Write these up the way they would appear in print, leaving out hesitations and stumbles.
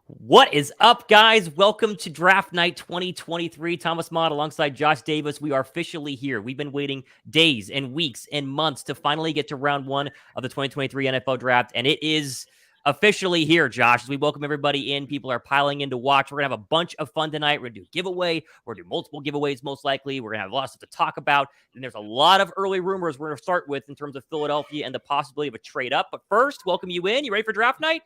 What is up, guys? Welcome to Draft Night 2023. Thomas Mott alongside Josh Davis. We are officially here. We've been waiting days and weeks and months to finally get to round one of the 2023 NFL Draft, and it is officially here, Josh. As we welcome everybody in, people are piling in to watch. We're going to have a bunch of fun tonight. We're going to do a giveaway. We're going to do multiple giveaways, most likely. We're going to have lots to talk about, and there's a lot of early rumors we're going to start with in terms of Philadelphia and the possibility of a trade up. But first, welcome you in. You ready for Draft Night?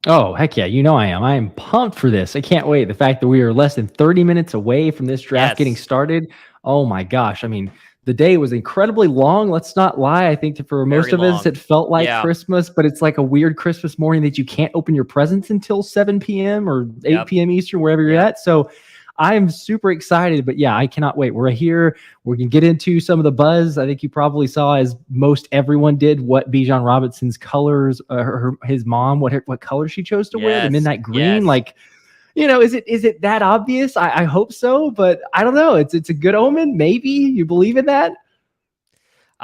Oh, heck yeah. You know I am. I am pumped for this. I can't wait. The fact that we are less than 30 minutes away from this draft getting started. Oh my gosh. I mean, the day was incredibly long. Let's not lie. I think for most of us, it felt like Christmas, but it's like a weird Christmas morning that you can't open your presents until 7 p.m. or 8 p.m. Eastern, wherever you're at. So I am super excited, but yeah, I cannot wait. We're here. We can get into some of the buzz. I think you probably saw, as most everyone did, what Bijan Robinson's colors, his mom, what color she chose to wear, the midnight green. Like, you know, is it that obvious? I hope so, but I don't know. It's a good omen. Maybe you believe in that.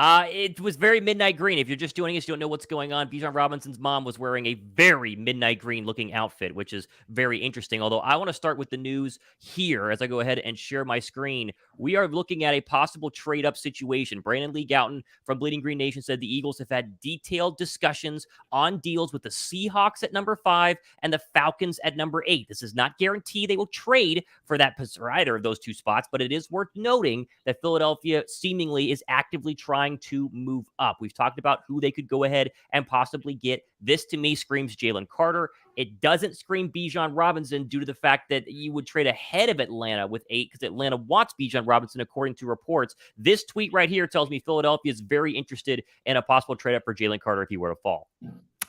It was very midnight green. If you're just joining us, you don't know what's going on. Bijan Robinson's mom was wearing a very midnight green looking outfit, which is very interesting. Although I want to start with the news here as I go ahead and share my screen. We are looking at a possible trade up situation. Brandon Lee Gouton from Bleeding Green Nation said the Eagles have had detailed discussions on deals with the Seahawks at number 5 and the Falcons at number 8. This is not guaranteed they will trade for either of those two spots, but it is worth noting that Philadelphia seemingly is actively trying to move up. We've talked about who they could go ahead and possibly get. This to me screams Jalen Carter. It doesn't scream Bijan Robinson due to the fact that you would trade ahead of Atlanta with 8 because Atlanta wants Bijan Robinson according to reports. This tweet right here tells me Philadelphia is very interested in a possible trade up for Jalen Carter if he were to fall.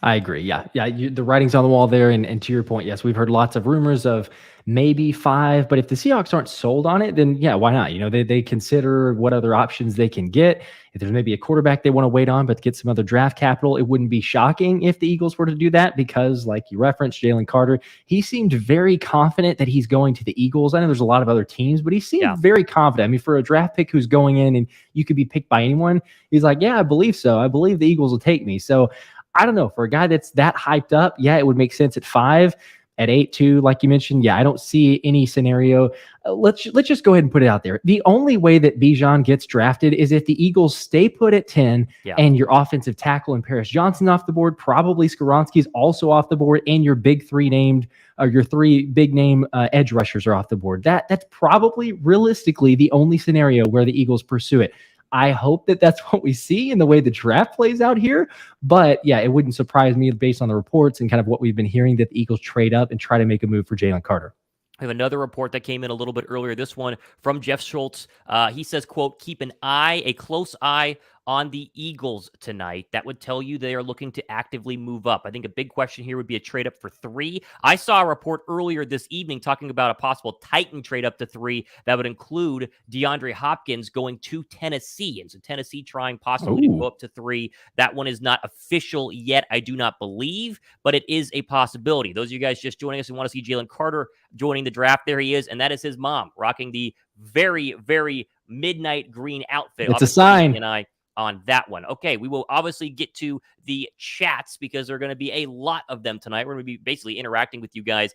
I agree. Yeah. The writing's on the wall there. And to your point, yes, we've heard lots of rumors of maybe 5, but if the Seahawks aren't sold on it, then yeah, why not? You know, they consider what other options they can get. If there's maybe a quarterback they want to wait on, but to get some other draft capital, it wouldn't be shocking if the Eagles were to do that because, like you referenced, Jalen Carter, he seemed very confident that he's going to the Eagles. I know there's a lot of other teams, but he seemed very confident. I mean, for a draft pick who's going in and you could be picked by anyone, he's like, yeah, I believe so. I believe the Eagles will take me. So I don't know. For a guy that's that hyped up, yeah, it would make sense at 5. At 8, too, like you mentioned, yeah, I don't see any scenario. Let's just go ahead and put it out there. The only way that Bijan gets drafted is if the Eagles stay put at 10 and your offensive tackle and Paris Johnson off the board, probably Skoronski's also off the board, and your big 3 named or your 3 big name edge rushers are off the board. That's probably realistically the only scenario where the Eagles pursue it. I hope that that's what we see in the way the draft plays out here. But yeah, it wouldn't surprise me based on the reports and kind of what we've been hearing that the Eagles trade up and try to make a move for Jalen Carter. We have another report that came in a little bit earlier. This one from Jeff Schultz. He says, quote, keep a close eye on the Eagles tonight. That would tell you they are looking to actively move up. I think a big question here would be a trade up for 3. I saw a report earlier this evening talking about a possible Titan trade up to 3 that would include DeAndre Hopkins going to Tennessee. And so Tennessee trying possibly to go up to 3. That one is not official yet, I do not believe, but it is a possibility. Those of you guys just joining us who want to see Jalen Carter joining the draft, there he is, and that is his mom rocking the very, very midnight green outfit. It's a sign. And I on that one. Okay, we will obviously get to the chats because there are going to be a lot of them tonight. We're going to be basically interacting with you guys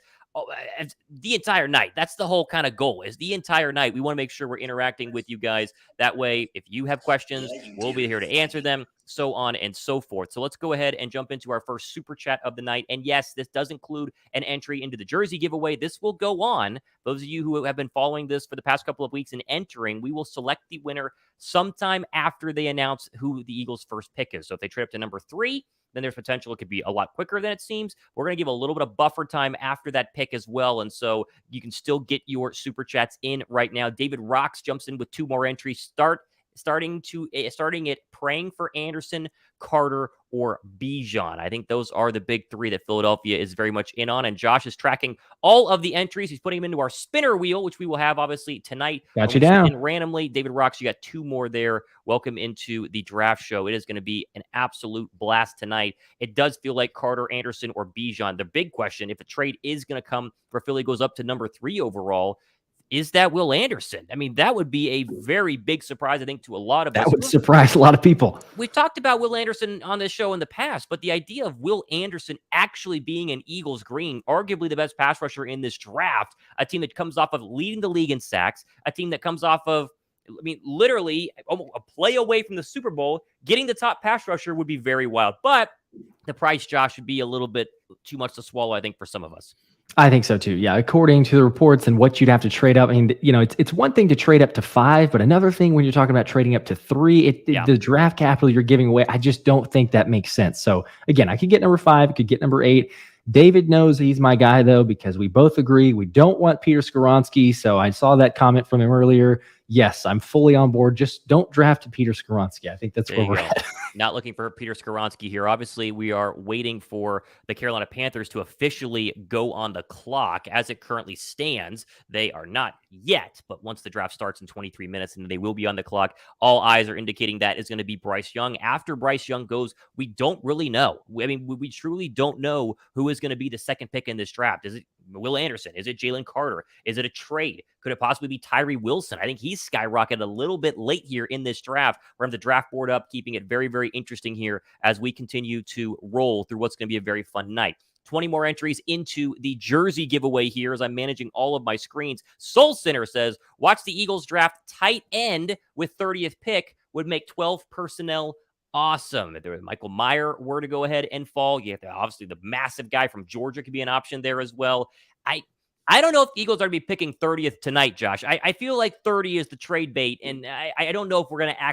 the entire night. That's the whole kind of goal, is the entire night. We want to make sure we're interacting with you guys. That way, if you have questions, we'll be here to answer them, so on and so forth. So let's go ahead and jump into our first super chat of the night. And yes, this does include an entry into the jersey giveaway. This will go on. Those of you who have been following this for the past couple of weeks and entering, we will select the winner sometime after they announce who the Eagles' first pick is. So if they trade up to number 3, then there's potential it could be a lot quicker than it seems. We're going to give a little bit of buffer time after that pick as well. And so you can still get your super chats in right now. David Rocks jumps in with 2 more entries. Starting it praying for Anderson, Carter, or Bijan. I think those are the big 3 that Philadelphia is very much in on. And Josh is tracking all of the entries. He's putting them into our spinner wheel, which we will have obviously tonight. Got you down. Randomly, David Rocks, you got 2 more there. Welcome into the draft show. It is going to be an absolute blast tonight. It does feel like Carter, Anderson, or Bijan. The big question, if a trade is going to come for Philly goes up to number 3 overall, is that Will Anderson. I mean, that would be a very big surprise, I think, to a lot of us. That would surprise a lot of people. We've talked about Will Anderson on this show in the past, but the idea of Will Anderson actually being an Eagles green, arguably the best pass rusher in this draft, a team that comes off of leading the league in sacks, a team that comes off of, I mean, literally almost a play away from the Super Bowl, getting the top pass rusher would be very wild. But the price, Josh, would be a little bit too much to swallow, I think, for some of us. I think so too. Yeah, according to the reports and what you'd have to trade up. I mean, it's one thing to trade up to 5, but another thing when you're talking about trading up to 3, the draft capital you're giving away, I just don't think that makes sense. So again, I could get number 5, could get number 8. David knows he's my guy though, because we both agree we don't want Peter Skoronski. So I saw that comment from him earlier. Yes, I'm fully on board. Just don't draft Peter Skoronski. I think that's where we're at. Not looking for Peter Skoronski here. Obviously, we are waiting for the Carolina Panthers to officially go on the clock. As it currently stands, they are not yet, but once the draft starts in 23 minutes and they will be on the clock, all eyes are indicating that is going to be Bryce Young. After Bryce Young goes, we don't really know. I mean, we truly don't know who is going to be the second pick in this draft. Is it Will Anderson? Is it Jalen Carter? Is it a trade? Could it possibly be Tyree Wilson? I think he's skyrocketed a little bit late here in this draft. We're having the draft board up, keeping it very, very interesting here as we continue to roll through what's going to be a very fun night. 20 more entries into the jersey giveaway here as I'm managing all of my screens. Soul Center says, watch the Eagles draft tight end with 30th pick would make 12 personnel awesome. If there was Michael Mayer were to go ahead and fall, you have to, obviously the massive guy from Georgia could be an option there as well. I don't know if the Eagles are going to be picking 30th tonight, Josh. I feel like 30 is the trade bait, and I don't know if we're going to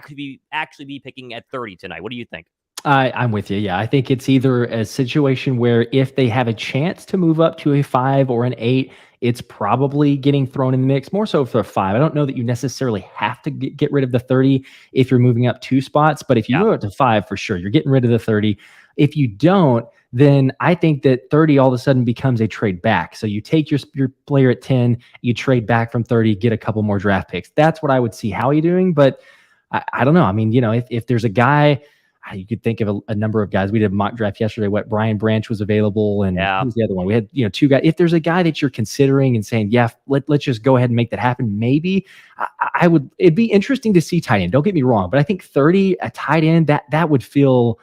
actually be picking at 30 tonight. What do you think? I'm with you. Yeah, I think it's either a situation where if they have a chance to move up to a 5 or an 8, it's probably getting thrown in the mix, more so for a 5. I don't know that you necessarily have to get rid of the 30 if you're moving up 2 spots, but if you move up to 5, for sure, you're getting rid of the 30. If you don't, then I think that 30 all of a sudden becomes a trade back. So you take your player at 10, you trade back from 30, get a couple more draft picks. That's what I would see Howie doing, but I don't know. I mean, if there's a guy, you could think of a number of guys. We did a mock draft yesterday. Brian Branch was available, and who's the other one? We had 2 guys. If there's a guy that you're considering and saying, yeah, let's just go ahead and make that happen, maybe I would. It'd be interesting to see tight end. Don't get me wrong, but I think 30 a tight end that would feel.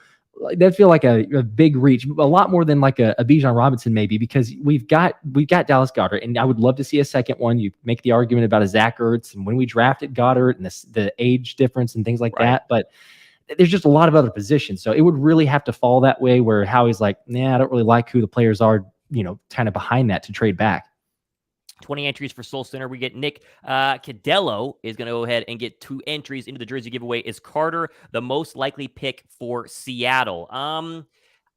That'd feel like a big reach, a lot more than like a Bijan Robinson maybe, because we've got Dallas Goedert, and I would love to see a second one. You make the argument about a Zach Ertz, and when we drafted Goddard and the age difference and things like that, but there's just a lot of other positions. So it would really have to fall that way where Howie's like, nah, I don't really like who the players are, kind of behind that to trade back. 20 entries for Soul Center. We get Nick Cadello is going to go ahead and get 2 entries into the jersey giveaway. Is Carter the most likely pick for Seattle?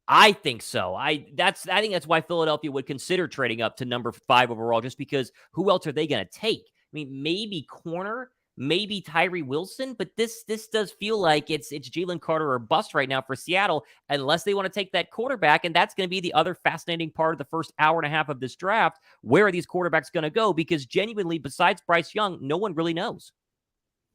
I think so. I think that's why Philadelphia would consider trading up to number 5 overall, just because who else are they going to take? I mean, maybe corner, maybe Tyree Wilson, but this does feel like it's Jalen Carter or bust right now for Seattle, unless they want to take that quarterback, and that's going to be the other fascinating part of the first hour and a half of this draft. Where are these quarterbacks going to go? Because genuinely, besides Bryce Young, no one really knows.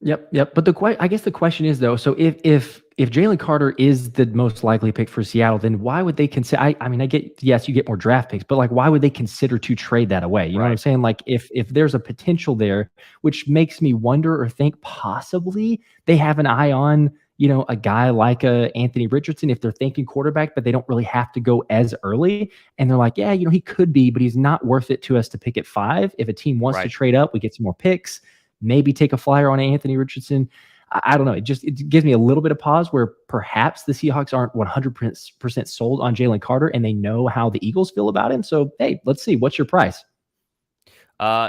Yep. But I guess the question is though, so if Jalen Carter is the most likely pick for Seattle, then why would they consider? I mean, I get, yes, you get more draft picks, but like, why would they consider to trade that away? You know what I'm saying? Like, if there's a potential there, which makes me wonder or think possibly they have an eye on, a guy like Anthony Richardson, if they're thinking quarterback, but they don't really have to go as early, and they're like, yeah, he could be, but he's not worth it to us to pick at 5. If a team wants to trade up, we get some more picks. Maybe take a flyer on Anthony Richardson. I don't know. It gives me a little bit of pause where perhaps the Seahawks aren't 100% sold on Jalen Carter, and they know how the Eagles feel about him. So, hey, let's see. What's your price?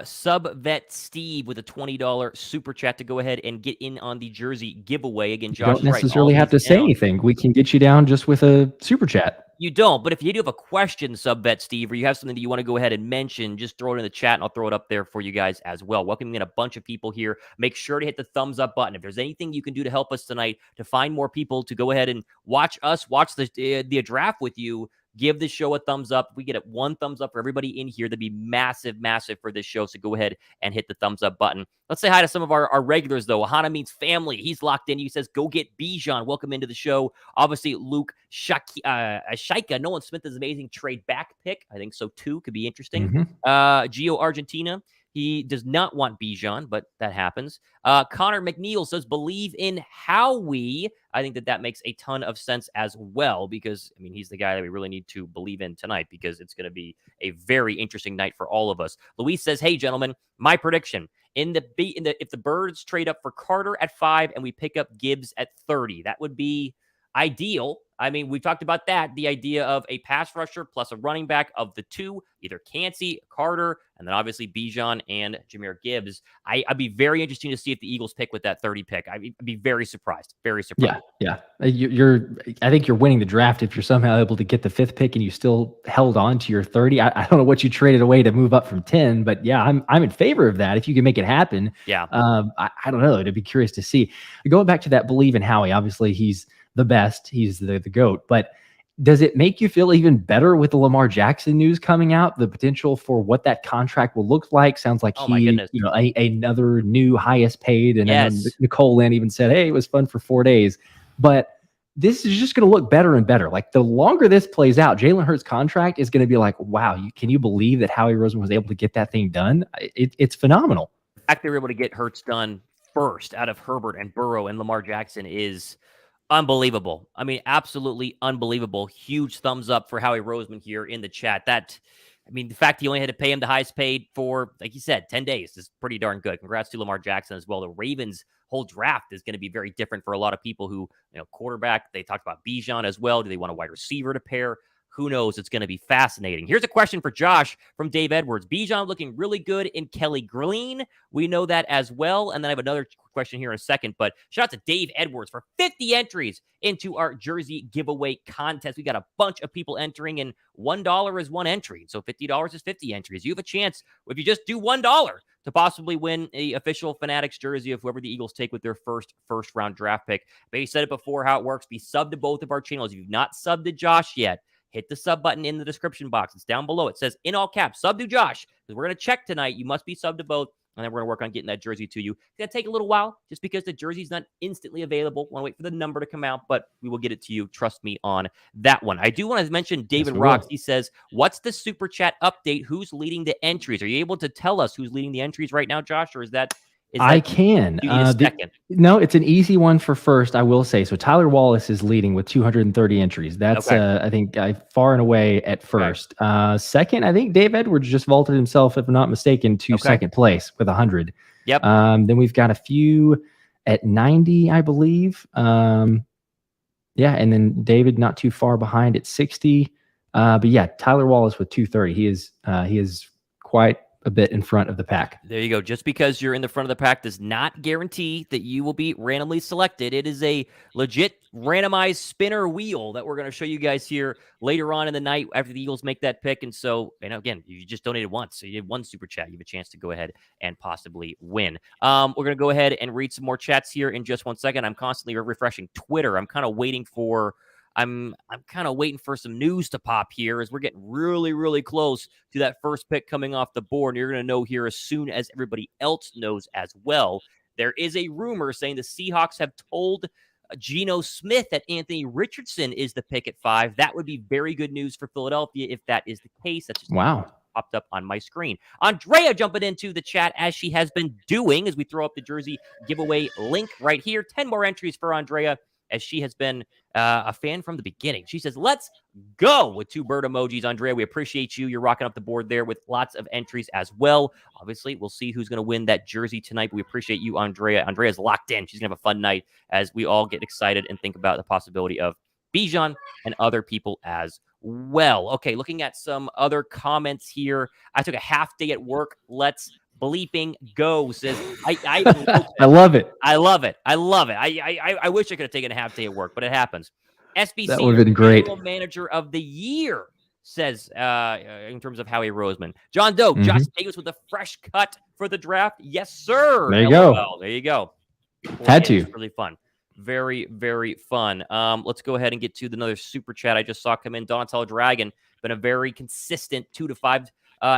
Sub Vet Steve with a $20 super chat to go ahead and get in on the jersey giveaway. Again, Josh, you don't necessarily have to say anything. We can get you down just with a super chat. You don't, but if you do have a question, Sub-Vet Steve, or you have something that you want to go ahead and mention, just throw it in the chat, and I'll throw it up there for you guys as well. Welcoming in a bunch of people here. Make sure to hit the thumbs up button. If there's anything you can do to help us tonight to find more people to go ahead and watch the draft with you, give this show a thumbs up. If we get it 1 thumbs up for everybody in here, that'd be massive, massive for this show. So go ahead and hit the thumbs up button. Let's say hi to some of our regulars, though. Ahana means family. He's locked in. He says, go get Bijan. Welcome into the show. Obviously, Luke Shaika. Nolan Smith is amazing trade back pick. I think so, too. Could be interesting. Gio Argentina. He does not want Bijan, but that happens. Connor McNeil says, believe in Howie. I think that makes a ton of sense as well, because, I mean, he's the guy that we really need to believe in tonight, because it's going to be a very interesting night for all of us. Luis says, hey, gentlemen, my prediction. If the Birds trade up for Carter at 5 and we pick up Gibbs at 30, that would be ideal. I mean, we talked about that, the idea of a pass rusher plus a running back of the two, either Cansey, Carter, and then obviously Bijan and Jahmyr Gibbs. I'd be very interesting to see if the Eagles pick with that 30 pick. I'd be very surprised. Very surprised. Yeah. I think you're winning the draft if you're somehow able to get the 5th pick and you still held on to your 30. I don't know what you traded away to move up from 10, but yeah, I'm in favor of that if you can make it happen. Yeah. I don't know. I'd be curious to see. Going back to that believe in Howie, obviously he's the best. He's the GOAT. But does it make you feel even better with the Lamar Jackson news coming out? The potential for what that contract will look like sounds like another new highest paid. And yes. then Nicole Lynn even said, hey, it was fun for 4 days. But this is just going to look better and better. Like the longer this plays out, Jalen Hurts' contract is going to be like, wow, can you believe that Howie Roseman was able to get that thing done? It's phenomenal. The fact they were able to get Hurts done first out of Herbert and Burrow and Lamar Jackson is unbelievable. I mean, absolutely unbelievable. Huge thumbs up for Howie Roseman here in the chat. The fact he only had to pay him the highest paid for, like you said, 10 days is pretty darn good. Congrats to Lamar Jackson as well. The Ravens' whole draft is going to be very different for a lot of people who, quarterback. They talked about Bijan as well. Do they want a wide receiver to pair? Who knows? It's going to be fascinating. Here's a question for Josh from Dave Edwards. Bijan looking really good in Kelly Green. We know that as well. And then I have another question here in a second. But shout out to Dave Edwards for 50 entries into our jersey giveaway contest. We got a bunch of people entering, and $1 is one entry. So $50 is 50 entries. You have a chance, if you just do $1, to possibly win the official Fanatics jersey of whoever the Eagles take with their first round draft pick. But you said it before how it works. Be subbed to both of our channels. If you've not subbed to Josh yet, hit the sub button in the description box. It's down below. It says in all caps, sub to Josh, because we're going to check tonight. You must be subbed to both, and then we're going to work on getting that jersey to you. It's going to take a little while just because the jersey's not instantly available. Want to wait for the number to come out, but we will get it to you. Trust me on that one. I do want to mention David Rocks. He says, what's the super chat update? Who's leading the entries? Are you able to tell us who's leading the entries right now, Josh, or is that... I can. No, it's an easy one for first, I will say. So Tyler Wallace is leading with 230 entries. That's, okay. I think, far and away at first. Okay. Second, I think Dave Edwards just vaulted himself, if I'm not mistaken, to second place with 100. Yep. Then we've got a few at 90, I believe. And then David not too far behind at 60. But yeah, Tyler Wallace with 230. He is quite a bit in front of the pack. There you go. Just because you're in the front of the pack does not guarantee that you will be randomly selected. It is a legit randomized spinner wheel that we're going to show you guys here later on in the night after the Eagles make that pick. And so, again, you just donated once. So you did one super chat. You have a chance to go ahead and possibly win. We're going to go ahead and read some more chats here in just 1 second. I'm constantly refreshing Twitter. I'm kind of waiting for some news to pop here as we're getting really, really close to that first pick coming off the board. And you're going to know here as soon as everybody else knows as well. There is a rumor saying the Seahawks have told Geno Smith that Anthony Richardson is the pick at 5. That would be very good news for Philadelphia if that is the case. That's just popped up on my screen. Andrea jumping into the chat as she has been doing as we throw up the jersey giveaway link right here. 10 more entries for Andrea, as she has been a fan from the beginning. She says, let's go, with 2 bird emojis. Andrea, we appreciate you. You're rocking up the board there with lots of entries as well. Obviously, we'll see who's going to win that jersey tonight. But we appreciate you, Andrea. Andrea's locked in. She's going to have a fun night as we all get excited and think about the possibility of Bijan and other people as well. Okay, looking at some other comments here. I took a half day at work. Let's bleeping go, says I love it. I love it. I wish I could have taken a half day at work, but it happens. SBC, that would have been great. Manager of the year, says in terms of Howie Roseman. John Doe, Josh Davis with a fresh cut for the draft. Yes, sir. There you go. There you go. Had to. Really fun. Very, very fun. Let's go ahead and get to another super chat I just saw come in. Donatello Dragon, been a very consistent 2 to 5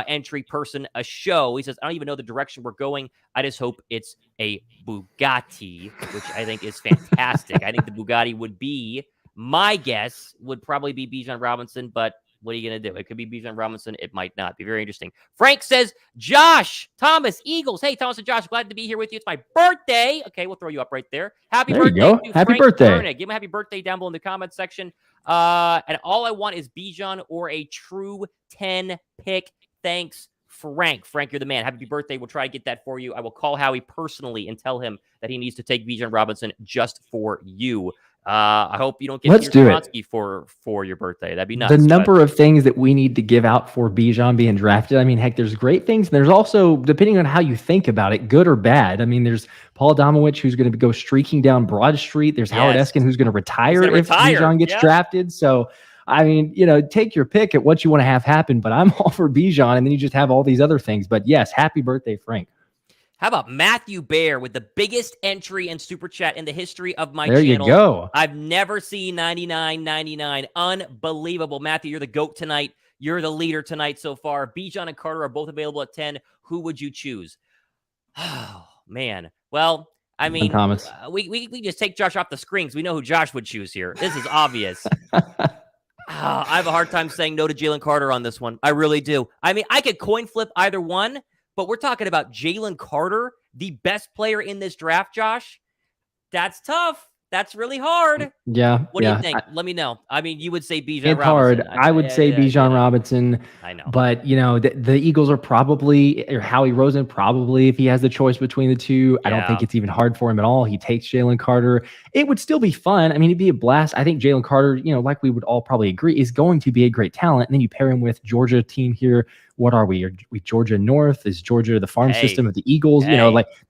entry person a show. He says, I don't even know the direction we're going. I just hope it's a Bugatti, which I think is fantastic. I think the Bugatti would be, my guess would probably be Bijan Robinson, but What are you going to do? It could be Bijan Robinson. It might not. Be very interesting. Frank says, Josh, Thomas, Eagles. Hey, Thomas and Josh, glad to be here with you. It's my birthday. Okay, we'll throw you up right there. Happy birthday to Happy Frank birthday. Bernick. Give him a happy birthday down below in the comment section. And all I want is Bijan or a true 10 pick. Thanks, Frank. Frank, you're the man. Happy birthday. We'll try to get that for you. I will call Howie personally and tell him that he needs to take Bijan Robinson just for you. I hope you don't get Skronsky for your birthday. That'd be nuts. The number of things that we need to give out for Bijan being drafted. I mean, heck, there's great things. And there's also, depending on how you think about it, good or bad. I mean, there's Paul Adamowicz, who's going to go streaking down Broad Street. There's Howard Eskin, who's going to retire if Bijan gets drafted. So, I mean, take your pick at what you want to have happen, but I'm all for Bijan, and then you just have all these other things. But yes, happy birthday, Frank. How about Matthew Bear with the biggest entry and super chat in the history of my channel? There you go. I've never seen 99.99. Unbelievable. Matthew, you're the GOAT tonight. You're the leader tonight so far. Bijan and Carter are both available at 10. Who would you choose? Oh, man. Well, I mean, Thomas. We just take Josh off the screen because we know who Josh would choose here. This is obvious. I have a hard time saying no to Jalen Carter on this one. I really do. I mean, I could coin flip either one, but we're talking about Jalen Carter, the best player in this draft, Josh. That's tough. That's really hard. Yeah. What do you think? Let me know. I mean, you would say Bijan Robinson. It's hard. I would say Bijan Robinson. I know. But, the Eagles are probably, or Howie Roseman probably, if he has the choice between the two, I don't think it's even hard for him at all. He takes Jalen Carter. It would still be fun. I mean, it'd be a blast. I think Jalen Carter, like we would all probably agree, is going to be a great talent. And then you pair him with Georgia team here. What are we? Are we Georgia North? Is Georgia the farm system of the Eagles?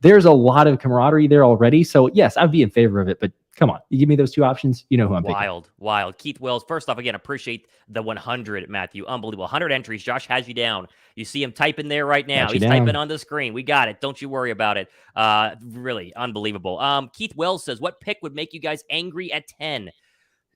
There's a lot of camaraderie there already. So, yes, I'd be in favor of it. But come on, you give me those two options, you know who I'm picking. Wild. Keith Wells, first off, again, appreciate the 100, Matthew. Unbelievable. 100 entries. Josh has you down. You see him typing there right now. He's typing on the screen. We got it. Don't you worry about it. Really unbelievable. Keith Wells says, what pick would make you guys angry at 10?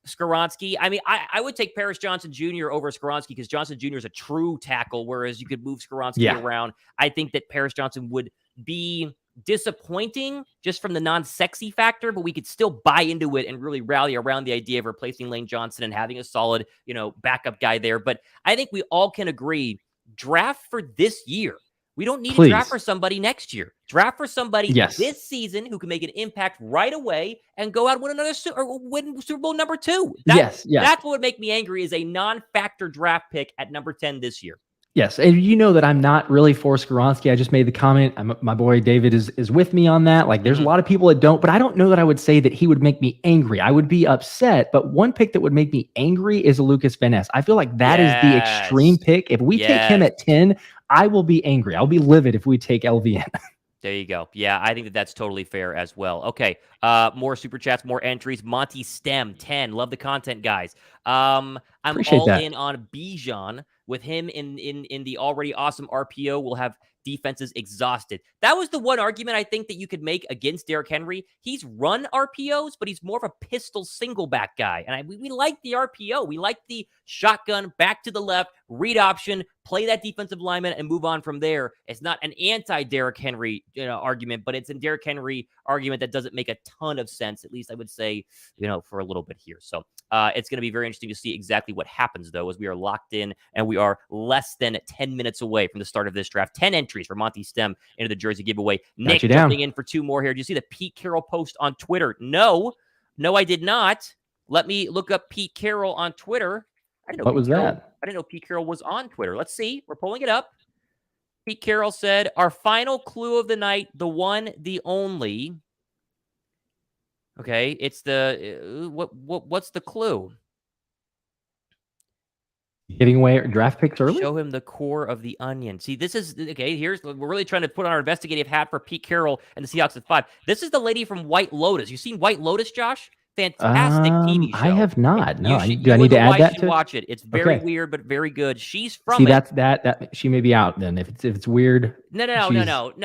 Skronsky. I mean, I would take Paris Johnson Jr. over Skronsky because Johnson Jr. is a true tackle, whereas you could move Skronsky around. I think that Paris Johnson would be disappointing just from the non-sexy factor, but we could still buy into it and really rally around the idea of replacing Lane Johnson and having a solid, backup guy there. But I think we all can agree, draft for this year. We don't need to draft for somebody next year. Draft for somebody this season who can make an impact right away and go out and win another win Super Bowl number 2. That's what would make me angry is a non-factor draft pick at number 10 this year. Yes, and you know that I'm not really for Skronsky. I just made the comment. My boy David is with me on that. Like, there's a lot of people that don't, but I don't know that I would say that he would make me angry. I would be upset, but one pick that would make me angry is a Lucas Van Ness. I feel like that is the extreme pick. If we take him at 10, I will be angry. I'll be livid if we take LVN. There you go. Yeah, I think that's totally fair as well. Okay, more super chats, more entries. Monty Stem, 10. Love the content, guys. I'm all in on Bijan. With him in the already awesome RPO, we'll have defenses exhausted. That was the one argument I think that you could make against Derrick Henry. He's run RPOs, but he's more of a pistol single back guy. And we like the RPO. We like the shotgun, back to the left, read option, play that defensive lineman, and move on from there. It's not an anti-Derrick Henry argument, but it's a Derrick Henry argument that doesn't make a ton of sense, at least I would say, for a little bit here. So it's going to be very interesting to see exactly what happens, though, as we are locked in and we are less than 10 minutes away from the start of this draft. 10 entries for Monty Stem into the jersey giveaway. Nick jumping in for 2 more here. Did you see the Pete Carroll post on Twitter? No, I did not. Let me look up Pete Carroll on Twitter. What was that? I didn't know Pete Carroll was on Twitter. Let's see. We're pulling it up. Pete Carroll said, our final clue of the night, the one, the only. Okay, it's the what's the clue? Giving away draft picks early? Show him the core of the onion. See, this is okay. We're really trying to put on our investigative hat for Pete Carroll and the Seahawks at 5. This is the lady from White Lotus. You seen White Lotus, Josh? Fantastic TV show. I have not. No, do I need to add that to watch it? It's very weird, but very good. She's from. See, that she may be out then. If it's weird. No.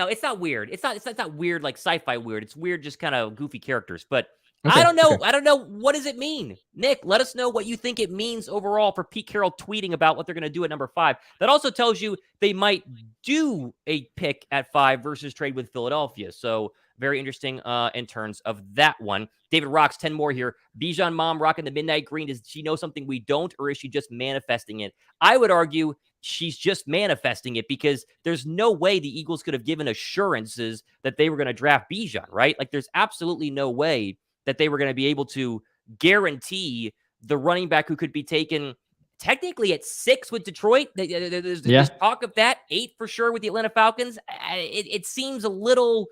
It's not weird. It's not weird like sci-fi weird. It's weird, just kind of goofy characters. But I don't know. I don't know. What does it mean? Nick, let us know what you think it means overall for Pete Carroll tweeting about what they're going to do at number 5. That also tells you they might do a pick at 5 versus trade with Philadelphia. So very interesting in terms of that one. David rocks 10 more here. Bijan mom rocking the midnight green. Does she know something we don't, or is she just manifesting it? I would argue she's just manifesting it, because there's no way the Eagles could have given assurances that they were going to draft Bijan, right? Like, there's absolutely no way that they were going to be able to guarantee the running back who could be taken technically at 6 with Detroit. There's talk of that, 8 for sure with the Atlanta Falcons. It seems a little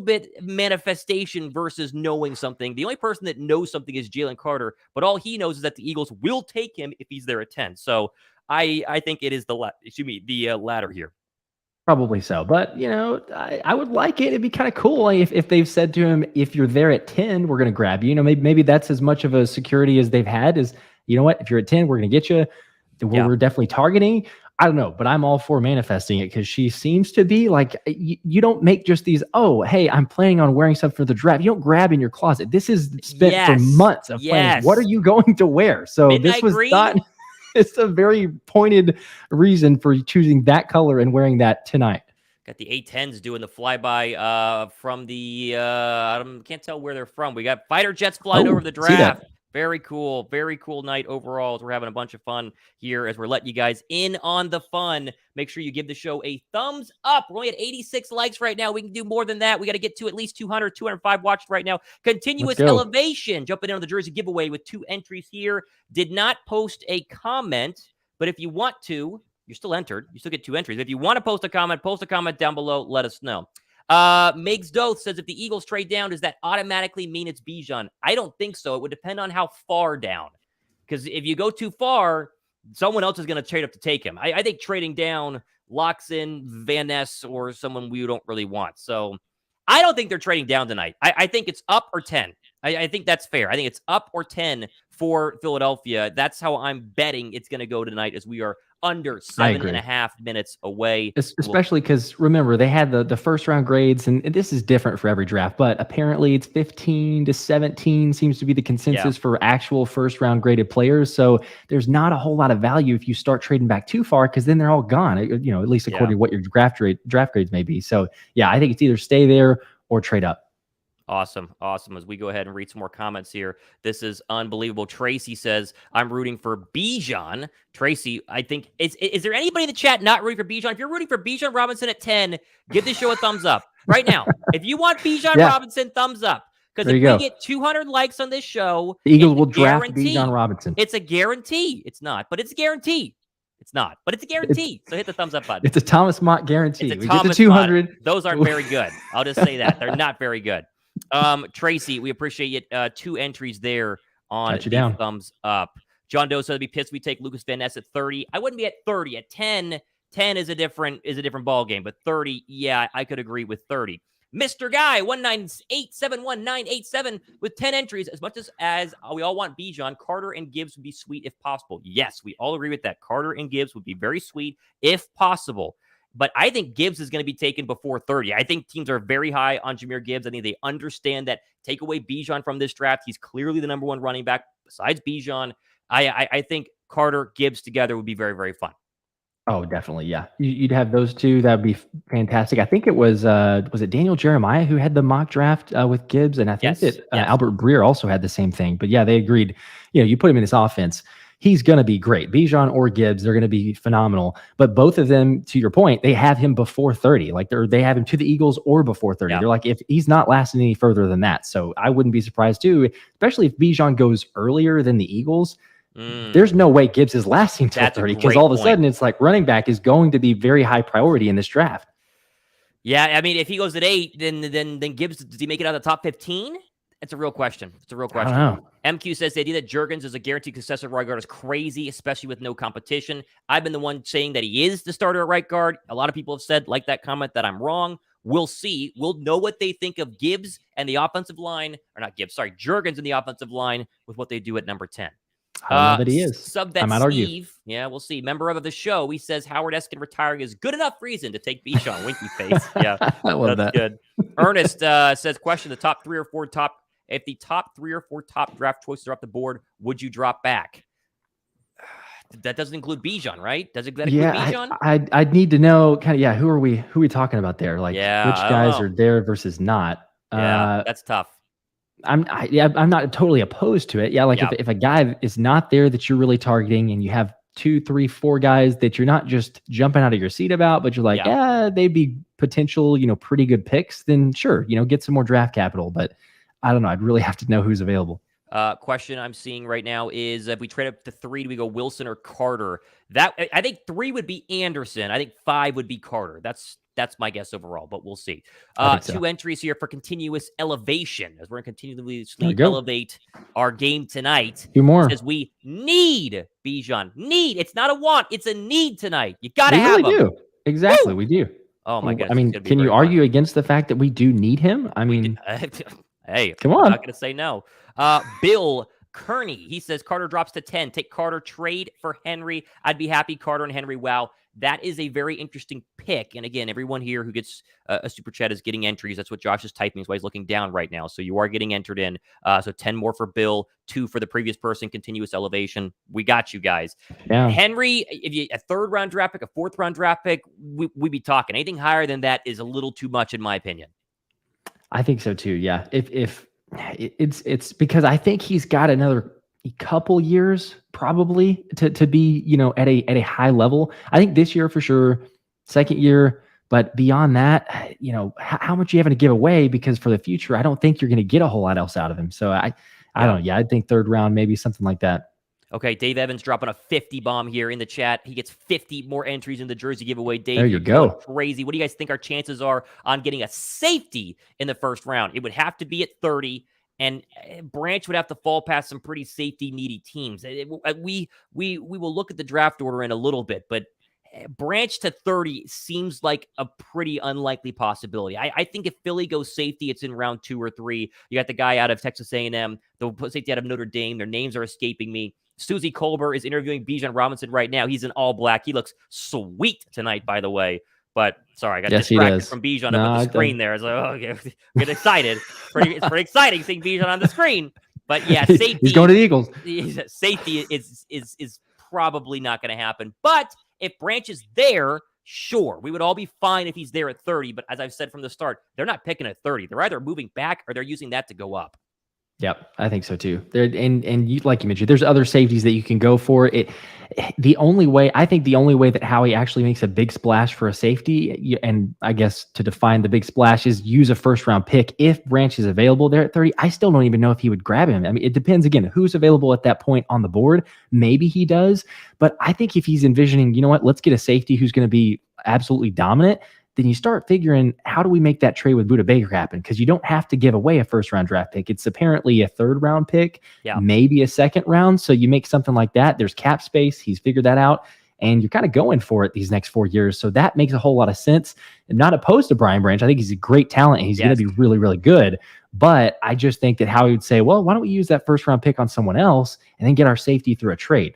bit manifestation versus knowing something. The only person that knows something is Jalen Carter, but all he knows is that the Eagles will take him if he's there at 10. So I think it is the latter here. Probably so. But, I would like it. It'd be kind of cool if they've said to him, if you're there at 10, we're going to grab you. Maybe that's as much of a security as they've had is, you know what, if you're at 10, we're going to get you. We're definitely targeting. I don't know, but I'm all for manifesting it, because she seems to be like, you don't make just these, oh, hey, I'm planning on wearing something for the draft. You don't grab in your closet. This is spent for months of planning. What are you going to wear? So Midnight this was green? not... It's a very pointed reason for choosing that color and wearing that tonight. Got the A-10s doing the flyby from the, I can't tell where they're from. We got fighter jets flying over the draft. Very cool night overall. We're having a bunch of fun here as we're letting you guys in on the fun. Make sure you give the show a thumbs up. We're only at 86 likes right now. We can do more than that. We got to get to at least 200, 205 watched right now. Continuous elevation. Jumping in on the jersey giveaway with 2 entries here. Did not post a comment, but if you want to, you're still entered. You still get 2 entries. If you want to post a comment down below. Let us know. Migs Doth says, if the Eagles trade down, does that automatically mean it's Bijan? I don't think so. It would depend on how far down. Because if you go too far, someone else is going to trade up to take him. I think trading down locks in Van Ness or someone we don't really want. So I don't think they're trading down tonight. I think it's up or 10. I think that's fair. I think it's up or 10 for Philadelphia. That's how I'm betting it's going to go tonight, as we are under 7.5 minutes away. Especially because, remember, they had the first round grades, and this is different for every draft, but apparently it's 15 to 17 seems to be the consensus for actual first round graded players. So there's not a whole lot of value if you start trading back too far, because then they're all gone, at least according to what your draft grades may be. So yeah, I think it's either stay there or trade up. Awesome. As we go ahead and read some more comments here. This is unbelievable. Tracy says, I'm rooting for Bijan. Tracy, I think, is there anybody in the chat not rooting for Bijan? If you're rooting for Bijan Robinson at 10, give this show a thumbs up right now. If you want Bijan Robinson, thumbs up. Because if we get 200 likes on this show, the Eagles will draft Bijan Robinson. It's a guarantee. It's not, but it's a guarantee. It's not, but it's a guarantee. So hit the thumbs up button. It's a Thomas Mott guarantee. We get the 200. Mott. Those aren't very good. I'll just say that. They're not very good. Tracy, we appreciate you. 2 entries there on the thumbs up. John Doe said to be pissed we take Lucas Van Ness at 30. I wouldn't be at 30. At 10 is a different ball game, but 30, yeah, I could agree with 30. Mr. Guy 198711987 with 10 entries. As much as we all want Bijan, Carter and Gibbs would be sweet if possible. Yes, we all agree with that. Carter and Gibbs would be very sweet if possible. But I think Gibbs is going to be taken before 30. I think teams are very high on Jahmyr Gibbs. I think they understand that. Take away Bijan from this draft, he's clearly the number 1 running back besides Bijan. I think Carter, Gibbs together would be very, very fun. Oh, definitely. Yeah. You'd have those two. That'd be fantastic. I think it was it Daniel Jeremiah who had the mock draft with Gibbs? And I think Albert Breer also had the same thing. But yeah, they agreed, you put him in this offense, he's going to be great. Bijan or Gibbs, they're going to be phenomenal. But both of them, to your point, they have him before 30. Like they have him to the Eagles or before 30. Yeah. They're like, if he's not lasting any further than that. So I wouldn't be surprised too, especially if Bijan goes earlier than the Eagles. There's no way Gibbs is lasting till 30, because all of a sudden it's like running back is going to be very high priority in this draft. Yeah, I mean, if he goes at 8, then Gibbs, does he make it out of the top 15? It's a real question. I don't know. MQ says the idea that Jurgens is a guaranteed successor at right guard is crazy, especially with no competition. I've been the one saying that he is the starter at right guard. A lot of people have said, like that comment, that I'm wrong. We'll see. We'll know what they think of Gibbs and the offensive line, or not Gibbs, sorry, Jurgens and the offensive line with what they do at number 10. I don't know that he is. Sub that Steve. Yeah, we'll see. Member of the show. He says Howard Eskin retiring is good enough reason to take Bijan. Winky face. Yeah, I love that's that. Good. Ernest says, question: the top 3 or 4 top. If the top 3 or 4 top draft choices are up the board, would you drop back? that doesn't include Bijan, right? Does that include Yeah, Bijan? I'd need to know kind of, yeah, who are we talking about there? Like, Yeah, which I don't guys know. are there versus not? Yeah, that's tough. I'm not totally opposed to it. Yeah, like Yeah. if a guy is not there that you're really targeting, and you have 2, 3, 4 guys that you're not just jumping out of your seat about, but you're like, yeah, they'd be potential, pretty good picks, then sure, get some more draft capital. But I don't know. I'd really have to know who's available. Question I'm seeing right now is, if we trade up to 3, do we go Wilson or Carter? I think 3 would be Anderson. I think 5 would be Carter. That's my guess overall, but we'll see. I think so. 2 entries here for continuous elevation, as we're going to continuously elevate our game tonight. 2 more. Says we need Bijan. Need. It's not a want. It's a need tonight. You got to have him. We really do. Exactly. Woo! We do. Oh my goodness. I mean, can you argue against the fact that we do need him? I mean, hey, come on. I'm not going to say no. Bill Kearney, he says Carter drops to 10. Take Carter, trade for Henry. I'd be happy. Carter and Henry. Wow. That is a very interesting pick. And again, everyone here who gets a super chat is getting entries. That's what Josh is typing. That's why he's looking down right now. So you are getting entered in. So 10 more for Bill, 2 for the previous person. Continuous elevation. We got you guys. Yeah. Henry, if you a 3rd round draft pick, a 4th round draft pick, we'd be talking. Anything higher than that is a little too much, in my opinion. I think so too. Yeah. If it's because I think he's got another couple years probably to be, at a high level. I think this year for sure, 2nd year, but beyond that, how much you having to give away, because for the future, I don't think you're going to get a whole lot else out of him. So I don't know. Yeah, I think 3rd round, maybe something like that. Okay, Dave Evans dropping a 50 bomb here in the chat. He gets 50 more entries in the jersey giveaway. Dave, there you go. Crazy. What do you guys think our chances are on getting a safety in the 1st round? It would have to be at 30, and Branch would have to fall past some pretty safety needy teams. We will look at the draft order in a little bit, but Branch to 30 seems like a pretty unlikely possibility. I think if Philly goes safety, it's in round 2 or 3. You got the guy out of Texas A&M, the safety out of Notre Dame. Their names are escaping me. Susie Colbert is interviewing Bijan Robinson right now. He's in all black. He looks sweet tonight, by the way. But sorry, I got distracted from Bijan up on the screen there. I was like, oh, okay. Get excited. It's pretty exciting seeing Bijan on the screen. But yeah, safety. He's going to the Eagles. Safety is probably not going to happen. But if Branch is there, sure, we would all be fine if he's there at 30. But as I've said from the start, they're not picking at 30. They're either moving back or they're using that to go up. Yep, I think so too. And you, like you mentioned, there's other safeties that you can go for. The only way that Howie actually makes a big splash for a safety, and I guess to define the big splash, is use a 1st round pick. If Branch is available there at 30, I still don't even know if he would grab him. I mean, it depends again who's available at that point on the board. Maybe he does, but I think if he's envisioning, let's get a safety who's going to be absolutely dominant, then you start figuring, how do we make that trade with Budda Baker happen? Because you don't have to give away a 1st round draft pick. It's apparently a 3rd round pick, maybe a 2nd round. So you make something like that. There's cap space. He's figured that out. And you're kind of going for it these next 4 years. So that makes a whole lot of sense. I'm not opposed to Brian Branch. I think he's a great talent. And he's going to be really, really good. But I just think that Howie would say, well, why don't we use that 1st round pick on someone else and then get our safety through a trade?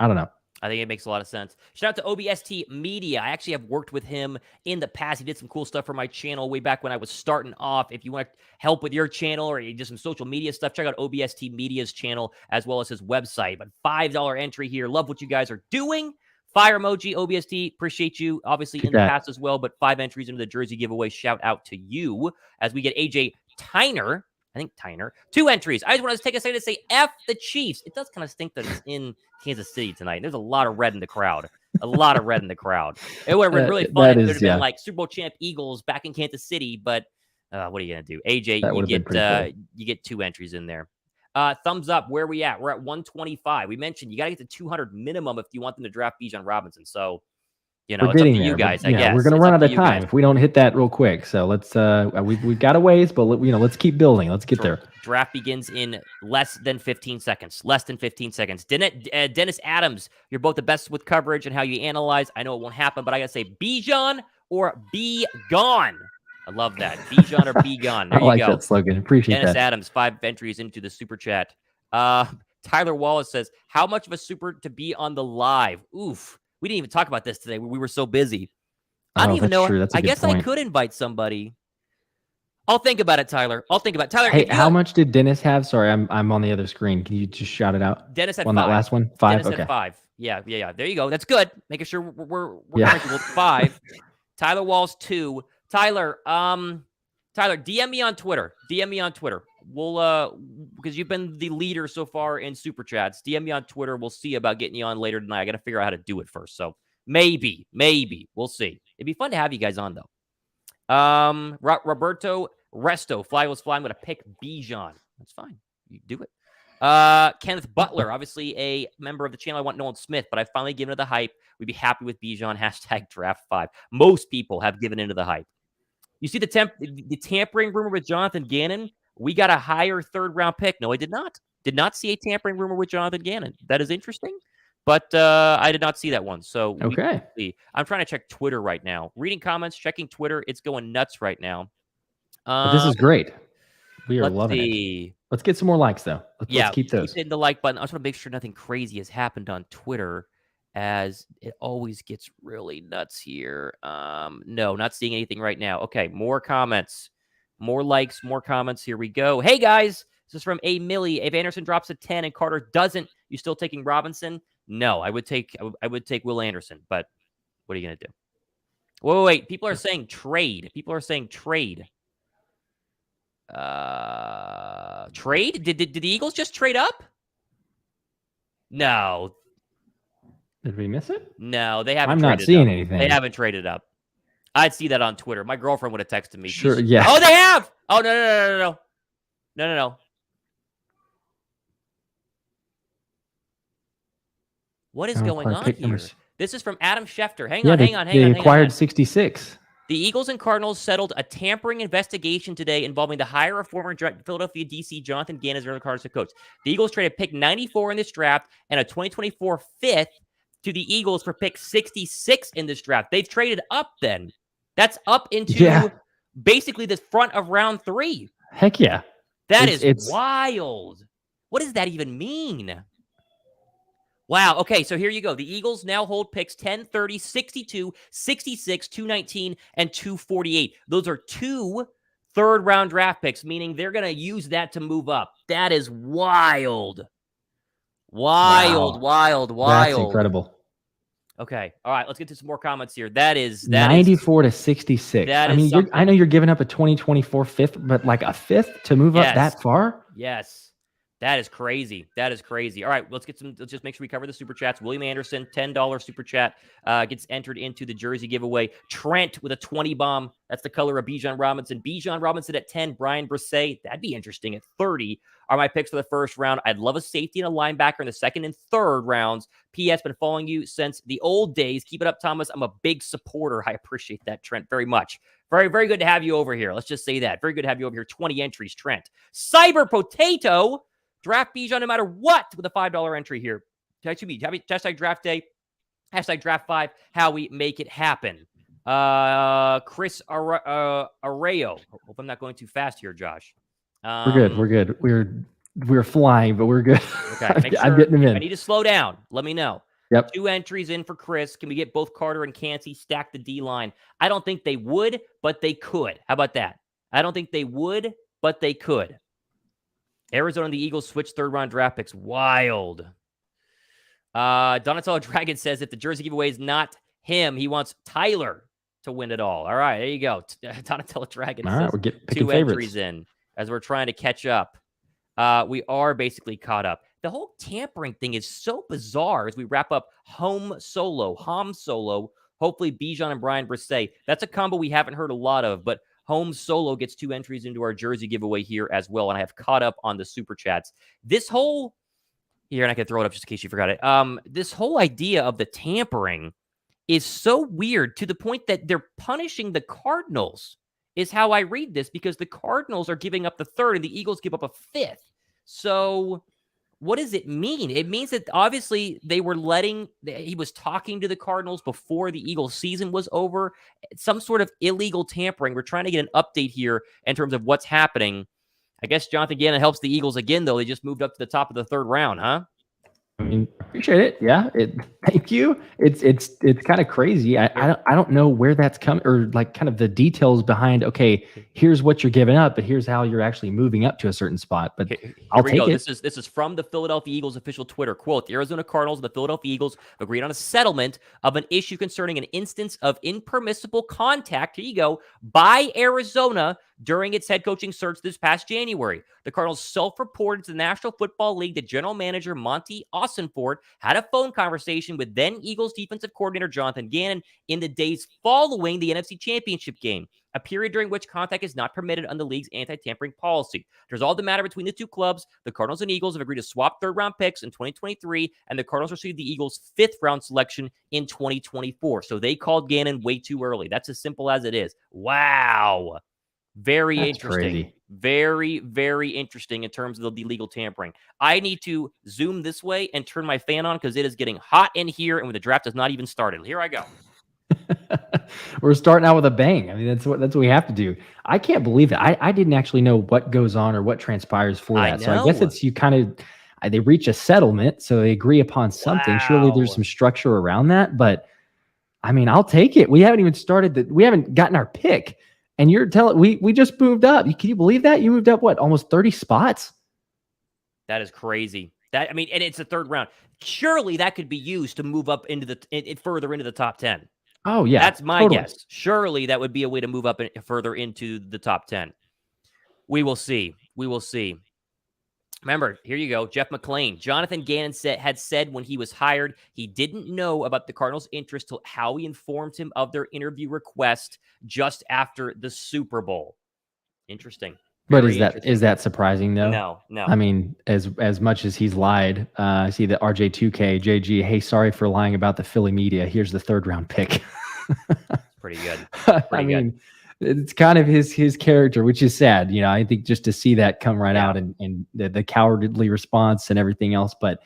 I don't know. I think it makes a lot of sense. Shout out to OBST Media. I actually have worked with him in the past. He did some cool stuff for my channel way back when I was starting off. If you want help with your channel or you do some social media stuff, check out OBST Media's channel as well as his website. But $5 entry here. Love what you guys are doing. Fire emoji, OBST. Appreciate you. Obviously in the past as well, but 5 entries into the jersey giveaway. Shout out to you as we get AJ Tyner. 2 entries. I just want to take a second to say F the Chiefs. It does kind of stink that it's in Kansas City tonight. There's a lot of red in the crowd. It would have been really fun if it would have been like Super Bowl champ Eagles back in Kansas City. But what are you going to do? AJ, you get 2 entries in there. Thumbs up. Where are we at? We're at 125. We mentioned you got to get to 200 minimum if you want them to draft Bijan Robinson. So, it's up to you guys, I guess. We're going to run out of time if we don't hit that real quick. So let's, we've got a ways, but let's keep building. Let's get there. Draft begins in less than 15 seconds. Dennis Adams, you're both the best with coverage and how you analyze. I know it won't happen, but I got to say Bijan or be gone. I love that. Bijan or be gone. There you go. I like that slogan. Appreciate Dennis that. Adams, 5 entries into the super chat. Tyler Wallace says, how much of a super to be on the live? Oof. We didn't even talk about this today. We were so busy. I don't even know. True. I guess I could invite somebody. I'll think about it, Tyler. Tyler, hey, how much did Dennis have? Sorry, I'm on the other screen. Can you just shout it out? Dennis had on 5. That last one? 5? Dennis had 5. Yeah. There you go. That's good. Making sure we're Yeah. comfortable. 5. Tyler Walls 2. Tyler, DM me on Twitter. We'll because you've been the leader so far in super chats. DM me on Twitter. We'll see about getting you on later tonight. I got to figure out how to do it first. So maybe we'll see. It'd be fun to have you guys on though. Roberto Resto, fly was fly. I'm going to pick Bijan. That's fine. You do it. Kenneth Butler, obviously a member of the channel. I want Nolan Smith, but I've finally given it the hype. We'd be happy with Bijan. #draft5. Most people have given into the hype. You see the tampering rumor with Jonathan Gannon? We got a higher 3rd round pick. No, I did not. Did not see a tampering rumor with Jonathan Gannon. That is interesting, but I did not see that one. So okay. I'm trying to check Twitter right now. Reading comments, checking Twitter. It's going nuts right now. But this is great. We are loving it. Let's get some more likes, though. Let's keep those. Keep hitting the like button. I just want to make sure nothing crazy has happened on Twitter, as it always gets really nuts here. No, not seeing anything right now. Okay, more comments. More likes, more comments. Here we go. Hey, guys. This is from A. Millie. If Anderson drops a 10 and Carter doesn't, you still taking Robinson? No, I would take Will Anderson, but what are you going to do? Wait. People are saying trade. Trade? Did the Eagles just trade up? No. Did we miss it? No, they haven't. I'm not seeing anything. They haven't traded up. I'd see that on Twitter. My girlfriend would have texted me. Sure. Yeah. Oh, they have. Oh no. What is going on here? This is from Adam Schefter. Hang on. They acquired 66. The Eagles and Cardinals settled a tampering investigation today involving the hire of former Philadelphia DC Jonathan Gannon as the Cardinals head coach. The Eagles traded pick 94 in this draft and a 2024 5th to the Eagles for pick 66 in this draft. They've traded up then. That's up into basically the front of round 3. Heck yeah. That is wild. What does that even mean? Wow. Okay, so here you go. The Eagles now hold picks 10, 30, 62, 66, 219, and 248. Those are 2 third-round draft picks, meaning they're going to use that to move up. That is wild. Wild. That's incredible. Okay. All right, let's get to some more comments here. That is 94 to 66. I mean, I know you're giving up a 2024 5th, but like a 5th to move up that far? Yes. That is crazy. All right, let's just make sure we cover the super chats. William Anderson, $10 super chat, gets entered into the jersey giveaway. Trent with a 20 bomb. That's the color of Bijan Robinson. Bijan Robinson at 10. Brian Brisset, that'd be interesting. At 30 are my picks for the first round. I'd love a safety and a linebacker in the 2nd and 3rd rounds. P.S. Been following you since the old days. Keep it up, Thomas. I'm a big supporter. I appreciate that, Trent, very much. Very, very good to have you over here. Let's just say that. Very good to have you over here. 20 entries, Trent. Cyber Potato. Draft Bijan no matter what with a $5 entry here. Hashtag draft day. Hashtag draft 5. How we make it happen. Chris Arreo. Hope I'm not going too fast here, Josh. We're good. We're flying, but we're good. Okay. I'm getting them in. I need to slow down. Let me know. Yep. 2 entries in for Chris. Can we get both Carter and Cansey stack the D-line? I don't think they would, but they could. How about that? I don't think they would, but they could. Arizona and the Eagles switch 3rd-round draft picks. Wild. Donatello Dragon says if the jersey giveaway is not him, he wants Tyler to win it all. All right, there you go. Donatello Dragon says we're picking 2 favorites. entries in as we're trying to catch up. We are basically caught up. The whole tampering thing is so bizarre as we wrap up Ham Solo. Hopefully Bijan and Brian Brisset. That's a combo we haven't heard a lot of, but Holmes Solo gets 2 entries into our jersey giveaway here as well, and I have caught up on the super chats. This whole here, and I can throw it up just in case you forgot it. This whole idea of the tampering is so weird to the point that they're punishing the Cardinals, is how I read this, because the Cardinals are giving up the 3rd and the Eagles give up a 5th. So what does it mean? It means that obviously he was talking to the Cardinals before the Eagles season was over. Some sort of illegal tampering. We're trying to get an update here in terms of what's happening. I guess Jonathan Gannon helps the Eagles again, though. They just moved up to the top of the 3rd round, huh? I mean, Appreciate it. Yeah. Thank you. It's kind of crazy. I don't know where that's coming or like kind of the details behind. Okay, here's what you're giving up, but here's how you're actually moving up to a certain spot. But Here I'll we take go. it. This is from the Philadelphia Eagles official Twitter. Quote, the Arizona Cardinals and the Philadelphia Eagles agreed on a settlement of an issue concerning an instance of impermissible contact, here you go, by Arizona during its head coaching search this past January. The Cardinals self-reported to the National Football League that general manager Monty Austinford had a phone conversation with then Eagles defensive coordinator Jonathan Gannon in the days following the NFC Championship game, a period during which contact is not permitted under the league's anti-tampering policy. To resolve the matter between the two clubs, the Cardinals and Eagles have agreed to swap third-round picks in 2023, and the Cardinals received the Eagles' fifth-round selection in 2024. So they called Gannon way too early. That's as simple as it is. Wow. Very That's interesting. crazy. Very, very interesting in terms of the illegal tampering. I need to zoom this way and turn my fan on because it is getting hot in here, and when the draft has not even started. Here I go. We're starting out with a bang. I mean, that's what we have to do. I can't believe it. I didn't actually know what goes on or what transpires for that. So I guess it's you kind of they reach a settlement, so they agree upon something. Surely there's some structure around that, but I mean, I'll take it. We haven't even started we haven't gotten our pick. And you're telling we just moved up. Can you believe that? You moved up what, almost 30 spots? That is crazy. I mean, and it's a third round. Surely that could be used to move up into further into the top 10. Oh, yeah. That's my guess. Surely that would be a way to move up further into the top 10. We will see. We will see. Remember, here you go. Jeff McClain. Jonathan Gannon had said when he was hired, he didn't know about the Cardinals' interest till Howie informed him of their interview request just after the Super Bowl. Interesting. But is that surprising though? No. I mean, as much as he's lied, I see that RJ2K, JG, hey, sorry for lying about the Philly media. Here's the third round pick. Pretty good. I mean, it's kind of his character, which is sad. You know, I think just to see that come right out and the cowardly response and everything else. But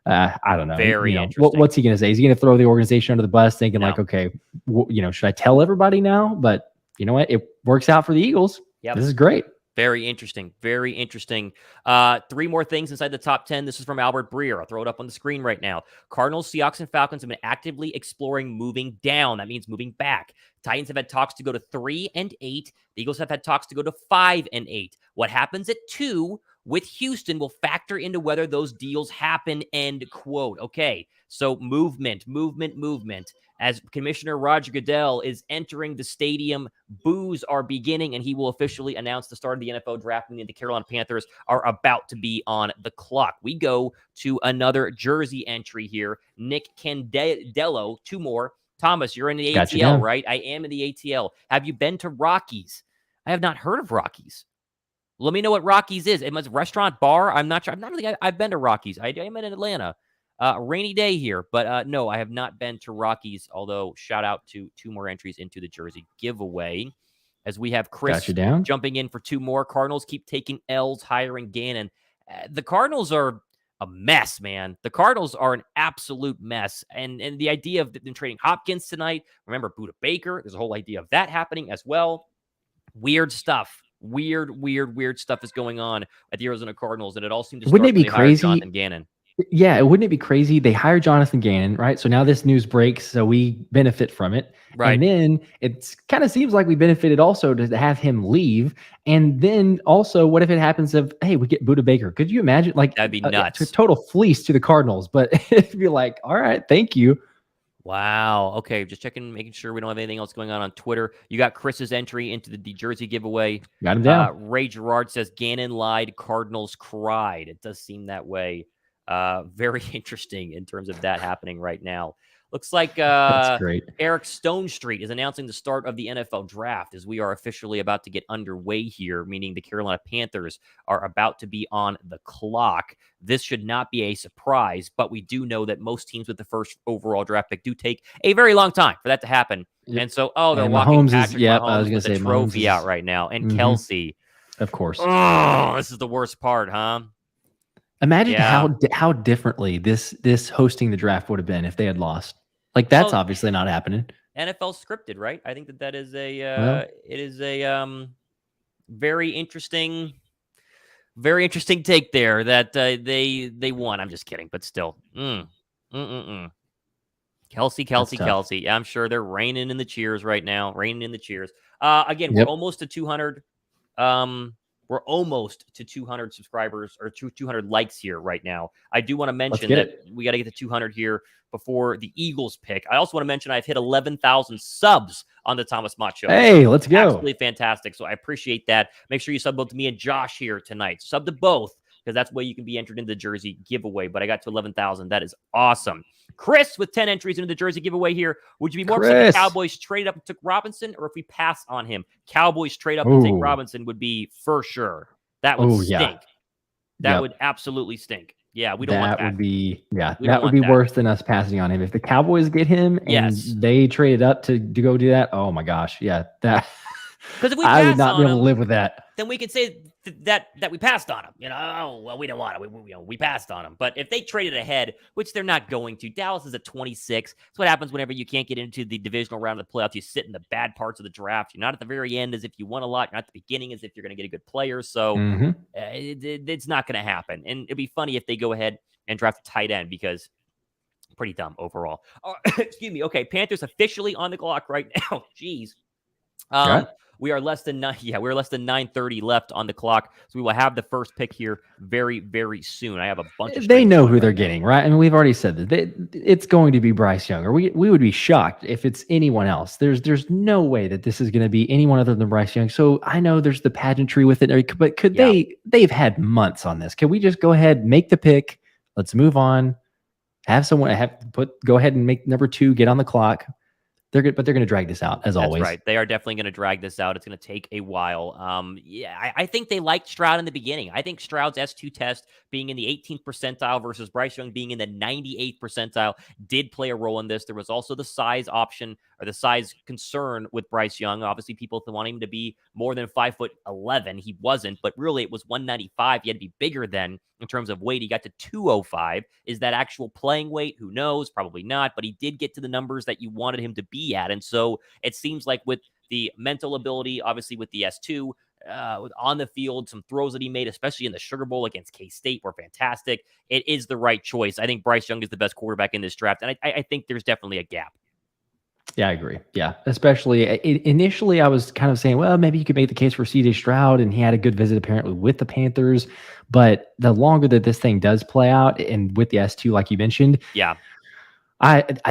I don't know. Very interesting. What's he going to say? Is he going to throw the organization under the bus thinking like, okay, should I tell everybody now? But you know what? It works out for the Eagles. Yep. This is great. Very interesting. Very interesting. 3 more things inside the top 10. This is from Albert Breer. I'll throw it up on the screen right now. Cardinals, Seahawks, and Falcons have been actively exploring moving down. That means moving back. Titans have had talks to go to 3 and 8. The Eagles have had talks to go to 5 and 8. What happens at 2 with Houston will factor into whether those deals happen, end quote. Okay, so movement. As Commissioner Roger Goodell is entering the stadium, boos are beginning, and he will officially announce the start of the NFL draft, meaning the Carolina Panthers are about to be on the clock. We go to another jersey entry here. Nick Candello, 2 more. Thomas, you're in the ATL, right? I am in the ATL. Have you been to Rockies? I have not heard of Rockies. Let me know what Rockies is. It's a restaurant, bar. I'm not sure. I've been to Rockies. I am in Atlanta. Rainy day here, but no, I have not been to Rockies, although shout out to 2 more entries into the jersey giveaway as we have Chris jumping in for 2 more. Cardinals keep taking L's, hiring Gannon. The Cardinals are a mess, man. The Cardinals are an absolute mess. And the idea of them trading Hopkins tonight, remember Budda Baker, there's a whole idea of that happening as well. Weird stuff. Weird stuff is going on at the Arizona Cardinals, and it all seems to start when they hire Jonathan Gannon. Yeah, wouldn't it be crazy? They hire Jonathan Gannon, right? So now this news breaks, so we benefit from it. Right. And then it kind of seems like we benefited also to have him leave. And then also, what if it happens hey, we get Budda Baker? Could you imagine? Like, that'd be nuts. A total fleece to the Cardinals, but it'd be like, all right, thank you. Wow. Okay, just making sure we don't have anything else going on Twitter. You got Chris's entry into the jersey giveaway. Got him down. Ray Gerard says, Gannon lied, Cardinals cried. It does seem that way. Very interesting in terms of that happening right now. Looks like That's great. Eric Stonestreet is announcing the start of the NFL draft as we are officially about to get underway here, meaning the Carolina Panthers are about to be on the clock. This should not be a surprise, but we do know that most teams with the first overall draft pick do take a very long time for that to happen. Yep. And so, they're walking Patrick Mahomes with the trophy out right now. And Kelsey. Of course. Oh, this is the worst part, huh? Imagine how differently this hosting the draft would have been if they had lost. Like, that's obviously not happening. NFL scripted, right? I think that is it is a very interesting take there that they won. I'm just kidding, but still, Kelsey. Yeah, I'm sure they're raining in the cheers right now. Again, we're Yep. almost to 200. We're almost to 200 subscribers or 200 likes here right now. I do want to mention that we got to get to 200 here before the Eagles pick. I also want to mention I've hit 11,000 subs on the Thomas Mott Show. Hey, let's go. Absolutely fantastic. So I appreciate that. Make sure you sub both to me and Josh here tonight. Sub to both, because that's where you can be entered into the jersey giveaway. But I got to 11,000. That is awesome. Chris with 10 entries into the jersey giveaway here. Would you be more upset if the Cowboys traded up and took Robinson, or if we pass on him? Cowboys trade up and take Robinson would be for sure. That would stink. That would absolutely stink. Yeah, we don't want that. That would be worse than us passing on him. If the Cowboys get him and they traded up to go do that, oh my gosh. Yeah, that. Because if we I would not be able to live with that. Then we could say that we passed on him. We don't want him. We passed on him. But if they traded ahead, which they're not going to, Dallas is at 26. That's what happens whenever you can't get into the divisional round of the playoffs. You sit in the bad parts of the draft. You're not at the very end as if you won a lot. You're not at the beginning as if you're going to get a good player. So it's not going to happen. And it'd be funny if they go ahead and draft a tight end, because pretty dumb overall. Excuse me. Okay, Panthers officially on the clock right now. Jeez. We are less than 9:30 left on the clock, so we will have the first pick here very, very soon. I have a bunch of. They know who they're getting, right? I mean, we've already said that it's going to be Bryce Young, or we would be shocked if it's anyone else. There's no way that this is going to be anyone other than Bryce Young. So I know there's the pageantry with it, but could they've had months on this? Can we just go ahead, make the pick? Let's move on. Go ahead and make number 2, get on the clock. They're good, but they're going to drag this out as always. That's right. They are definitely going to drag this out. It's going to take a while. I think they liked Stroud in the beginning. I think Stroud's S2 test being in the 18th percentile versus Bryce Young being in the 98th percentile did play a role in this. There was also the size option, or the size concern with Bryce Young. Obviously, people want him to be more than 5'11". He wasn't, but really it was 195. He had to be bigger than in terms of weight. He got to 205. Is that actual playing weight? Who knows? Probably not, but he did get to the numbers that you wanted him to be at. And so it seems like with the mental ability, obviously with the S2, on the field, some throws that he made, especially in the Sugar Bowl against K-State, were fantastic. It is the right choice. I think Bryce Young is the best quarterback in this draft, and I think there's definitely a gap. Yeah, I agree. Yeah, especially initially I was kind of saying, well, maybe you could make the case for CJ Stroud, and he had a good visit apparently with the Panthers. But the longer that this thing does play out, and with the S2, like you mentioned,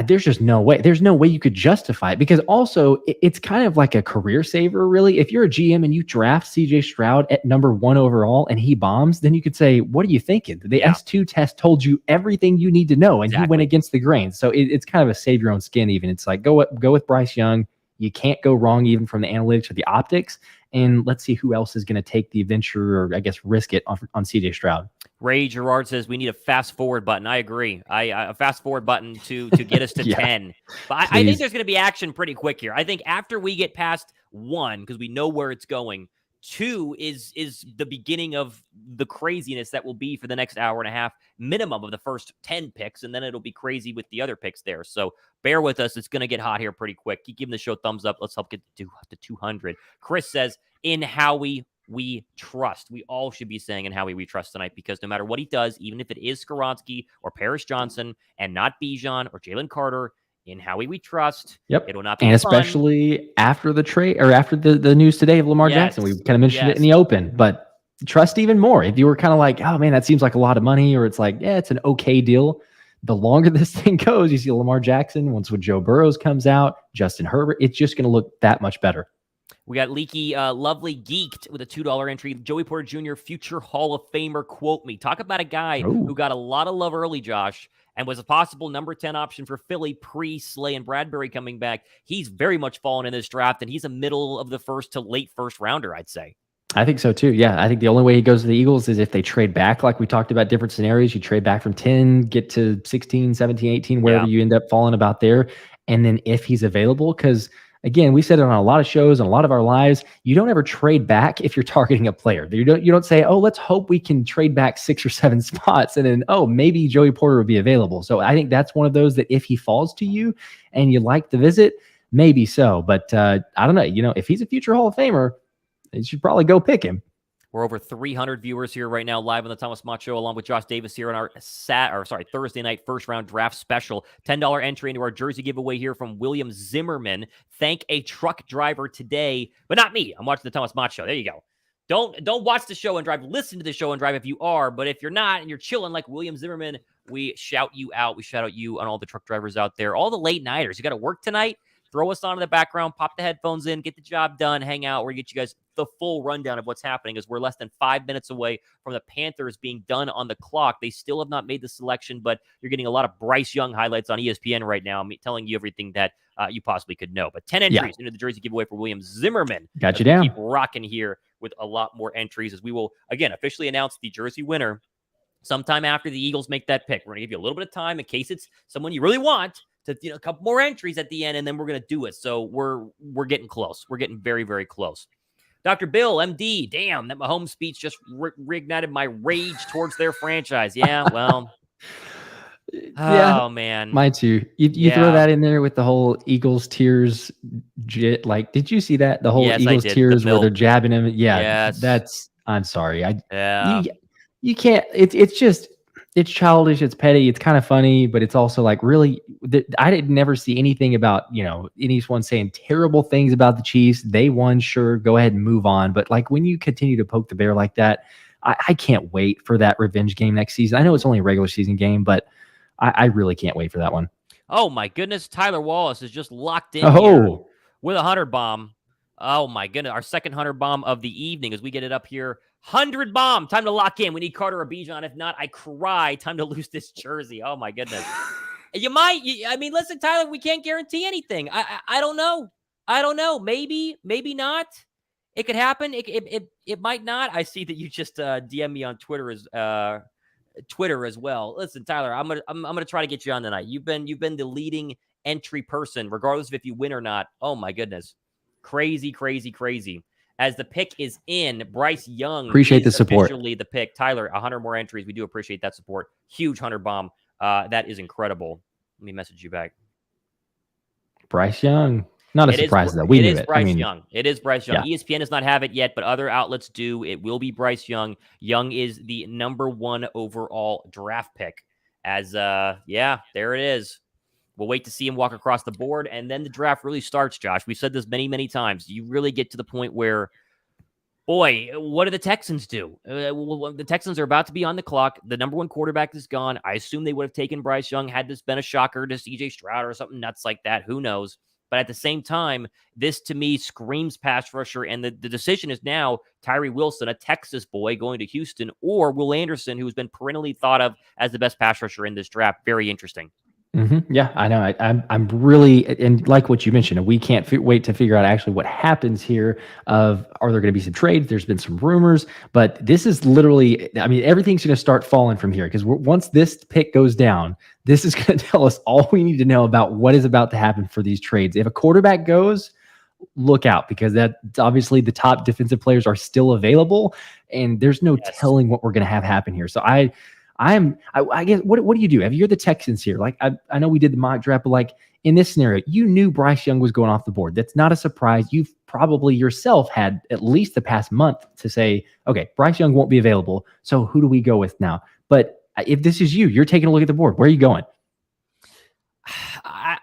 there's just no way. There's no way you could justify it, because also it's kind of like a career saver, really. If you're a GM and you draft CJ Stroud at number 1 overall and he bombs, then you could say, what are you thinking? The S2 test told you everything you need to know, and you went against the grain. So it's kind of a save your own skin even. It's like, go with Bryce Young. You can't go wrong even from the analytics or the optics. And let's see who else is going to take the adventure, or I guess risk it on CJ Stroud. Ray Gerard says we need a fast forward button. I agree. A fast forward button to get us to 10. But I think there's going to be action pretty quick here. I think after we get past 1, because we know where it's going, 2 is the beginning of the craziness that will be for the next hour and a half, minimum of the first 10 picks, and then it'll be crazy with the other picks there. So bear with us. It's going to get hot here pretty quick. Keep giving the show thumbs up. Let's help get to 200. Chris says, in Howie we trust. We all should be saying in Howie we trust tonight, because no matter what he does, even if it is Skoronski or Paris Johnson and not Bijan or Jalen Carter, in Howie we trust. Yep. It will not be fun. Especially after the trade, or after the news today of Lamar Jackson. We kind of mentioned it in the open, but trust even more. If you were kind of like, oh man, that seems like a lot of money, or it's like, yeah, it's an okay deal. The longer this thing goes, you see Lamar Jackson, once when Joe Burrows comes out, Justin Herbert, it's just going to look that much better. We got Leaky Lovely Geeked with a $2 entry. Joey Porter Jr., future Hall of Famer, quote me. Talk about a guy who got a lot of love early, Josh, and was a possible number 10 option for Philly pre-Slay and Bradbury coming back. He's very much fallen in this draft, and he's a middle of the first to late first rounder, I'd say. I think so too. Yeah. I think the only way he goes to the Eagles is if they trade back, like we talked about different scenarios. You trade back from 10, get to 16, 17, 18, wherever you end up falling about there. And then if he's available, because again, we said it on a lot of shows and a lot of our lives, you don't ever trade back if you're targeting a player. You don't say, oh, let's hope we can trade back 6 or 7 spots, and then, oh, maybe Joey Porter will be available. So I think that's one of those that if he falls to you and you like the visit, maybe so. But I don't know. If he's a future Hall of Famer, you should probably go pick him. We're over 300 viewers here right now, live on the Thomas Mott Show, along with Josh Davis here on our Thursday night first round draft special. $10 entry into our jersey giveaway here from William Zimmerman. Thank a truck driver today, but not me. I'm watching the Thomas Mott Show. There you go. Don't watch the show and drive. Listen to the show and drive if you are. But if you're not and you're chilling like William Zimmerman, we shout you out. We shout out you and all the truck drivers out there, all the late nighters. You got to work tonight. Throw us on in the background, pop the headphones in, get the job done, hang out. We're going to get you guys the full rundown of what's happening as we're less than 5 minutes away from the Panthers being done on the clock. They still have not made the selection, but you're getting a lot of Bryce Young highlights on ESPN right now. I'm telling you everything that you possibly could know. But 10 entries into the jersey giveaway for William Zimmerman. Got you down. Keep rocking here with a lot more entries as we will, again, officially announce the jersey winner sometime after the Eagles make that pick. We're going to give you a little bit of time in case it's someone you really want to, a couple more entries at the end, and then we're going to do it. So we're getting close. We're getting very, very close. Dr. Bill, MD, damn, that Mahomes speech just reignited my rage towards their franchise. Yeah, well. Oh, man. Mine too. You throw that in there with the whole Eagles tears. Did you see that? The whole Eagles tears where they're jabbing him. Yeah, that's, I'm sorry. You can't, it's childish, it's petty, it's kind of funny, but it's also like really, I didn't never see anything about, anyone saying terrible things about the Chiefs. They won, sure, go ahead and move on. But like when you continue to poke the bear like that, I can't wait for that revenge game next season. I know it's only a regular season game, but I really can't wait for that one. Oh my goodness, Tyler Wallace is just locked in here with a 100 bomb. Oh my goodness, our second 100 bomb of the evening as we get it up here. 100 bomb. Time to lock in. We need Carter or Bijan. If not, I cry. Time to lose this jersey. Oh, my goodness. Listen, Tyler, we can't guarantee anything. I don't know. I don't know. Maybe not. It could happen. It might not. I see that you just DM me on Twitter as well. Listen, Tyler, I'm gonna try to get you on tonight. You've been the leading entry person, regardless of if you win or not. Oh my goodness. Crazy. As the pick is in, Bryce Young appreciate the support. Officially the pick. Tyler, 100 more entries. We do appreciate that support. Huge 100 bomb. That is incredible. Let me message you back. Bryce Young. Not a surprise, though. We knew it. Young. It is Bryce Young. Yeah. ESPN does not have it yet, but other outlets do. It will be Bryce Young. Young is the number 1 overall draft pick. There it is. We'll wait to see him walk across the board, and then the draft really starts, Josh. We've said this many, many times. You really get to the point where, boy, what do the Texans do? The Texans are about to be on the clock. The number 1 quarterback is gone. I assume they would have taken Bryce Young had this been a shocker to CJ Stroud or something nuts like that. Who knows? But at the same time, this to me screams pass rusher, and the decision is now Tyree Wilson, a Texas boy, going to Houston, or Will Anderson, who's been perennially thought of as the best pass rusher in this draft. Very interesting. Yeah, I know. I'm really, and like what you mentioned, we can't wait to figure out actually what happens here. Are there going to be some trades? There's been some rumors, but this is literally, everything's going to start falling from here because once this pick goes down, this is going to tell us all we need to know about what is about to happen for these trades. If a quarterback goes, look out because that's obviously the top defensive players are still available, and there's no telling what we're going to have happen here. So I guess what do you do? If you're the Texans here, like I know we did the mock draft, but like in this scenario, you knew Bryce Young was going off the board. That's not a surprise. You've probably yourself had at least the past month to say, okay, Bryce Young won't be available. So who do we go with now? But if this is you're taking a look at the board. Where are you going?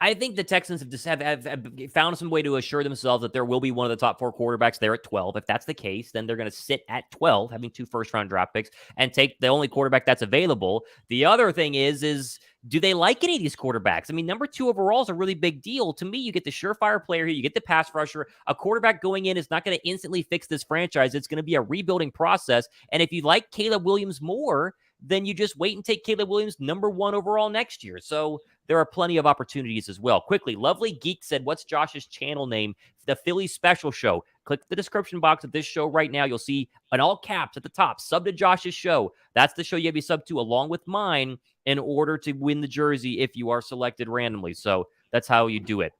I think the Texans have found some way to assure themselves that there will be one of the top 4 quarterbacks there at 12. If that's the case, then they're going to sit at 12, having 2 first-round draft picks, and take the only quarterback that's available. The other thing is do they like any of these quarterbacks? Number 2 overall is a really big deal. To me, you get the surefire player here. You get the pass rusher. A quarterback going in is not going to instantly fix this franchise. It's going to be a rebuilding process. And if you like Caleb Williams more, then you just wait and take Caleb Williams number 1 overall next year. So there are plenty of opportunities as well. Quickly, Lovely Geek said, what's Josh's channel name? The Philly Special Show. Click the description box of this show right now. You'll see in all caps at the top, sub to Josh's show. That's the show you have to be sub to along with mine in order to win the jersey if you are selected randomly. So that's how you do it.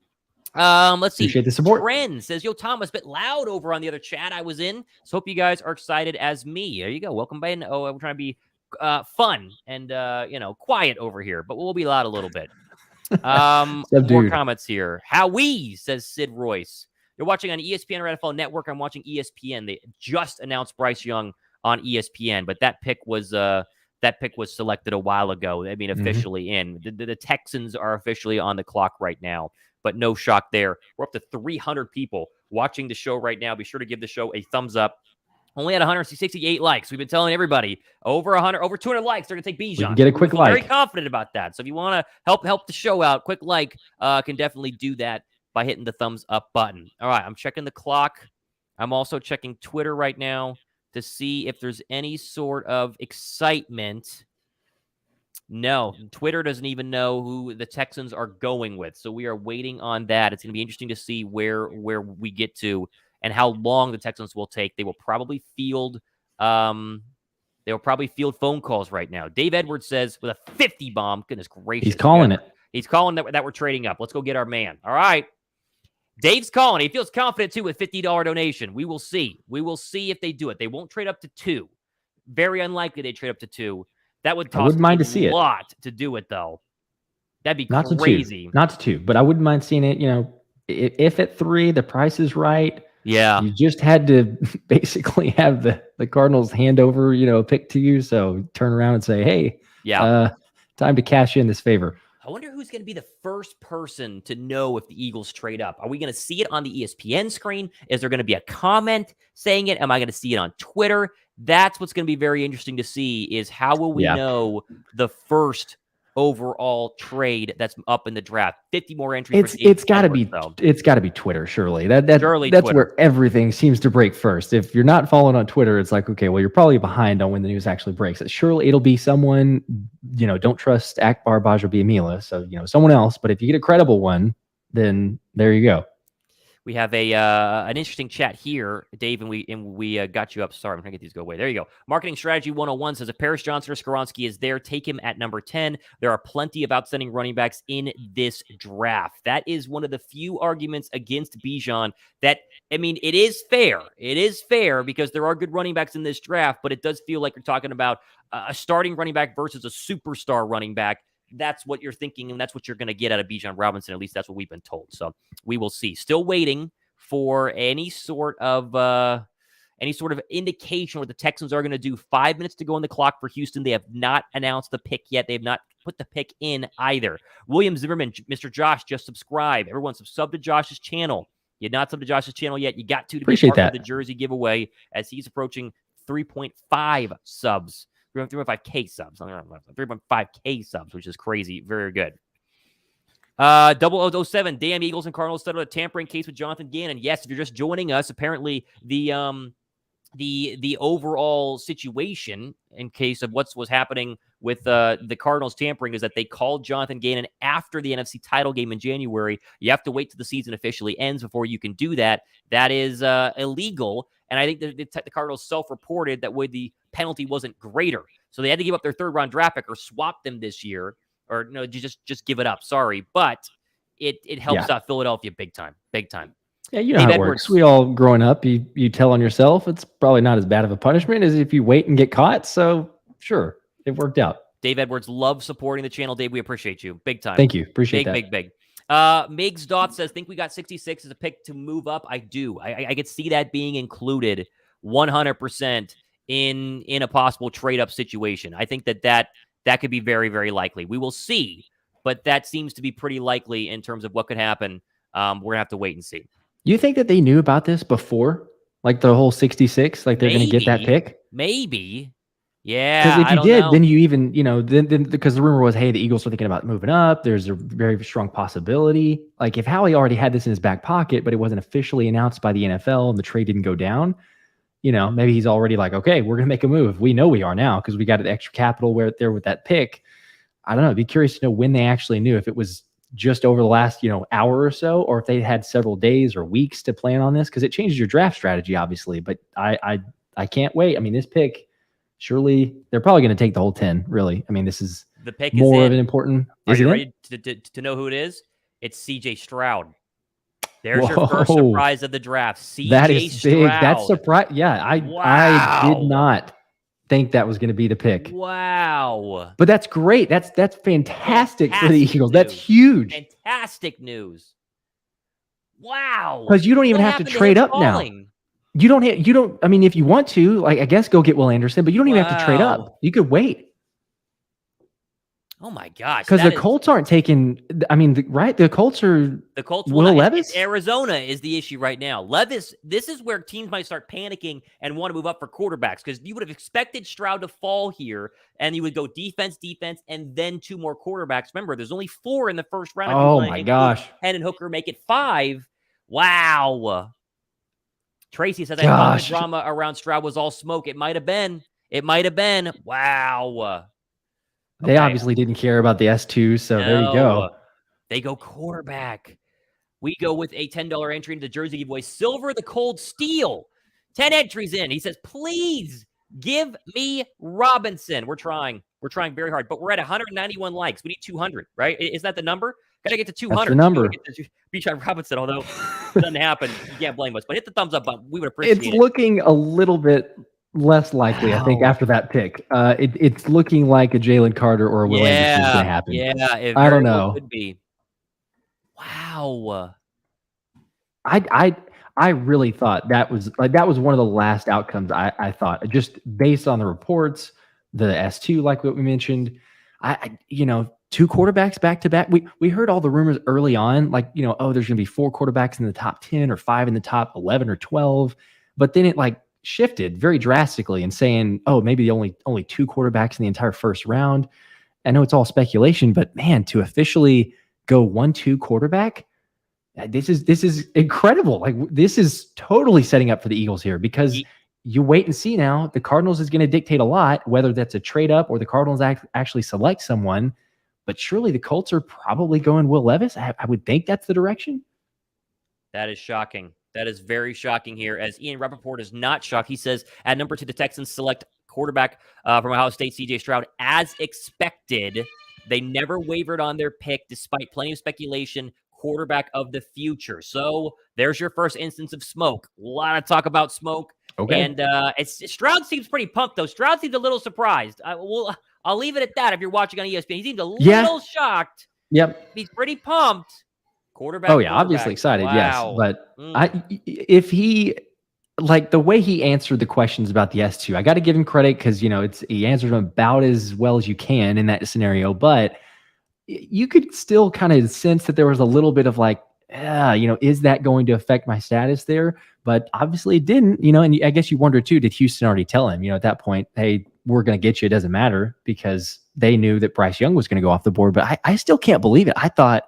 Let's see. Appreciate the support. Trend says, yo, Thomas, a bit loud over on the other chat I was in. So hope you guys are excited as me. There you go. Welcome back. Oh, I'm trying to be fun and quiet over here, but we'll be loud a little bit. More comments here. Howie, says Sid Royce. You're watching on ESPN or NFL Network. I'm watching ESPN. They just announced Bryce Young on ESPN, but that pick was selected a while ago. I mean, officially in. The Texans are officially on the clock right now, but no shock there. We're up to 300 people watching the show right now. Be sure to give the show a thumbs up. Only had 168 likes. We've been telling everybody over 200 likes. They're gonna take Bijan. We can get a quick like. Very confident about that. So if you want to help the show out, quick like can definitely do that by hitting the thumbs up button. All right, I'm checking the clock. I'm also checking Twitter right now to see if there's any sort of excitement. No, Twitter doesn't even know who the Texans are going with. So we are waiting on that. It's going to be interesting to see where we get to and how long the Texans will take. They will probably field phone calls right now. Dave Edwards says with a 50 bomb. Goodness gracious. He's calling it. He's calling that we're trading up. Let's go get our man. All right. Dave's calling. He feels confident, too, with $50 donation. We will see. We will see if they do it. They won't trade up to 2. Very unlikely they trade up to 2. That would cost a lot to do it, though. That'd be crazy. Not to 2, but I wouldn't mind seeing it. You know, if at 3, the price is right. Yeah. You just had to basically have the Cardinals hand over, a pick to you. So turn around and say, hey, time to cash in this favor. I wonder who's going to be the first person to know if the Eagles trade up. Are we going to see it on the ESPN screen? Is there going to be a comment saying it? Am I going to see it on Twitter? That's what's going to be very interesting to see is how will we know the first overall trade that's up in the draft? 50 more entries. It's got to be Twitter, surely. That's Twitter. Where everything seems to break first. If you're not following on Twitter, it's like, okay, well, you're probably behind on when the news actually breaks. Surely it'll be someone, don't trust Akbar Bajabiamila, so someone else. But if you get a credible one, then there you go. We have an interesting chat here, Dave, and we got you up. Sorry, I'm trying to get these to go away. There you go. Marketing Strategy 101 says if Paris Johnson or Skoronski is there, take him at number 10. There are plenty of outstanding running backs in this draft. That is one of the few arguments against Bijan that, I mean, it is fair. It is fair because there are good running backs in this draft, but it does feel like you're talking about a starting running back versus a superstar running back. That's what you're thinking, and that's what you're going to get out of Bijan Robinson. At least that's what we've been told. So we will see. Still waiting for any sort of indication what the Texans are going to do. 5 minutes to go on the clock for Houston. They have not announced the pick yet. They have not put the pick in either. William Zimmerman, Mr. Josh, just subscribe. Everyone sub to Josh's channel. You had not subbed to Josh's channel yet. You got to be part of the jersey giveaway as he's approaching 3.5 subs. 3.5K subs. 3.5K subs, which is crazy. Very good. 0007, damn Eagles and Cardinals settled a tampering case with Jonathan Gannon. Yes, if you're just joining us, apparently the overall situation in case of what was happening with the Cardinals tampering is that they called Jonathan Gannon after the NFC title game in January. You have to wait till the season officially ends before you can do that. That is illegal. And I think the Cardinals self-reported that way the penalty wasn't greater. So they had to give up their third-round draft pick or swap them this year. Or no, just give it up. Sorry. But it helps out Philadelphia big time. Big time. Yeah, you know how it works. We all, growing up, you tell on yourself, it's probably not as bad of a punishment as if you wait and get caught. So, sure, it worked out. Dave Edwards, love supporting the channel. Dave, we appreciate you. Big time. Thank you. Appreciate that. Big. Migs Doth says, think we got 66 as a pick to move up. I do. I could see that being included 100% in a possible trade-up situation. I think that could be very, very likely. We will see, but that seems to be pretty likely in terms of what could happen. We're going to have to wait and see. You think that they knew about this before? Like the whole 66? Like they're going to get that pick? Maybe. Yeah. Because if you did, then you even, then because the rumor was, hey, the Eagles are thinking about moving up. There's a very strong possibility. Like if Howie already had this in his back pocket, but it wasn't officially announced by the NFL and the trade didn't go down, maybe he's already like, okay, we're going to make a move. We know we are now because we got an extra capital there with that pick. I don't know. I'd be curious to know when they actually knew, if it was just over the last, hour or so, or if they had several days or weeks to plan on this, because it changes your draft strategy, obviously. But I can't wait. I mean, this pick, surely they're probably going to take the whole 10, really. I mean, this is the pick more of an important. Are you ready to know who it is? It's CJ Stroud. There's your first surprise of the draft. CJ that is Stroud. Big. That's surprise. Yeah, I did not think that was going to be the pick. Wow. But that's great. That's fantastic for the Eagles. News. That's huge. Fantastic news. Wow. Because you don't even What have to happened trade him up now. falling? You don't, I mean, if you want to, like, I guess go get Will Anderson, but you don't even have to trade up. Wow. You could wait. Oh my gosh. Because the That is Colts aren't taking, I mean, right? The Colts are the Colts will Will not. Levis? It's Arizona is the issue right now. Levis, this is where teams might start panicking and want to move up for quarterbacks because you would have expected Stroud to fall here and you would go defense, and then 2 more quarterbacks. Remember, there's only 4 in the first round if you Oh want to my include gosh. Hendon Hooker, make it 5. Wow. Tracy says, I thought the Gosh. drama around Stroud was all smoke. It might have been. It might have been. Wow. They Okay. obviously didn't care about the S2, so there you No. go. They go quarterback. We go with a $10 entry into the jersey giveaway. Silver the Cold Steel. 10 entries in. He says, please give me Robinson. We're trying. We're trying very hard, but we're at 191 likes. We need 200, right? Is that the number? Got to get to 200. That's the number. Bijan Robinson, although it doesn't happen. You can't blame us, but hit the thumbs up button. We would appreciate it. It's looking a little bit less likely, I think, after that pick. It's looking like a Jalen Carter or a Will Anderson is going to happen. Yeah, it I don't very well know. could be. Wow. I really thought that was one of the last outcomes I thought, just based on the reports, the S2, like what we mentioned. I 2 quarterbacks back to back. We heard all the rumors early on, like, oh, there's going to be 4 quarterbacks in the top 10 or 5 in the top 11 or 12. But then it like shifted very drastically and saying, oh, maybe only 2 quarterbacks in the entire first round. I know it's all speculation, but man, to officially go 1-2 quarterback, this is incredible. Like, this is totally setting up for the Eagles here, because you wait and see now. The Cardinals is going to dictate a lot, whether that's a trade up or the Cardinals actually select someone. But surely the Colts are probably going Will Levis. I would think that's the direction. That is shocking. That is very shocking here, as Ian Rappaport is not shocked. He says, at number 2, the Texans select quarterback from Ohio State, C.J. Stroud, as expected. They never wavered on their pick, despite plenty of speculation. Quarterback of the future. So there's your first instance of smoke. A lot of talk about smoke. Okay. And Stroud seems pretty pumped, though. Stroud seems a little surprised. I'll leave it at that if you're watching on ESPN. He seems a little shocked. Yep. He's pretty pumped. Quarterback. Oh, yeah. Obviously excited. Wow. Yes. But if he, like, the way he answered the questions about the S2, I got to give him credit, because, he answered them about as well as you can in that scenario. But you could still kind of sense that there was a little bit of like, is that going to affect my status there? But obviously it didn't, and I guess you wonder too, did Houston already tell him, at that point, hey, we're going to get you. It doesn't matter, because they knew that Bryce Young was going to go off the board. But I still can't believe it. I thought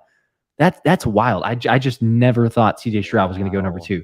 that's wild. I just never thought CJ Stroud was going to go number 2.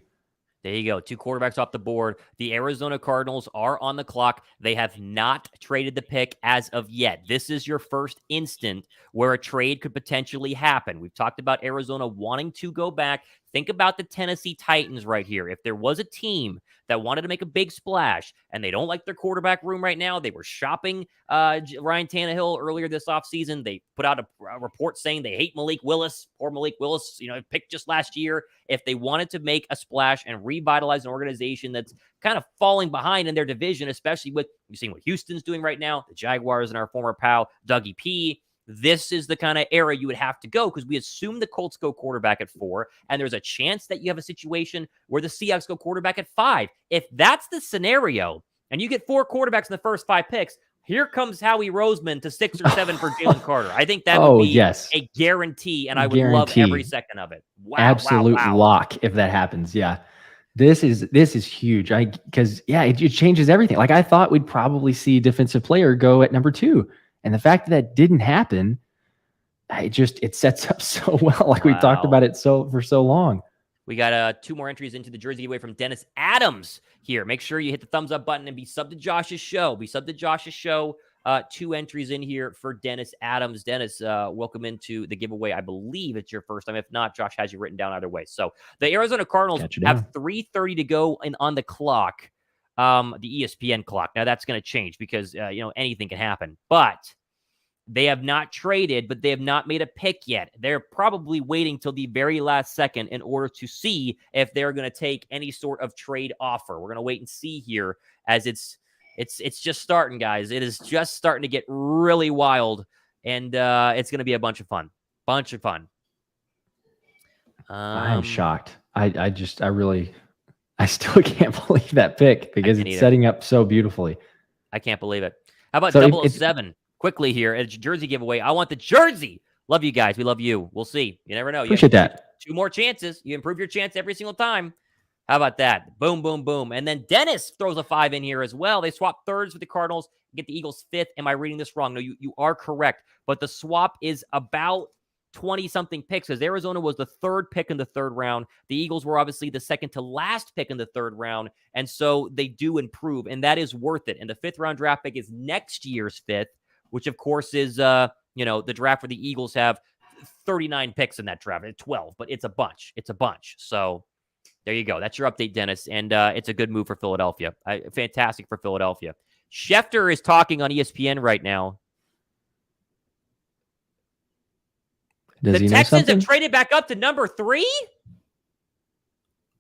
There you go. 2 quarterbacks off the board. The Arizona Cardinals are on the clock. They have not traded the pick as of yet. This is your first instant where a trade could potentially happen. We've talked about Arizona wanting to go back. Think about the Tennessee Titans right here. If there was a team that wanted to make a big splash and they don't like their quarterback room right now, they were shopping Ryan Tannehill earlier this offseason. They put out a report saying they hate Malik Willis. Poor Malik Willis, picked just last year. If they wanted to make a splash and revitalize an organization that's kind of falling behind in their division, especially with you've seen what Houston's doing right now, the Jaguars and our former pal Dougie P. This is the kind of era you would have to go, because we assume the Colts go quarterback at 4, and there's a chance that you have a situation where the Seahawks go quarterback at 5. If that's the scenario, and you get 4 quarterbacks in the first 5 picks, here comes Howie Roseman to 6 or 7 for Jalen Carter. I think that would be a guarantee, and I would love every second of it. Wow, absolute lock if that happens. Yeah. This is huge. Because it changes everything. Like, I thought we'd probably see defensive player go at number 2. And the fact that didn't happen, it sets up so well. Like, we talked about it for so long. We got 2 more entries into the jersey giveaway from Dennis Adams here. Make sure you hit the thumbs up button and be sub to Josh's show. 2 entries in here for Dennis Adams. Dennis, welcome into the giveaway. I believe it's your first time. If not, Josh has you written down either way. So the Arizona Cardinals have 3:30 to go on the clock. The ESPN clock. Now that's going to change because, anything can happen, but they have not traded, but they have not made a pick yet. They're probably waiting till the very last second in order to see if they're going to take any sort of trade offer. We're going to wait and see here, as it's just starting, guys. It is just starting to get really wild, and it's going to be a bunch of fun. I am shocked. I still can't believe that pick because it's setting up so beautifully. I can't believe it. How about 007? Quickly here, it's a jersey giveaway. I want the jersey. Love you guys. We love you. We'll see. You never know. Appreciate that. 2 more chances. You improve your chance every single time. How about that? Boom, boom, boom. And then Dennis throws a 5 in here as well. They swap thirds with the Cardinals, get the Eagles 5th. Am I reading this wrong? No, you are correct. But the swap is about 20-something picks because Arizona was the 3rd pick in the 3rd round. The Eagles were obviously the 2nd to last pick in the 3rd round. And so they do improve, and that is worth it. And the 5th round draft pick is next year's 5th, which of course is, the draft where the Eagles have 39 picks in that draft. It's 12, but it's a bunch. It's a bunch. So there you go. That's your update, Dennis. And it's a good move for Philadelphia. Fantastic for Philadelphia. Schefter is talking on ESPN right now. The Texans have traded back up to number 3?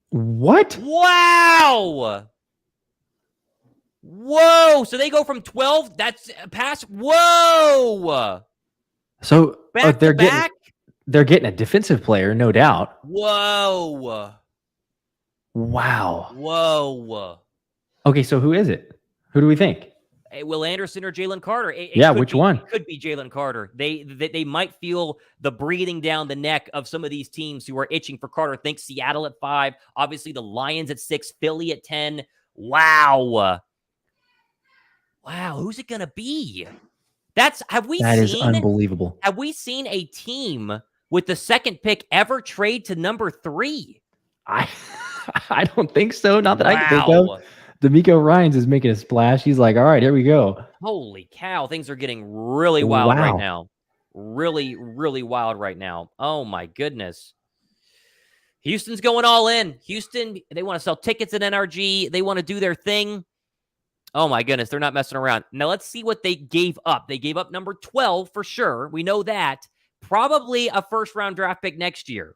What? Wow. Whoa. So they go from 12. That's past. Whoa. So they're getting a defensive player, no doubt. Whoa. Wow. Whoa. Okay, so who is it? Who do we think? Will Anderson or Jalen Carter? Which one? It could be Jalen Carter. They might feel the breathing down the neck of some of these teams who are itching for Carter. Think Seattle at 5, obviously the Lions at 6, Philly at 10. Wow, who's it gonna be? That is unbelievable. Have we seen a team with the 2nd pick ever trade to number 3? I don't think so. Not that I can think of. D'Amico Ryans is making a splash. He's like, all right, here we go. Holy cow. Things are getting really wild right now. Really, really wild right now. Oh, my goodness. Houston's going all in. Houston, they want to sell tickets at NRG. They want to do their thing. Oh, my goodness. They're not messing around. Now, let's see what they gave up. They gave up number 12 for sure. We know that. Probably a 1st-round draft pick next year.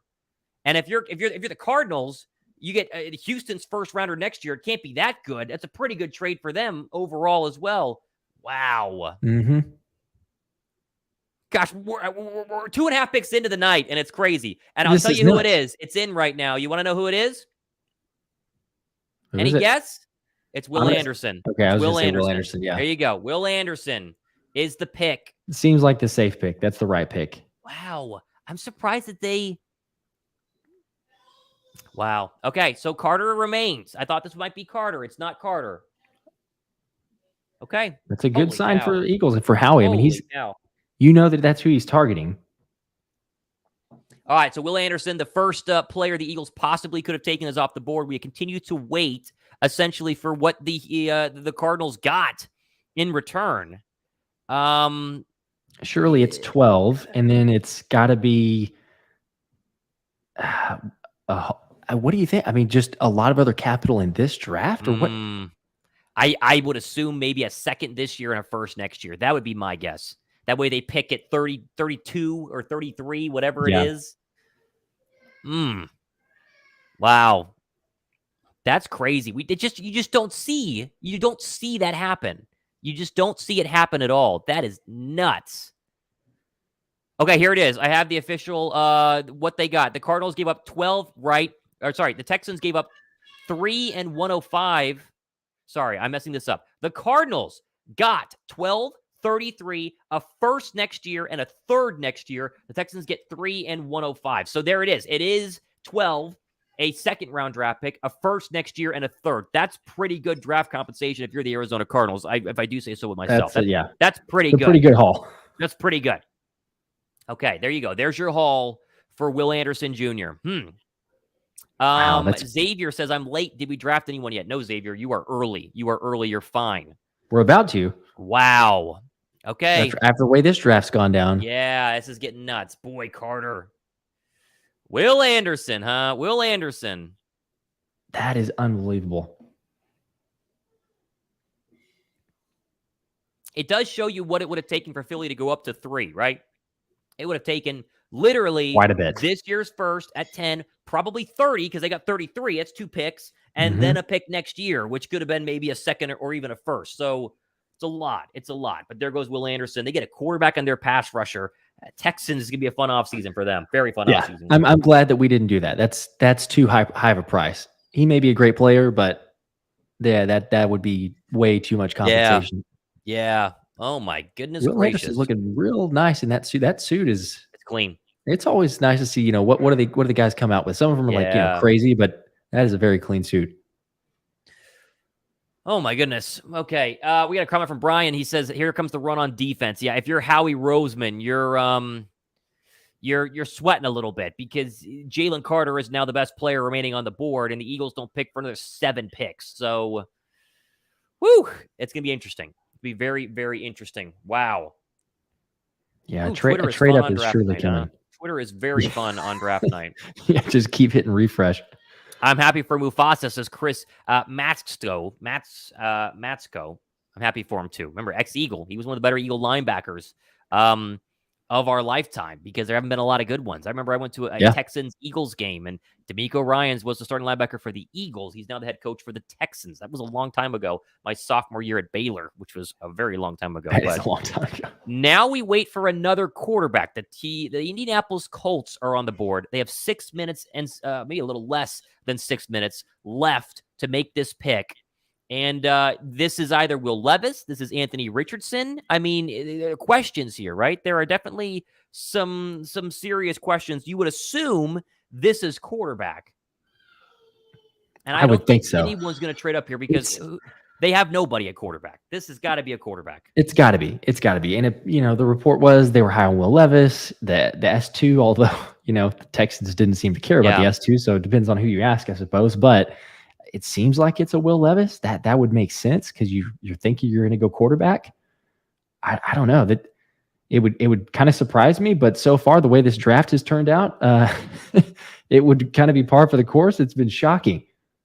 And if you're the Cardinals, you get Houston's 1st rounder next year. It can't be that good. That's a pretty good trade for them overall as well. Wow. Mm-hmm. Gosh, we're 2.5 picks into the night, and it's crazy. And I'll tell you who it is. It's in right now. You want to know who it is? Any guess? It's Will Anderson. Okay, I was going to say Will Anderson, yeah. There you go. Will Anderson is the pick. It seems like the safe pick. That's the right pick. Wow. I'm surprised that they... Wow. Okay, so Carter remains. I thought this might be Carter. It's not Carter. Okay. That's a good sign for the Eagles and for Howie. I mean, you know that's who he's targeting. All right, so Will Anderson, the first player the Eagles possibly could have taken, is off the board. We continue to wait, essentially, for what the Cardinals got in return. Surely it's 12, and then it's got to be... what do you think? I mean, just a lot of other capital in this draft, or what? I would assume maybe a 2nd this year and a 1st next year. That would be my guess. That way they pick at 30, 32 or 33, whatever it is. Wow. That's crazy. You just don't see that happen. You just don't see it happen at all. That is nuts. Okay, here it is. I have the official what they got. The Cardinals gave up 12, right? The Texans gave up 3 and 105. Sorry, I'm messing this up. The Cardinals got 12, 33, a 1st next year, and a 3rd next year. The Texans get 3 and 105. So there it is. It is 12, a 2nd-round draft pick, a 1st next year, and a 3rd. That's pretty good draft compensation if you're the Arizona Cardinals, if I do say so with myself. That's pretty good. Pretty good haul. That's pretty good. Okay, there you go. There's your haul for Will Anderson Jr. Wow, Xavier says, I'm late. Did we draft anyone yet? No, Xavier, you are early. You're fine. We're about to. Wow. Okay. After the way this draft's gone down. Yeah, this is getting nuts. Boy, Carter. Will Anderson, huh? Will Anderson. That is unbelievable. It does show you what it would have taken for Philly to go up to 3, right? It would have taken literally quite a bit. This year's 1st at 10, probably 30 because they got 33. That's 2 picks. And then a pick next year, which could have been maybe a 2nd or even a 1st. So it's a lot. But there goes Will Anderson. They get a quarterback on their pass rusher. Texans is going to be a fun offseason for them. Very fun Yeah, offseason. I'm glad that we didn't do that. That's too high of a price. He may be a great player, but yeah, that would be way too much compensation. Yeah. Oh my goodness Will Levis gracious. is looking real nice in that suit. That suit is It's clean. It's always nice to see, you know, what do the guys come out with? Some of them are like, you know, Yeah. crazy, but that is a very clean suit. Oh my goodness. Okay. We got a comment from Brian. He says, here comes the run on defense. Yeah, if you're Howie Roseman, you're sweating a little bit because Jalen Carter is now the best player remaining on the board, and the Eagles don't pick for another 7 picks. So, whew, it's gonna be interesting. It'll be very, very interesting. Wow. Yeah, Ooh, a trade up is truly coming. Twitter is very fun on draft night. Yeah, just keep hitting refresh. I'm happy for Mufasa, says Chris Matsko. I'm happy for him too. Remember, ex-Eagle. He was one of the better Eagle linebackers of our lifetime because there haven't been a lot of good ones. I remember I went to a Texans-Eagles game, and D'Amico Ryans was the starting linebacker for the Eagles. He's now the head coach for the Texans. That was a long time ago, my sophomore year at Baylor, which was a very long time ago. That is a long time ago. Now we wait for another quarterback. The Indianapolis Colts are on the board. They have 6 minutes and maybe a little less than 6 minutes left to make this pick. And this is either Will Levis, this is Anthony Richardson. I mean, there are questions here, right? There are definitely some serious questions. You would assume this is quarterback. And I would think so. Anyone's going to trade up here because they have nobody at quarterback. This has got to be a quarterback. It's got to be. And you know, the report was they were high on Will Levis, the S2, although, you know, the Texans didn't seem to care about the S2, so it depends on who you ask, I suppose. But it seems like it's a Will Levis. That would make sense because you're thinking you're going to go quarterback. I don't know. That it would kind of surprise me, but so far the way this draft has turned out, it would kind of be par for the course. It's been shocking.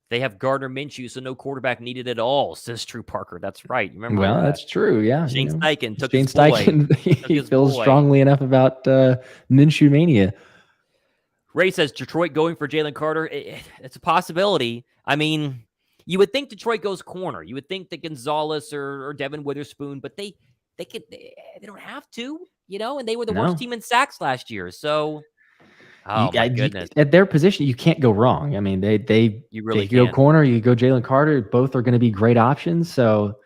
They have Gardner Minshew, so no quarterback needed at all, says True Parker. That's right. You remember? Well, that's true. Yeah. Shane Steichen took Shane his boy. Steichen, he feels strongly enough about Minshew mania. Ray says Detroit going for Jalen Carter. It's a possibility. I mean, you would think Detroit goes corner. You would think that Gonzalez or Devin Witherspoon, but they don't have to, you know. And they were the worst team in sacks last year. So, my goodness, at their position, you can't go wrong. I mean, you really go corner, you go Jalen Carter. Both are going to be great options. So,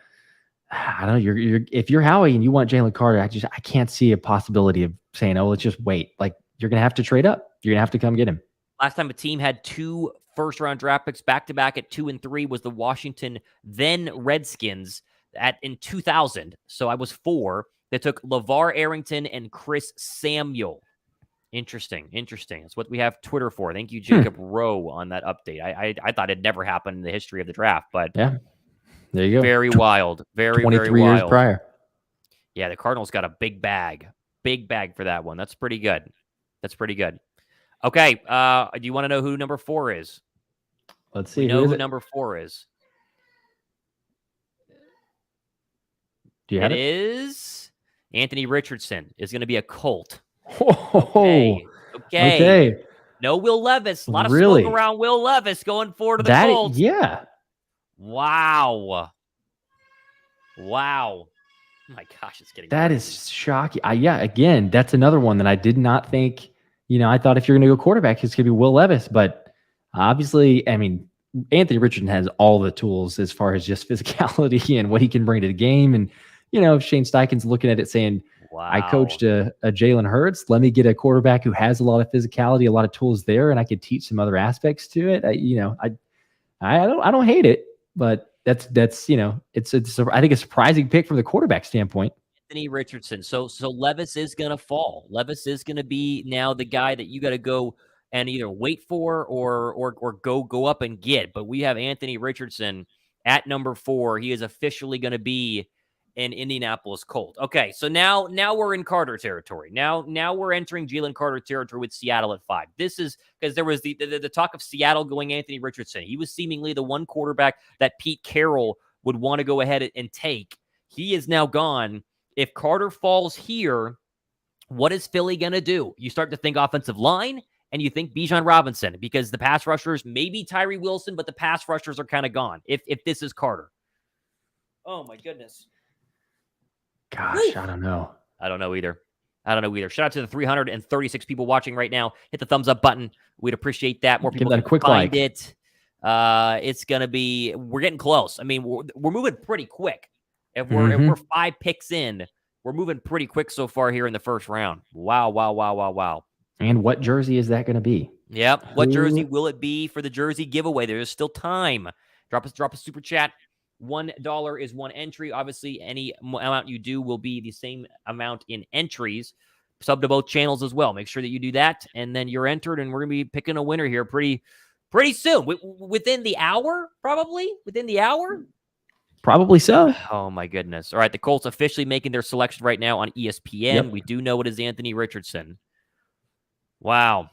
I don't know. If you're Howie and you want Jalen Carter, I can't see a possibility of saying, oh, let's just wait. Like, you're going to have to trade up. You're going to have to come get him. Last time a team had 2 first-round draft picks back-to-back at 2 and 3 was the Washington then Redskins in 2000. So I was 4. They took LeVar Arrington and Chris Samuel. Interesting. That's what we have Twitter for. Thank you, Jacob Rowe, on that update. I thought it never happened in the history of the draft, but yeah, there you go. Very wild. Very 23 years prior. Yeah, the Cardinals got a big bag for that one. That's pretty good. Okay, do you want to know who number 4 is? Let's see. Who number 4 is. Do you have it? It is Anthony Richardson. Is going to be a Colt. Okay. No Will Levis. A lot of smoke around Will Levis going forward to the Colts. Yeah. Wow. Oh my gosh, it's getting that crazy. Is shocking. Again, that's another one that I did not think. You know, I thought if you're going to go quarterback, it's going to be Will Levis. But obviously, I mean, Anthony Richardson has all the tools as far as just physicality and what he can bring to the game. And, you know, if Shane Steichen's looking at it saying, wow, I coached a Jalen Hurts, let me get a quarterback who has a lot of physicality, a lot of tools there, and I could teach some other aspects to it. I don't hate it, but that's you know, I think a surprising pick from the quarterback standpoint. Anthony Richardson. So Levis is going to fall. Levis is going to be now the guy that you got to go and either wait for or go up and get. But we have Anthony Richardson at number 4. He is officially going to be an Indianapolis Colt. Okay, so now we're in Carter territory. Now we're entering Jalen Carter territory with Seattle at 5. This is because there was the talk of Seattle going Anthony Richardson. He was seemingly the one quarterback that Pete Carroll would want to go ahead and take. He is now gone. If Carter falls here, what is Philly going to do? You start to think offensive line, and you think Bijan Robinson, because the pass rushers, maybe Tyree Wilson, but the pass rushers are kind of gone if this is Carter. Oh, my goodness. Gosh, I don't know. I don't know either. I don't know either. Shout out to the 336 people watching right now. Hit the thumbs up button. We'd appreciate that. More people Give that a can quick find like. it. It's gonna be. We're getting close. I mean, we're moving pretty quick. If we're 5 picks in, we're moving pretty quick so far here in the first round. Wow, wow, wow, wow, wow. And what jersey is that going to be? Yep. What jersey will it be for the jersey giveaway? There's still time. Drop a super chat. $1 is one entry. Obviously, any amount you do will be the same amount in entries. Sub to both channels as well. Make sure that you do that, and then you're entered, and we're going to be picking a winner here pretty soon. Within the hour, probably? Within the hour? Probably so. Oh, my goodness. All right, the Colts officially making their selection right now on ESPN. Yep. We do know it is Anthony Richardson. Wow.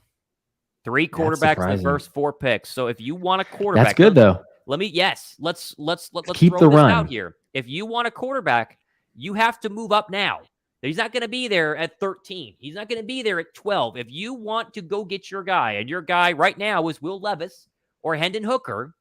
3 quarterbacks in the first 4 picks. So if you want a quarterback. That's good, though. Let's keep throw the this run out here. If you want a quarterback, you have to move up now. He's not going to be there at 13. He's not going to be there at 12. If you want to go get your guy, and your guy right now is Will Levis or Hendon Hooker,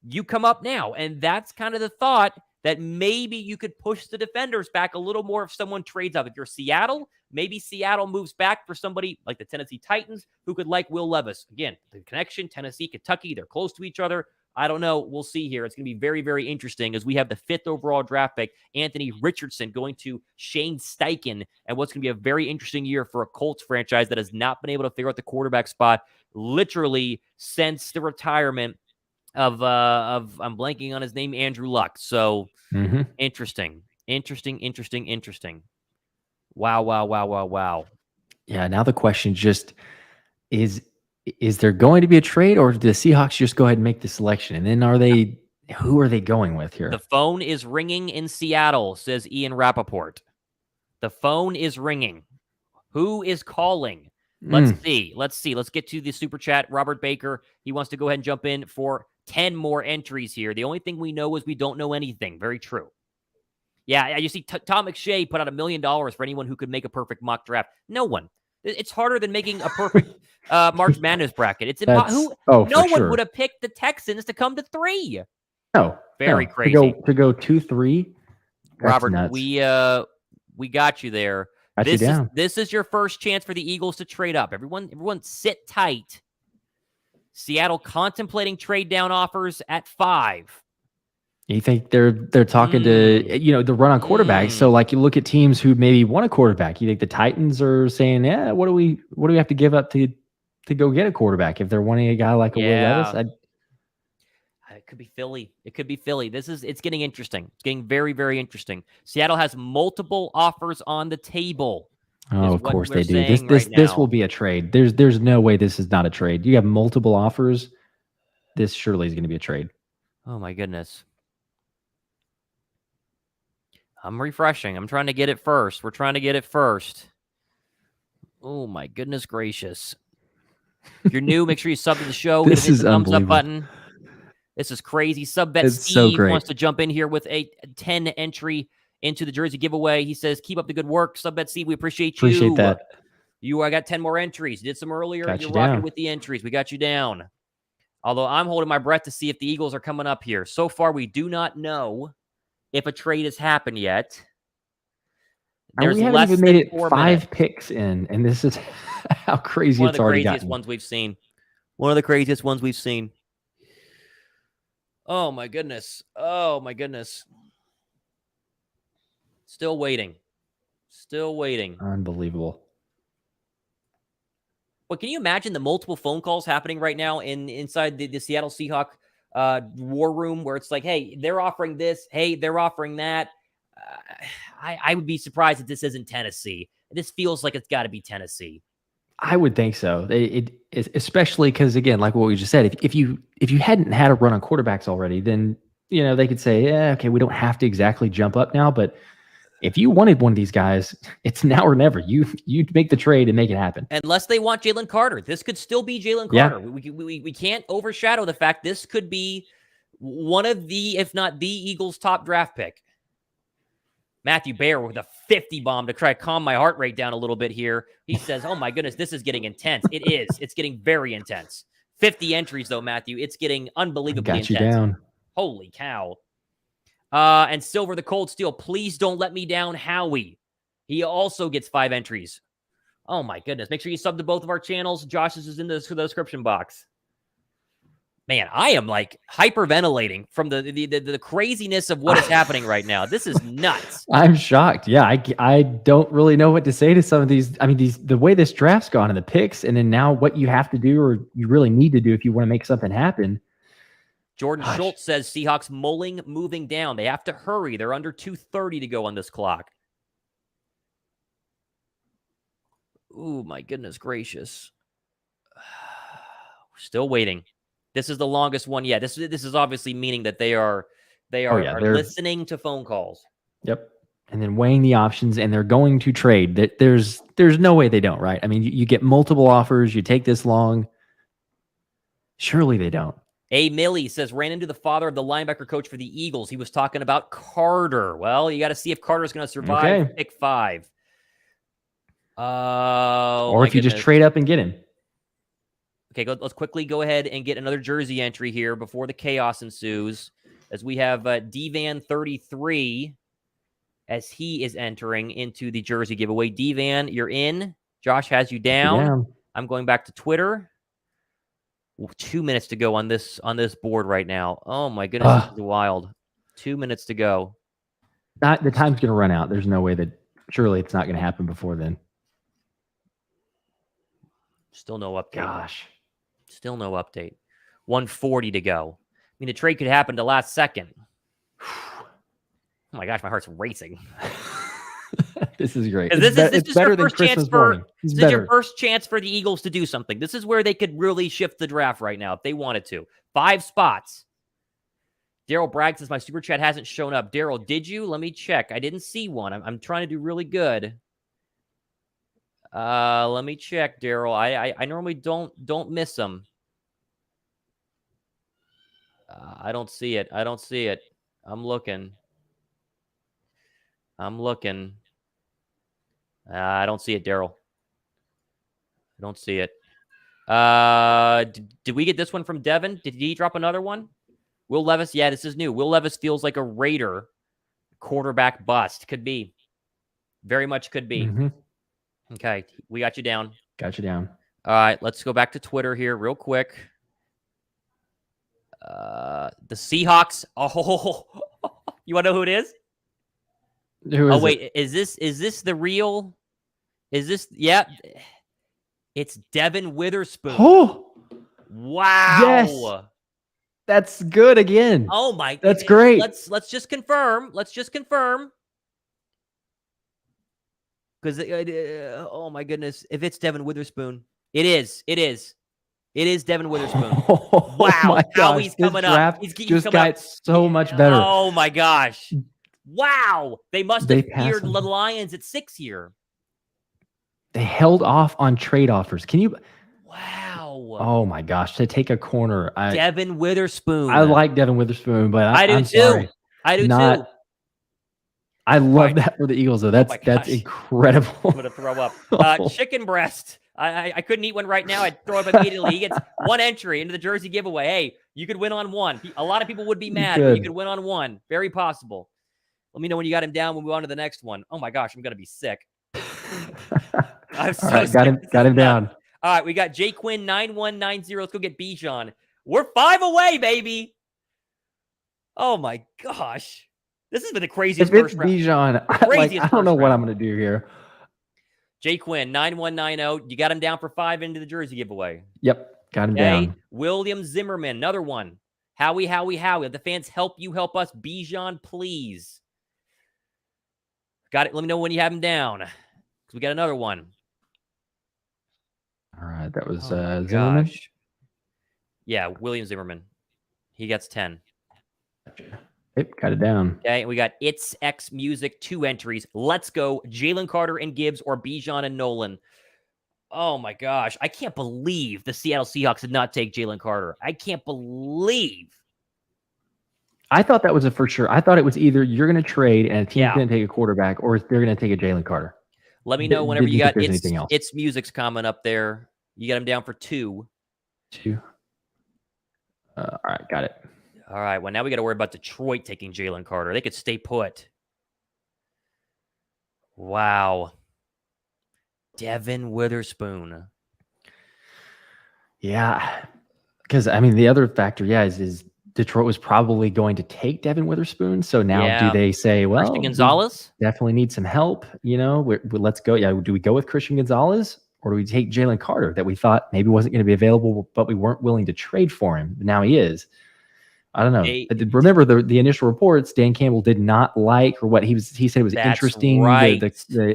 you come up now. And that's kind of the thought, that maybe you could push the defenders back a little more if someone trades up. If you're Seattle, maybe Seattle moves back for somebody like the Tennessee Titans who could like Will Levis. Again, the connection, Tennessee, Kentucky, they're close to each other. I don't know. We'll see here. It's going to be very, very interesting as we have the 5th overall draft pick, Anthony Richardson, going to Shane Steichen, and what's going to be a very interesting year for a Colts franchise that has not been able to figure out the quarterback spot literally since the retirement of I'm blanking on his name, Andrew Luck. So interesting. Wow. Yeah. Now the question just is there going to be a trade, or do the Seahawks just go ahead and make the selection? And then who are they going with here? The phone is ringing in Seattle, says Ian Rappaport. The phone is ringing. Who is calling? Let's see. Let's get to the super chat. Robert Baker, he wants to go ahead and jump in for 10 more entries here. The only thing we know is we don't know anything. Very true. Yeah, you see Tom McShay put out $1 million for anyone who could make a perfect mock draft. No one. It's harder than making a perfect March Madness bracket. It's impossible. No one would have picked the Texans to come to 3. No. Very crazy. To go 2-3. Robert, nuts. we got you there. This is your first chance for the Eagles to trade up. Everyone sit tight. Seattle contemplating trade down offers at 5. You think they're talking to the run on quarterbacks? So like you look at teams who maybe want a quarterback. You think the Titans are saying, yeah, what do we have to give up to go get a quarterback if they're wanting a guy like a Will Levis? It could be Philly. It's getting interesting. It's getting very, very interesting. Seattle has multiple offers on the table. Oh, of course they do. This will be a trade. There's no way this is not a trade. You have multiple offers. This surely is going to be a trade. Oh my goodness. I'm refreshing. I'm trying to get it first. We're trying to get it first. Oh my goodness gracious. If you're new, make sure you sub to the show. This is the thumbs up unbelievable. button. This is crazy. Subbet It's Steve so great. wants to jump in here with a 10 entry into the jersey giveaway. He says, keep up the good work. Subbet Steve, we appreciate you. Appreciate that. I got 10 more entries. Did some earlier. Got You're you rocking down. with the entries. We got you down. Although I'm holding my breath to see if the Eagles are coming up here. So far, we do not know if a trade has happened yet. And we haven't even made it 5 picks in, and this is how crazy it's already gotten. One of the craziest ones we've seen. Oh my goodness. Still waiting. Unbelievable. Well, can you imagine the multiple phone calls happening right now inside the Seattle Seahawks war room, where it's like, hey, they're offering this. Hey, they're offering that. I would be surprised if this isn't Tennessee. This feels like it's got to be Tennessee. I would think so. It especially because, again, like what we just said, if you hadn't had a run on quarterbacks already, then they could say, yeah, okay, we don't have to exactly jump up now. But if you wanted one of these guys, it's now or never. You'd make the trade and make it happen. Unless they want Jalen Carter, this could still be Jalen Carter. Yeah. We can't overshadow the fact this could be one of the, if not the Eagles' top draft pick. Matthew Baer with a 50 bomb to try to calm my heart rate down a little bit here. He says, oh my goodness, this is getting intense. It is. It's getting very intense. 50 entries though, Matthew. It's getting unbelievably intense. Got you down. Holy cow. And Silver the Cold Steel, please don't let me down, Howie. He also gets 5 entries. Oh my goodness. Make sure you sub to both of our channels. Josh's is in the description box. Man, I am like hyperventilating from the craziness of what is happening right now. This is nuts. I'm shocked. Yeah, I don't really know what to say to some of these. I mean, the way this draft's gone and the picks, and then now what you have to do or you really need to do if you want to make something happen. Jordan Schultz says Seahawks moving down. They have to hurry. They're under 2:30 to go on this clock. Ooh, my goodness gracious. Still waiting. This is the longest one yet. This is obviously meaning that they're listening to phone calls. Yep. And then weighing the options, and they're going to trade. There's no way they don't, right? I mean, you get multiple offers, you take this long. Surely they don't. A. Millie says, ran into the father of the linebacker coach for the Eagles. He was talking about Carter. Well, you got to see if Carter's going to survive pick 5. Or if you just trade up and get him. Okay, let's quickly go ahead and get another jersey entry here before the chaos ensues, as we have D-Van 33 as he is entering into the jersey giveaway. D-Van, you're in. Josh has you down. I'm going back to Twitter. 2 minutes to go on this board right now. Oh my goodness, this is wild. 2 minutes to go. The time's going to run out. There's no way that surely it's not going to happen before then. Still no update. Gosh. Still no update. 140 to go. I mean, the trade could happen the last second. Oh my gosh, my heart's racing. This is great. This is better than Christmas morning. This is your first chance for the Eagles to do something. This is where they could really shift the draft right now if they wanted to. 5 spots. Daryl Bragg says my super chat hasn't shown up. Daryl, did you? Let me check. I didn't see one. I'm trying to do really good. Let me check, Daryl. I normally don't miss them. I don't see it. I don't see it. I'm looking. I don't see it, Daryl. I don't see it. Did we get this one from Devin? Did he drop another one? Will Levis? Yeah, this is new. Will Levis feels like a Raider quarterback bust. Could be. Very much could be. Mm-hmm. Okay, we got you down. Got you down. All right, let's go back to Twitter here real quick. The Seahawks. Oh, you want to know who it is? Who is wait, is this the real? Is this? Yeah, it's Devin Witherspoon. Oh, wow! Yes, that's good again. Oh my, that's great. Let's just confirm. Because oh my goodness, if it's Devin Witherspoon, it is Devin Witherspoon. Oh, wow, how he's coming up. He's just got so much better. Oh my gosh. Wow. They must have feared the Lions at 6 here. They held off on trade offers. Can you? Wow. Oh my gosh. To take a corner. Devin Witherspoon. I like Devin Witherspoon, but I do I'm too. Sorry. I do too. I love that for the Eagles, though. That's incredible. I'm going to throw up. Chicken breast. I couldn't eat one right now. I'd throw up immediately. He gets one entry into the jersey giveaway. Hey, you could win on one. A lot of people would be mad, but you could win on one. Very possible. Let me know when you got him down. We'll move on to the next one. Oh my gosh, I'm going to be sick. I'm so right, got him down. All right, we got J Quinn 9190. Let's go get Bijan. We're 5 away, baby. Oh my gosh. This has been the craziest first round. Bijan, I don't know what I'm going to do here. J Quinn 9190. You got him down for 5 into the jersey giveaway. Yep, got him down. William Zimmerman, another one. Howie. Let the fans help you, help us. Bijan, please. Got it. Let me know when you have him down. Because we got another one. All right. That was Zimmerman. Gosh. Yeah, William Zimmerman. He gets 10. Yep, got it down. Okay, we got It's X Music, 2 entries. Let's go. Jalen Carter and Gibbs or Bijan and Nolan. Oh my gosh. I can't believe the Seattle Seahawks did not take Jalen Carter. I can't believe. I thought that was a for sure. I thought it was either you're going to trade and a team's going to take a quarterback, or they're going to take a Jalen Carter. Let me know whenever you got It's Music's comment up there. You got him down for 2. 2. All right, got it. All right, well, now we got to worry about Detroit taking Jalen Carter. They could stay put. Wow. Devin Witherspoon. Yeah, because I mean the other factor, is Detroit was probably going to take Devin Witherspoon. So now do they say, well, Christian Gonzalez? we definitely need some help. Let's go. Yeah, do we go with Christian Gonzalez or do we take Jalen Carter that we thought maybe wasn't going to be available, but we weren't willing to trade for him? But now he is. I don't know. Remember the initial reports, Dan Campbell did not like, or what he said it was interesting. Right.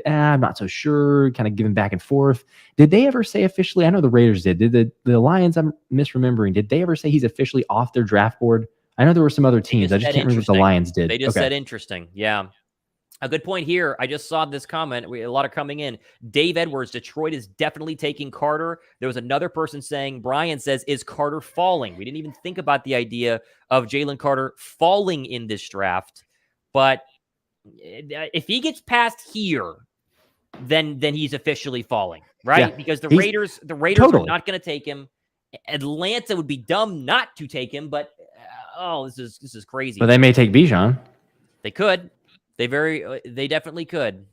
I'm not so sure, kind of giving back and forth. Did they ever say officially? I know the Raiders did. Did the Lions, I'm misremembering, did they ever say he's officially off their draft board? I know there were some other teams. I just can't remember what the Lions did. They just said interesting. Yeah. A good point here. I just saw this comment. A lot are coming in. Dave Edwards, Detroit is definitely taking Carter. There was another person saying, Brian says, is Carter falling? We didn't even think about the idea of Jalen Carter falling in this draft. But if he gets past here, then he's officially falling, right? Yeah, because the Raiders totally are not going to take him. Atlanta would be dumb not to take him, but this is crazy. But they may take Bijan. They could. They definitely could.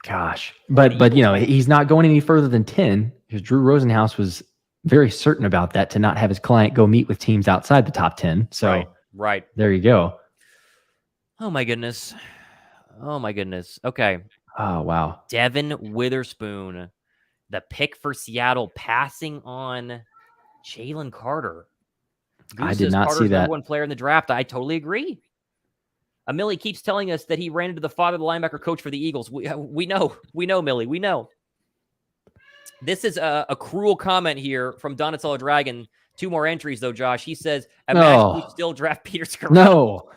Gosh, but he's not going any further than 10 because Drew Rosenhaus was very certain about that, to not have his client go meet with teams outside the top 10. So right. There you go. Oh my goodness. Okay. Oh wow. Devin Witherspoon, the pick for Seattle, passing on Jalen Carter. I did not see that. Number one player in the draft. I totally agree. Millie keeps telling us that he ran into the father of the linebacker coach for the Eagles. We know, Millie. We know. This is a cruel comment here from Donatello Dragon. 2 more entries, though, Josh. He says, imagine we still draft Peter Scarratt. No.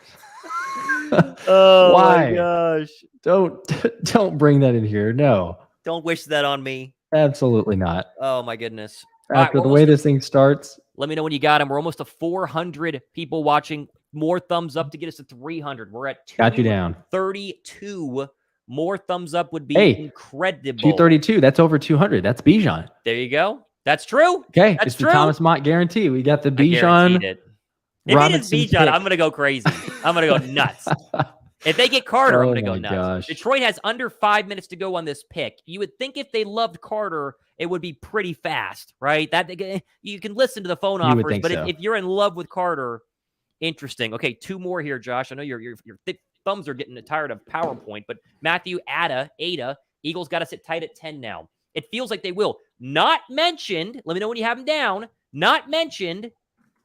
Oh, why? My gosh. Don't bring that in here. No. Don't wish that on me. Absolutely not. Oh, my goodness. After the way this thing starts. Let me know when you got him. We're almost to 400 people watching. More thumbs up to get us to 300. We're at 232. More thumbs up would be incredible. 232. That's over 200. That's Bijan. There you go. That's true. Okay. That's it's true. the Thomas Mott guarantee. We got the Bijan. If it is Bijan, I'm going to go crazy. I'm going to go nuts. If they get Carter, I'm going to go nuts. Gosh. Detroit has under 5 minutes to go on this pick. You would think if they loved Carter, it would be pretty fast, right? That you can listen to the phone offers, but if you're in love with Carter, interesting. Okay, 2 more here, Josh. I know your thick thumbs are getting tired of PowerPoint, but Matthew Ada, Eagles got to sit tight at 10 now. It feels like they will. Not mentioned, let me know when you have him down, not mentioned,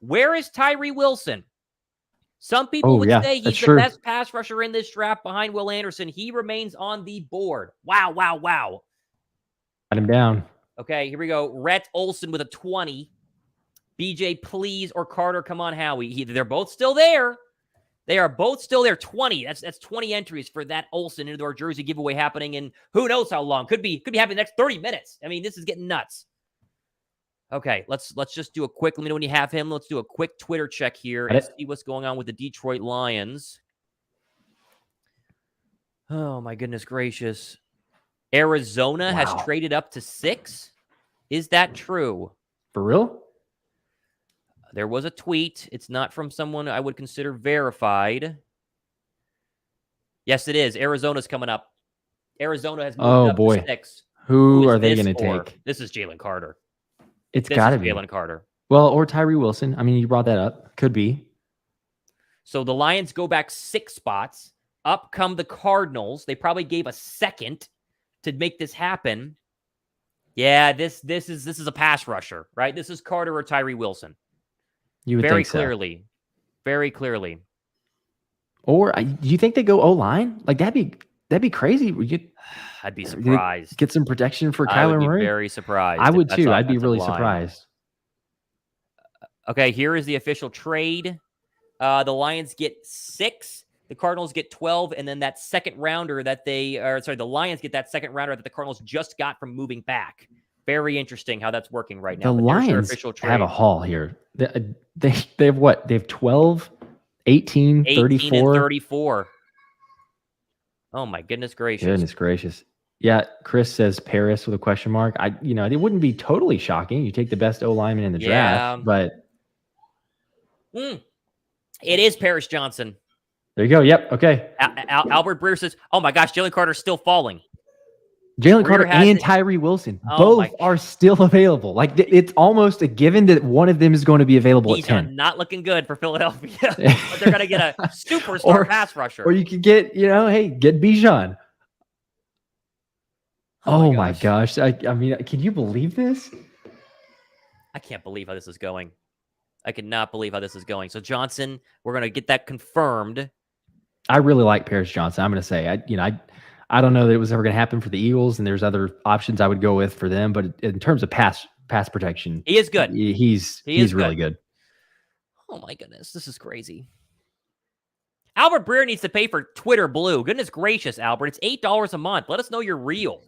where is Tyree Wilson? Some people would say he's the best pass rusher in this draft behind Will Anderson. He remains on the board. Wow. Got him down. Okay, here we go. Rhett Olson with a 20. BJ, please, or Carter, come on, Howie. They're both still there. They are both still there. 20. That's 20 entries for that Olsen into our jersey giveaway happening in who knows how long. Could be happening the next 30 minutes. I mean, this is getting nuts. Okay, let's just do a quick. Let me know when you have him. Let's do a quick Twitter check here and see what's going on with the Detroit Lions. Oh my goodness gracious! Arizona has traded up to 6. Is that true? For real? There was a tweet. It's not from someone I would consider verified. Yes, it is. Arizona's coming up. Arizona has moved up to 6. Who are they going to take? This is Jalen Carter. It's got to be Jalen Carter. Well, or Tyree Wilson. I mean, you brought that up. Could be. So the Lions go back 6 spots. Up come the Cardinals. They probably gave a second to make this happen. Yeah, this is a pass rusher, right? This is Carter or Tyree Wilson. You would very think so. Very clearly. Or do you think they go O-line? Like that'd be crazy. I'd be surprised. Get some protection for Kyler Murray. Very surprised. I would too. I'd be really surprised. Okay, here is the official trade. The Lions get 6. The Cardinals get 12, and then that second rounder the Lions get that second rounder that the Cardinals just got from moving back. Very interesting how that's working right now. The Lions have a haul here. They have what? They have 12, 18, 34. And 34. Oh, my goodness gracious. Goodness gracious. Yeah, Chris says Paris with a question mark. It wouldn't be totally shocking. You take the best O-lineman in the draft, but... It is Paris Johnson. There you go. Yep. Okay. Albert Breer says, oh, my gosh, Jalen Carter's still falling. Jalen Greer Carter has and it. Tyree Wilson Oh both are still available. Like it's almost a given that one of them is going to be available at 10. Not looking good for Philadelphia, but they're going to get a superstar pass rusher. Or you could get, hey, get Bijan. Oh my gosh. I mean, can you believe this? I can't believe how this is going. I cannot believe how this is going. So Johnson, we're going to get that confirmed. I really like Paris Johnson. I'm going to say, I don't know that it was ever going to happen for the Eagles, and there's other options I would go with for them. But in terms of pass protection, he is good. He's really good. Oh my goodness, this is crazy. Albert Breer needs to pay for Twitter Blue. Goodness gracious, Albert, it's $8 a month. Let us know you're real.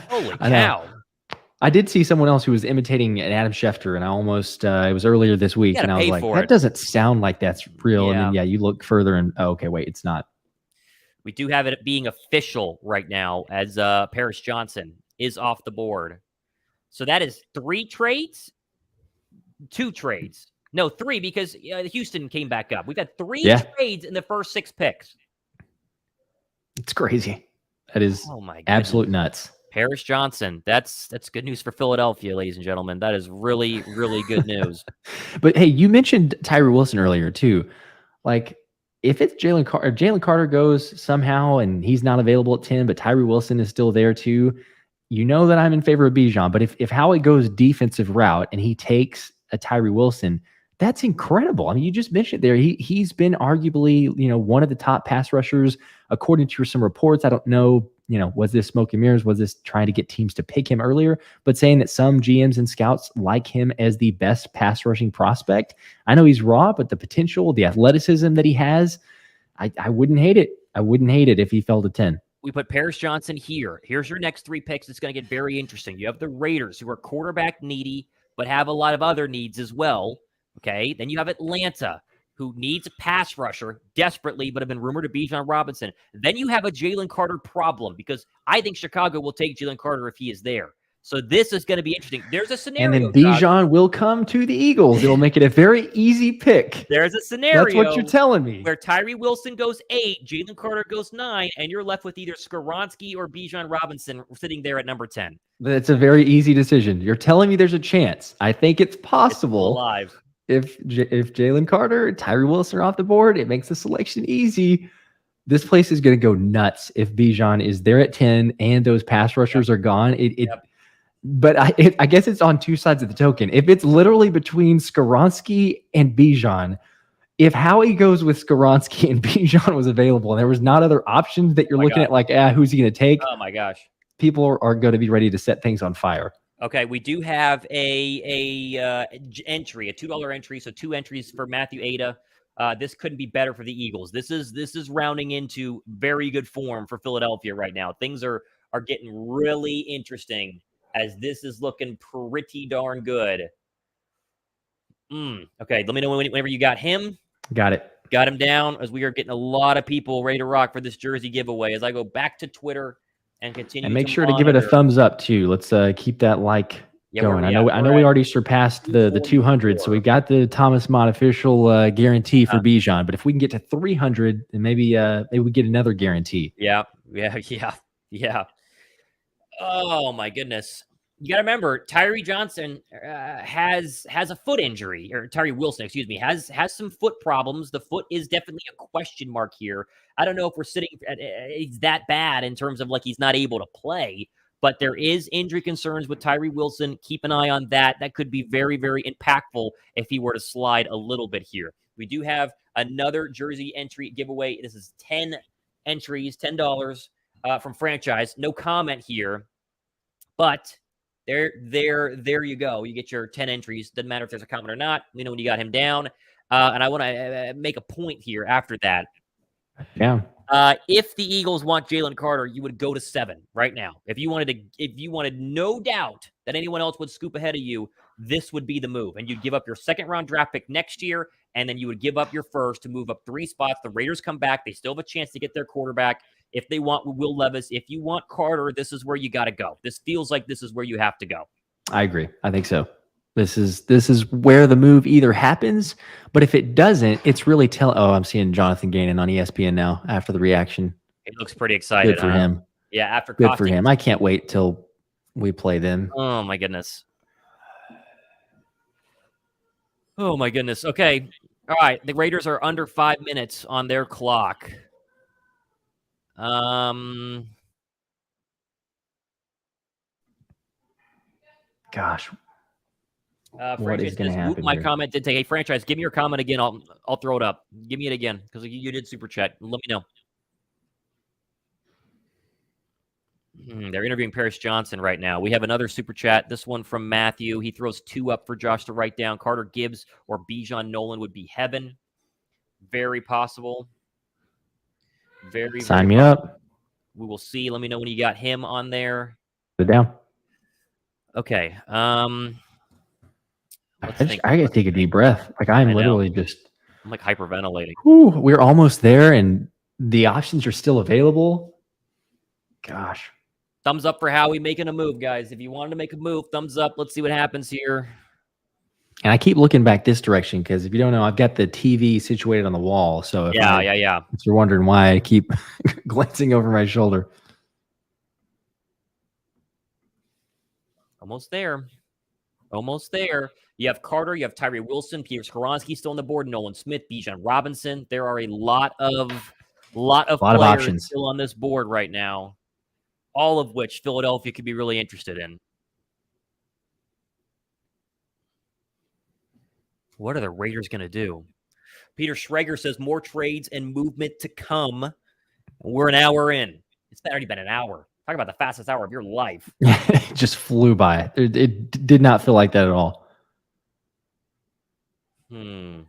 Holy cow! I did see someone else who was imitating an Adam Schefter, and I almost it was earlier this week, and I was like, that doesn't sound like that's real. Yeah. And then you look further, and okay, wait, it's not. We do have it being official right now as Paris Johnson is off the board. So that is 3 trades, 2 trades. No, 3 because Houston came back up. We've had 3 trades in the first 6 picks. It's crazy. That is absolute nuts. Paris Johnson. That's good news for Philadelphia, ladies and gentlemen. That is really, really good news. But hey, you mentioned Tyree Wilson earlier too. Like, if it's Jalen Carter goes somehow and he's not available at 10, but Tyree Wilson is still there too, you know that I'm in favor of Bijan. But if Howie goes defensive route and he takes a Tyree Wilson, that's incredible. I mean, you just mentioned there, he's been arguably, one of the top pass rushers, according to some reports. I don't know, was this smoke and mirrors? Was this trying to get teams to pick him earlier? But saying that some GMs and scouts like him as the best pass rushing prospect. I know he's raw, but the potential, the athleticism that he has, I wouldn't hate it. I wouldn't hate it if he fell to 10. We put Paris Johnson here. Here's your next 3 picks. It's going to get very interesting. You have the Raiders, who are quarterback needy, but have a lot of other needs as well. Okay. Then you have Atlanta, who needs a pass rusher desperately, but have been rumored to Bijan Robinson. Then you have a Jalen Carter problem, because I think Chicago will take Jalen Carter if he is there. So this is going to be interesting. There's a scenario. And then Bijan will come to the Eagles. It'll make it a very easy pick. There's a scenario. That's what you're telling me. Where Tyree Wilson goes 8, Jalen Carter goes 9, and you're left with either Skoronski or Bijan Robinson sitting there at number 10. That's a very easy decision. You're telling me there's a chance. I think it's possible. It's alive. If Jalen Carter, Tyree Wilson are off the board, it makes the selection easy. This place is going to go nuts if Bijan is there at 10 and those pass rushers are gone. But I guess it's on 2 sides of the token. If it's literally between Skoronski and Bijan, if Howie goes with Skoronski and Bijan was available and there was not other options that you're looking at, like, who's he going to take? Oh my gosh. People are going to be ready to set things on fire. Okay, we do have a entry, a $2 entry, so 2 entries for Matthew Ada. This couldn't be better for the Eagles. This is rounding into very good form for Philadelphia right now. Things are getting really interesting as this is looking pretty darn good. Okay, let me know whenever you got him. Got it. Got him down, as we are getting a lot of people ready to rock for this jersey giveaway. As I go back to Twitter and continue, and make sure to give it a thumbs up too. Let's keep that going. I know we already surpassed the 200, so we got the Thomas Mott official guarantee for Bijan. But if we can get to 300, then maybe we get another guarantee. Yeah. Oh my goodness! You got to remember, Tyree Johnson has a foot injury, or Tyree Wilson, excuse me, has some foot problems. The foot is definitely a question mark here. I don't know if we're sitting at it's that bad in terms of like he's not able to play, but there is injury concerns with Tyree Wilson. Keep an eye on that. That could be very, very impactful if he were to slide a little bit here. We do have another jersey entry giveaway. This is 10 entries, $10 from franchise. No comment here, but there you go. You get your 10 entries. Doesn't matter if there's a comment or not. You know when you got him down. And I want to make a point here after that. Yeah. If the Eagles want Jalen Carter, you would go to 7 right now. If you wanted no doubt that anyone else would scoop ahead of you, this would be the move. And you'd give up your 2nd-round draft pick next year, and then you would give up your 1st to move up 3 spots. The Raiders come back. They still have a chance to get their quarterback. If they want Will Levis, if you want Carter, this is where you got to go. This feels like this is where you have to go. I agree. I think so. This is where the move either happens, but if it doesn't, it's really I'm seeing Jonathan Gannon on ESPN now after the reaction. He looks pretty excited. Good for him. Yeah, after Good costing for him. I can't wait till we play them. Oh, my goodness. Oh, my goodness. Okay. All right. The Raiders are under 5 minutes on their clock. Gosh. What Franchise is going to says, happen my here? comment did take. Hey, Franchise, give me your comment again. I'll throw it up. Give me it again because you did super chat. Let me know. They're interviewing Paris Johnson right now. We have another super chat. This one from Matthew. He throws 2 up for Josh to write down. Carter Gibbs or Bijan Nolan would be heaven. Very possible. Very, Sign very me possible. up. We will see. Let me know when you got him on there. Put it down. Okay. I gotta take a deep breath. Like I'm literally just. I'm like hyperventilating. Whew, we're almost there, and the options are still available. Gosh. Thumbs up for Howie making a move, guys. If you wanted to make a move, thumbs up. Let's see what happens here. And I keep looking back this direction because if you don't know, I've got the TV situated on the wall. So if if you're wondering why I keep glancing over my shoulder. Almost there. Almost there. You have Carter, you have Tyree Wilson, Peter Skoronski still on the board, Nolan Smith, Bijan Robinson. There are a lot of players options still on this board right now, all of which Philadelphia could be really interested in. What are the Raiders going to do? Peter Schrager says more trades and movement to come. We're an hour in. It's already been an hour. Talk about the fastest hour of your life. It just flew by. It did not feel like that at all. Ian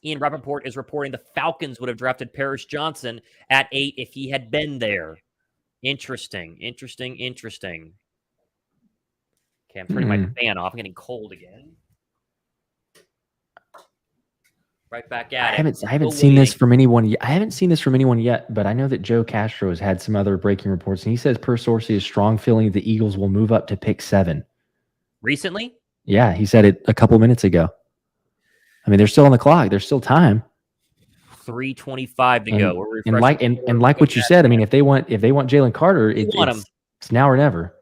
Rappaport is reporting the Falcons would have drafted Paris Johnson at 8 if he had been there. Interesting. Okay, I'm turning my fan off. I'm getting cold again. Right back at it. I haven't seen this from anyone yet. I haven't seen this from anyone yet, but I know that Joe Castro has had some other breaking reports, and he says per source, he has strong feeling the Eagles will move up to pick 7. Recently? Yeah, he said it a couple minutes ago. I mean, they're still on the clock. There's still time. 3:25 to go. And like what you said, I mean, if they want Jalen Carter, it's now or never.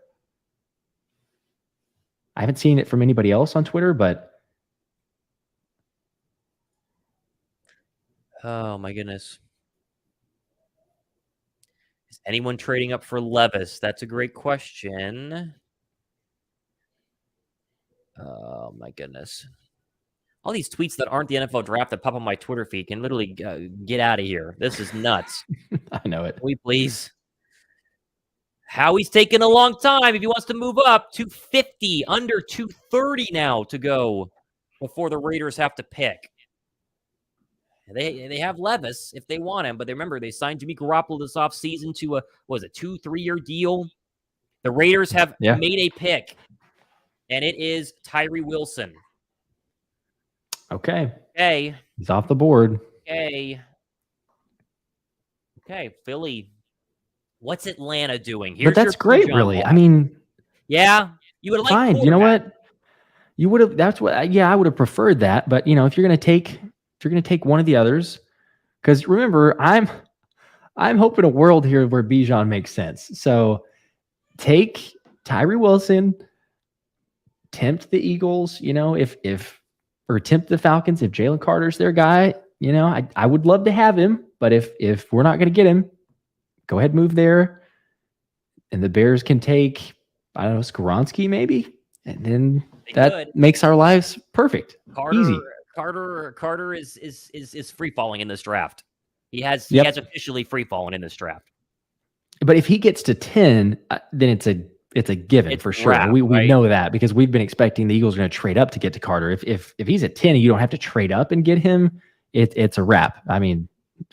I haven't seen it from anybody else on Twitter, but oh my goodness. Is anyone trading up for Levis? That's a great question. Oh my goodness. All these tweets that aren't the NFL draft that pop on my Twitter feed can literally get out of here. This is nuts. I know it. Can we please? Howie's taking a long time. If he wants to move up, 250, under 230 now to go before the Raiders have to pick. They have Levis if they want him, but remember, they signed Jimmy Garoppolo this offseason to a 2-3-year deal. The Raiders have made a pick, and it is Tyree Wilson. Okay. He's off the board. Okay, Philly. What's Atlanta doing? But that's great, really. I mean, yeah, you would have liked fine. You know what? You would have. That's what. Yeah, I would have preferred that. But if you're going to take one of the others, because remember, I'm hoping a world here where Bijan makes sense. So take Tyree Wilson, tempt the Eagles. Or tempt the Falcons if Jalen Carter's their guy. I would love to have him, but if we're not going to get him, go ahead and move there. And the Bears can take, I don't know, Skoronski maybe. And then makes our lives perfect. Easy. Carter is free falling in this draft. He has officially free fallen in this draft. But if he gets to 10, then it's a given for sure. We know that because we've been expecting the Eagles are going to trade up to get to Carter. If he's at 10 and you don't have to trade up and get him, it's a wrap. I mean,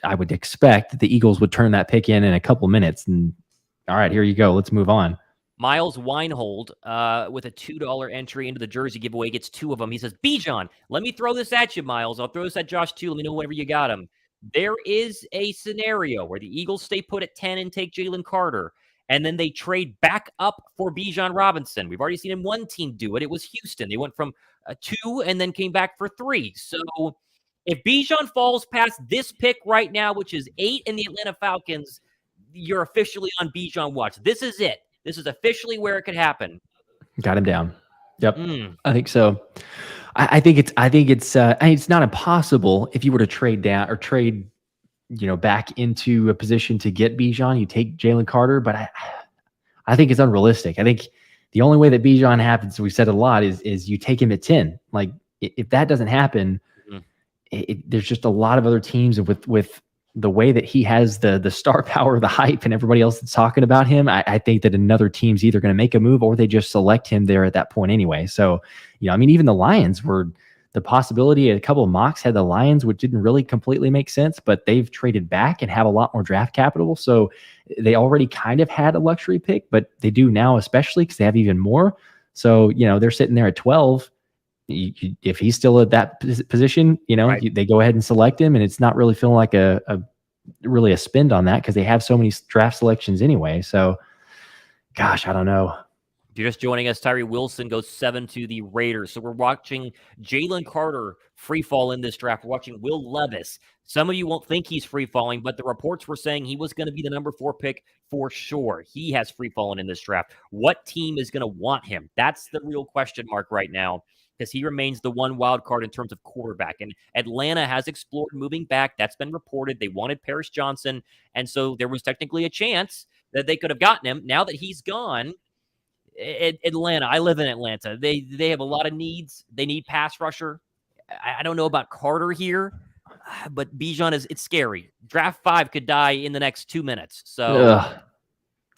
I would expect that the Eagles would turn that pick in a couple minutes and all right, here you go. Let's move on. Miles Weinhold with a $2 entry into the jersey giveaway gets 2 of them. He says, Bijan, let me throw this at you, Miles. I'll throw this at Josh too. Let me know whenever you got him. There is a scenario where the Eagles stay put at 10 and take Jalen Carter. And then they trade back up for Bijan Robinson. We've already seen one team do it. It was Houston. They went from 2 and then came back for 3. So if Bijan falls past this pick right now, which is 8 in the Atlanta Falcons, you're officially on Bijan watch. This is it. This is officially where it could happen. Got him down. Yep. I think so. I think it's not impossible if you were to trade down or trade, back into a position to get Bijan, you take Jalen Carter, but I think it's unrealistic. I think the only way that Bijan happens, we've said a lot, is you take him at 10. Like if that doesn't happen, there's just a lot of other teams with the way that he has the star power, the hype, and everybody else that's talking about him. I think that another team's either going to make a move or they just select him there at that point anyway. So, even the Lions were the possibility. A couple of mocks had the Lions, which didn't really completely make sense, but they've traded back and have a lot more draft capital. So they already kind of had a luxury pick, but they do now, especially because they have even more. So, they're sitting there at 12. If he's still at that position, right, they go ahead and select him, and it's not really feeling like really a spend on that because they have so many draft selections anyway. So, gosh, I don't know. If you're just joining us, Tyree Wilson goes 7 to the Raiders. So we're watching Jalen Carter free fall in this draft. We're watching Will Levis. Some of you won't think he's free falling, but the reports were saying he was going to be the number 4 pick for sure. He has free fallen in this draft. What team is going to want him? That's the real question mark right now, because he remains the one wild card in terms of quarterback. And Atlanta has explored moving back. That's been reported. They wanted Paris Johnson, and so there was technically a chance that they could have gotten him. Now that he's gone, Atlanta, I live in Atlanta. They have a lot of needs. They need pass rusher. I don't know about Carter here, but Bijan it's scary. Draft 5 could die in the next 2 minutes. So,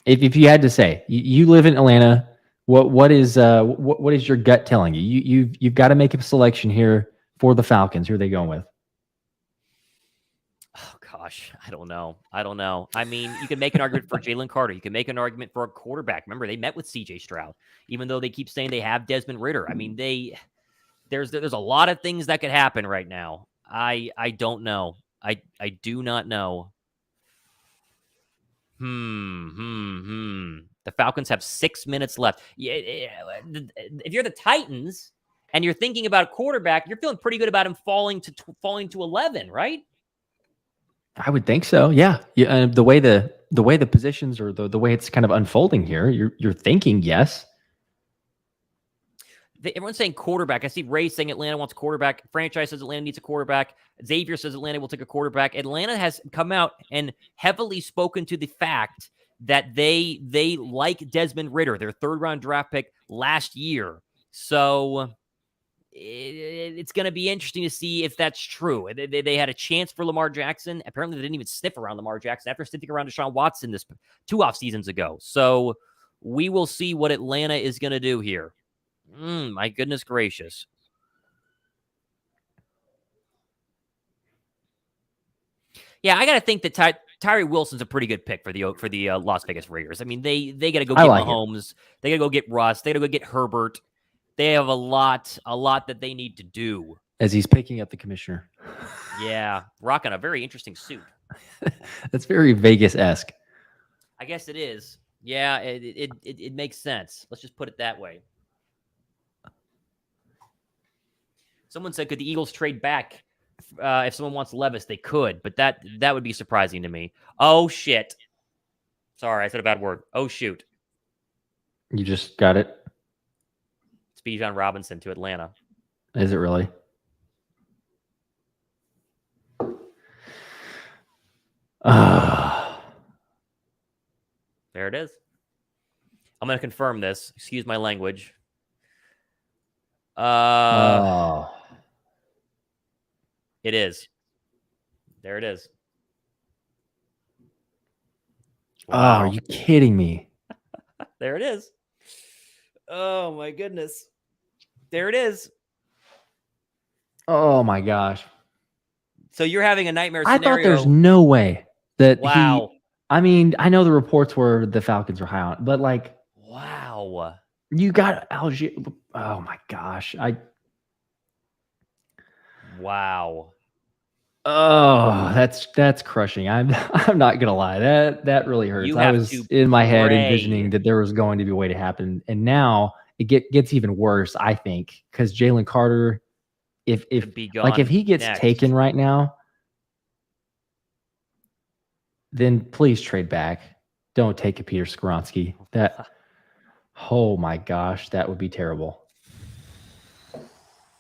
if you had to say, you live in Atlanta, what is your gut telling you? You've got to make a selection here for the Falcons. Who are they going with? Oh gosh, I don't know. I mean, you can make an argument for Jalen Carter. You can make an argument for a quarterback. Remember, they met with CJ Stroud, even though they keep saying they have Desmond Ridder. I mean, there's a lot of things that could happen right now. I don't know. I do not know. The Falcons have 6 minutes left. If you're the Titans and you're thinking about a quarterback, you're feeling pretty good about him falling to 11, right? I would think so. Yeah. The way the positions or the way it's kind of unfolding here, you're thinking yes. Everyone's saying quarterback. I see Ray saying Atlanta wants a quarterback. Franchise says Atlanta needs a quarterback. Xavier says Atlanta will take a quarterback. Atlanta has come out and heavily spoken to the fact that they like Desmond Ridder, their 3rd-round draft pick last year. So it's going to be interesting to see if that's true. They had a chance for Lamar Jackson. Apparently, they didn't even sniff around Lamar Jackson after sniffing around Deshaun Watson this 2 off seasons ago. So we will see what Atlanta is going to do here. My goodness gracious. Yeah, I got to think that Tyree Wilson's a pretty good pick for the Las Vegas Raiders. I mean, they got to go get Mahomes. They got to go get Russ. They got to go get Herbert. They have a lot that they need to do. As he's picking up the commissioner. Yeah, rocking a very interesting suit. That's very Vegas-esque. I guess it is. Yeah, it makes sense. Let's just put it that way. Someone said, could the Eagles trade back if someone wants Levis? They could, but that would be surprising to me. Oh, shit. Sorry, I said a bad word. Oh, shoot. You just got it? It's Bijan Robinson to Atlanta. Is it really? There it is. I'm going to confirm this. Excuse my language. It is. There it is. Wow. Oh, are you kidding me? There it is. Oh, my goodness. There it is. Oh, my gosh. So you're having a nightmare scenario. I thought there's no way that wow. I mean, I know the reports were the Falcons were high on it, but like, wow. You got Algier. Oh, my gosh. Wow. Oh, that's crushing. I'm not gonna lie. That really hurts. I was in my head envisioning that there was going to be a way to happen, and now it gets even worse. I think because Jalen Carter, if he gets taken right now, then please trade back. Don't take a Peter Skoronski. Oh my gosh, that would be terrible.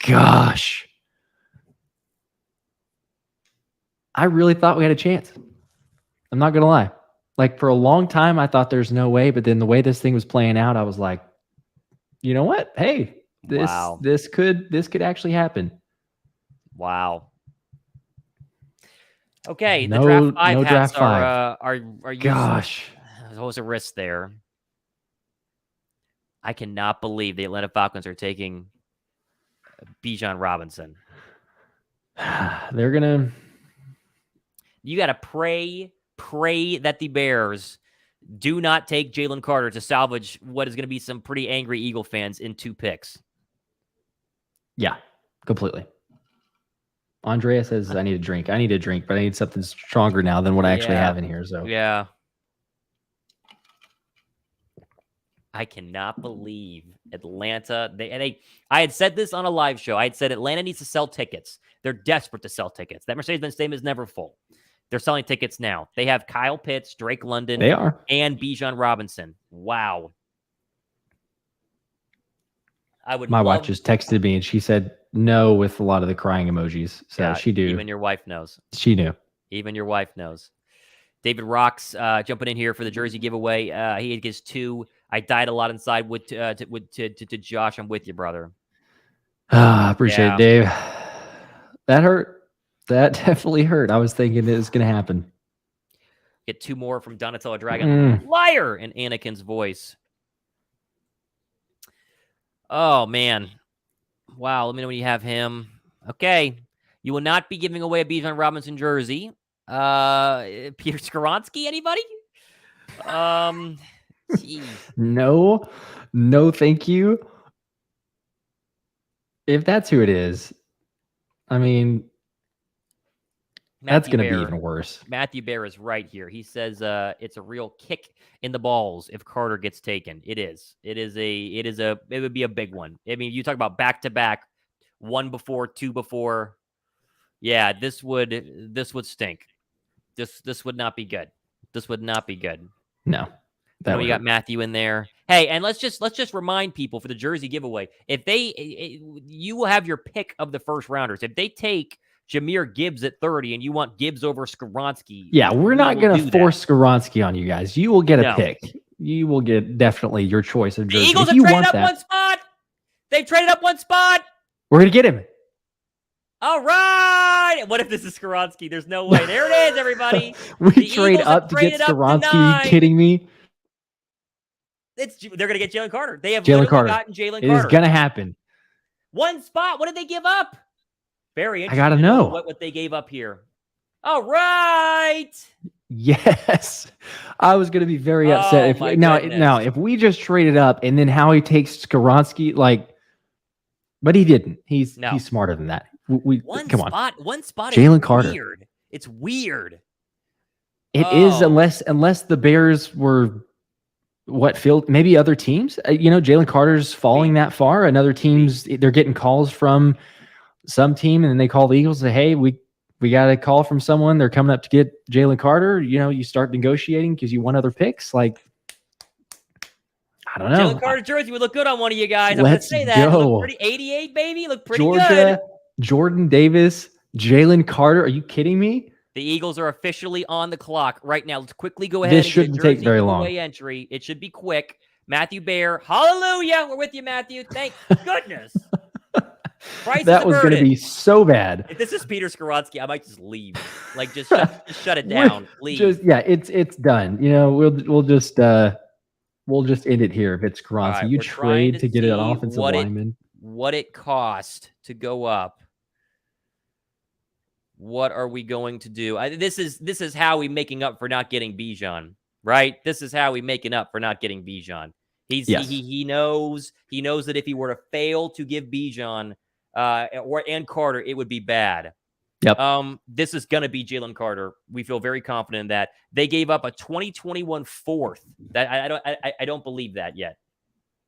Gosh. I really thought we had a chance. I'm not going to lie. Like, for a long time, I thought there's no way, but then the way this thing was playing out, I was like, you know what? Hey, this could actually happen. Wow. Okay, the draft 5 hats draft are gosh. There's always a risk there. I cannot believe the Atlanta Falcons are taking Bijan Robinson. They're gonna. You got to pray that the Bears do not take Jalen Carter to salvage what is going to be some pretty angry Eagle fans in 2 picks. Yeah, completely. Andrea says, I need a drink. I need a drink, but I need something stronger now than what I actually have in here. So yeah. I cannot believe Atlanta. I had said this on a live show. I had said Atlanta needs to sell tickets. They're desperate to sell tickets. That Mercedes-Benz Stadium is never full. They're selling tickets now. They have Kyle Pitts, Drake London, and Bijan Robinson. Wow. My wife just texted me and she said no with a lot of the crying emojis. So yeah, she knew. Even your wife knows. She knew. Even your wife knows. David Rocks jumping in here for the jersey giveaway. He gets 2. I died a lot inside to Josh. I'm with you, brother. Appreciate it, Dave. That hurt. That definitely hurt. I was thinking it was going to happen. Get 2 more from Donatello Dragon. Liar in Anakin's voice. Oh, man. Wow. Let me know when you have him. Okay. You will not be giving away a Bijan Robinson jersey. Peter Skoronski, anybody? No, thank you. If that's who it is, I mean, that's going to be even worse. Matthew Bear is right here. He says it's a real kick in the balls if Carter gets taken. It is. It would be a big one. I mean, you talk about back-to-back, 1 before, 2 before. Yeah, this would stink. This would not be good. This would not be good. No. You got Matthew in there. Hey, and let's just remind people for the jersey giveaway. If you will have your pick of the first rounders. If they take Jahmyr Gibbs at 30 and you want Gibbs over Skoronski. Yeah, we're not going to force Skoronski on you guys. You will get a pick. You will get definitely your choice of jersey. The Eagles have traded up 1 spot. They've traded up 1 spot. We're going to get him. All right. What if this is Skoronski? There's no way. There it is, everybody. We trade up to get Skoronski. Are you kidding me? They're going to get Jalen Carter. They have Jalen Carter. gotten Jalen Carter. It is going to happen. 1 spot. What did they give up? Very interesting. I got to know what they gave up here. All right. Yes. I was going to be very upset. If we just traded up and then Howie takes Skoronski, but he didn't. He's smarter than that. Come on. 1 spot. Jalen Carter. Weird. It's weird. It is unless the Bears were maybe other teams. Jalen Carter's falling that far. Another teams, they're getting calls from some team, and then they call the Eagles and say, hey, we got a call from someone. They're coming up to get Jalen Carter. You start negotiating because you want other picks. I don't know. Jalen Carter jersey would look good on one of you guys. I'm going to say that. Go. Look pretty 88, baby. Look pretty Georgia, good. Jordan Davis, Jalen Carter. Are you kidding me? The Eagles are officially on the clock right now. Let's quickly go ahead. This shouldn't take very long. Entry. It should be quick. Matthew Bear. Hallelujah. We're with you, Matthew. Thank goodness. That was going to be so bad. If this is Peter Skoronski, I might just leave. Just shut it down. Leave. It's done. We'll just end it here if it's Skoronski. Right, you trade to get an offensive lineman. What it cost to go up. What are we going to do? This is Howie making up for not getting Bijan, right? This is Howie making up for not getting Bijan. He knows that if he were to fail to give Bijan and Carter, it would be bad. Yep. This is going to be Jalen Carter. We feel very confident in that. They gave up a 2021 fourth. That I don't believe that yet.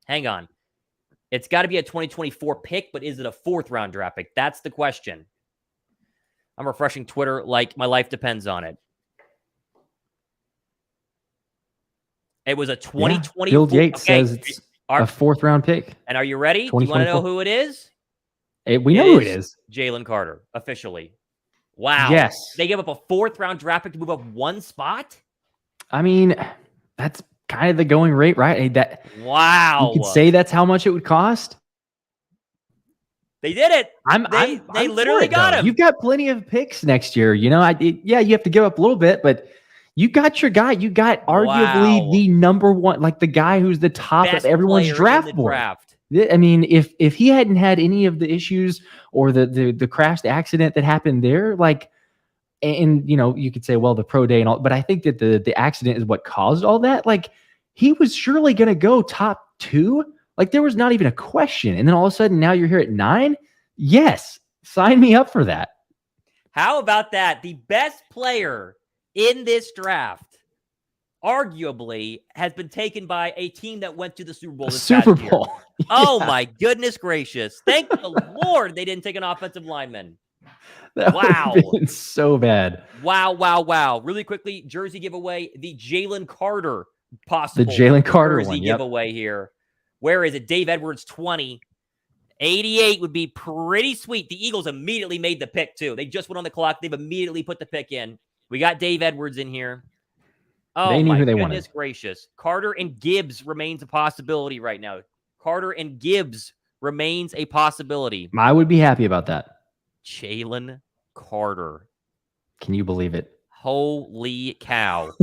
Hang on. It's got to be a 2024 pick, but is it a 4th round draft pick? That's the question. I'm refreshing Twitter like my life depends on it. It was a Yeah. 2024. Bill Yates says it's a 4th round pick. And are you ready? Do you want to know who it is? We know who it is. Jalen Carter, officially. Wow. Yes. They gave up a 4th round draft pick to move up 1 spot? I mean, that's kind of the going rate, right? Wow. You could say that's how much it would cost. They did it. They literally got him. You've got plenty of picks next year. You know, you have to give up a little bit, but you got your guy. You got arguably the number one, like the guy who's the top of everyone's draft board. I mean, if he hadn't had any of the issues or the crash, the accident that happened there, like, and you know, you could say, well, the pro day and all, but I think that the accident is what caused all that. Like, he was surely going to go top 2. Like, there was not even a question. And then all of a sudden, now you're here at 9. Yes, sign me up for that. How about that? The best player in this draft, arguably, has been taken by a team that went to the Super Bowl this past year. Yeah. Oh, my goodness gracious. Thank the Lord they didn't take an offensive lineman. Wow. Been so bad. Wow. Really quickly, jersey giveaway, the Jalen Carter possible. The Jalen Carter jersey giveaway here. Where is it? Dave Edwards, 20. 88 would be pretty sweet. The Eagles immediately made the pick, too. They just went on the clock. They've immediately put the pick in. We got Dave Edwards in here. Oh, they knew my who they goodness wanted. Gracious. Carter and Gibbs remains a possibility right now. Carter and Gibbs remains a possibility. I would be happy about that. Jalen Carter. Can you believe it? Holy cow.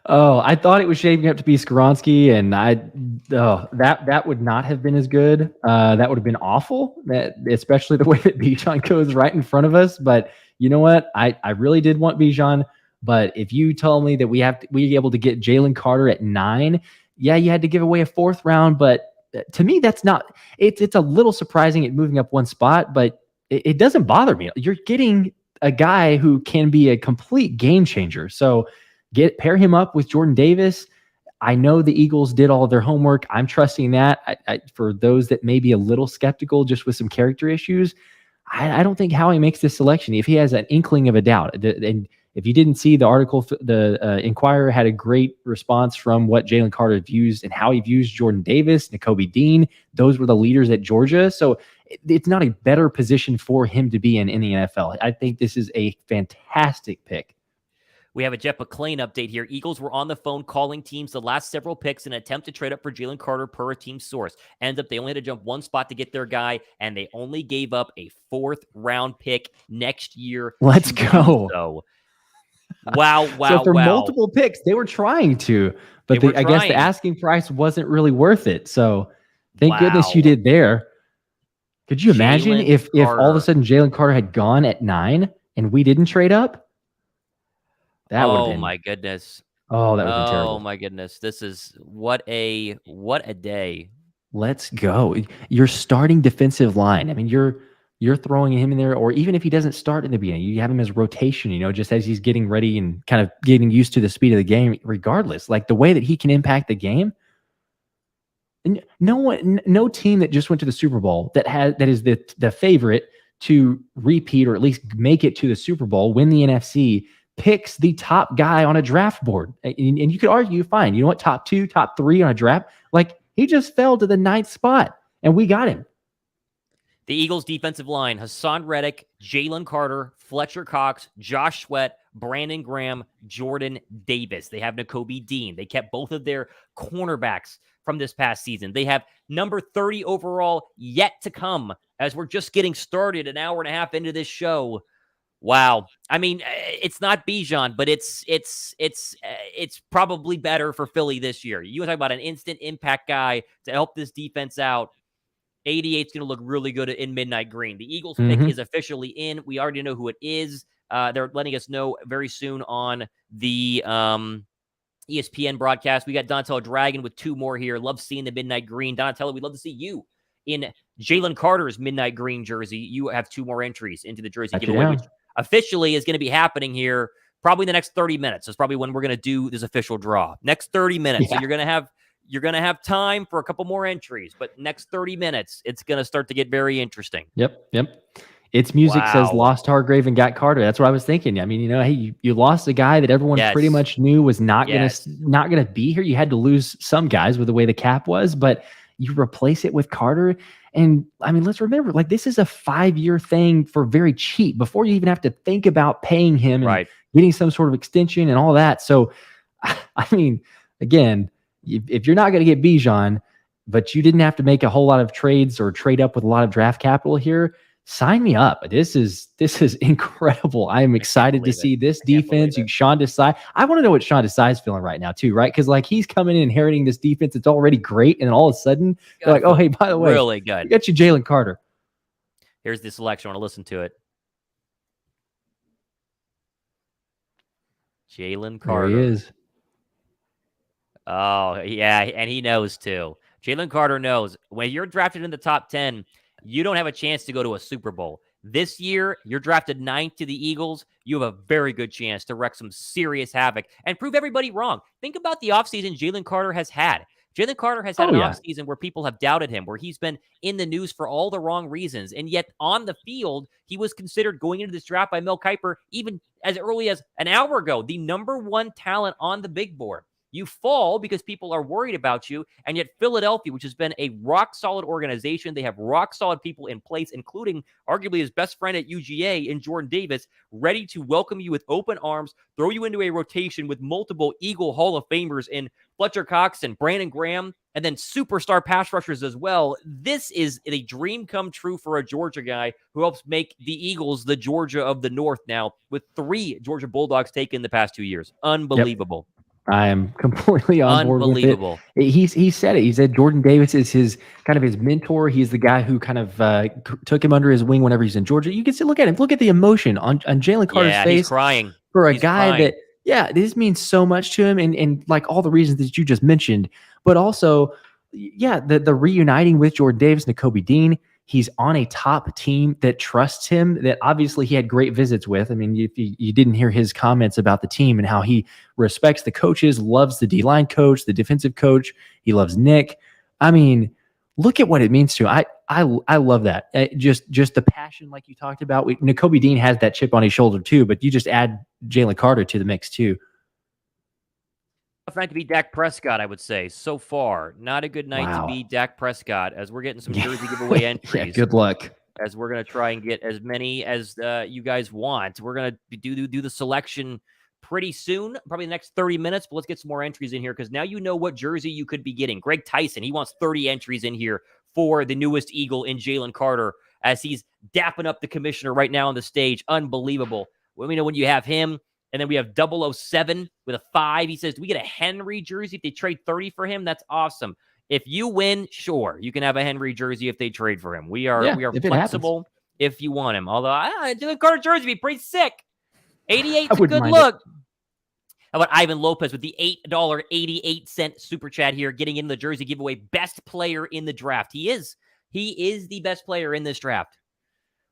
Oh, I thought it was shaping up to be Skoronski, and that would not have been as good. That would have been awful, especially the way that Bijan goes right in front of us. But you know what? I really did want Bijan, but if you tell me that we able to get Jalen Carter at 9, yeah, you had to give away a 4th round, but to me, that's not. It's a little surprising at moving up 1 spot, but it doesn't bother me. You're getting a guy who can be a complete game changer. So pair him up with Jordan Davis. I know the Eagles did all of their homework. I'm trusting that. For those that may be a little skeptical just with some character issues, I don't think Howie makes this selection if he has an inkling of a doubt. And if you didn't see the article, the Inquirer had a great response from what Jalen Carter views and how he views Jordan Davis, Nakobe Dean. Those were the leaders at Georgia. So it's not a better position for him to be in the NFL. I think this is a fantastic pick. We have a Jeff McClain update here. Eagles were on the phone calling teams the last several picks in an attempt to trade up for Jalen Carter per a team source. Ends up they only had to jump 1 spot to get their guy, and they only gave up a 4th round pick next year. Let's go. So, wow. So for multiple picks, they were trying to, but I guess the asking price wasn't really worth it. So thank goodness you did there. Could you imagine if all of a sudden Jalen Carter had gone at 9 and we didn't trade up? That would have been. My goodness. Oh, that would have been terrible. Oh my goodness. This is what a day. Let's go. Your starting defensive line. I mean, you're throwing him in there, or even if he doesn't start in the beginning, you have him as rotation, just as he's getting ready and kind of getting used to the speed of the game, regardless. Like the way that he can impact the game. No team that just went to the Super Bowl that is the favorite to repeat or at least make it to the Super Bowl, win the NFC, picks the top guy on a draft board. And you could argue, fine, you know what, top 2, top 3 on a draft. Like, he just fell to the 9th spot, and we got him. The Eagles' defensive line, Hassan Reddick, Jalen Carter, Fletcher Cox, Josh Sweat, Brandon Graham, Jordan Davis. They have Nakobe Dean. They kept both of their cornerbacks from this past season. They have number 30 overall yet to come as we're just getting started an hour and a half into this show. Wow. I mean, it's not Bijan, but it's probably better for Philly this year. You want to talk about an instant impact guy to help this defense out. 88 is going to look really good in midnight green. The Eagles pick is officially in. We already know who it is. They're letting us know very soon on the ESPN broadcast. We got Donatello Dragon with 2 more here. Love seeing the midnight green. Donatello, we'd love to see you in Jalen Carter's midnight green jersey. You have 2 more entries into the jersey giveaway, which officially is going to be happening here probably in the next 30 minutes. That's probably when we're going to do this official draw. Next 30 minutes. Yeah. So you're going to have time for a couple more entries, but next 30 minutes, it's going to start to get very interesting. Yep. It's music says Wow. lost Hargrave and got Carter. That's what I was thinking. I mean, hey, you lost a guy that everyone pretty Yes. much knew was not Yes. gonna be here. You had to lose some guys with the way the cap was, but you replace it with Carter. And I mean, let's remember, like, this is a 5-year thing for very cheap before you even have to think about paying him and Right. getting some sort of extension and all that. So, I mean, again, if you're not going to get Bijan, but you didn't have to make a whole lot of trades or trade up with a lot of draft capital here, sign me up. This is incredible. I am excited to see this defense. Sean Desai. I want to know what Sean Desai is feeling right now too, right? Because like he's coming in inheriting this defense. It's already great, and all of a sudden they're like, oh hey, by the way, really good. We got you Jalen Carter. Here's the selection. I want to listen to it. Jalen Carter. There he is. Oh, yeah, and he knows too. Jalen Carter knows when you're drafted in the top 10, you don't have a chance to go to a Super Bowl. This year, you're drafted 9th to the Eagles. You have a very good chance to wreak some serious havoc and prove everybody wrong. Think about the offseason Jalen Carter has had. Jalen Carter has had an offseason where people have doubted him, where he's been in the news for all the wrong reasons. And yet on the field, he was considered going into this draft by Mel Kiper even as early as an hour ago, the #1 talent on the big board. You fall because people are worried about you, and yet Philadelphia, which has been a rock-solid organization, they have rock-solid people in place, including arguably his best friend at UGA in Jordan Davis, ready to welcome you with open arms, throw you into a rotation with multiple Eagle Hall of Famers in Fletcher Cox and Brandon Graham, and then superstar pass rushers as well. This is a dream come true for a Georgia guy who helps make the Eagles the Georgia of the North now, with 3 Georgia Bulldogs taken the past 2 years. Unbelievable. Yep. I am completely on board with it. He said it. He said Jordan Davis is his kind of his mentor. He's the guy who kind of took him under his wing whenever he's in Georgia. You can see, look at him. Look at the emotion on Jalen Carter's face. He's crying. For a guy that, this means so much to him, and like all the reasons that you just mentioned. But also, the reuniting with Jordan Davis and Nakobe Dean. He's on a top team that trusts him, that obviously he had great visits with. I mean, if you didn't hear his comments about the team and how he respects the coaches, loves the D-line coach, the defensive coach. He loves Nick. I mean, look at what it means to him. I love that. Just the passion like you talked about. Nakobe Dean has that chip on his shoulder too, but you just add Jalen Carter to the mix too. Tough night to beat Dak Prescott, I would say. So far, not a good night to beat Dak Prescott, as we're getting some jersey giveaway entries. Good luck. As we're going to try and get as many as you guys want. We're going to do the selection pretty soon, probably the next 30 minutes, but let's get some more entries in here because now you know what jersey you could be getting. Greg Tyson, he wants 30 entries in here for the newest Eagle in Jalen Carter as he's dapping up the commissioner right now on the stage. Unbelievable. Let me know when you have him. And then we have 007 with a 5. He says, do we get a Henry jersey if they trade 30 for him? That's awesome. If you win, sure, you can have a Henry jersey if they trade for him. We are flexible if you want him. Although, Jalen Carter jersey would be pretty sick. 88 is a good look. How about Ivan Lopez with the $8.88 super chat here, getting into the jersey giveaway. Best player in the draft. He is the best player in this draft.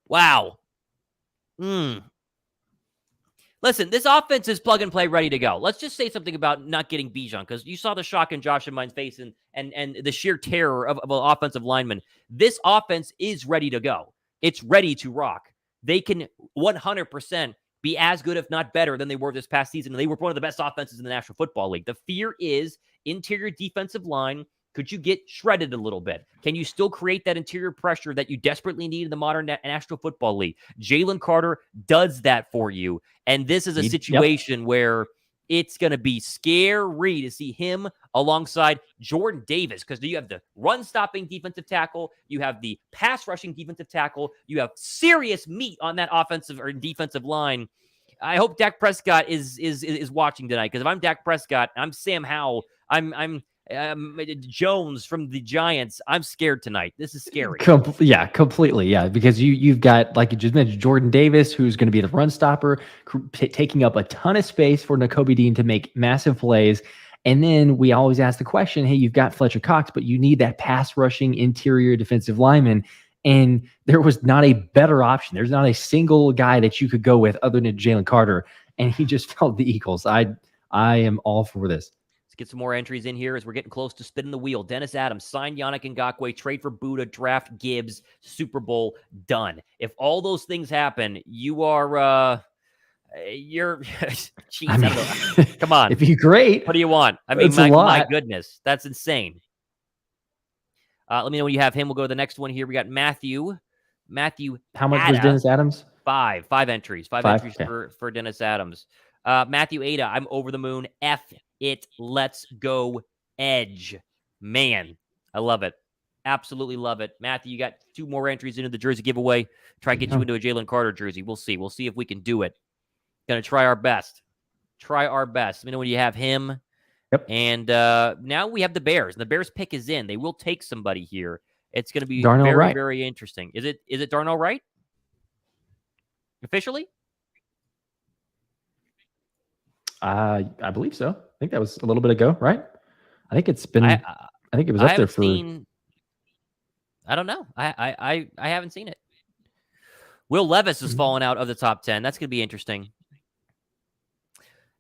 Wow. Listen, this offense is plug and play, ready to go. Let's just say something about not getting Bijan, because you saw the shock in Josh and mine's face and the sheer terror of an offensive lineman. This offense is ready to go. It's ready to rock. They can 100% be as good, if not better, than they were this past season. And they were one of the best offenses in the National Football League. The fear is interior defensive line. Could you get shredded a little bit? Can you still create that interior pressure that you desperately need in the modern National Football League? Jalen Carter does that for you. And this is a situation where it's going to be scary to see him alongside Jordan Davis, because you have the run-stopping defensive tackle, you have the pass-rushing defensive tackle, you have serious meat on that offensive or defensive line. I hope Dak Prescott is watching tonight, because if I'm Dak Prescott, I'm Sam Howell, I'm Jones from the Giants, I'm scared tonight. This is scary. Completely. Yeah, because you've got, like you just mentioned, Jordan Davis, who's going to be the run stopper, taking up a ton of space for Nakobe Dean to make massive plays. And then we always ask the question, hey, you've got Fletcher Cox, but you need that pass rushing interior defensive lineman. And there was not a better option. There's not a single guy that you could go with other than Jalen Carter. And he just felt the Eagles. I am all for this. get some more entries in here as we're getting close to spinning the wheel. Dennis Adams, sign Yannick Ngakoue, trade for Buddha, draft Gibbs, Super Bowl, done. If all those things happen, you're jeez, I don't know. Come on. It'd be great. What do you want? I mean, my goodness, that's insane. Let me know when you have him. We'll go to the next one here. We got Matthew. How much was Dennis Adams? Five entries. Five entries for Dennis Adams. Matthew Ada, I'm over the moon. F it. Let's go Edge. Man, I love it. Absolutely love it. Matthew, you got 2 more entries into the jersey giveaway. Try to get you into a Jalen Carter jersey. We'll see. We'll see if we can do it. Going to try our best. Let me know when you have him. Yep. And now we have the Bears. The Bears pick is in. They will take somebody here. It's going to be Darnell very, Wright. very interesting. Is it Darnell Wright? Officially? I believe so. I think that was a little bit ago, right? I think it's been. I think it was up there for. I don't know. I haven't seen it. Will Levis has fallen out of the top 10. That's going to be interesting.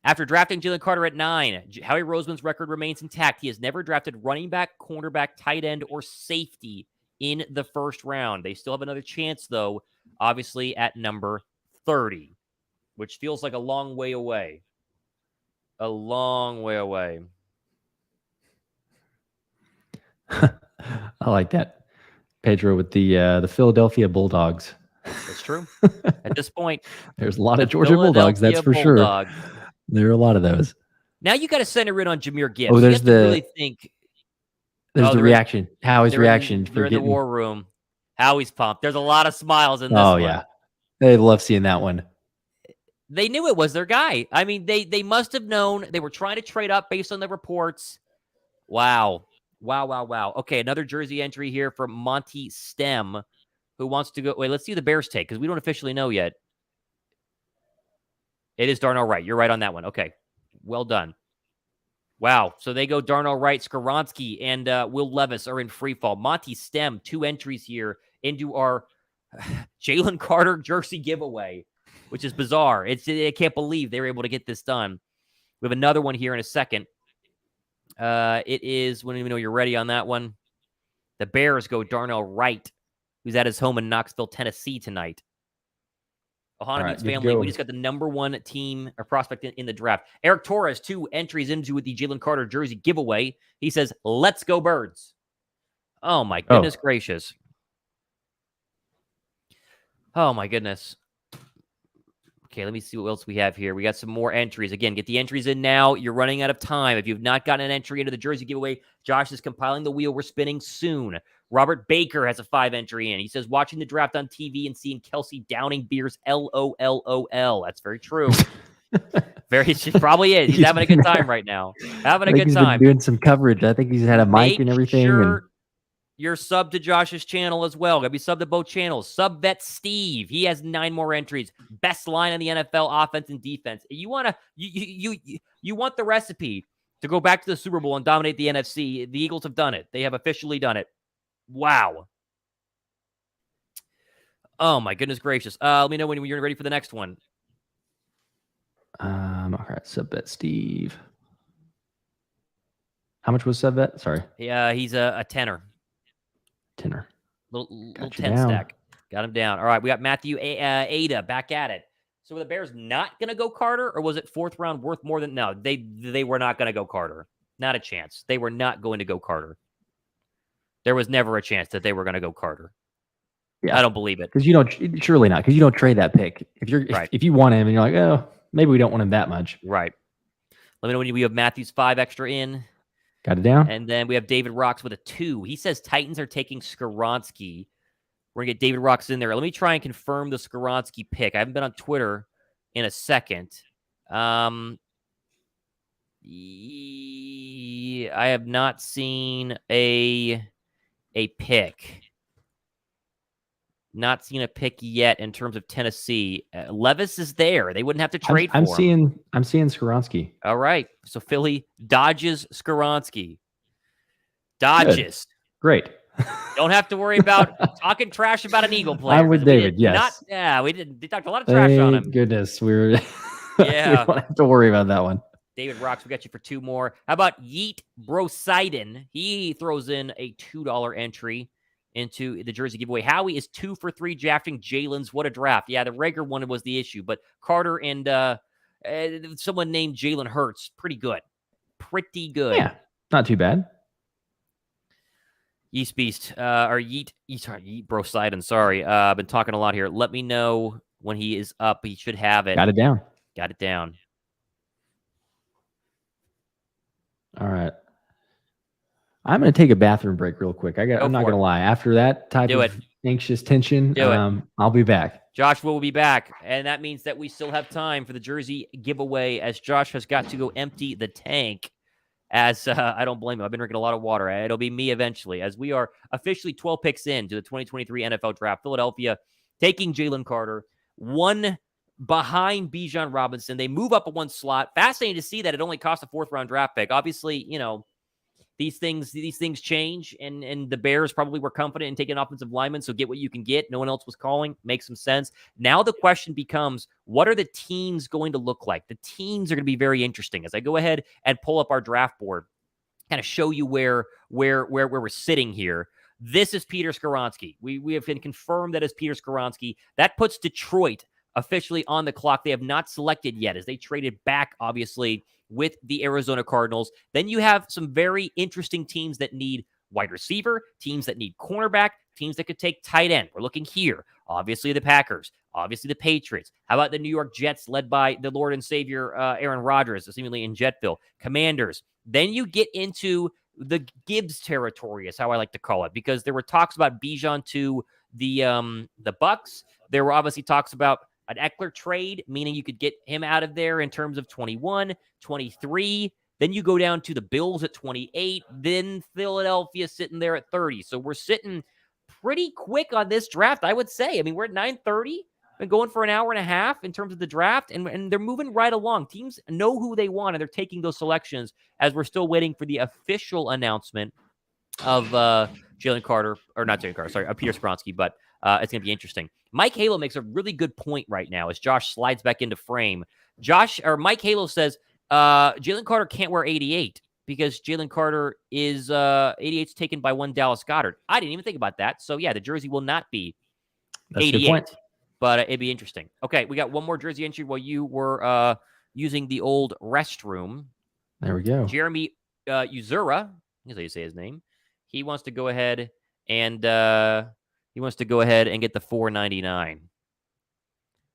After drafting Jalen Carter at 9, Howie Roseman's record remains intact. He has never drafted running back, cornerback, tight end, or safety in the first round. They still have another chance, though, obviously at number 30, which feels like a long way away. A long way away. I like that. Pedro with the Philadelphia Bulldogs. That's true. At this point, there's a lot of Georgia Bulldogs, that's for sure. There are a lot of those. Now you got to center in on Jahmyr Gibbs. Oh, there's really think. There's the reaction. Howie's reaction for getting... in the war room. Howie's pumped. There's a lot of smiles in this one. Oh, yeah. They love seeing that one. They knew it was their guy. I mean, they must have known. They were trying to trade up based on the reports. Wow. Okay, another jersey entry here from Monty Stem, who wants to go. Wait, let's see the Bears take, because we don't officially know yet. It is Darnell Wright. You're right on that one. Okay. Well done. Wow. So they go Darnell Wright, Skoronski, and Will Levis are in free fall. Monty Stem, 2 entries here into our Jalen Carter jersey giveaway, which is bizarre. I can't believe they were able to get this done. We have another one here in a second. It is, when you know you're ready on that one, the Bears go Darnell Wright, who's at his home in Knoxville, Tennessee tonight. Ohana family, we just got the number 1 team or prospect in the draft. Eric Torres, 2 entries into the Jalen Carter jersey giveaway. He says, let's go Birds. Oh, my goodness gracious. Oh, my goodness. Okay, let me see what else we have here. We got some more entries. Again, get the entries in now. You're running out of time. If you've not gotten an entry into the jersey giveaway, Josh is compiling the wheel. We're spinning soon. Robert Baker has a 5 entry in. He says, watching the draft on TV and seeing Kelsey downing beers, LOLOL. That's very true. She probably is. He's having a good time right now. Having a good time. Been doing some coverage. I think he's had a mic and everything. Sure you're sub to Josh's channel as well. Gotta be sub to both channels. Sub vet Steve. He has 9 more entries. Best line in the NFL, offense and defense. You want the recipe to go back to the Super Bowl and dominate the NFC. The Eagles have done it. They have officially done it. Wow. Oh my goodness gracious. Let me know when you're ready for the next one. All right, sub bet Steve. How much was sub bet? Sorry. Yeah, he's a tenner. Little 10 stack. Got him down. All right, we got Matthew Ada back at it. So were the Bears not going to go Carter, or was it 4th round worth more than? No, they were not going to go Carter. Not a chance. They were not going to go Carter. There was never a chance that they were going to go Carter. Yeah. I don't believe it. Because you don't, surely not, because you don't trade that pick. If you want him and you're like, oh, maybe we don't want him that much. Right. Let me know when we have Matthew's 5 extra in. Got it down. And then we have David Rocks with a 2. He says Titans are taking Skoronski. We're going to get David Rocks in there. Let me try and confirm the Skoronski pick. I haven't been on Twitter in a second. I have not seen a pick. Not seen a pick yet in terms of Tennessee. Levis is there. They wouldn't have to trade for him. I'm seeing Skoronski. All right. So Philly dodges Skoronski. Dodges. Good. Great. Don't have to worry about talking trash about an Eagle player. I'm with David, yes. We didn't. They talked a lot of trash on him. Goodness. Yeah. We don't have to worry about that one. David Rocks, we got you for 2 more. How about Yeet Brosidon? He throws in a $2 entry into the jersey giveaway. Howie is 2 for 3 drafting Jalen's. What a draft. Yeah, the Rager one was the issue, but Carter and someone named Jalen Hurts, pretty good. Pretty good. Yeah, not too bad. Yeast Beast, or Yeet Brosidon, sorry. I've been talking a lot here. Let me know when he is up. He should have it. Got it down. Got it down. All right. I'm going to take a bathroom break real quick. I'm not going to lie. After that type of anxious tension, I'll be back. Josh will be back, and that means that we still have time for the jersey giveaway as Josh has got to go empty the tank. As I don't blame him. I've been drinking a lot of water. It'll be me eventually, as we are officially 12 picks into the 2023 NFL Draft. Philadelphia taking Jalen Carter, 1 behind Bijan Robinson. They move up a 1 slot. Fascinating to see that it only cost a 4th-round draft pick. Obviously, these things change, and the Bears probably were confident in taking offensive linemen, so get what you can get. No one else was calling. Makes some sense. Now the question becomes, what are the teams going to look like? The teams are going to be very interesting. As I go ahead and pull up our draft board, kind of show you where we're sitting here. This is Peter Skoronski. We have been confirmed that is Peter Skoronski. That puts Detroit officially on the clock. They have not selected yet, as they traded back, obviously, with the Arizona Cardinals. Then you have some very interesting teams that need wide receiver, teams that need cornerback, teams that could take tight end. We're looking here. Obviously, the Packers. Obviously, the Patriots. How about the New York Jets, led by the Lord and Savior Aaron Rodgers, seemingly in Jetville? Commanders. Then you get into the Gibbs territory, is how I like to call it, because there were talks about Bijan to the Bucks. There were obviously talks about an Eckler trade, meaning you could get him out of there in terms of 21, 23. Then you go down to the Bills at 28. Then Philadelphia sitting there at 30. So we're sitting pretty quick on this draft, I would say. I mean, we're at 9:30. Been going for an hour and a half in terms of the draft, and they're moving right along. Teams know who they want, and they're taking those selections as we're still waiting for the official announcement of Jalen Carter, or not Jalen Carter, sorry, Peter Skoronski, but it's going to be interesting. Mike Halo makes a really good point right now as Josh slides back into frame. Mike Halo says Jalen Carter can't wear 88 because Jalen Carter is 88's taken by one Dallas Goedert. I didn't even think about that. So, yeah, the jersey will not be 88. Good point. But it'd be interesting. Okay, we got one more jersey entry while you were using the old restroom. There we go. Jeremy Uzura, that's how you say his name. He wants to go ahead and get the $4.99.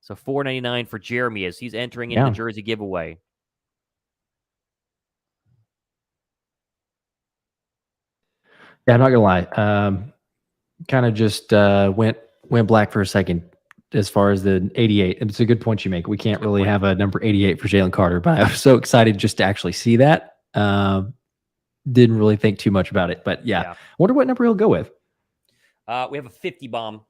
So $4.99 for Jeremy as he's entering into the jersey giveaway. Yeah, I'm not gonna lie. Kind of just went black for a second as far as the 88. It's a good point you make. We can't really have a number 88 for Jalen Carter, but I was so excited just to actually see that. Didn't really think too much about it, but yeah. Wonder what number he'll go with. We have a 50 bomb.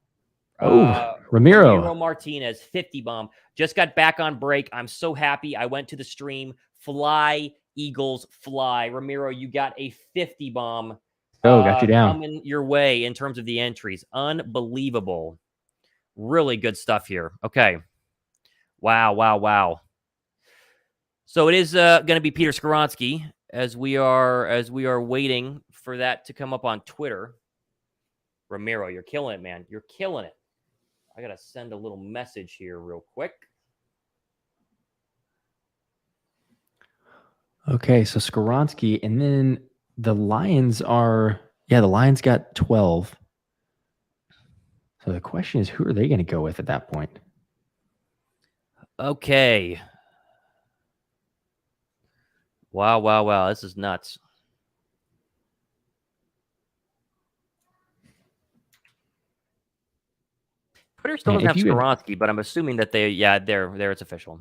Ramiro Martinez, 50 bomb. Just got back on break. I'm so happy. I went to the stream. Fly, Eagles, fly. Ramiro, you got a 50 bomb. Got you down. Coming your way in terms of the entries. Unbelievable. Really good stuff here. Okay. Wow. So it is going to be Peter Skoronski as we are waiting for that to come up on Twitter. Ramiro, you're killing it, man. You're killing it. I got to send a little message here real quick. Okay, so Skoronski, and then the Lions the Lions got 12. So the question is, who are they going to go with at that point? Okay. Wow. This is nuts. Twitter still doesn't have Skoronski, but I'm assuming that there it's official.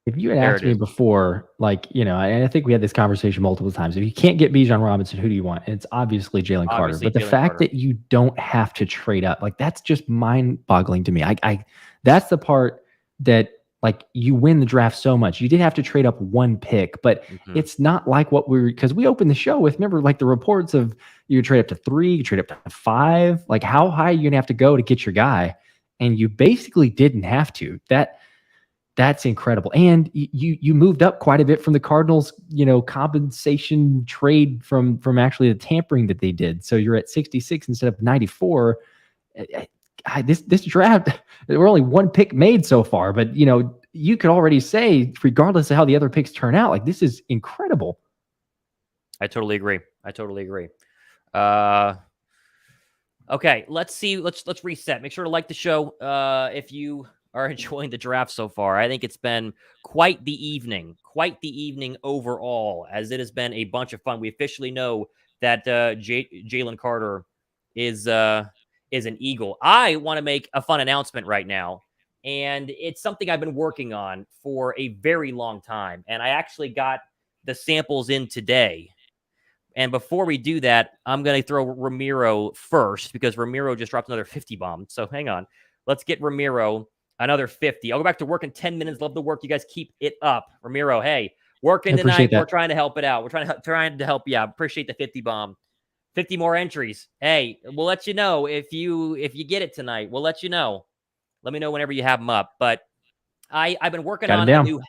If you had asked me before, and I think we had this conversation multiple times. If you can't get Bijan Robinson, who do you want? And it's obviously Jalen Carter. But the fact that you don't have to trade up, that's just mind-boggling to me. That's the part that you win the draft so much. You did have to trade up one pick, but it's not like because we opened the show with, remember, the reports of you trade up to 3, you trade up to 5. How high are you going to have to go to get your guy? And you basically didn't have to. That's incredible. And you moved up quite a bit from the Cardinals, compensation trade from actually the tampering that they did. So you're at 66 instead of 94. This draft, we're only one pick made so far, but you could already say, regardless of how the other picks turn out, like, this is incredible. I totally agree. Okay, let's see. Let's reset. Make sure to like the show if you are enjoying the draft so far. I think it's been quite the evening overall, as it has been a bunch of fun. We officially know that Jalen Carter is an Eagle. I want to make a fun announcement right now, and it's something I've been working on for a very long time, and I actually got the samples in today. And before we do that, I'm going to throw Ramiro first because Ramiro just dropped another 50 bomb. So hang on. Let's get Ramiro another 50. I'll go back to work in 10 minutes. Love the work. You guys keep it up. Ramiro, hey, working tonight. We're trying to help it out. We're trying to help you out. Appreciate the 50 bomb. 50 more entries. Hey, we'll let you know if you get it tonight. We'll let you know. Let me know whenever you have them up. But I've been working on a new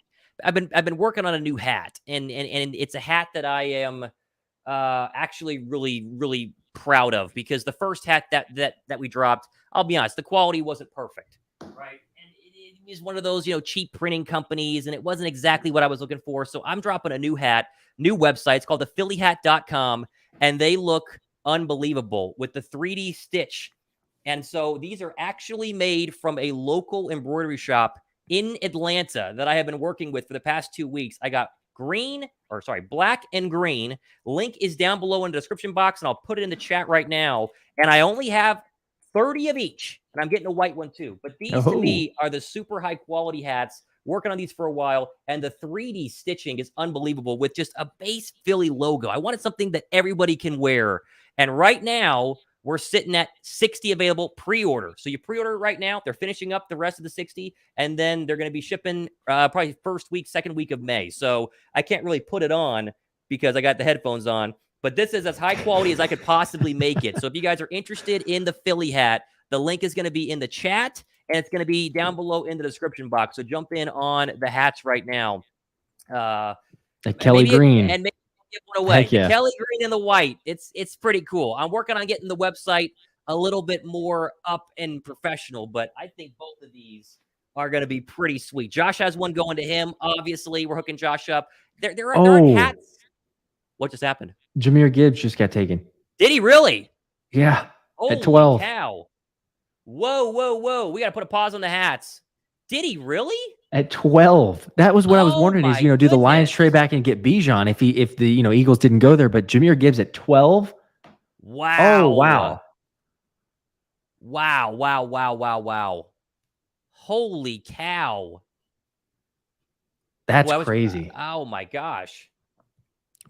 I've been working on a new hat. And it's a hat that I am actually really, really proud of, because the first hat that we dropped, I'll be honest, the quality wasn't perfect, right? And it was one of those, cheap printing companies, and it wasn't exactly what I was looking for. So I'm dropping a new hat, new website. It's called thephillyhat.com, and they look unbelievable with the 3D stitch. And so these are actually made from a local embroidery shop in Atlanta that I have been working with for the past 2 weeks. I got black and green. Link is down below in the description box, and I'll put it in the chat right now. And I only have 30 of each, and I'm getting a white one too. But these to me are the super high quality hats. Working on these for a while, and the 3D stitching is unbelievable with just a base Philly logo. I wanted something that everybody can wear. And right now, we're sitting at 60 available pre-order. So you pre-order it right now. They're finishing up the rest of the 60, and then they're going to be shipping probably second week of May. So I can't really put it on because I got the headphones on. But this is as high quality as I could possibly make it. So if you guys are interested in the Philly hat, the link is going to be in the chat, and it's going to be down below in the description box. So jump in on the hats right now. Kelly Green. And maybe give one away. Heck yeah. The Kelly Green and the white. It's pretty cool. I'm working on getting the website a little bit more up and professional, but I think both of these are going to be pretty sweet. Josh has one going to him. Obviously, we're hooking Josh up. There are hats. What just happened? Jahmyr Gibbs just got taken. Did he really? Yeah. Holy at 12. Cow. Whoa. We got to put a pause on the hats. Did he really? At 12. That was what I was wondering is, do the Lions trade back and get Bijan if the, Eagles didn't go there, but Jahmyr Gibbs at 12? Wow. Oh, wow. Wow. Holy cow. That's crazy. Oh my gosh.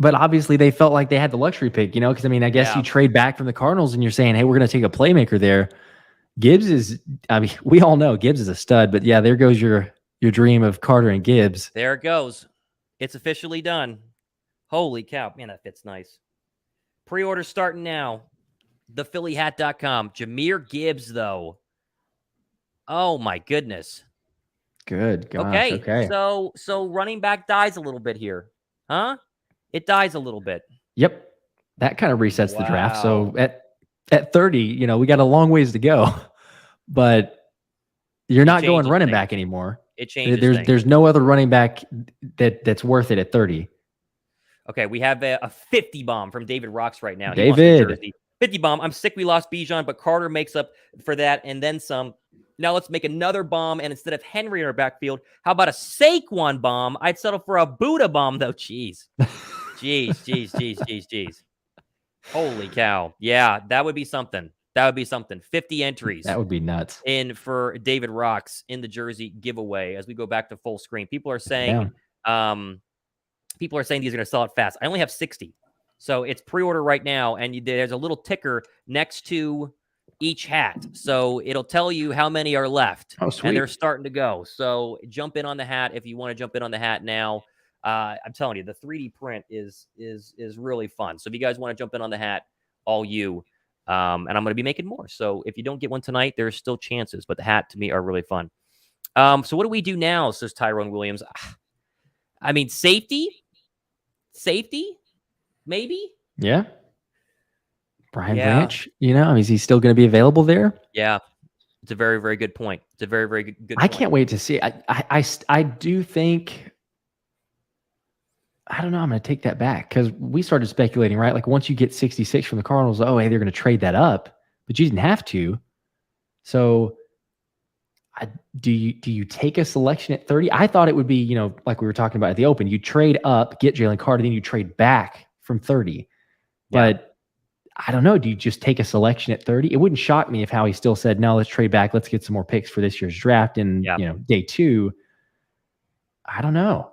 But obviously they felt like they had the luxury pick, because I guess you trade back from the Cardinals and you're saying, hey, we're going to take a playmaker there. Gibbs is, we all know Gibbs is a stud, but yeah, there goes your dream of Carter and Gibbs. There it goes. It's officially done. Holy cow. Man, that fits nice. Pre-order starting now. Thephillyhat.com. Jahmyr Gibbs, though. Oh, my goodness. Good. Gosh, okay. So running back dies a little bit here. Huh? It dies a little bit. Yep. That kind of resets the draft. So at 30, we got a long ways to go. But you're not going running back anymore. It changes. There's no other running back that's worth it at 30. Okay, we have a 50 bomb from David Rocks right now. David. 50 bomb. I'm sick we lost Bijan, but Carter makes up for that and then some. Now let's make another bomb, and instead of Henry in our backfield, how about a Saquon bomb? I'd settle for a Buddha bomb, though. Jeez. Holy cow. Yeah, that would be something. 50 entries. That would be nuts. In for David Rocks in the jersey giveaway as we go back to full screen. People are saying these are going to sell it fast. I only have 60. So it's pre-order right now, and there's a little ticker next to each hat. So it'll tell you how many are left. Oh, sweet. And they're starting to go. So jump in on the hat if you want to jump in on the hat now. I'm telling you, the 3D print is really fun. So if you guys want to jump in on the hat, all you. And I'm going to be making more. So if you don't get one tonight, there's still chances. But the hat, to me, are really fun. So what do we do now, says Tyrone Williams? I mean, safety, maybe? Yeah. Brian Yeah. Branch, I mean, is he still going to be available there? Yeah. It's a very, very good point. It's a very, very good point. I can't wait to see. I do think, I don't know. I'm going to take that back because we started speculating, right? Like once you get 66 from the Cardinals, oh, hey, they're going to trade that up, but you didn't have to. So do you take a selection at 30? I thought it would be, like we were talking about at the Open, you trade up, get Jalen Carter, then you trade back from 30. Yeah. But I don't know. Do you just take a selection at 30? It wouldn't shock me if Howie still said, no, let's trade back. Let's get some more picks for this year's draft in, day 2. I don't know.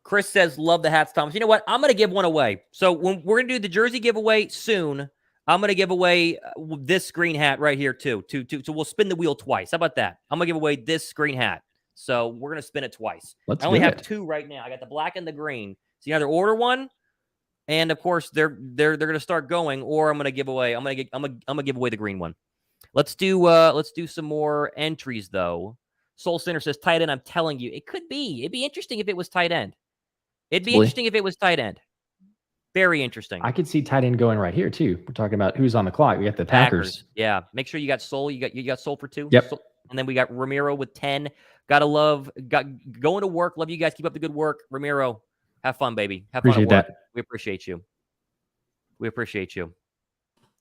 Chris says, love the hats, Thomas. You know what? I'm going to give one away. So when we're going to do the jersey giveaway soon, I'm going to give away this green hat right here too. So we'll spin the wheel twice. How about that? I'm going to give away this green hat. So we're going to spin it twice. I only have 2 right now. I got the black and the green. So you either order one, and of course they're going to start going, or I'm going to give away. I'm going to give away the green one. Let's do some more entries though. Soul Center says tight end. I'm telling you, it could be. It'd be interesting if it was tight end. Very interesting. I could see tight end going right here too. We're talking about who's on the clock. We got the Packers. Yeah. Make sure you got Soul. You got Soul for 2. Yep. And then we got Ramiro with 10. Going to work. Love you guys. Keep up the good work. Ramiro, have fun, baby. Have fun at work. That. We appreciate you. You're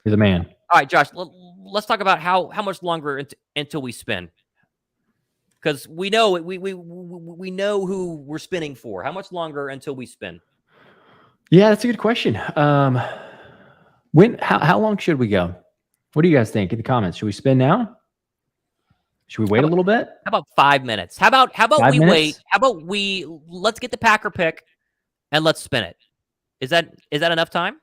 the man. All right, Josh, let's talk about how much longer until we spin. Because we know we know who we're spinning for. How much longer until we spin? Yeah, that's a good question. How long should we go? What do you guys think in the comments? Should we spin now? Should we wait a little bit? How about 5 minutes? How about we wait? How about let's get the Packer pick and let's spin it. Is that enough time?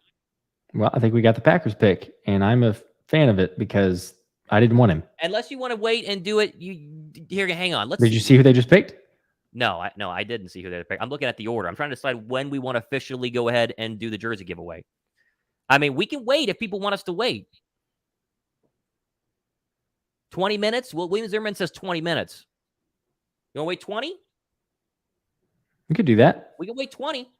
Well, I think we got the Packers pick, and I'm a fan of it because I didn't want him. Unless you want to wait and do it, hang on. Did you see who they just picked? No, I didn't see who they picked. I'm looking at the order. I'm trying to decide when we want to officially go ahead and do the jersey giveaway. I mean, we can wait if people want us to wait. 20 minutes? Well, William Zimmerman says 20 minutes. You want to wait 20? We could do that. We can wait 20.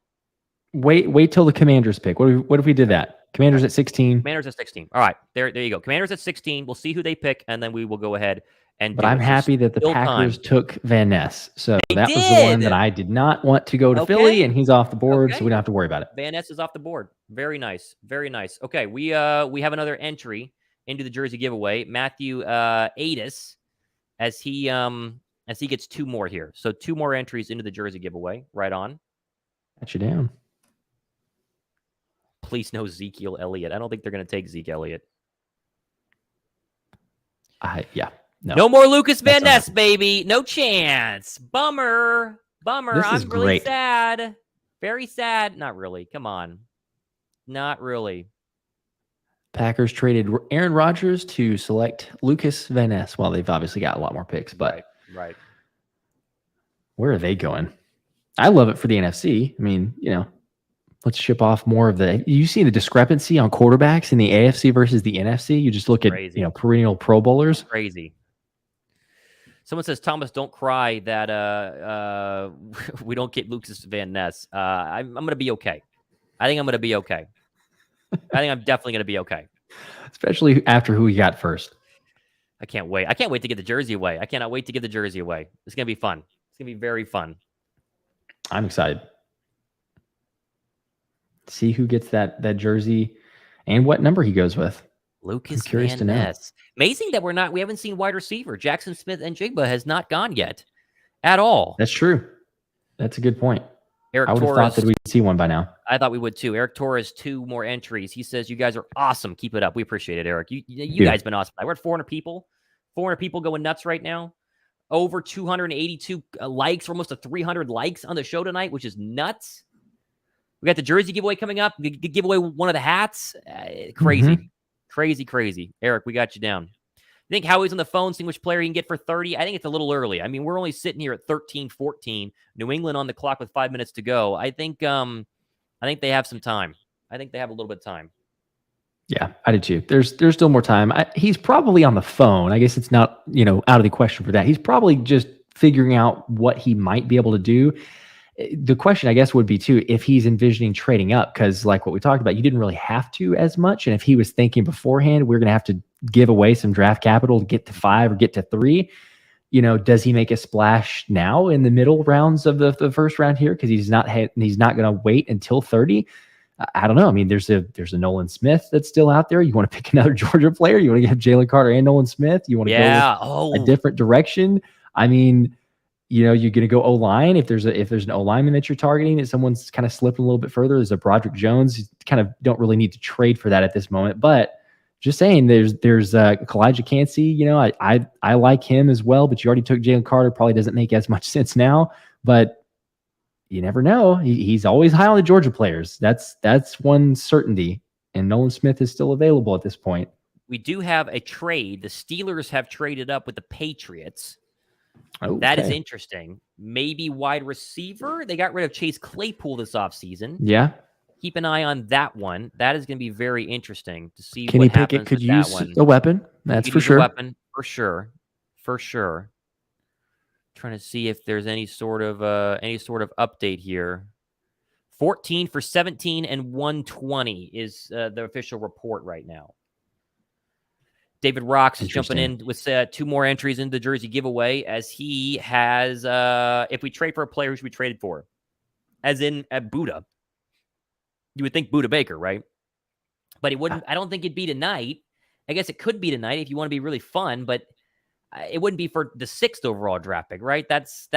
Wait till the Commanders pick. What if we did that? Commanders at 16. Commanders at 16. All right, there you go. Commanders at 16. We'll see who they pick, and then we will go ahead and. But I'm happy that the Packers took Van Ness. So that was the one that I did not want to go to Philly, and he's off the board, so we don't have to worry about it. Van Ness is off the board. Very nice, very nice. Okay, we have another entry into the jersey giveaway. Matthew Adis, as he gets 2 more here. So 2 more entries into the jersey giveaway. Right on. Got you down. Please no Ezekiel Elliott. I don't think they're going to take Zeke Elliott. Yeah. No more Lucas Van Ness, baby. No chance. Bummer. I'm really sad. Very sad. Not really. Come on. Not really. Packers traded Aaron Rodgers to select Lucas Van Ness. Well, they've obviously got a lot more picks, but right. Where are they going? I love it for the NFC. I mean, let's ship off more of the. You see the discrepancy on quarterbacks in the AFC versus the NFC. You just look at perennial Pro Bowlers. Crazy. Someone says, Thomas, don't cry that we don't get Lucas Van Ness. I'm going to be okay. I think I'm going to be okay. I think I'm definitely going to be okay. Especially after who we got first. I can't wait. I can't wait to get the jersey away. I cannot wait to give the jersey away. It's going to be fun. It's going to be very fun. I'm excited. See who gets that jersey and what number he goes with. Lucas Van Ness. Amazing that we haven't seen wide receiver. Jackson Smith and Jigba has not gone yet at all. That's true. That's a good point. Eric I would have thought that we'd see one by now. I thought we would too. Eric Torres, 2 more entries. He says, you guys are awesome. Keep it up. We appreciate it, Eric. You guys been awesome. We're at 400 people. 400 people going nuts right now. Over 282 likes, almost 300 likes on the show tonight, which is nuts. We got the jersey giveaway coming up. We give away one of the hats. Crazy. Crazy. Eric, we got you down. I think Howie's on the phone, seeing which player he can get for 30. I think it's a little early. I mean, we're only sitting here at 13-14. New England on the clock with 5 minutes to go. I think they have some time. I think they have a little bit of time. Yeah, I did too. There's still more time. He's probably on the phone. I guess it's not, out of the question for that. He's probably just figuring out what he might be able to do. The question, I guess, would be too, if he's envisioning trading up, because like what we talked about, you didn't really have to as much. And if he was thinking beforehand, we're going to have to give away some draft capital to get to 5 or get to 3. Does he make a splash now in the middle rounds of the first round here? Because he's not going to wait until 30. I don't know. I mean, there's a Nolan Smith that's still out there. You want to pick another Georgia player? You want to get Jalen Carter and Nolan Smith? You want to go a different direction? I mean, you're going to go O-line. If there's an O-lineman that you're targeting, if someone's kind of slipping a little bit further, there's a Broderick Jones. You kind of don't really need to trade for that at this moment. But just saying, there's Kalijah Cansey. I like him as well, but you already took Jalen Carter. Probably doesn't make as much sense now, but you never know. He's always high on the Georgia players. That's one certainty. And Nolan Smith is still available at this point. We do have a trade. The Steelers have traded up with the Patriots. Okay. That is interesting. Maybe wide receiver. They got rid of Chase Claypool this offseason. Yeah. Keep an eye on that one. That is going to be very interesting to see Kenny what happens Pickett could with use that one. a weapon. That's for sure. Weapon for sure. For sure. Trying to see if there's any sort of update here. 14 for 17 and 120 is the official report right now. David Rocks is jumping in with 2 more entries in the jersey giveaway, as he has, if we trade for a player who should be traded for, as in at Buda. You would think Buda Baker, right? But it wouldn't. I don't think it'd be tonight. I guess it could be tonight if you want to be really fun, but it wouldn't be for the 6th overall draft pick, right? That's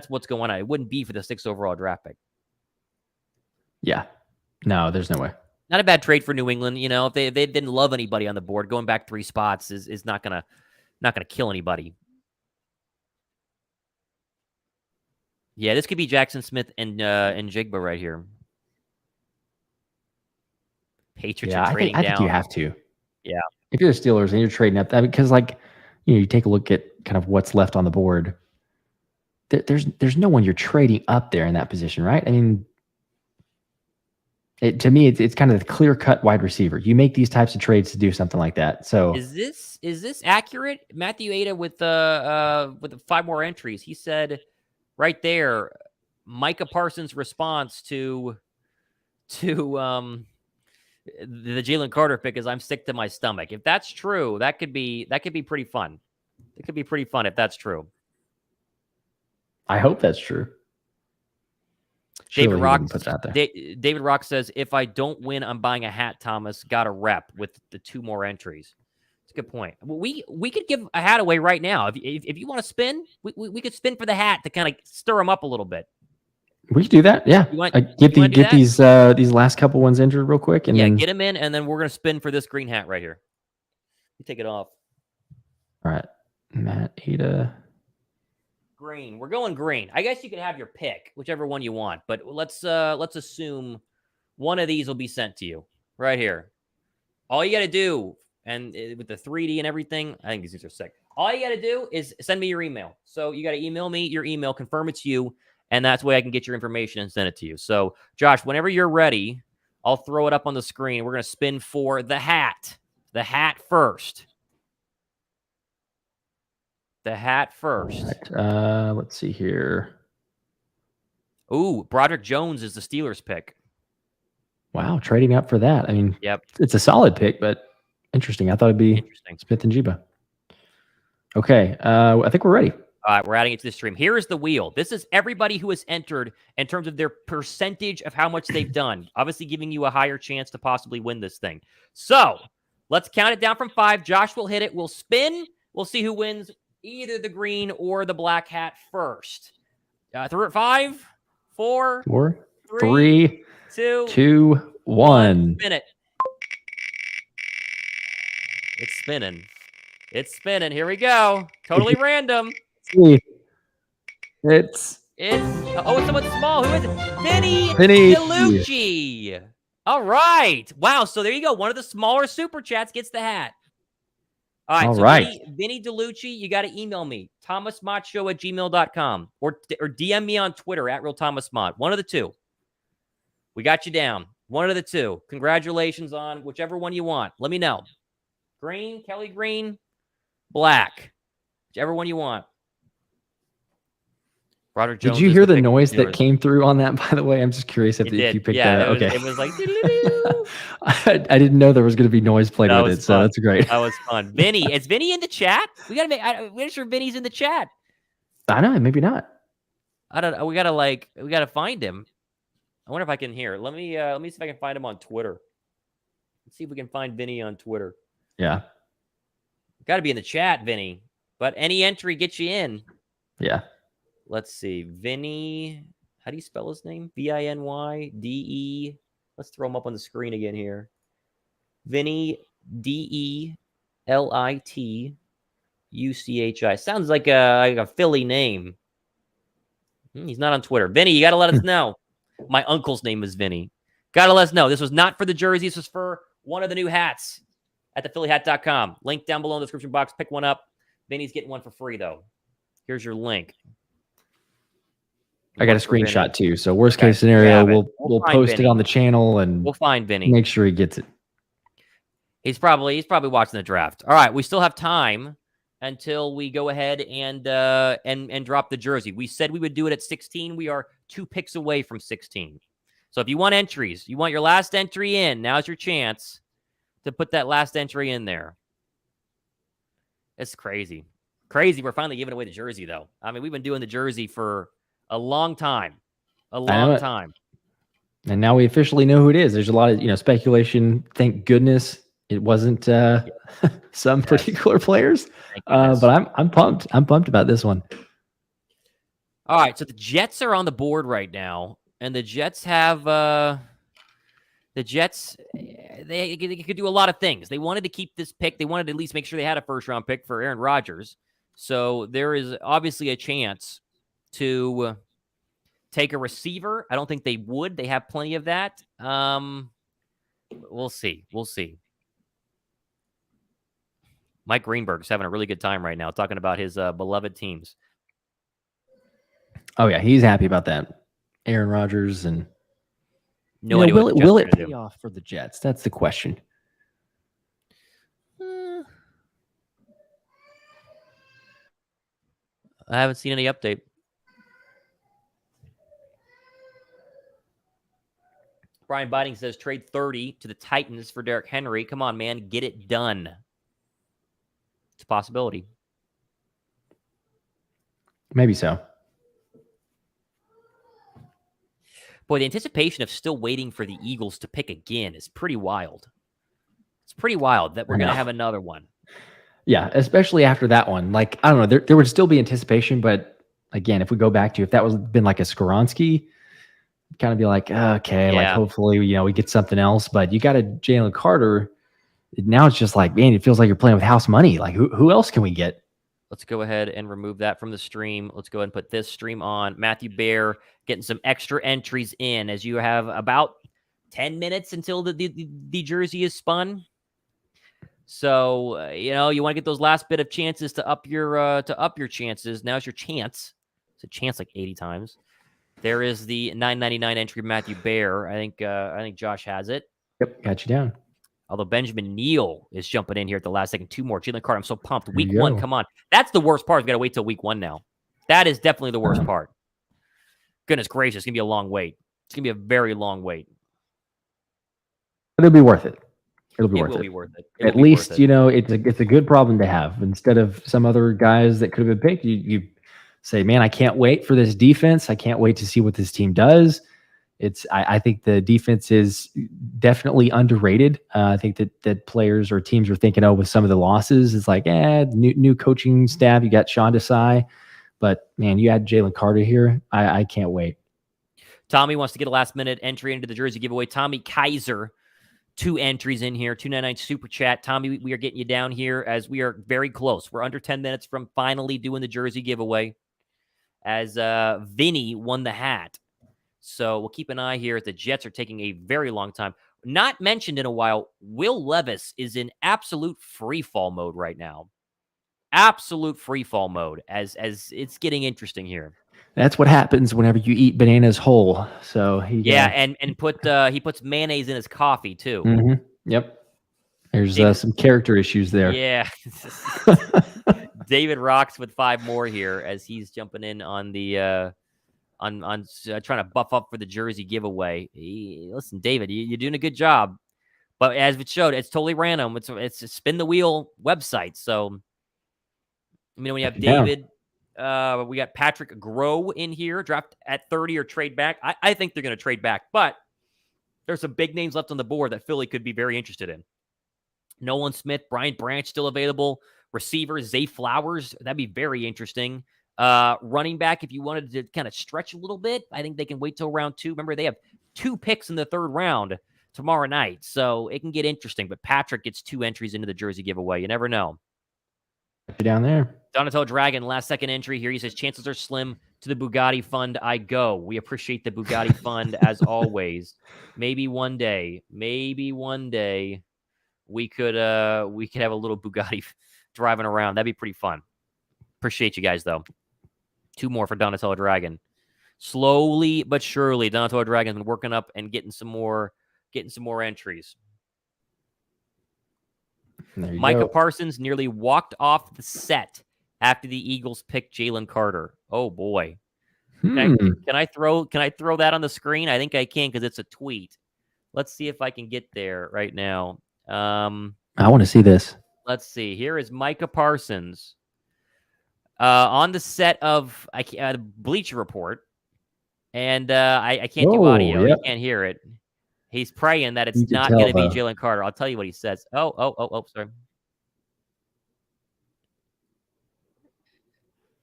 what's going on. It wouldn't be for the 6th overall draft pick. Yeah. No, there's no way. Not a bad trade for New England. If they didn't love anybody on the board, going back 3 spots is not gonna kill anybody. Yeah, this could be Jackson Smith and Jigba right here. Patriots are trading down. I think you have to. Yeah. If you're the Steelers and you're trading up, because you take a look at kind of what's left on the board. There's no one you're trading up there in that position, right? I mean, to me, it's kind of the clear-cut wide receiver. You make these types of trades to do something like that. So is this accurate? Matthew Ada with the 5 more entries. He said right there, Micah Parsons' response to the Jalen Carter pick is, "I'm sick to my stomach." If that's true, that could be pretty fun. It could be pretty fun if that's true. I hope that's true. David Rock says, "If I don't win, I'm buying a hat, Thomas. Got a rep with the 2 more entries." It's a good point. We could give a hat away right now. If you want to spin, we could spin for the hat to kind of stir them up a little bit. We could do that. Yeah. Get these last couple ones entered real quick, and then get them in, and then we're gonna spin for this green hat right here. You take it off. All right, Matt Ada. Green. We're going green. I guess you can have your pick, whichever one you want, but let's assume one of these will be sent to you right here. All you got to do, and with the 3D and everything, I think these are sick. All you got to do is send me your email. So you got to email me your email, confirm it's you, and that's the way I can get your information and send it to you. So, Josh, whenever you're ready, I'll throw it up on the screen. We're going to spin for the hat. The hat first. The hat first. Right. Let's see here. Ooh, Broderick Jones is the Steelers pick. Wow, trading up for that. I mean, yep, it's a solid pick, but interesting. I thought it'd be Smith and Jigba. Okay, I think we're ready. All right, we're adding it to the stream. Here is the wheel. This is everybody who has entered in terms of their percentage of how much they've done. Obviously giving you a higher chance to possibly win this thing. So let's count it down from 5. Josh will hit it. We'll spin. We'll see who wins either the green or the black hat first. 5, 4, 3, 2, 1. Spin it. It's spinning. It's spinning. Here we go. Totally random. It's someone small. Who is it? Vinny DeLucci. All right. Wow. So there you go. One of the smaller super chats gets the hat. All right. Vinny DeLucci, you got to email me, thomasmottshow@gmail.com or DM me on Twitter @RealThomasMott. One of the two. We got you down. One of the two. Congratulations on whichever one you want. Let me know. Green, Kelly Green, black. Whichever one you want. Broderick Jones. Did you hear the noise that came through on that, by the way? I'm just curious if you picked that up. Okay. It was like, I didn't know there was going to be noise played with it, so that's great. That was fun. Vinny, is Vinny in the chat? We got to make sure Vinny's in the chat. I know, maybe not. I don't know. We got to find him. I wonder if I can hear. Let me see if I can find him on Twitter. Let's see if we can find Vinny on Twitter. Yeah. Got to be in the chat, Vinny. But any entry gets you in. Yeah. Let's see. Vinny, how do you spell his name? Vinyde. Let's throw him up on the screen again here. Vinny, Delituchi. Sounds like a Philly name. He's not on Twitter. Vinny, you got to let us know. My uncle's name is Vinny. Got to let us know. This was not for the jersey. This was for one of the new hats at thephillyhat.com. Link down below in the description box. Pick one up. Vinny's getting one for free, though. Here's your link. I got a screenshot too. So worst case scenario, we'll post it on the channel and we'll find Vinny. Make sure he gets it. He's probably watching the draft. All right, we still have time until we go ahead and drop the jersey. We said we would do it at 16. We are 2 picks away from 16. So if you want entries, you want your last entry in, now's your chance to put that last entry in there. It's crazy. Crazy. We're finally giving away the jersey, though. I mean, we've been doing the jersey for a long time. A long time. And now we officially know who it is. There's a lot of, speculation. Thank goodness it wasn't some particular players. But I'm pumped. I'm pumped about this one. All right. So the Jets are on the board right now. And the Jets have they could do a lot of things. They wanted to keep this pick. They wanted to at least make sure they had a first-round pick for Aaron Rodgers. So there is obviously a chance to take a receiver. I don't think they would. They have plenty of that. We'll see. Mike Greenberg's having a really good time right now talking about his beloved teams. Oh, yeah. He's happy about that. Aaron Rodgers and no idea will it pay off for the Jets? That's the question. I haven't seen any update. Brian Biding says trade 30 to the Titans for Derrick Henry. Come on, man. Get it done. It's a possibility. Maybe so. Boy, the anticipation of still waiting for the Eagles to pick again is pretty wild. It's pretty wild that we're going to have another one. Yeah, especially after that one. Like, I don't know, there would still be anticipation, but again, if we go back to if that was been like a Skoronski, kind of be like, okay, like hopefully, we get something else. But you got a Jalen Carter. Now it's just like, man, it feels like you're playing with house money. Like, who else can we get? Let's go ahead and remove that from the stream. Let's go ahead and put this stream on. Matthew Bear getting some extra entries in as you have about 10 minutes until the jersey is spun. So, you want to get those last bit of chances to up your chances. Now's your chance. It's a chance like 80 times. There is the $9.99 entry, Matthew Bear. I think Josh has it. Yep, got you down. Although Benjamin Neal is jumping in here at the last second. 2 more. Jalen Carter, I'm so pumped. Week 1, come on. That's the worst part. We've got to wait till week 1 now. That is definitely the worst part. Goodness gracious, it's going to be a long wait. It's going to be a very long wait. It'll be worth it. It'll be worth it. At least, it's a good problem to have. Instead of some other guys that could have been picked, you say, man, I can't wait for this defense. I can't wait to see what this team does. I think the defense is definitely underrated. I think that players or teams are thinking, with some of the losses, it's like, new coaching staff. You got Sean Desai, but man, you had Jalen Carter here. I can't wait. Tommy wants to get a last minute entry into the jersey giveaway. Tommy Kaiser, 2 entries in here, $2.99 super chat. Tommy, we are getting you down here as we are very close. We're under 10 minutes from finally doing the jersey giveaway as Vinny won the hat. So we'll keep an eye here. The Jets are taking a very long time. Not mentioned in a while, Will Levis is in absolute free fall mode right now. Absolute free fall mode as it's getting interesting here. That's what happens whenever you eat bananas whole. So and he puts mayonnaise in his coffee too. Yep. There's David, some character issues there. Yeah. David rocks with 5 more here as he's jumping in on the trying to buff up for the jersey giveaway. Listen, David, you're doing a good job, but as it showed, it's totally random. It's a spin the wheel website. So, when you have David, we got Patrick Grow in here, draft at 30 or trade back. I think they're going to trade back, but there's some big names left on the board that Philly could be very interested in. Nolan Smith, Brian Branch still available. Receiver, Zay Flowers. That'd be very interesting. Running back, if you wanted to kind of stretch a little bit, I think they can wait till round 2. Remember, they have 2 picks in the 3rd round tomorrow night, so it can get interesting. But Patrick gets 2 entries into the jersey giveaway. You never know. Down there. Donatello Dragon, last second entry here. He says, chances are slim to the Bugatti Fund. I go. We appreciate the Bugatti Fund as always. Maybe one day we could have a little Bugatti driving around. That'd be pretty fun. Appreciate you guys, though. 2 more for Donatello Dragon. Slowly but surely, Donatello Dragon's been working up and getting some more entries. Micah Parsons nearly walked off the set after the Eagles picked Jalen Carter. Oh boy. Can I throw that on the screen? I think I can because it's a tweet. Let's see if I can get there right now. I want to see this. Let's see. Here is Micah Parsons on the set of Bleacher Report, and I can't do audio. Yep. You can't hear it. He's praying that it's not going to be Jalen Carter. I'll tell you what he says. Oh, sorry.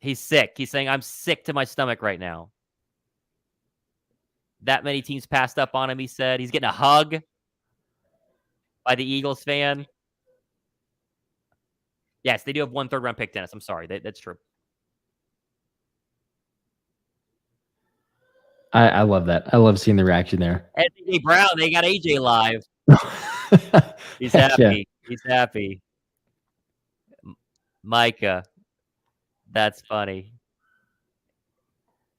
He's sick. He's saying, I'm sick to my stomach right now. That many teams passed up on him, he said. He's getting a hug by the Eagles fan. Yes, they do have 1 third-round pick, Dennis. I'm sorry. That's true. I love that. I love seeing the reaction there. And AJ Brown, they got AJ live. He's happy. Yeah. He's happy. Micah. That's funny.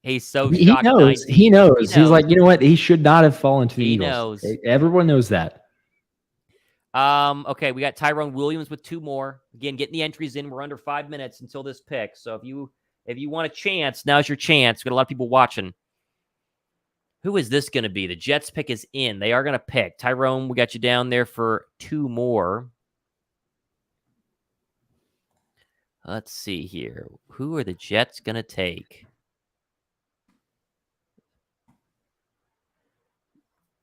He's so shocked. He knows. He's like, you know what? He should not have fallen to the Eagles. Knows. Everyone knows that. Okay, we got Tyrone Williams with 2 more. Again, getting the entries in. We're under 5 minutes until this pick. So if you want a chance, now's your chance. We've got a lot of people watching. Who is this going to be? The Jets pick is in. They are going to pick. Tyrone, we got you down there for 2 more. Let's see here. Who are the Jets going to take?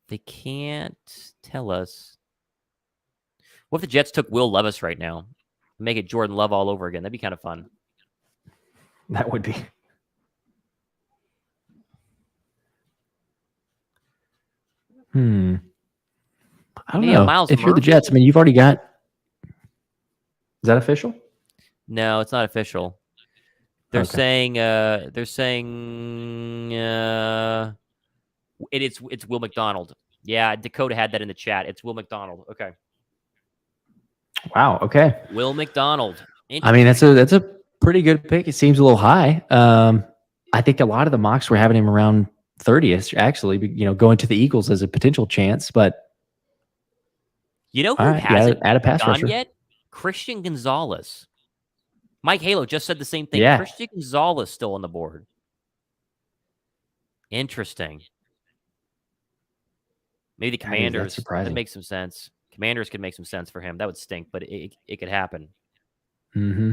They can't tell us. What if the Jets took Will Levis right now? Make it Jordan Love all over again. That'd be kind of fun. That would be. I don't know. Miles Murphy. You're the Jets, I mean, you've already got. Is that official? No, it's not official. They're saying. It's Will McDonald. Yeah, Dakota had that in the chat. It's Will McDonald. Okay. Wow. Okay. Will McDonald. I mean, that's a pretty good pick. It seems a little high. I think a lot of the mocks were having him around 30th, actually, going to the Eagles as a potential chance, but who hasn't gone yet? Christian Gonzalez. Mike Halo just said the same thing. Yeah. Christian Gonzalez still on the board. Interesting. Maybe the Commanders. That makes some sense. Commanders could make some sense for him. That would stink, but it could happen. Mm-hmm.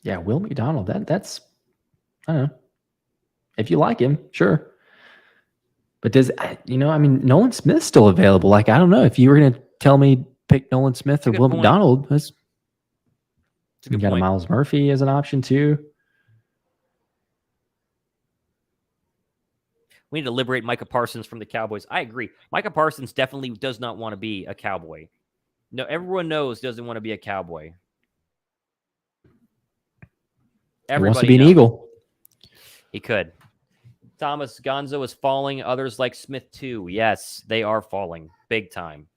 Yeah, Will McDonald. That's I don't know. If you like him, sure. But Nolan Smith's still available. Like, I don't know. If you were gonna tell me pick Nolan Smith or Will McDonald, you got a Miles Murphy as an option too. We need to liberate Micah Parsons from the Cowboys. I agree. Micah Parsons definitely does not want to be a Cowboy. No, everyone knows doesn't want to be a Cowboy. He wants to be an Eagle. He could. Thomas Gonzo is falling. Others like Smith too. Yes, they are falling big time.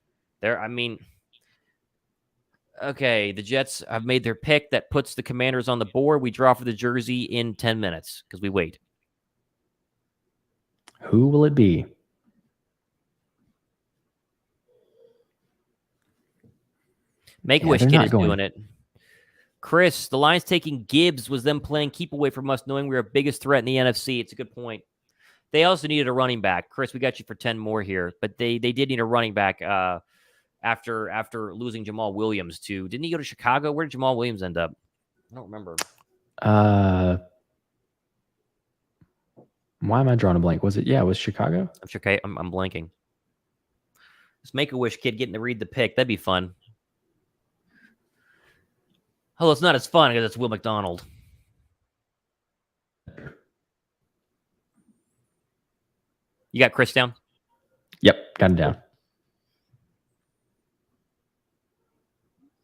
Okay, the Jets have made their pick. That puts the Commanders on the board. We draw for the jersey in 10 minutes because we wait. Who will it be? Make-A-Wish Kid is doing it. Chris, the Lions taking Gibbs was them playing keep away from us, knowing we were our biggest threat in the NFC. It's a good point. They also needed a running back. Chris, we got you for 10 more here, but they did need a running back after losing Jamal Williams to. Didn't he go to Chicago? Where did Jamal Williams end up? I don't remember. Why am I drawing a blank? Was it? Yeah, it was Chicago. I'm blanking. This Make-A-Wish Kid getting to read the pick. That'd be fun. Oh, it's not as fun because it's Will McDonald. You got Chris down? Yep, got him down.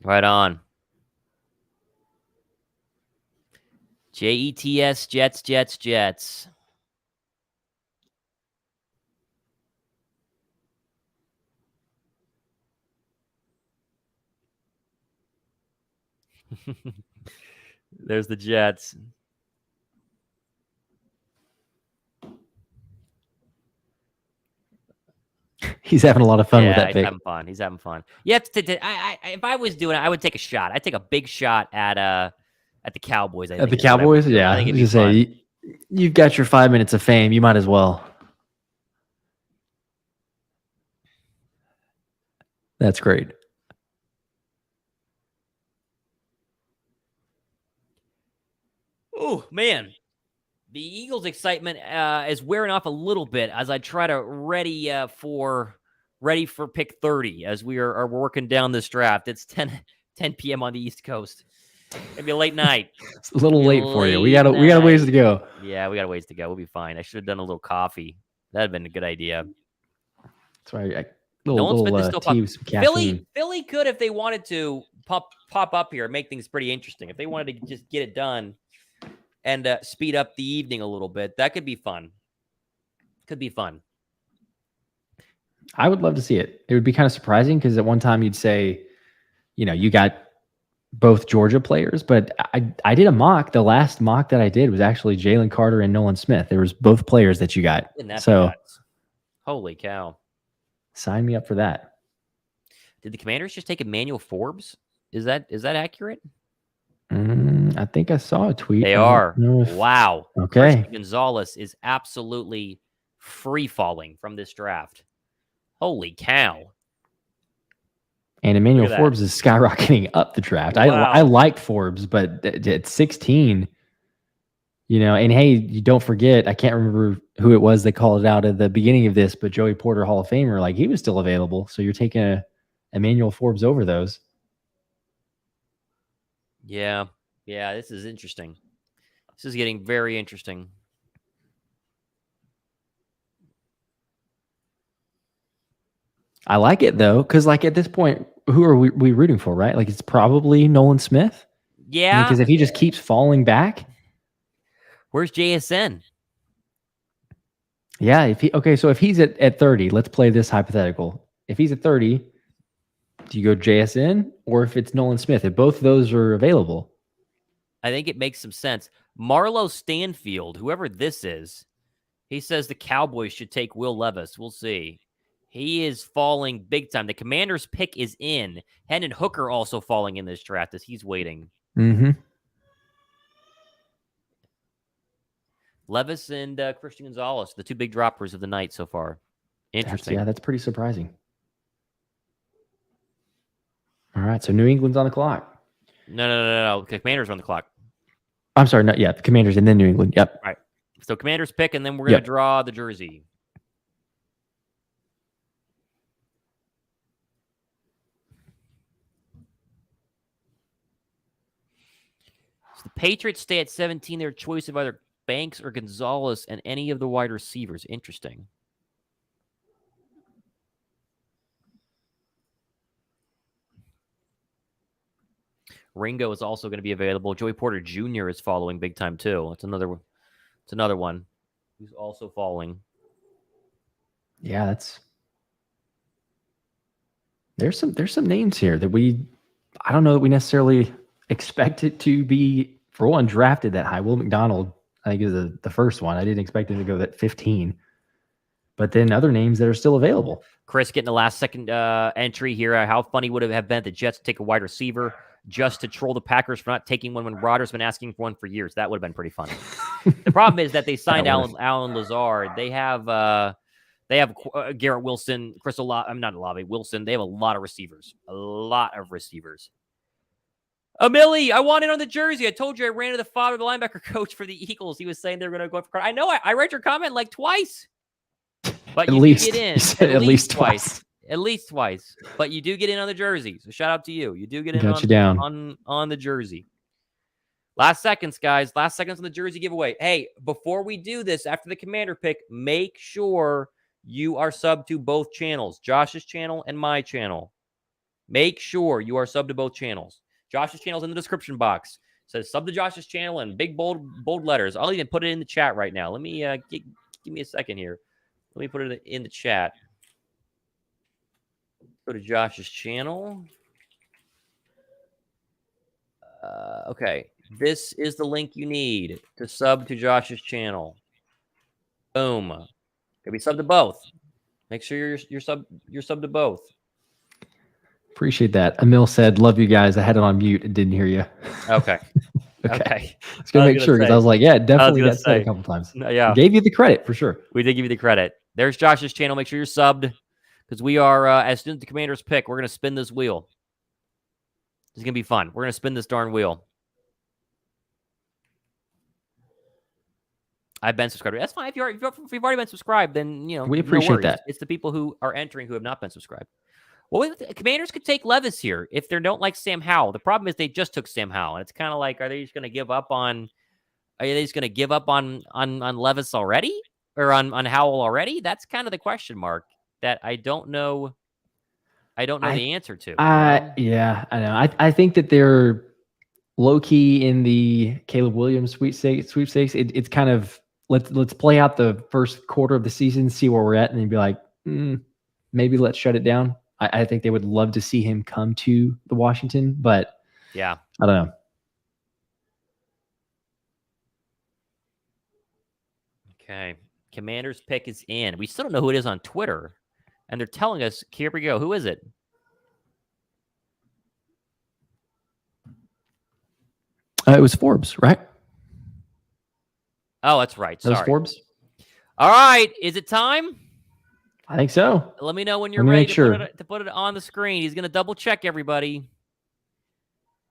Right on. Jets, Jets. There's the Jets. He's having a lot of fun with that pick. He's having fun. Yeah, if I was doing it, I would take a shot. I'd take a big shot at the Cowboys. At the Cowboys, yeah. I think say you've got your 5 minutes of fame. You might as well. That's great. Oh man, the Eagles' excitement is wearing off a little bit as I try to ready for pick 30 as we are working down this draft. It's 10 p.m. on the East Coast. Maybe a late night. It's a little late for you. We got a ways to go. Yeah, we got a ways to go. We'll be fine. I should have done a little coffee. That'd have been a good idea. That's right. Philly could, if they wanted to, pop up here and make things pretty interesting. If they wanted to just get it done and speed up the evening a little bit, that could be fun. Could be fun. I would love to see it. It would be kind of surprising because at one time you'd say, you got both Georgia players, but I did a mock. The last mock that I did was actually Jalen Carter and Nolan Smith. There was both players that you got. So, holy cow. Sign me up for that. Did the Commanders just take Emmanuel Forbes? Is that accurate? I think I saw a tweet. They are. Wow. Okay. Christian Gonzalez is absolutely free falling from this draft. Holy cow. And Emmanuel Forbes is skyrocketing up the draft. Wow. I like Forbes, but at 16, and hey, you don't forget, I can't remember who it was that called it out at the beginning of this, but Joey Porter, Hall of Famer, he was still available. So you're taking Emmanuel Forbes over those. Yeah. Yeah, this is interesting. This is getting very interesting. I like it, though, because, at this point, who are we rooting for, right? It's probably Nolan Smith. Yeah. Because if he just keeps falling back. Where's JSN? Yeah. So if he's at 30, let's play this hypothetical. If he's at 30, do you go JSN or if it's Nolan Smith? If both of those are available. I think it makes some sense. Marlo Stanfield, whoever this is, he says the Cowboys should take Will Levis. We'll see. He is falling big time. The Commanders' pick is in. Hendon Hooker also falling in this draft as he's waiting. Mm-hmm. Levis and Christian Gonzalez, the two big droppers of the night so far. Interesting. That's pretty surprising. All right, so New England's on the clock. No. The Commanders are on the clock. I'm sorry, not yet. The Commanders and then New England. Yep. All right. So Commanders pick, and then we're going to draw the jersey. So the Patriots stay at 17. Their choice of either Banks or Gonzalez and any of the wide receivers. Interesting. Ringo is also going to be available. Joey Porter Jr. is following big time too. It's another one who's also following. Yeah, there's some names here that I don't know that we necessarily expect it to be, for one, drafted that high. Will McDonald, I think, is the first one. I didn't expect him to go that 15. But then other names that are still available. Chris getting the last second entry here. How funny would it have been if the Jets take a wide receiver just to troll the Packers for not taking one when Rodgers been asking for one for years? That would have been pretty funny. The problem is that they signed Alan Lazard. They have Garrett Wilson, Chris Olave. I'm not Olave, Wilson. They have a lot of receivers. A lot of receivers. Millie, I want in on the jersey. I told you I ran to the father of the linebacker coach for the Eagles. He was saying they were going to go for Carter. I know. I read your comment like twice. But you do get in at least twice. At least twice. But you do get in on the jersey. So shout out to you. You do get in on the jersey. Last seconds, guys. Last seconds on the jersey giveaway. Hey, before we do this, after the commander pick, make sure you are subbed to both channels, Josh's channel and my channel. Make sure you are subbed to both channels. Josh's channel is in the description box. It says sub to Josh's channel in big, bold letters. I'll even put it in the chat right now. Let me give me a second here. Let me put it in the chat. Go to Josh's channel. Okay. This is the link you need to sub to Josh's channel. Boom. Can be sub to both. Make sure you're sub to both. Appreciate that. Emil said, "Love you guys." I had it on mute and didn't hear you. Okay. Okay. I was gonna make sure because I was like, "Yeah, definitely got said a couple times." Yeah, gave you the credit for sure. We did give you the credit. There's Josh's channel. Make sure you're subbed because we are as soon as the Commanders pick, we're gonna spin this wheel. It's gonna be fun. We're gonna spin this darn wheel. I've been subscribed. That's fine. If you've already been subscribed, then we appreciate that. It's the people who are entering who have not been subscribed. Well, the Commanders could take Levis here if they don't like Sam Howell. The problem is they just took Sam Howell, and it's kind of like, are they just going to give up on? Are they just going to give up on Levis already, or on Howell already? That's kind of the question mark that I don't know. I don't know the answer to. Yeah, I know. I think that they're low key in the Caleb Williams sweepstakes. It's kind of let's play out the first quarter of the season, see where we're at, and then be like, maybe let's shut it down. I think they would love to see him come to the Washington, but yeah, I don't know. Okay. Commander's pick is in. We still don't know who it is on Twitter, and they're telling us, here we go. Who is it? It was Forbes, right? Oh, that's right. Sorry. That was Forbes. All right. Is it time? I think so. Let me know when you're ready to put it on the screen. He's going to double check everybody.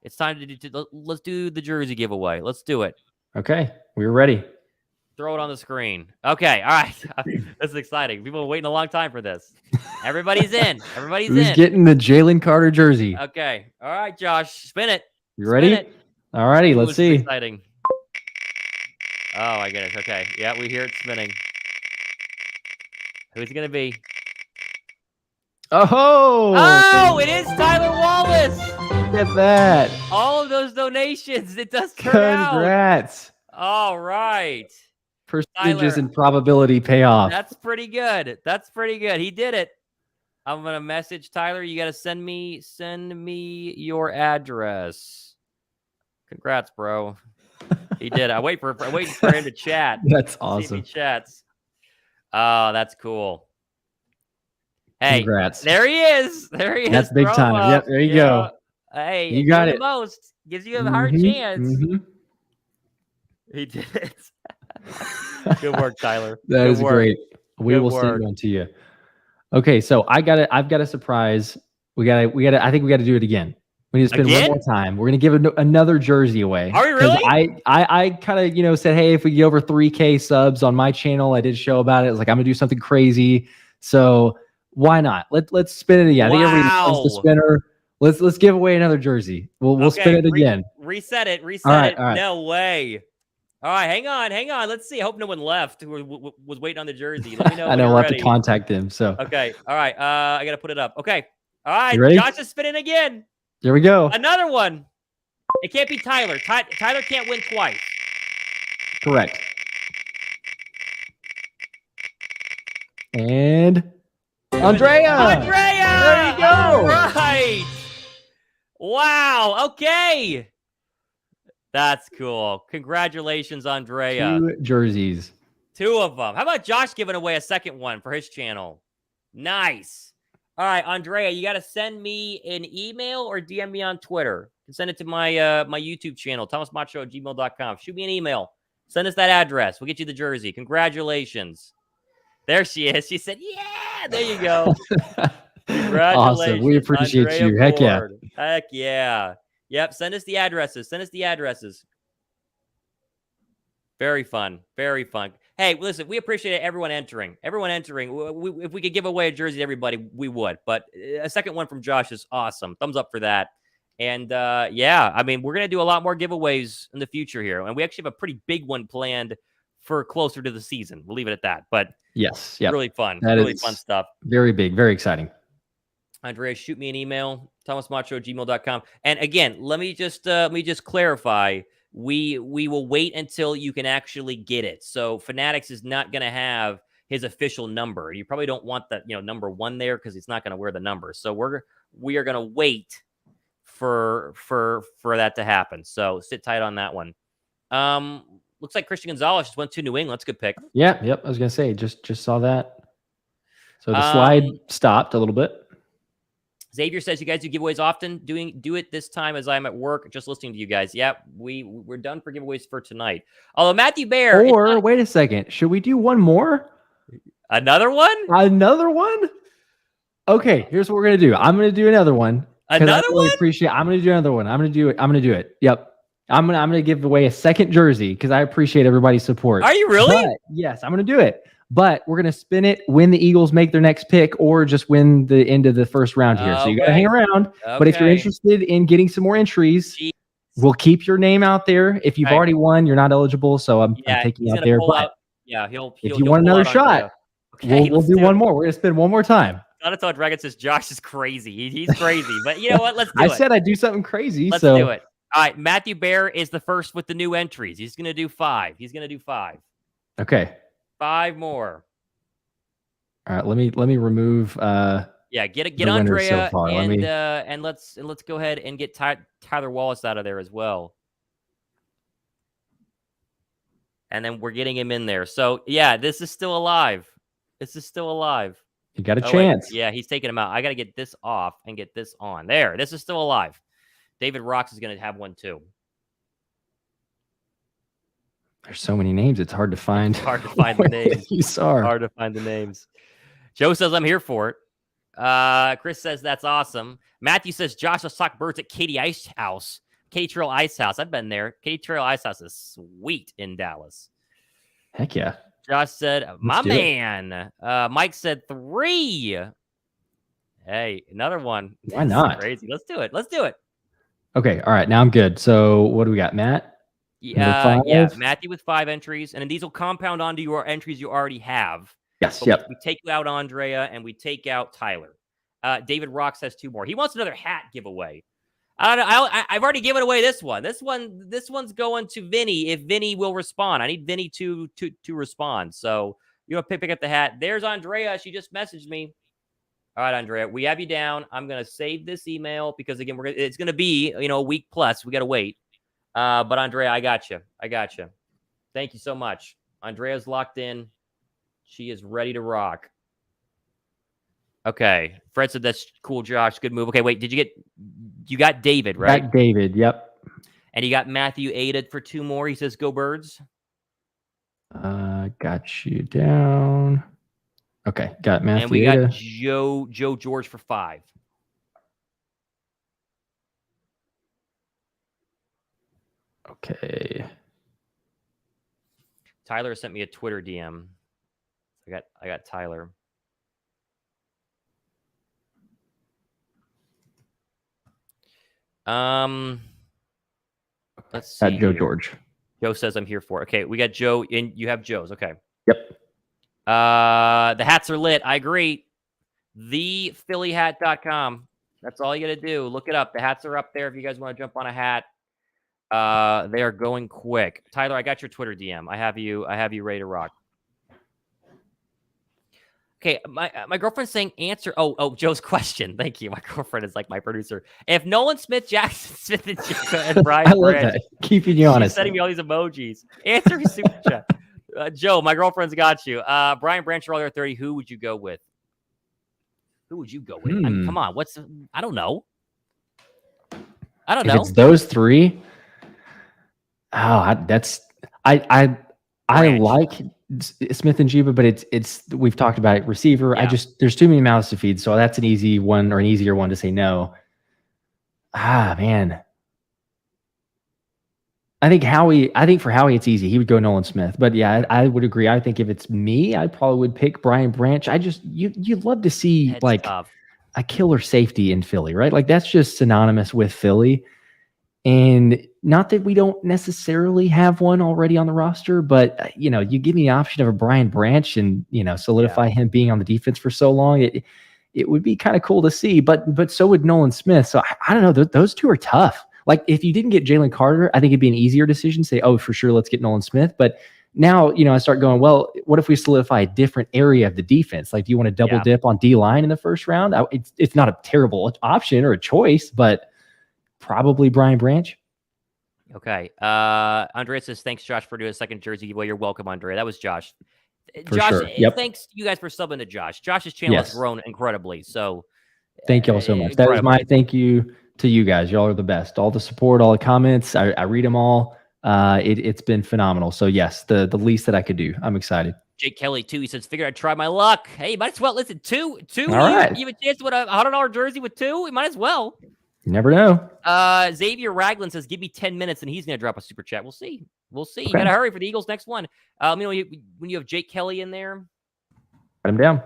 It's time let's do the jersey giveaway. Let's do it. Okay. We're ready. Throw it on the screen. Okay. All right. This is exciting. People are waiting a long time for this. Everybody's in. Everybody's in. Who's getting the Jalen Carter jersey? Okay. All right, Josh. Spin it. You ready? All righty. Let's see. Exciting. Oh, my goodness. Okay. Yeah, we hear it spinning. Who's it going to be? Oh, it is Tyler Wallace. Look at that. All of those donations. It does turn out. Congrats. All right. Percentages and probability pay off. That's pretty good. That's pretty good. He did it. I'm going to message Tyler. You got to send me your address. Congrats, bro. He did. I'm waiting for him to chat. That's awesome. See if he chats. Oh, that's cool. Hey, congrats. There he is. There he is. That's big time. Yep, there you go. Hey, you got it. The most gives you a hard chance. He did it. Good work, Tyler. That is great. We will send one to you. Okay, so I've got a surprise. I think we got to do it again. We need to spend one more time. We're gonna give another jersey away. Are we really? I kind of said, hey, if we get over 3K subs on my channel, I did a show about it. I was like, I'm gonna do something crazy. So why not? Let's spin it again. I think everybody knows the spinner. Let's give away another jersey. We'll spin it again. Reset it. All right. No way. All right, hang on. Let's see. I hope no one left who was waiting on the jersey. Let me know. I know we'll have to contact them. So okay. All right. I gotta put it up. Okay. All right. You ready? Josh is spinning again. Here we go. Another one. It can't be Tyler. Tyler can't win twice. Correct. And Andrea. There you go. All right. Wow. Okay. That's cool. Congratulations, Andrea. 2 jerseys. 2 of them. How about Josh giving away a second one for his channel? Nice. All right, Andrea, you got to send me an email or DM me on Twitter. You can send it to my my YouTube channel, thomasmacho@gmail.com. Shoot me an email. Send us that address. We'll get you the jersey. Congratulations. There she is. She said, yeah, there you go. Awesome. We Congratulations, appreciate Andrea you. Heck yeah. Ford. Heck yeah. Yep, send us the addresses. Send us the addresses. Very fun. Very fun. Hey, listen, we appreciate everyone entering. Everyone entering. If we could give away a jersey to everybody, we would. But a second one from Josh is awesome. Thumbs up for that. And yeah, I mean, we're going to do a lot more giveaways in the future here. And we actually have a pretty big one planned for closer to the season. We'll leave it at that. But yes, yeah, really fun. That really is fun stuff. Very big, very exciting. Andrea, shoot me an email, thomasmacho@gmail.com. And again, let me just clarify. We will wait until you can actually get it. So Fanatics is not going to have his official number. You probably don't want that, number 1 there because he's not going to wear the number. So we are going to wait for that to happen. So sit tight on that one. Looks like Christian Gonzalez just went to New England. That's a good pick. Yeah, yep. I was going to say, just saw that. So the slide stopped a little bit. Xavier says, you guys do giveaways often. Do it this time as I'm at work, just listening to you guys. Yep, we're done for giveaways for tonight. Although Matthew Bear. Or wait a second. Should we do one more? Another one? Another one? Okay, here's what we're going to do. I'm going to do another one. Another one? I'm going to do another one. I'm going to do it. Yep. I'm going to give away a second jersey because I appreciate everybody's support. Are you really? But, yes, I'm going to do it. But we're going to spin it when the Eagles make their next pick or just win the end of the first round here. So you got to hang around. Okay. But if you're interested in getting some more entries, we'll keep your name out there. If you've already won, you're not eligible. So I'm taking you out there. But if you want another shot, we'll do one more. We're going to spin one more time. Donatello Dragon says Josh is crazy. He's crazy. But you know what? Let's do it. I said I'd do something crazy. Let's do it. All right. Matthew Bear is the first with the new entries. He's going to do 5. Okay. 5 more. All right, let me remove. Get Andrea so and let's go ahead and get Tyler Wallace out of there as well. And then we're getting him in there. So yeah, this is still alive. You got a chance. Wait. Yeah, he's taking him out. I got to get this off and get this on. There, this is still alive. David Rocks is going to have one too. There's so many names. It's hard to find. Hard to find the names. Hard to find the names. Joe says, I'm here for it. Chris says, that's awesome. Matthew says, Josh, let's talk birds at Katy Ice House. Katy Trail Ice House. I've been there. Katy Trail Ice House is sweet in Dallas. Heck yeah. Josh said, my man. Mike said 3. Hey, another one. Why not? Crazy. Let's do it. Okay. All right. Now I'm good. So what do we got, Matt? Yeah, Matthew with 5 entries, and then these will compound onto your entries you already have. Yes, yep. We take out Andrea, and we take out Tyler. David Rocks has 2 more. He wants another hat giveaway. I don't know. I've already given away this one. This one's going to Vinny if Vinny will respond. I need Vinny to respond. So you want to pick up the hat. There's Andrea. She just messaged me. All right, Andrea, we have you down. I'm gonna save this email because again, it's gonna be a week plus. We gotta wait. But Andrea, I got you. Thank you so much. Andrea's locked in. She is ready to rock. Okay. Fred said that's cool, Josh. Good move. Okay, wait. You got David, right? Got David, yep. And you got Matthew aided for 2 more. He says, go Birds. Got you down. Okay, got Matthew. And we got Joe George for 5. Okay. Tyler sent me a Twitter DM. I got Tyler. Let's see. Joe George. Joe says I'm here for it. Okay, we got Joe, and you have Joe's. Okay. Yep. The hats are lit. I agree. ThePhillyHat.com. That's all you got to do. Look it up. The hats are up there if you guys want to jump on a hat. They are going quick. Tyler, I got your Twitter DM. I have you ready to rock. Okay, my girlfriend's saying answer. Oh, Joe's question. Thank you. My girlfriend is like my producer. If Nolan Smith, Jackson Smith, and Jigga and Brian I love Branch, that. Keeping you she's honest. sending me all these emojis. Answer his super chat. Joe, my girlfriend's got you. Brian Branch earlier 30. Who would you go with? Who would you go with? I mean, come on. I don't know. If it's those three, I like Smith and Juba, but it's we've talked about it. Receiver, Yeah. There's too many mouths to feed, so that's an easy one or an easier one to say no. Man. I think for Howie, it's easy. He would go Nolan Smith. But yeah, I would agree. I think if it's me, I probably would pick Brian Branch. You'd love to see tough. A killer safety in Philly, right? Like that's just synonymous with Philly. And not that we don't necessarily have one already on the roster, but you give me the option of a Brian Branch and solidify him being on the defense for so long. It would be kind of cool to see. But so would Nolan Smith. So I don't know. Those two are tough. Like if you didn't get Jalen Carter, I think it'd be an easier decision to say, oh, for sure, let's get Nolan Smith. But now, I start going, well, what if we solidify a different area of the defense? Like, do you want to double dip on D-line in the first round? It's not a terrible option or a choice, but probably Brian Branch. Okay. Andrea says, thanks, Josh, for doing a second jersey giveaway. You're welcome, Andrea. That was Josh. Josh, sure. Yep. Thanks you guys for subbing to Josh. Josh's channel has grown incredibly. So thank y'all so much. That is my thank you to you guys. Y'all are the best. All the support, all the comments. I read them all. It's been phenomenal. So yes, the least that I could do. I'm excited. Jake Kelly too. He says, "Figured I'd try my luck." Hey, might as well listen. Two. All right. You have a chance to win a $100 jersey with two. You might as well. You never know. Xavier Ragland says, "Give me 10 minutes, and he's gonna drop a super chat." We'll see. Okay. You gotta hurry for the Eagles' next one. When you have Jake Kelly in there, write him down.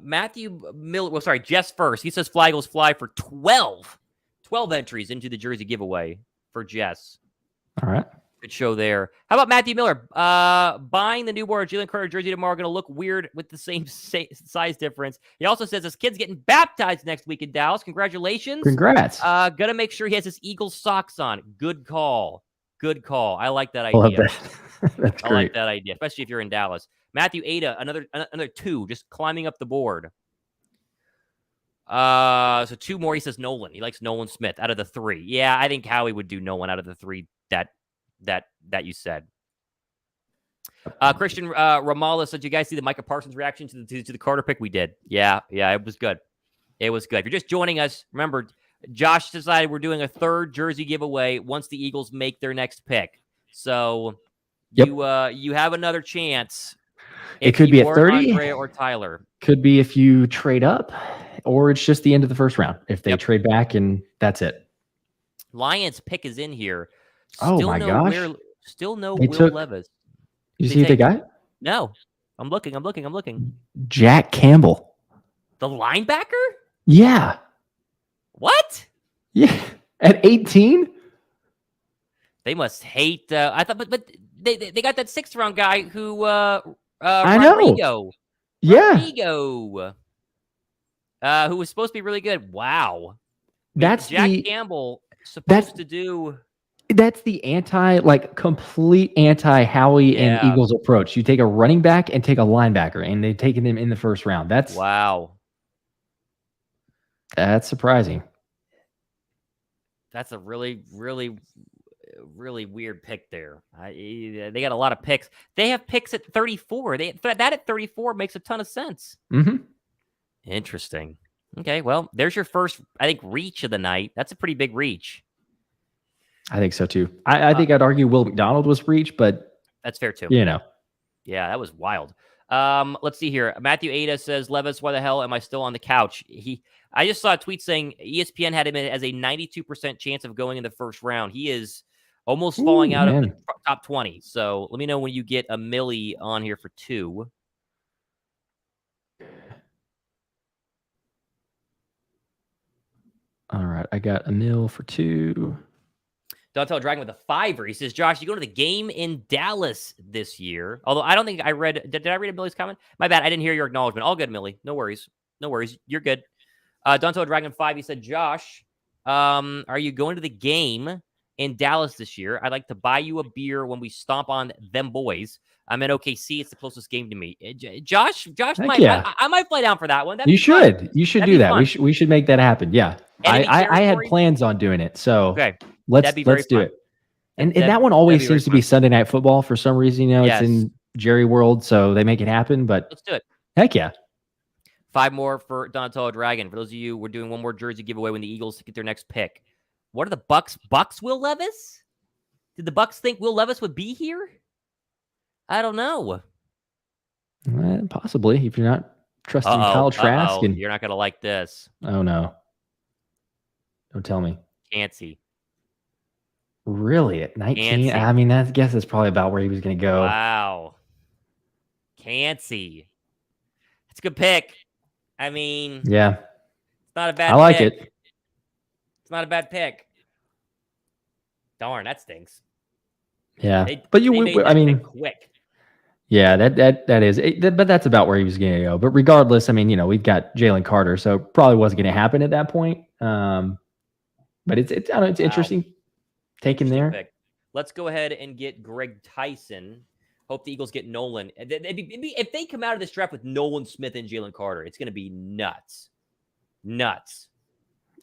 Matthew Miller. Well, sorry, Jess first. He says, "Fly Eagles fly for 12 entries into the jersey giveaway for Jess." All right. Good show there. How about Matthew Miller? Buying the newborn Jalen Carter jersey tomorrow going to look weird with the same size difference. He also says his kid's getting baptized next week in Dallas. Congratulations. Congrats. Gonna make sure he has his Eagles socks on. Good call. I like that idea. I love that. That's great. I like that idea, especially if you're in Dallas. Matthew Ada, another two, just climbing up the board. So two more. He says Nolan. He likes Nolan Smith out of the three. Yeah, I think Howie would do Nolan out of the three that you said. Christian Ramallah said, "You guys see the Micah Parsons reaction to the Carter pick?" We did. Yeah, it was good. It was good. If you're just joining us, remember, Josh decided we're doing a third jersey giveaway once the Eagles make their next pick. So you have another chance. It could be at 30 Andrea or Tyler. Could be if you trade up, or it's just the end of the first round if they trade back and that's it. Lions pick is in here. Still my gosh. Still no Will Levis. You see what they got? No. I'm looking. Jack Campbell. The linebacker? Yeah. What? Yeah. At 18? They must hate I thought but they got that 6th round guy who I Rodrigo. know. Yeah. Rodrigo. Who was supposed to be really good. Wow. That's Jack Campbell supposed to do. That's the complete anti-Howie and Eagles approach. You take a running back and take a linebacker, and they've taken them in the first round. That's surprising. That's a really, really, really weird pick there. They got a lot of picks. They have picks at 34. That at 34 makes a ton of sense. Mm-hmm. Interesting. Okay, well, there's your first, I think, reach of the night. That's a pretty big reach. I think so too. I think I'd argue Will McDonald was reach, but that's fair too. Yeah, that was wild. Let's see here. Matthew Ada says, "Levis, why the hell am I still on the couch?" I just saw a tweet saying ESPN had him as a 92% chance of going in the first round. He is almost falling out of the top 20. So let me know when you get a Millie on here for 2. All right, I got a mil for 2. Dontel Dragon with a 5. He says, "Josh, you go to the game in Dallas this year." Although I don't think I read. Did I read Millie's comment? My bad. I didn't hear your acknowledgement. All good, Millie. No worries. You're good. Dontel Dragon 5. He said, "Josh, are you going to the game in Dallas this year. I'd like to buy you a beer when we stomp on them boys. I'm in OKC. It's the closest game to me. Josh might. Yeah. I might fly down for that one. You should That'd do that. fun. We should make that happen. Yeah. I had plans on doing it. So okay. let's do it. And that one always seems to be Sunday Night Football for some reason. It's in Jerry World, so they make it happen. But let's do it. Heck yeah. 5 more for Donatello Dragon. For those of you, we're doing one more jersey giveaway when the Eagles get their next pick. What are the Bucks? Bucks Will Levis? Did the Bucks think Will Levis would be here? I don't know. Possibly, if you're not trusting Kyle Trask. And you're not going to like this. Oh, no. Don't tell me. Can't see. Really? At 19? I mean, I guess that's probably about where he was going to go. Wow. Can't see. It's a good pick. I mean, yeah. It's not a bad pick. I like it. It's not a bad pick. Darn, that stinks. Yeah. But I mean, quick. Yeah, that is. But that's about where he was going to go. But regardless, I mean, we've got Jalen Carter, so it probably wasn't going to happen at that point. But it's I don't know, it's interesting taking there. Pick. Let's go ahead and get Greg Tyson. Hope the Eagles get Nolan. If they come out of this draft with Nolan Smith and Jalen Carter, it's going to be nuts. Nuts.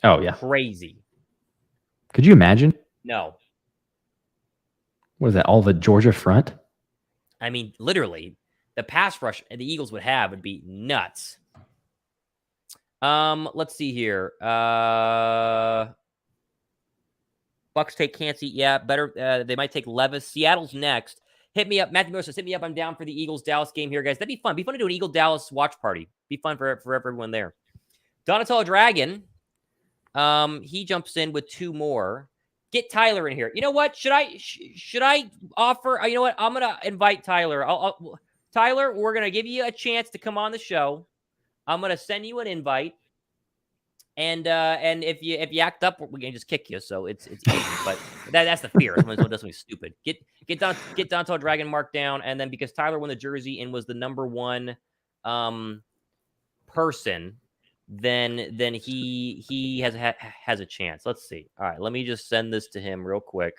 Oh, yeah. Crazy. Could you imagine? No. What is that? All the Georgia front? I mean, literally, the pass rush the Eagles would have would be nuts. Let's see here. Bucks take Cansey. Yeah, better. They might take Levis. Seattle's next. Hit me up. Matthew Miller says, hit me up. I'm down for the Eagles-Dallas game here, guys. That'd be fun. Be fun to do an Eagle-Dallas watch party. Be fun for everyone there. Donatello Dragon, he jumps in with 2 more. Get Tyler in here. You know what? Should I offer? You know what? I'm gonna invite Tyler. Tyler, we're gonna give you a chance to come on the show. I'm gonna send you an invite, and if you act up, we can just kick you. So it's easy. But that's the fear. Someone does something stupid. Get Donatello Dragon marked down, and then because Tyler won the jersey and was the number 1 person. Then he has a chance. Let's see. All right, let me just send this to him real quick.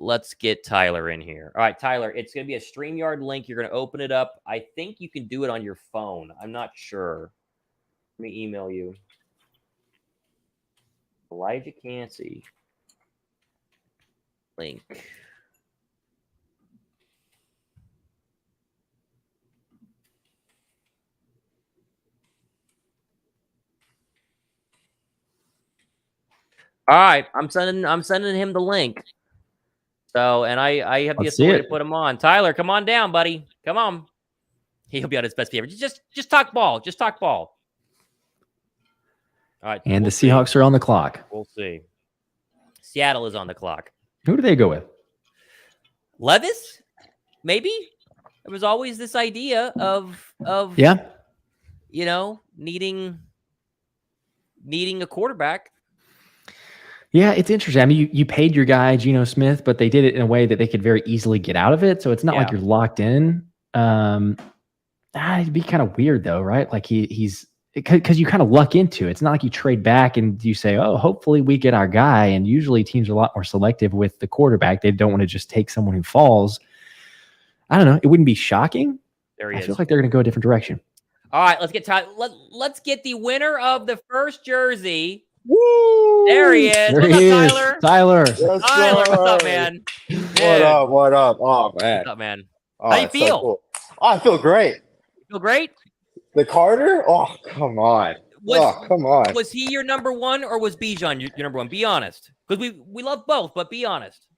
Let's get Tyler in here. All right, Tyler, it's going to be a StreamYard link. You're going to open it up. I think you can do it on your phone. I'm not sure. Let me email you. Elijah Cansey. Link. All right, I'm sending him the link. So, and I have the authority to put him on. Tyler, come on down, buddy. Come on. He'll be on his best behavior. Just talk ball. Just talk ball. All right. And the Seahawks are on the clock. We'll see. Seattle is on the clock. Who do they go with? Levis? Maybe. There was always this idea of needing a quarterback. Yeah, it's interesting. I mean, you paid your guy, Geno Smith, but they did it in a way that they could very easily get out of it. So it's not like you're locked in. It'd be kind of weird though, right? Like he's because you kind of luck into it. It's not like you trade back and you say, oh, hopefully we get our guy. And usually teams are a lot more selective with the quarterback. They don't want to just take someone who falls. I don't know. It wouldn't be shocking. I feel like they're going to go a different direction. All right, let's get let's get the winner of the first jersey. Woo! There he is. What's up, Tyler? Tyler. Yes, Tyler, what's up, man? What up? Oh, man. What's up, man? Oh, how you feel? So cool. Oh, I feel great. You feel great? The Carter? Oh, come on. Come on. Was he your number 1 or was Bijan your number 1? Be honest. Because we love both, but be honest.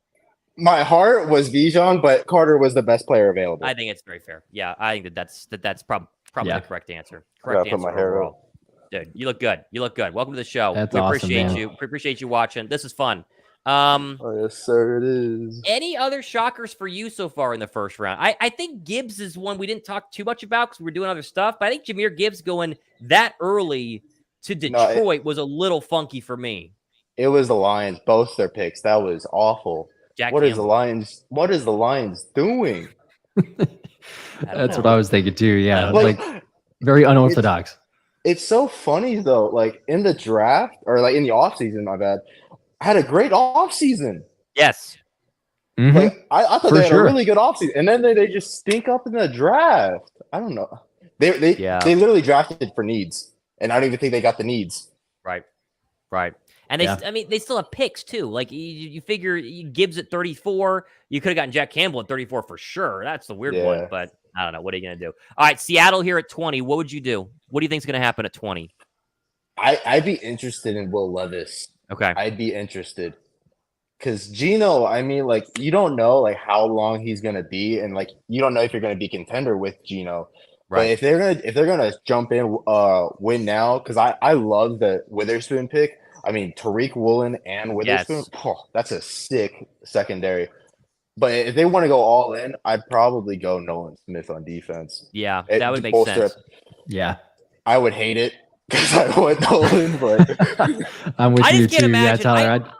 My heart was Bijan, but Carter was the best player available. I think it's very fair. Yeah, I think that's probably the correct answer. Correct answer overall. Dude, you look good. You look good. Welcome to the show. That's we awesome, appreciate man. you. We appreciate you watching. This is fun. Oh, yes, sir, it is. Any other shockers for you so far in the first round? I think Gibbs is one we didn't talk too much about because we were doing other stuff, but I think Jahmyr Gibbs going that early to Detroit was a little funky for me. It was the Lions, both their picks. That was awful. What is the Lions doing? That's what I was thinking too. Yeah, like very unorthodox. It's so funny though, like in the draft or like in the offseason, my bad. had a great offseason. Yes. Mm-hmm. Like I thought they had a really good offseason, and then they just stink up in the draft. I don't know. They literally drafted for needs, and I don't even think they got the needs. Right. And they still have picks too. Like you figure Gibbs at 34, you could have gotten Jack Campbell at 34 for sure. That's the weird one, but I don't know. What are you gonna do? All right, Seattle here at 20. What would you do? What do you think is gonna happen at 20? I'd be interested in Will Levis. Okay. I'd be interested. Because Geno, I mean, like, you don't know, like, how long he's going to be. And, like, you don't know if you're going to be contender with Geno. Right. But if they're gonna jump in, win now, because I love the Witherspoon pick. I mean, Tariq Woolen and Witherspoon, that's a sick secondary. But if they want to go all in, I'd probably go Nolan Smith on defense. Yeah, that would make sense. Yeah. I would hate it because I want Nolan, but I'm with you too. Yeah, Tyler.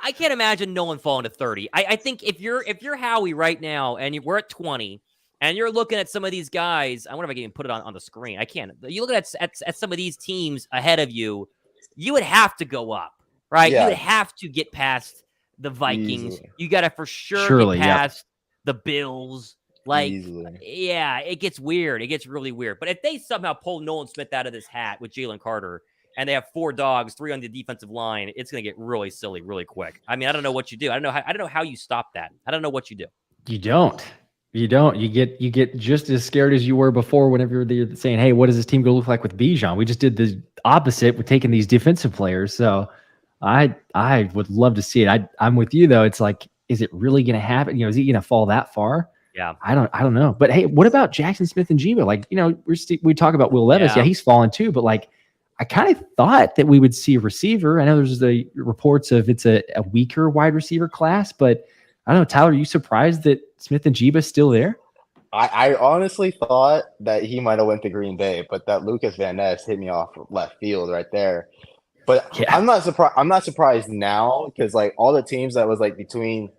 I can't imagine Nolan falling to 30. I think if you're Howie right now and we're at 20 and you're looking at some of these guys, I wonder if I can even put it on the screen. I can't. You look at some of these teams ahead of you, you would have to go up, right? Yeah. You would have to get past the Vikings. Easily. You got to for sure get past the Bills. Like, yeah, it gets weird. It gets really weird. But if they somehow pull Nolan Smith out of this hat with Jalen Carter, and they have 4 dogs, 3 on the defensive line, it's going to get really silly really quick. I mean, I don't know what you do. I don't know how you stop that. I don't know what you do. You don't. You get just as scared as you were before whenever you're saying, hey, what does this team going to look like with Bijan? We just did the opposite with taking these defensive players. So I would love to see it. I'm with you, though. It's like, is it really going to happen? You know, is he going to fall that far? Yeah. I don't know. But, hey, what about Jackson Smith and Njigba? Like, you know, we talk about Will Levis. Yeah, he's fallen too. But, like, I kind of thought that we would see a receiver. I know there's the reports of it's a weaker wide receiver class, but I don't know, Tyler, are you surprised that Smith and Njigba is still there? I honestly thought that he might have went to Green Bay, but that Lucas Van Ness hit me off left field right there. But yeah. I'm not surprised now because like all the teams that was like between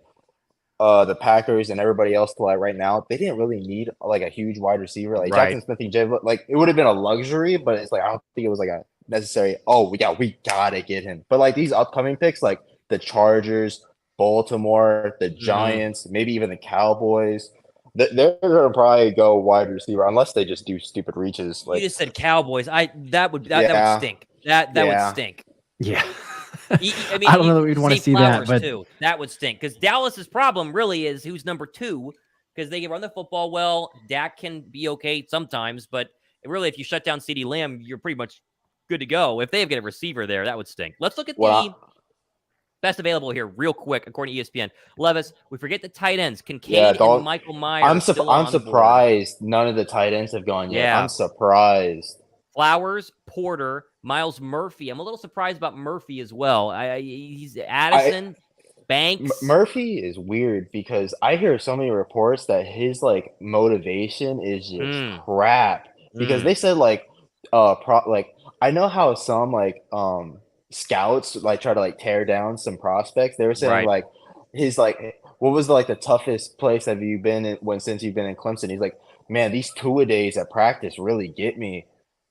the Packers and everybody else to like right now, they didn't really need like a huge wide receiver. Like Jackson Smith and Njigba, like it would have been a luxury, but it's like I don't think it was like a necessary. Oh, we gotta get him. But like these upcoming picks, like the Chargers, Baltimore, the Giants, maybe even the Cowboys, they're gonna probably go wide receiver unless they just do stupid reaches. Like you just said Cowboys. That would stink. That would stink. Yeah. I mean, I don't know that we'd want to see that, but that would stink because Dallas's problem really is who's number 2 because they can run the football well. Dak can be okay sometimes, but really, if you shut down CeeDee Lamb, you're pretty much good to go. If they have a receiver there, that would stink. Let's look at the best available here real quick, according to ESPN. Levis, we forget the tight ends. Kincaid and Michael Myers. I'm surprised none of the tight ends have gone yet. Yeah. I'm surprised. Flowers, Porter, Miles Murphy. I'm a little surprised about Murphy as well. He's Addison, Banks. Murphy is weird because I hear so many reports that his like motivation is just crap. Because they said like I know how some like scouts like try to like tear down some prospects. They were saying like his like what was like the toughest place have you been in since you've been in Clemson? He's like, man, these 2-a-days at practice really get me.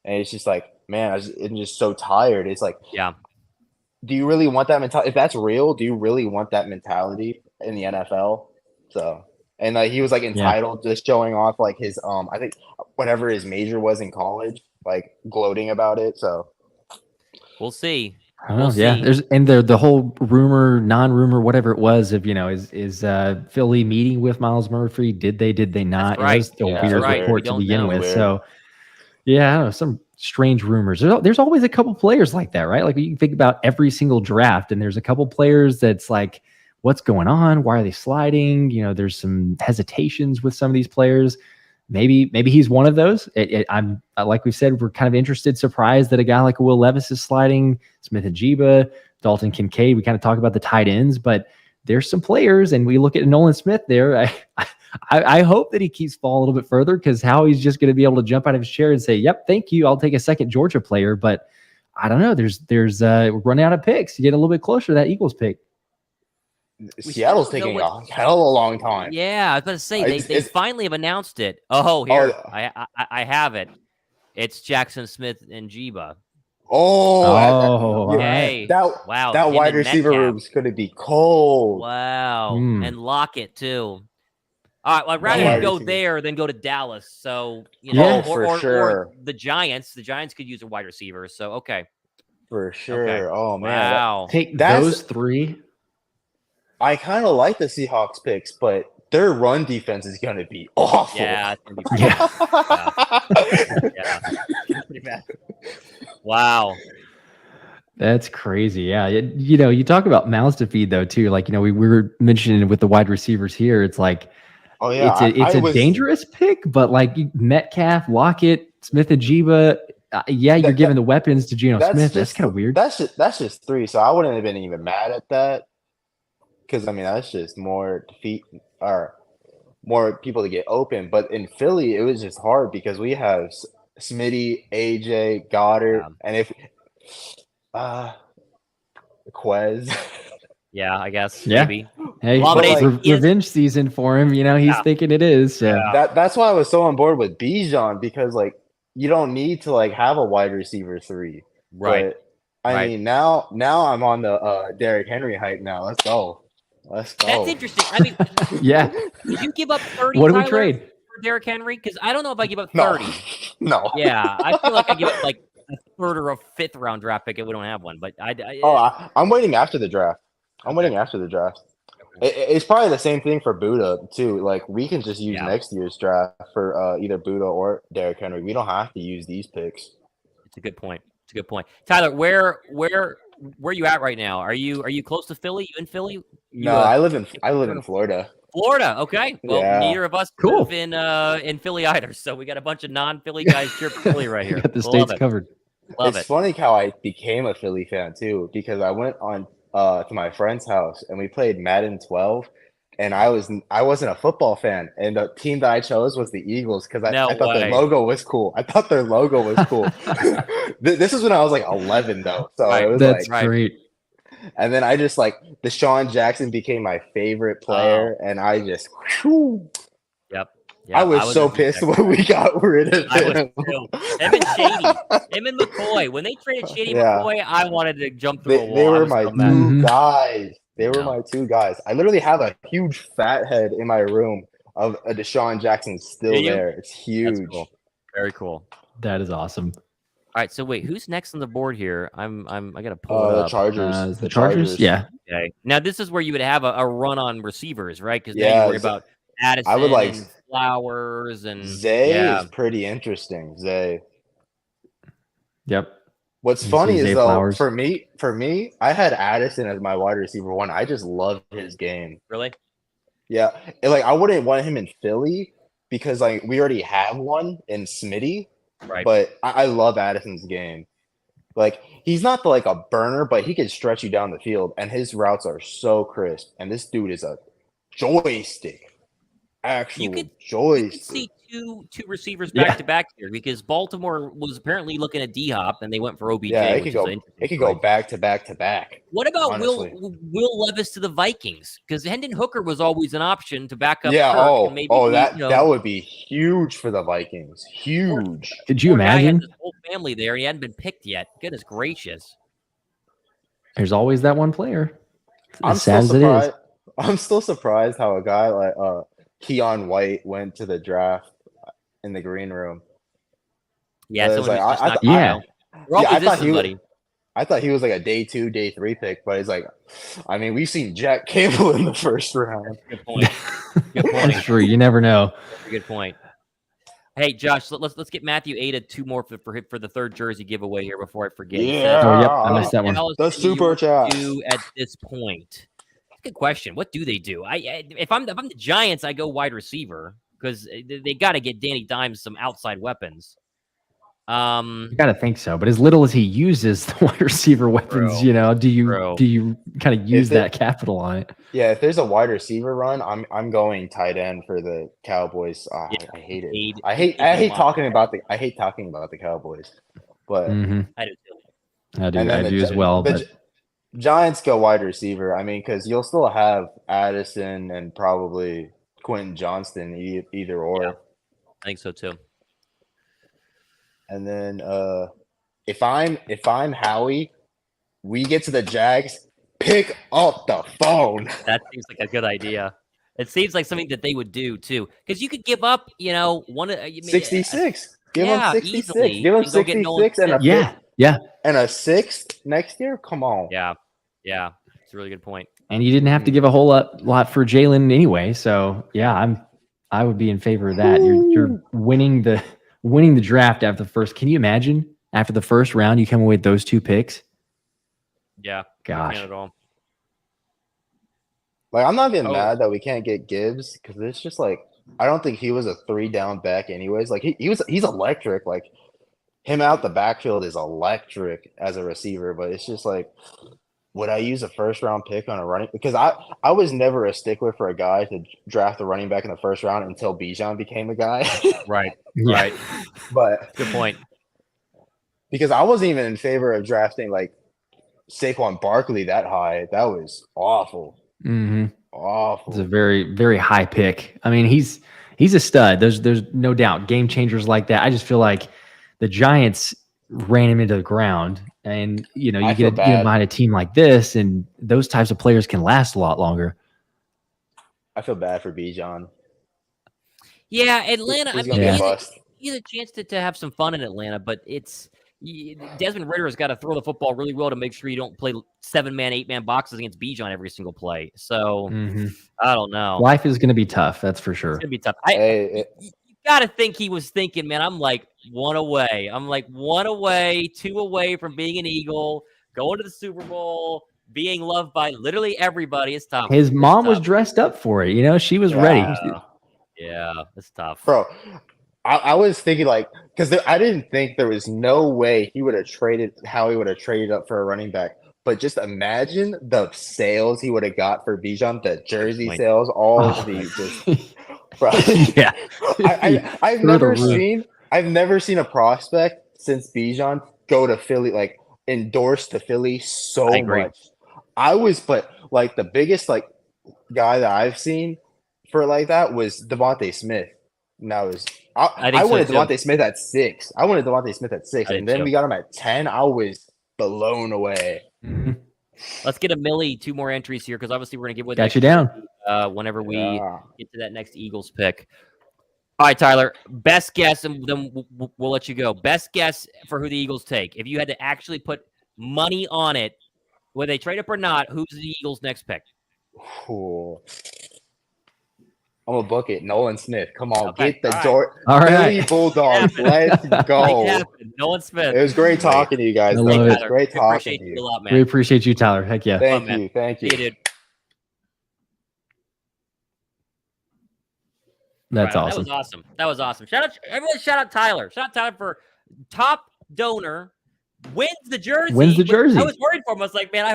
And it's just like, man, I'm just so tired. It's like, do you really want that mentality? If that's real, do you really want that mentality in the NFL? So, and like he was like entitled, just showing off like his I think whatever his major was in college, like gloating about it. So, we'll see. There's the whole rumor, non-rumor, whatever it was of is Philly meeting with Miles Murphy? Did they not? That's right. It was a weird report to begin with. So. Yeah, I don't know, some strange rumors. There's always a couple players like that, right? Like you can think about every single draft, and there's a couple players that's like, what's going on? Why are they sliding? There's some hesitations with some of these players. Maybe he's one of those. I'm like we said, we're kind of interested, surprised that a guy like Will Levis is sliding. Smith and Njigba, Dalton Kincaid. We kind of talk about the tight ends, but there's some players, and we look at Nolan Smith there. I hope that he keeps falling a little bit further because Howie's just going to be able to jump out of his chair and say, yep, thank you. I'll take a second Georgia player. But I don't know. There's we're running out of picks. You get a little bit closer to that Eagles pick. Seattle's taking a hell of a long time. Yeah, I was about to say, they finally have announced it. Oh, here. I have it. It's Jackson Smith and Njigba. Oh, okay. Wow. That Him wide and receiver Metcalf. room's going to be cold. Wow. And Lockett, too. All right, well, I'd That rather wide go receiver. there than go to Dallas. So, sure. or the Giants. The Giants could use a wide receiver. So, okay. For sure. Okay. Oh, man. Wow. Take those three. I kind of like the Seahawks picks, but their run defense is going to be awful. Yeah, it's going to be pretty bad. Wow. That's crazy. Yeah. You talk about mouths to feed, though, too. Like, we were mentioning with the wide receivers here. It's like, it's a dangerous pick, but like Metcalf, Lockett, Smith and Jiba. You're giving the weapons to Geno Smith. That's kind of weird. That's just three. So I wouldn't have been even mad at that. Because, I mean, that's just more defeat or more people to get open. But in Philly, it was just hard because we have Smitty, AJ, Goddard, and if Quez. Yeah, I guess. Yeah. Maybe. Hey, revenge season for him. He's thinking it is. So. Yeah. That's why I was so on board with Bijan because, like, you don't need to, like, have a wide receiver 3. Right. But, I mean, now I'm on the Derrick Henry hype now. Let's go. That's interesting. I mean, yeah. Did you give up 30? What do we trade for Derrick Henry? Because I don't know if I give up 30. No. Yeah, I feel like I give up like a third or a fifth round draft pick if we don't have one. But I'm waiting after the draft. It's probably the same thing for Buddha too. Like we can just use next year's draft for either Buddha or Derrick Henry. We don't have to use these picks. It's a good point. Tyler, where are you at right now? Are you close to Philly? You in Philly? No, I live in Florida. Florida, okay. Well, neither of us live in Philly either, so we got a bunch of non-Philly guys here for Philly right here. Got the states covered. It's funny how I became a Philly fan too, because I went on to my friend's house and we played Madden 12, and I wasn't a football fan, and the team that I chose was the Eagles because I thought their logo was cool. This is when I was like 11 though, so it was that's great. And then I just Deshaun Jackson became my favorite player, and I just Yep. I was so pissed when we got rid of him. Him and Shady, him and McCoy. When they traded Shady McCoy, I wanted to jump through a wall. They were my two guys. My two guys. I literally have a huge fat head in my room of a Deshaun Jackson still there. It's huge. That's cool. Very cool. That is awesome. All right, so wait, who's next on the board here? I gotta pull it up. The Chargers. The Chargers. Yeah. Okay. Now this is where you would have a run on receivers, right? Because now you worry about Addison. I would and Flowers and Zay is pretty interesting. Zay. Yep. What's funny is though, for me, I had Addison as my wide receiver 1. I just love his game. Really? Yeah. And, I wouldn't want him in Philly because we already have one in Smitty. Right. But I love Addison's game. He's not a burner, but he can stretch you down the field, and his routes are so crisp. And this dude is a joystick. Joystick. You could see two receivers back to back here because Baltimore was apparently looking at D-Hop and they went for OBJ. Yeah, it could go back to back to back. What about Will Levis to the Vikings? Because Hendon Hooker was always an option to back up. Yeah. Kirk, that would be huge for the Vikings. Huge. Could you imagine? His whole family there. He hadn't been picked yet. Goodness gracious. There's always that one player. I'm still surprised how a guy like Keon White went to the draft in the green room. Yeah, I thought he was a day 2, day 3 pick, but it's we've seen Jack Campbell in the first round. Good point. That's true. You never know. Good point. Hey, Josh, let's get Matthew 8 2 more for the third jersey giveaway here before I forget. Yeah. Yep. I missed that one. The super chat. Do at this point. Good question. What do they do? If I'm the Giants, I go wide receiver because they got to get Danny Dimes some outside weapons. You got to think so, but as little as he uses the wide receiver weapons, do you kind of use that capital on it? Yeah, if there's a wide receiver run, I'm going tight end for the Cowboys. I hate it. I hate talking about the Cowboys, but I do too. I do as well. But Giants go wide receiver. I mean, because you'll still have Addison and probably Quentin Johnston, either or. Yeah, I think so too. And then if I'm Howie, we get to the Jags, pick up the phone. That seems like a good idea. It seems like something that they would do too, because you could give up, 66. Give him 66. Easily, Give him and go get 66 and a and a 6th next year. Come on. Yeah, it's a really good point. And you didn't have to give a whole lot for Jalen anyway. So yeah, I would be in favor of that. You're winning the draft after the first. Can you imagine after the first round you come away with those 2 picks? Yeah, gosh. At all. Like, I'm not getting mad that we can't get Gibbs, because it's just like, I don't think he was a 3-down back anyways. Like, he's electric. Like, him out the backfield is electric as a receiver, but it's just like, would I use a first-round pick on a running? Because I was never a stickler for a guy to draft a running back in the first round until Bijan became a guy. Right. But good point. Because I wasn't even in favor of drafting, like, Saquon Barkley that high. That was awful. Mm-hmm. Awful. It's a very, very high pick. I mean, he's a stud. There's no doubt. Game changers like that. I just feel like the Giants ran him into the ground, and you get behind a team like this, and those types of players can last a lot longer. I feel bad for Bijan. Yeah, Atlanta. He's gonna be a bust. He has a chance to have some fun in Atlanta, but Desmond Ritter has got to throw the football really well to make sure you don't play 7-man, 8-man boxes against Bijan every single play. So I don't know. Life is going to be tough. That's for sure. It's going to be tough. You got to think he was thinking, man, I'm like 1 away. I'm like 1 away, 2 away from being an Eagle, going to the Super Bowl, being loved by literally everybody. It's tough. His mom was dressed up for it. She was ready. Yeah, it's tough. Bro, I was thinking, like, because I didn't think there was no way he would have traded up for a running back. But just imagine the sales he would have got for Bijan, the jersey sales, all of these. Bro. Yeah. I've never seen a prospect since Bijan go to Philly, like, endorse to Philly so much. But like the biggest like guy that I've seen for like that was Devontae Smith. And that was I wanted Devontae Smith at 6. And then we got him at 10. I was blown away. Mm-hmm. Let's get a Millie 2 more entries here, because obviously we're gonna give away. Got you down. Whenever we get to that next Eagles pick. All right, Tyler. Best guess, and then we'll let you go. Best guess for who the Eagles take. If you had to actually put money on it, whether they trade up or not, who's the Eagles' next pick? Cool. I'm gonna book it. Nolan Smith. Come on, get the Philly Bulldogs. Let's go. Nolan Smith. It was great talking to you guys. Great talking to you. A lot, man. We appreciate you, Tyler. Heck yeah. Thank you. See you, dude. That's awesome. That was awesome. Everyone shout out Tyler. Shout out Tyler for top donor. Wins the jersey. I was worried for him. I was like, man, I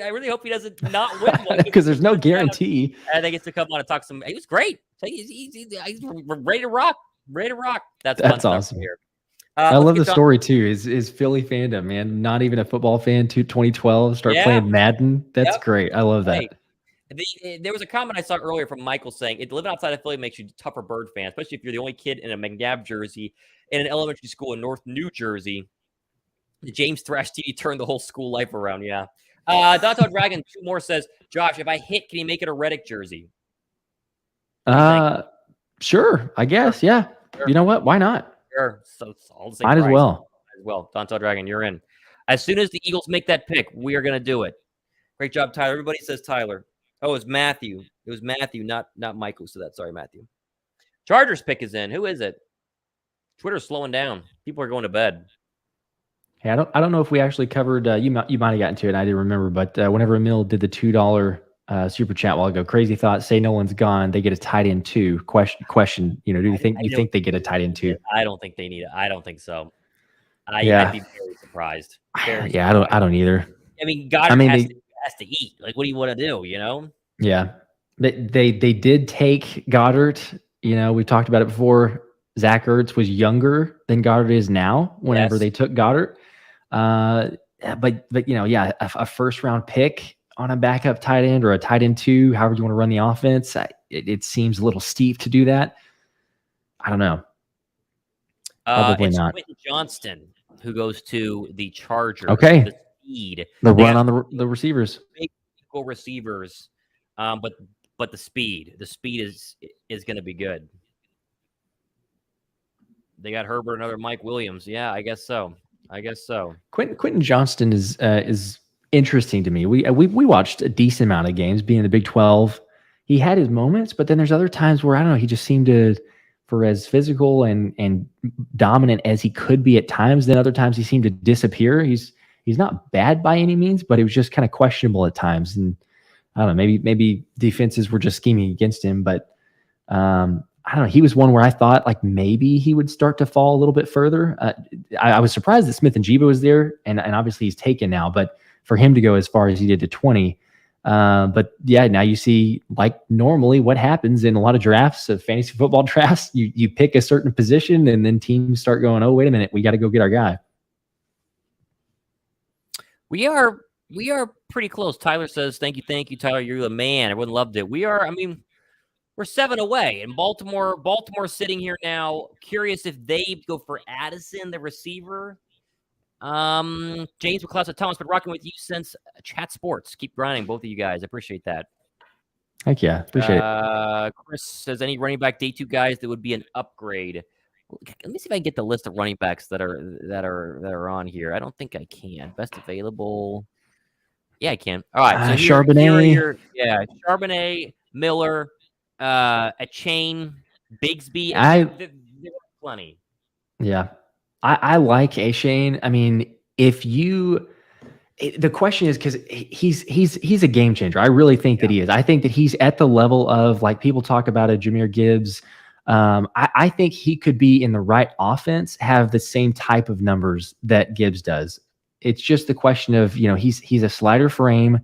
really hope he doesn't not win one. Because there's no guarantee. And they get to come on and talk some. He was great. He's ready to rock. That's awesome. Here. I love the story too. Is Philly fandom, man. Not even a football fan. 2012. Start playing Madden. That's great. I love that. There was a comment I saw earlier from Michael saying, living outside of Philly makes you a tougher Bird fan, especially if you're the only kid in a McNabb jersey in an elementary school in North New Jersey. The James Thrash TV turned the whole school life around. Yeah. Dante Dragon 2 more says, Josh, if I hit, can you make it a Reddick jersey? Sure. I guess. Yeah. Sure. You know what? Why not? Sure. So it's all the same. Might as well. Dante Dragon, you're in. As soon as the Eagles make that pick, we are going to do it. Great job, Tyler. Everybody says Tyler. Oh, it was Matthew. It was Matthew, not Michael. So that's sorry, Matthew. Chargers pick is in. Who is it? Twitter's slowing down. People are going to bed. Hey, I don't know if we actually covered. You might have gotten to it. I didn't remember, but whenever Emil did the $2 super chat while ago, crazy thought. Say no one's gone. They get a tight end 2. Question. Do you think they get a tight end 2? I don't think they need it. I don't think so. I'd be very surprised. I don't either. I mean, Goddard has to eat. Like, what do you want to do? Yeah, they did take Goddard. We talked about it before. Zach Ertz was younger than Goddard is now. Whenever they took Goddard. But a first round pick on a backup tight end or a tight end 2, however you want to run the offense, it seems a little steep to do that. I don't know. Probably not. Quentin Johnston. who goes to the Chargers. Okay. The speed. The run on the receivers. Big receivers, but the speed is going to be good. They got Herbert, another Mike Williams. Yeah, I guess so. Quentin Johnston is interesting to me. We watched a decent amount of games being in the Big 12. He had his moments, but then there's other times where I don't know. He just seemed to, for as physical and dominant as he could be at times, then other times he seemed to disappear. He's not bad by any means, but it was just kind of questionable at times. And I don't know, maybe defenses were just scheming against him, but I don't know. He was one where I thought like maybe he would start to fall a little bit further. I was surprised that Smith and Jiba was there, and obviously he's taken now, but for him to go as far as he did to 20. But yeah, now you see like normally what happens in a lot of drafts of fantasy football drafts, you pick a certain position and then teams start going, oh, wait a minute, we got to go get our guy. We are pretty close. Tyler says, thank you, Tyler. You're the man. Everyone loved it. We're 7 away, and Baltimore sitting here now. Curious if they go for Addison, the receiver. James McCloud, Thomas, been rocking with you since Chat Sports. Keep grinding, both of you guys. I appreciate that. Heck yeah, appreciate it. Chris says, any running back day 2 guys that would be an upgrade. Let me see if I can get the list of running backs that are on here. I don't think I can. Best available. Yeah, I can. All right. So Charbonnet. Charbonnet, Miller. A chain, Bigsby. There were plenty. Yeah, I like a Shane. I mean, the question is because he's a game changer. I really think that he is. I think that he's at the level of like people talk about a Jahmyr Gibbs. I think he could be in the right offense, have the same type of numbers that Gibbs does. It's just the question of he's a slider frame.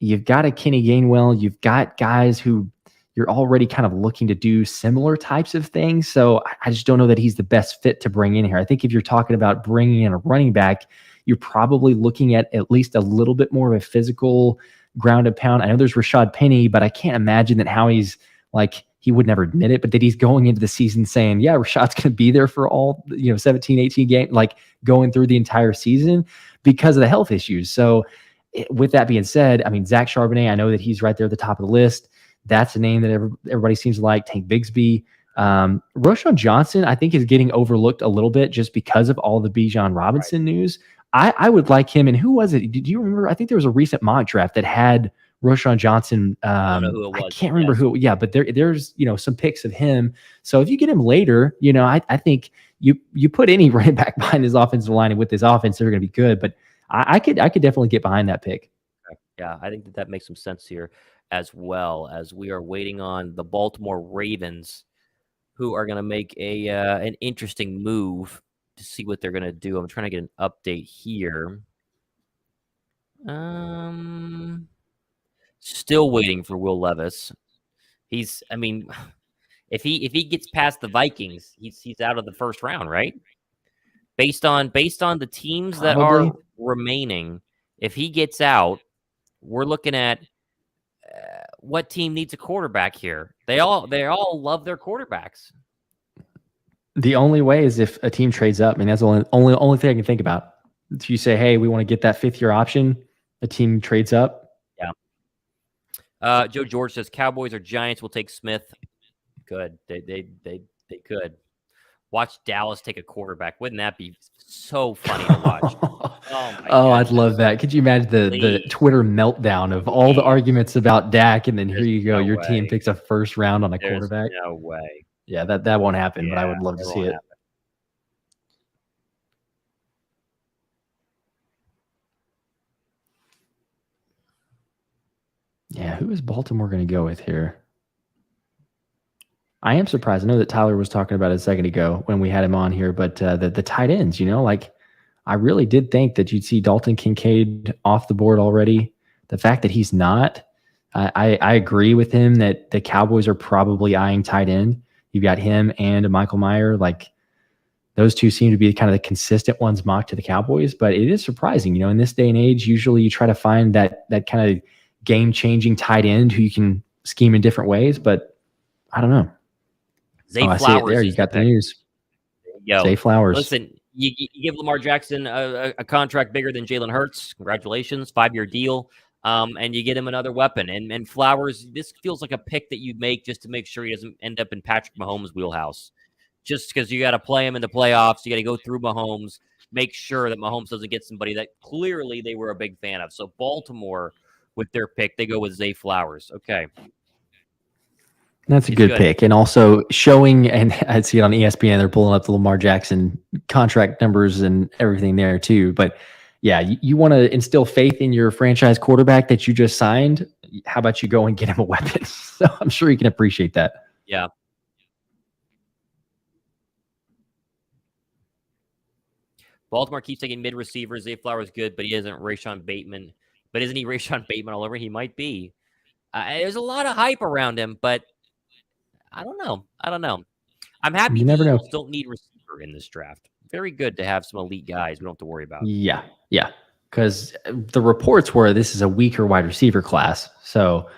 You've got a Kenny Gainwell. You've got guys who you're already kind of looking to do similar types of things. So I just don't know that he's the best fit to bring in here. I think if you're talking about bringing in a running back, you're probably looking at least a little bit more of a physical ground and pound. I know there's Rashad Penny, but I can't imagine that how he's like, he would never admit it, but that he's going into the season saying, yeah, Rashad's going to be there for all, 17, 18 games, like going through the entire season because of the health issues. So with that being said, I mean, Zach Charbonnet, I know that he's right there at the top of the list. That's a name that everybody seems to like. Tank Bigsby. Roschon Johnson, I think, is getting overlooked a little bit just because of all the Bijan Robinson news. I would like him. And who was it? Did you remember? I think there was a recent mock draft that had Roschon Johnson. I don't know who it was. I can't remember who. Yeah, but there's some picks of him. So if you get him later, I think you put any running back behind his offensive line and with this offense, they're going to be good. But I could definitely get behind that pick. Yeah, I think that makes some sense here, as well as we are waiting on the Baltimore Ravens, who are going to make an interesting move to see what they're going to do. I'm trying to get an update here. Still waiting for Will Levis. If he gets past the Vikings, he's out of the first round, right? Based on the teams that are remaining, if he gets out, we're looking at what team needs a quarterback here. They all love their quarterbacks. The only way is if a team trades up. I mean, that's the only thing I can think about. If you say, hey, we want to get that 5th-year option, a team trades up. Yeah. Joe George says Cowboys or Giants will take Smith. Good. They could. Watch Dallas take a quarterback. Wouldn't that be so funny to watch? I'd love that. Could you imagine the Twitter meltdown of all the arguments about Dak, and then here you go, your team picks a first round on a quarterback? No way. Yeah, that won't happen, but I would love to see it. Happen. Yeah, who is Baltimore going to go with here? I am surprised. I know that Tyler was talking about it a second ago when we had him on here, but the tight ends, I really did think that you'd see Dalton Kincaid off the board already. The fact that he's not, I agree with him that the Cowboys are probably eyeing tight end. You've got him and Michael Mayer. Like, those two seem to be kind of the consistent ones mocked to the Cowboys, but it is surprising. In this day and age, usually you try to find that kind of game-changing tight end who you can scheme in different ways, but I don't know. Zay Flowers. There, you got the news. Yo, Zay Flowers. Listen, You give Lamar Jackson a contract bigger than Jalen Hurts. Congratulations, 5-year deal. And you get him another weapon. And Flowers, this feels like a pick that you'd make just to make sure he doesn't end up in Patrick Mahomes' wheelhouse. Just because you got to play him in the playoffs, you got to go through Mahomes, make sure that Mahomes doesn't get somebody that clearly they were a big fan of. So Baltimore, with their pick, they go with Zay Flowers. Okay. That's a good pick. And also showing, and I see it on ESPN, they're pulling up the Lamar Jackson contract numbers and everything there too. But yeah, you want to instill faith in your franchise quarterback that you just signed. How about you go and get him a weapon? So I'm sure you can appreciate that. Yeah. Baltimore keeps taking mid receivers. Zay Flowers good, but he isn't Rayshon Bateman. But isn't he Rayshon Bateman all over? He might be. There's a lot of hype around him, but I don't know. I'm happy the Eagles don't need receiver in this draft. Very good to have some elite guys we don't have to worry about. Yeah. Because the reports were this is a weaker wide receiver class. So,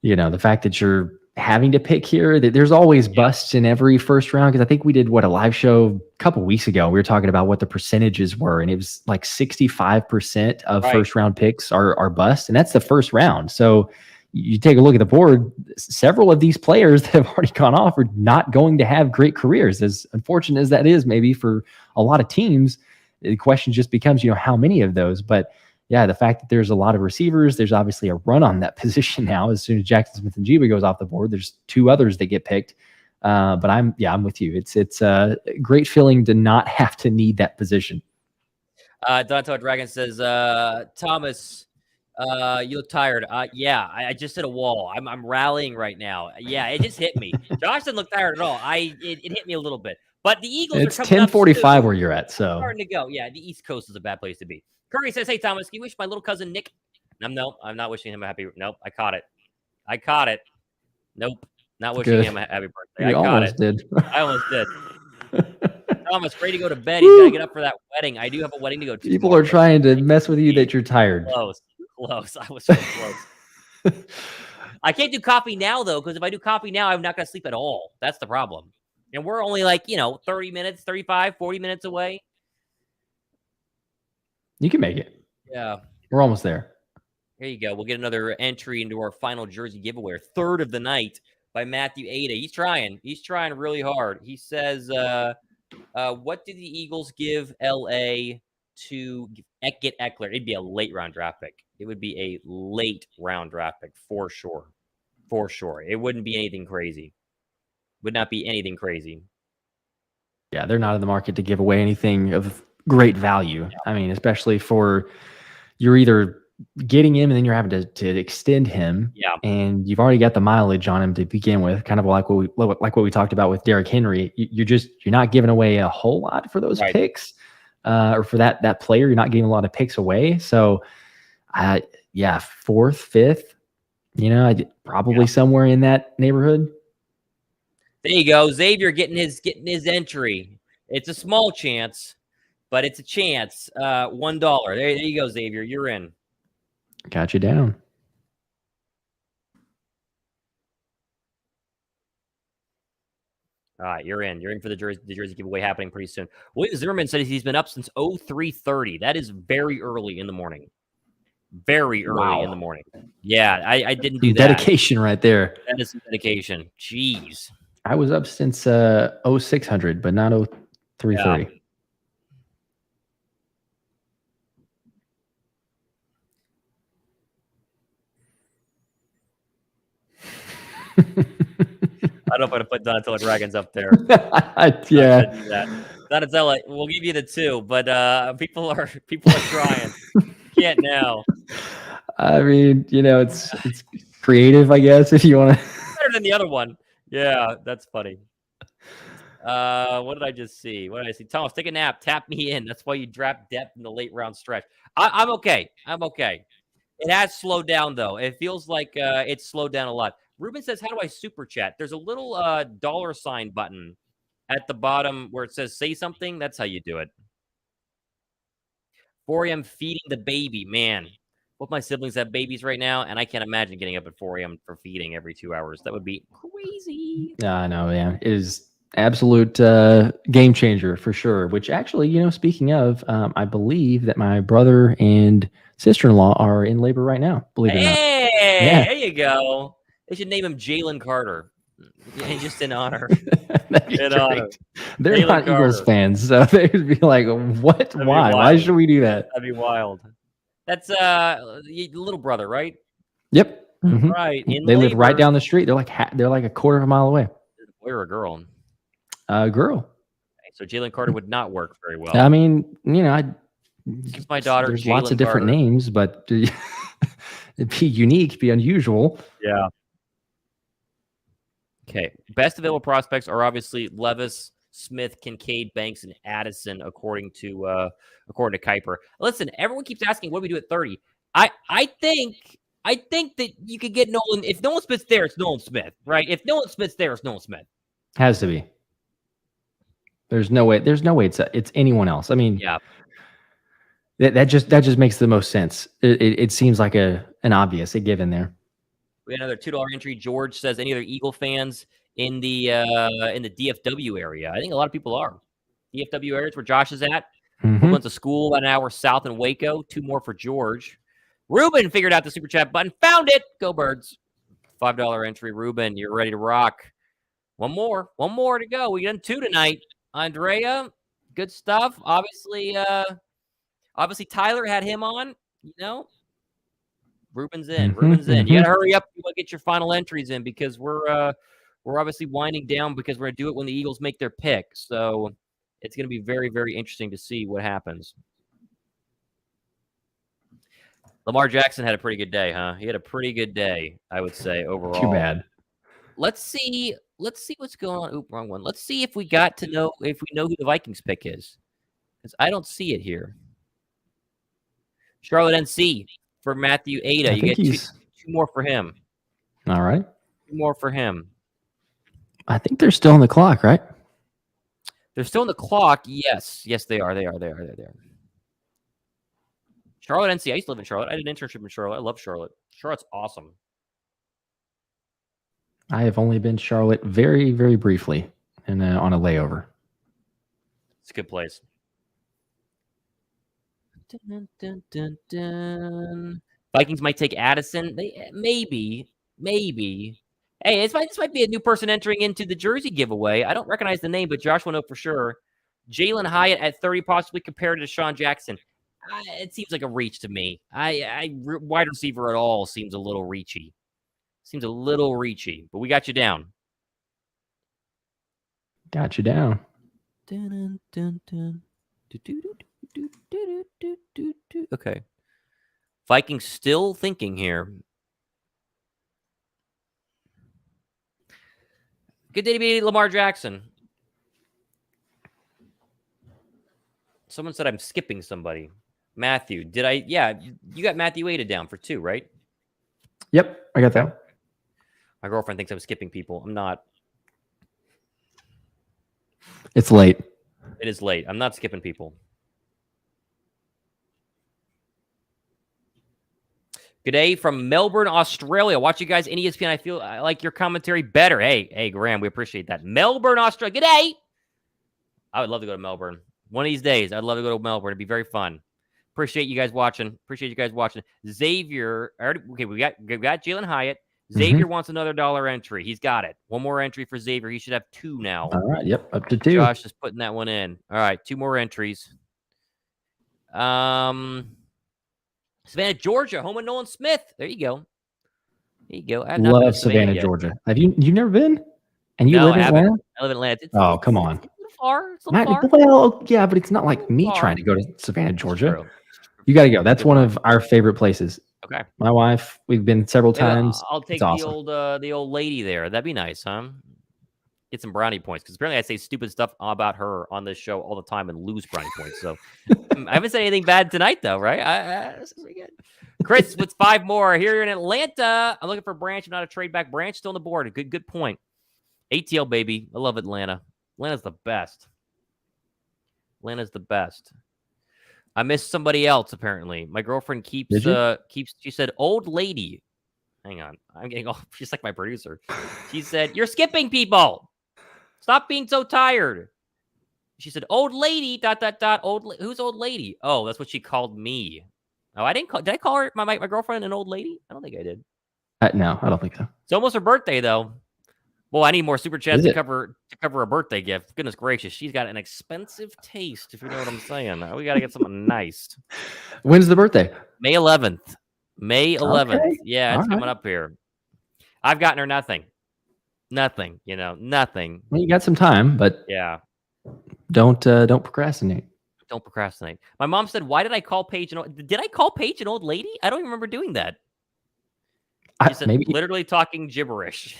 the fact that you're having to pick here, that there's always busts in every first round. Because I think we did a live show a couple weeks ago. We were talking about what the percentages were, and it was like 65% of first round picks are bust, and that's the first round. So you take a look at the board, several of these players that have already gone off are not going to have great careers. As unfortunate as that is, maybe for a lot of teams, the question just becomes, how many of those? But yeah, the fact that there's a lot of receivers, there's obviously a run on that position now. As soon as Jackson Smith and Jigba goes off the board, there's 2 others that get picked. But I'm with you. It's a great feeling to not have to need that position. Donto Dragon says, Thomas, you look tired. Yeah, I just hit a wall. I'm rallying right now. Yeah, it just hit me. Josh didn't look tired at all. It hit me a little bit. But the Eagles it's are coming 10:45 where you're at, so starting to go. Yeah, the East Coast is a bad place to be. Curry says, "Hey Thomas, can you wish my little cousin Nick?" No, I'm not wishing him a happy. Nope, I caught it. Nope, not wishing him a happy birthday. You almost did. I almost did. Thomas, ready to go to bed. He's got to get up for that wedding. I do have a wedding to go to. People are trying to mess with you that you're tired. Close. I was so close. I can't do coffee now, though, because if I do coffee now, I'm not going to sleep at all. That's the problem. And we're only 30 minutes, 35, 40 minutes away. You can make it. Yeah. We're almost there. Here you go. We'll get another entry into our final jersey giveaway, 3rd of the night by Matthew Ada. He's trying really hard. He says, what did the Eagles give LA to get Eckler? It'd be a late round draft pick. It would be a late round draft pick for sure. It wouldn't be anything crazy. Would not be anything crazy. Yeah, they're not in the market to give away anything of great value. Yeah. I mean, especially for you're either getting him and then you're having to extend him. Yeah. And you've already got the mileage on him to begin with, kind of like what we talked about with Derrick Henry. You're not giving away a whole lot for those picks, or for that player. You're not giving a lot of picks away. So, 4th, 5th, probably somewhere in that neighborhood. There you go. Xavier getting his entry. It's a small chance, but it's a chance. $1. There you go, Xavier. You're in. Got you down. All right, you're in. You're in for the jersey giveaway happening pretty soon. William Zimmerman said he's been up since 03:30. That is very early in the morning. Very early in the morning. Yeah, I didn't do that. Dedication right there. That is some dedication. Jeez. I was up since 0600, but not 03:30. I don't know if I'm going to put Donatella Dragons up there. Yeah. Donatella, we'll give you the 2, but people are trying. Can't now. I mean, it's creative, I guess, if you want to. Better than the other one. Yeah, that's funny. What did I just see? Thomas, take a nap. Tap me in. That's why you draft depth in the late round stretch. I'm okay. It has slowed down, though. It feels like it's slowed down a lot. Ruben says, how do I super chat? There's a little $sign button at the bottom where it says say something. That's how you do it. 4 a.m. feeding the baby. Man, both my siblings have babies right now, and I can't imagine getting up at 4 a.m. for feeding every 2 hours. That would be crazy. I know, yeah. It is Absolute game changer for sure. Which actually, speaking of, I believe that my brother and sister-in-law are in labor right now. Believe it or not. Hey, there you go. They should name him Jalen Carter. Yeah, just in honor. In honor. They're Jalen not Carter. Eagles fans, so they'd be like, "What? Why? Why should we do that?" That'd be wild. That's little brother, right? Yep. Mm-hmm. Right. They live right down the street. They're like a quarter of a mile away. A boy or a girl? Girl. So Jalen Carter would not work very well. I mean, It's my daughter. There's Jalen lots of different Carter. names, but it'd be unique, be unusual. Yeah. Okay. Best available prospects are obviously Levis, Smith, Kincaid, Banks, and Addison, according to Kuiper. Listen, everyone keeps asking what do we do at 30. I think that you could get Nolan. If Nolan Smith's there, it's Nolan Smith, right? If Nolan Smith's there, it's Nolan Smith. Has to be. There's no way it's anyone else. I mean, yeah. That just makes the most sense. It seems like an obvious given there. We got another $2 entry. George says, any other Eagle fans in the DFW area? I think a lot of people are. DFW area is where Josh is at. Mm-hmm. Went to school about an hour south in Waco. 2 more for George. Ruben figured out the super chat button. Found it. Go Birds. $5 entry. Ruben, you're ready to rock. One more to go. We done 2 tonight. Andrea, good stuff. Obviously Tyler had him on. Ruben's in. Ruben's in. You gotta hurry up. You want to get your final entries in because we're obviously winding down because we're gonna do it when the Eagles make their pick. So it's gonna be very, very interesting to see what happens. Lamar Jackson had a pretty good day, huh? He had a pretty good day, I would say, overall. Too bad. Let's see what's going on. Oop, wrong one. Let's see if we know who the Vikings pick is. Because I don't see it here. Charlotte NC for Matthew Ada. You get two more for him. All right. 2 more for him. I think they're still on the clock, right? They're still on the clock. Yes. Yes, they are. They are. Charlotte NC. I used to live in Charlotte. I did an internship in Charlotte. I love Charlotte. Charlotte's awesome. I have only been Charlotte very, very briefly and on a layover. It's a good place. Dun, dun, dun, dun. Vikings might take Addison. Maybe. Hey, this might be a new person entering into the jersey giveaway. I don't recognize the name, but Josh will know for sure. Jalen Hyatt at 30, possibly compared to Deshaun Jackson. It seems like a reach to me. Wide receiver at all seems a little reachy. But we got you down. Got you down. Dun, dun, dun. Okay. Vikings still thinking here. Good day to be Lamar Jackson. Someone said I'm skipping somebody. Matthew, did I? Yeah, you got Matthew Ada down for 2, right? Yep, I got that. My girlfriend thinks I'm skipping people. I'm not. It's late. It is late. I'm not skipping people. Good day from Melbourne, Australia. Watch you guys in ESPN. I feel I like your commentary better. Hey, Graham, we appreciate that. Melbourne, Australia. Good day. I would love to go to Melbourne. One of these days, I'd love to go to Melbourne. It'd be very fun. Appreciate you guys watching. Xavier. We got Jalen Hyatt. Xavier wants another $1 entry. He's got it. 1 more entry for Xavier. He should have 2 now. All right. Yep. Up to 2. Josh is putting that one in. All right. 2 more entries. Savannah, Georgia. Home of Nolan Smith. There you go. Love Savannah, Georgia. Have you never been? And you live in Atlanta? I live in Atlanta. Come on. It's a little far. Well, yeah, but it's not like me trying to go to Savannah, Georgia. You got to go. That's one of our favorite places. Okay. My wife, we've been several times. I'll take the old lady there. That'd be nice, huh? Get some brownie points because apparently I say stupid stuff about her on this show all the time and lose brownie points. So I haven't said anything bad tonight, though, right? This is pretty good. Chris with 5 more here in Atlanta. I'm looking for Branch, not a trade back. Branch still on the board. Good point. ATL baby. I love Atlanta. Atlanta's the best. I missed somebody else, apparently. My girlfriend keeps, she said, old lady. Hang on. I'm getting off. She's like my producer. She said, you're skipping people. Stop being so tired. She said, old lady, ... Who's old lady? Oh, that's what she called me. Oh, I didn't call. Did I call her my girlfriend an old lady? I don't think I did. No, I don't think so. It's almost her birthday, though. Well, I need more super chats Is to cover a birthday gift. Goodness gracious, she's got an expensive taste, if you know what I'm saying. We got to get something nice. When's the birthday? May 11th. May 11th. Okay. Yeah, it's coming up here. I've gotten her nothing. Nothing. Nothing. Well, you got some time, but yeah, don't procrastinate. Don't procrastinate. My mom said, "Why did I call Paige did I call Paige an old lady? I don't even remember doing that." She said, maybe literally talking gibberish.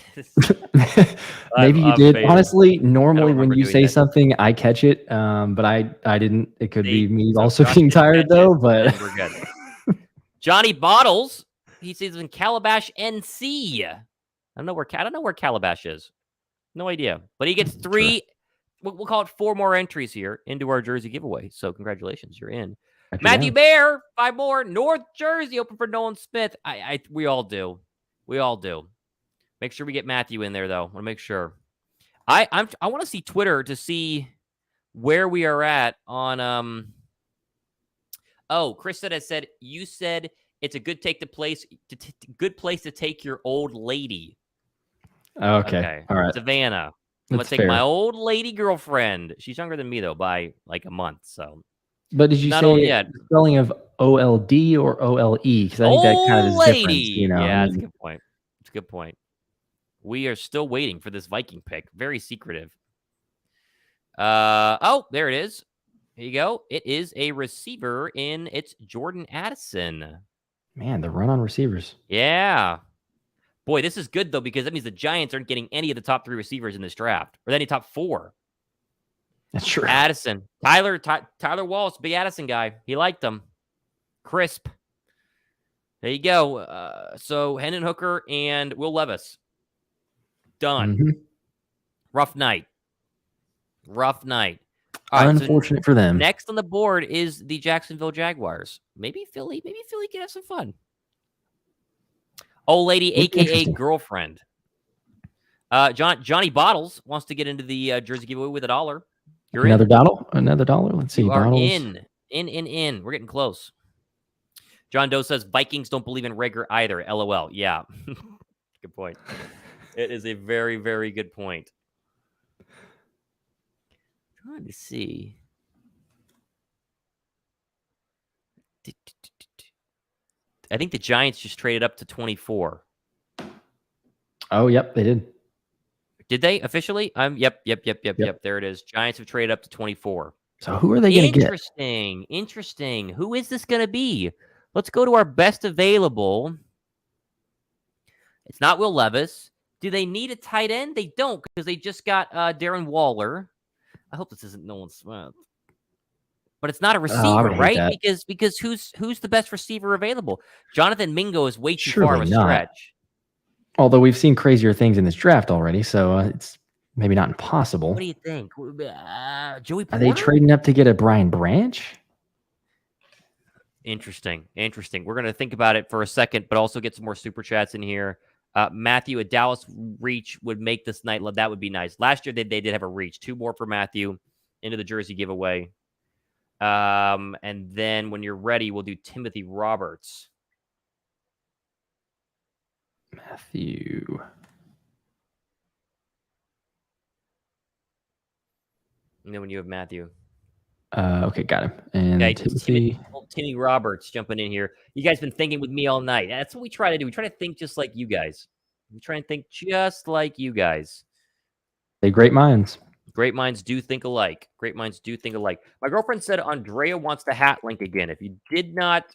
Maybe you did. Honestly, normally when you say that. something, I catch it, but I didn't. It could be me also Josh being tired, though. But we're good. Johnny Bottles, he says in Calabash, NC. I don't know where Calabash is. No idea. But he gets 3. We'll call it 4 more entries here into our jersey giveaway. So congratulations, you're in. Matthew Bear, 5 more. North Jersey open for Nolan Smith. We all do. We all do. Make sure we get Matthew in there, though. I want to make sure. I want to see Twitter to see where we are at on. Oh, Chris said you said it's a good good place to take your old lady. Okay. All right. Savannah. I'm gonna take my old lady girlfriend. She's younger than me though by like a month. So. But did you say the spelling of OLD or OLE? Because I think that kind of is different. Yeah, that's a good point. It's a good point. We are still waiting for this Viking pick. Very secretive. Oh, there it is. Here you go. It is a receiver it's Jordan Addison. Man, the run on receivers. Yeah. Boy, this is good, though, because that means the Giants aren't getting any of the top 3 receivers in this draft, or any top 4. That's true. Addison. Tyler Wallace, big Addison guy. He liked them. Crisp. There you go. So, Hendon Hooker and Will Levis. Done. Mm-hmm. Rough night. Unfortunate for them. Next on the board is the Jacksonville Jaguars. Maybe Philly can have some fun. Old lady, a.k.a. girlfriend. Johnny Bottles wants to get into the jersey giveaway with $1. You're Another in. $1. Let's see. You are Bottles. In. We're getting close. John Doe says Vikings don't believe in Rager either. LOL. Yeah. Good point. It is a very, very good point. Trying to see. I think the Giants just traded up to 24. Oh, yep, they did. Did they officially? Yep. There it is. Giants have traded up to 24. So who are they going to get? Interesting. Who is this going to be? Let's go to our best available. It's not Will Levis. Do they need a tight end? They don't, because they just got Darren Waller. I hope this isn't Nolan Smith. But it's not a receiver, right? Because who's the best receiver available? Jonathan Mingo is way too far of a stretch. Although we've seen crazier things in this draft already, so it's maybe not impossible. What do you think? Joey Porter? Are they trading up to get a Brian Branch? Interesting. We're going to think about it for a second, but also get some more super chats in here. Matthew, a Dallas reach would make this night. That would be nice. Last year, they did have a reach. 2 more for Matthew into the jersey giveaway. And then when you're ready, we'll do Timothy Roberts. Matthew. And then when you have Matthew. Okay, got him. And okay, Timmy Roberts jumping in here. You guys been thinking with me all night. That's what we try to do. We try to think just like you guys. We try and think just like you guys. They're great minds. Great minds do think alike. My girlfriend said Andrea wants the hat link again. If you did not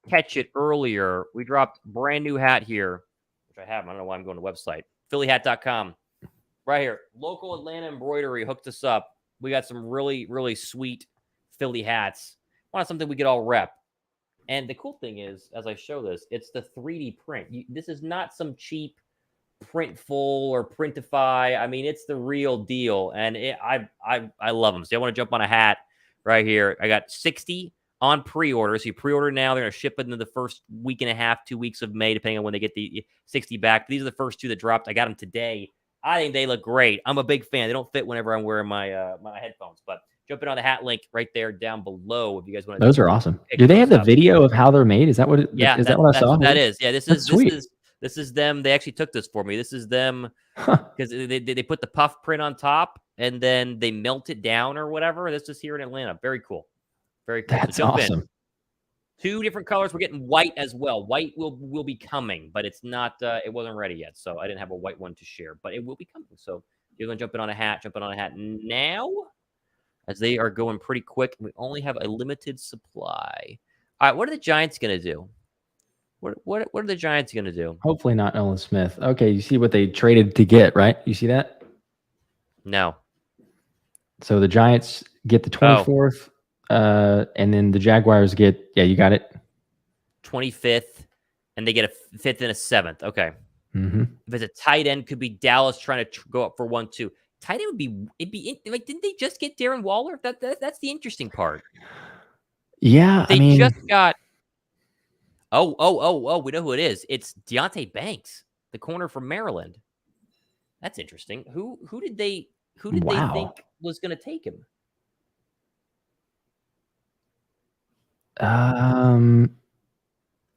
catch it earlier, we dropped brand new hat here, which I have. I don't know why I'm going to the website. PhillyHat.com. Right here. Local Atlanta embroidery hooked us up. We got some really, really sweet Philly hats. Wanted something we could all rep. And the cool thing is, as I show this, it's the 3D print. This is not some cheap Printful or Printify. I mean, it's the real deal. And I love them. So I want to jump on a hat right here. I got 60 on pre-order. So you pre-order now. They're going to ship it into the first week and a half, 2 weeks of May, depending on when they get the 60 back. These are the first 2 that dropped. I got them today. I think they look great. I'm a big fan. They don't fit whenever I'm wearing my my headphones, but jump in on the hat link right there down below if you guys want to. Those are awesome. Do they have the video of how they're made? Is that what? Yeah, is that what I saw? What that is. Yeah, this sweet. This is them. They actually took this for me. This is them Huh. because they put the puff print on top and then they melt it down or whatever. This is here in Atlanta. Very cool. Very cool. That's so jump awesome. In. 2 different colors. We're getting white as well. White will be coming, but it's not. It wasn't ready yet, so I didn't have a white one to share. But it will be coming. So you're gonna jump in on a hat now, as they are going pretty quick. We only have a limited supply. All right, what are the Giants gonna do? What are the Giants gonna do? Hopefully not Nolan Smith. Okay, you see what they traded to get, right? You see that? No. So the Giants get the 24th, and then the Jaguars get, you got it, 25th, and they get a 5th and a 7th. Okay. Mm-hmm. If it's a tight end, could be Dallas trying to go up for 1-2. Tight end it'd be like, didn't they just get Darren Waller? That's the interesting part. Yeah, they just got. Oh, we know who it is. It's Deonte Banks, the corner from Maryland. That's interesting. Who did they think was going to take him?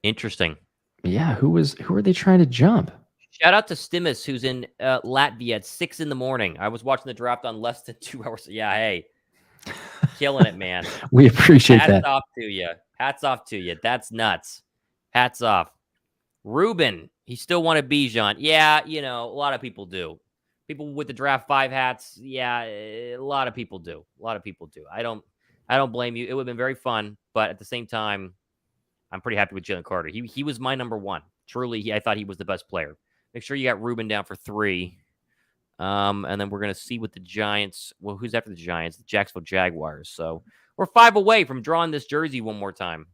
Interesting. Yeah, who are they trying to jump? Shout out to Stimus, who's in Latvia at 6 a.m. I was watching the draft on less than 2 hours. Yeah, hey. Killing it, man. We appreciate that. Hats off to you. That's nuts. Hats off. Ruben, he still wanted Bijan. Yeah, a lot of people do. People with the draft 5 hats, yeah, a lot of people do. I don't blame you. It would have been very fun, but at the same time, I'm pretty happy with Jalen Carter. He was my number 1. Truly, I thought he was the best player. Make sure you got Ruben down for 3. And then we're going to see what the Giants... Well, who's after the Giants? The Jacksonville Jaguars. So we're 5 away from drawing this jersey one more time.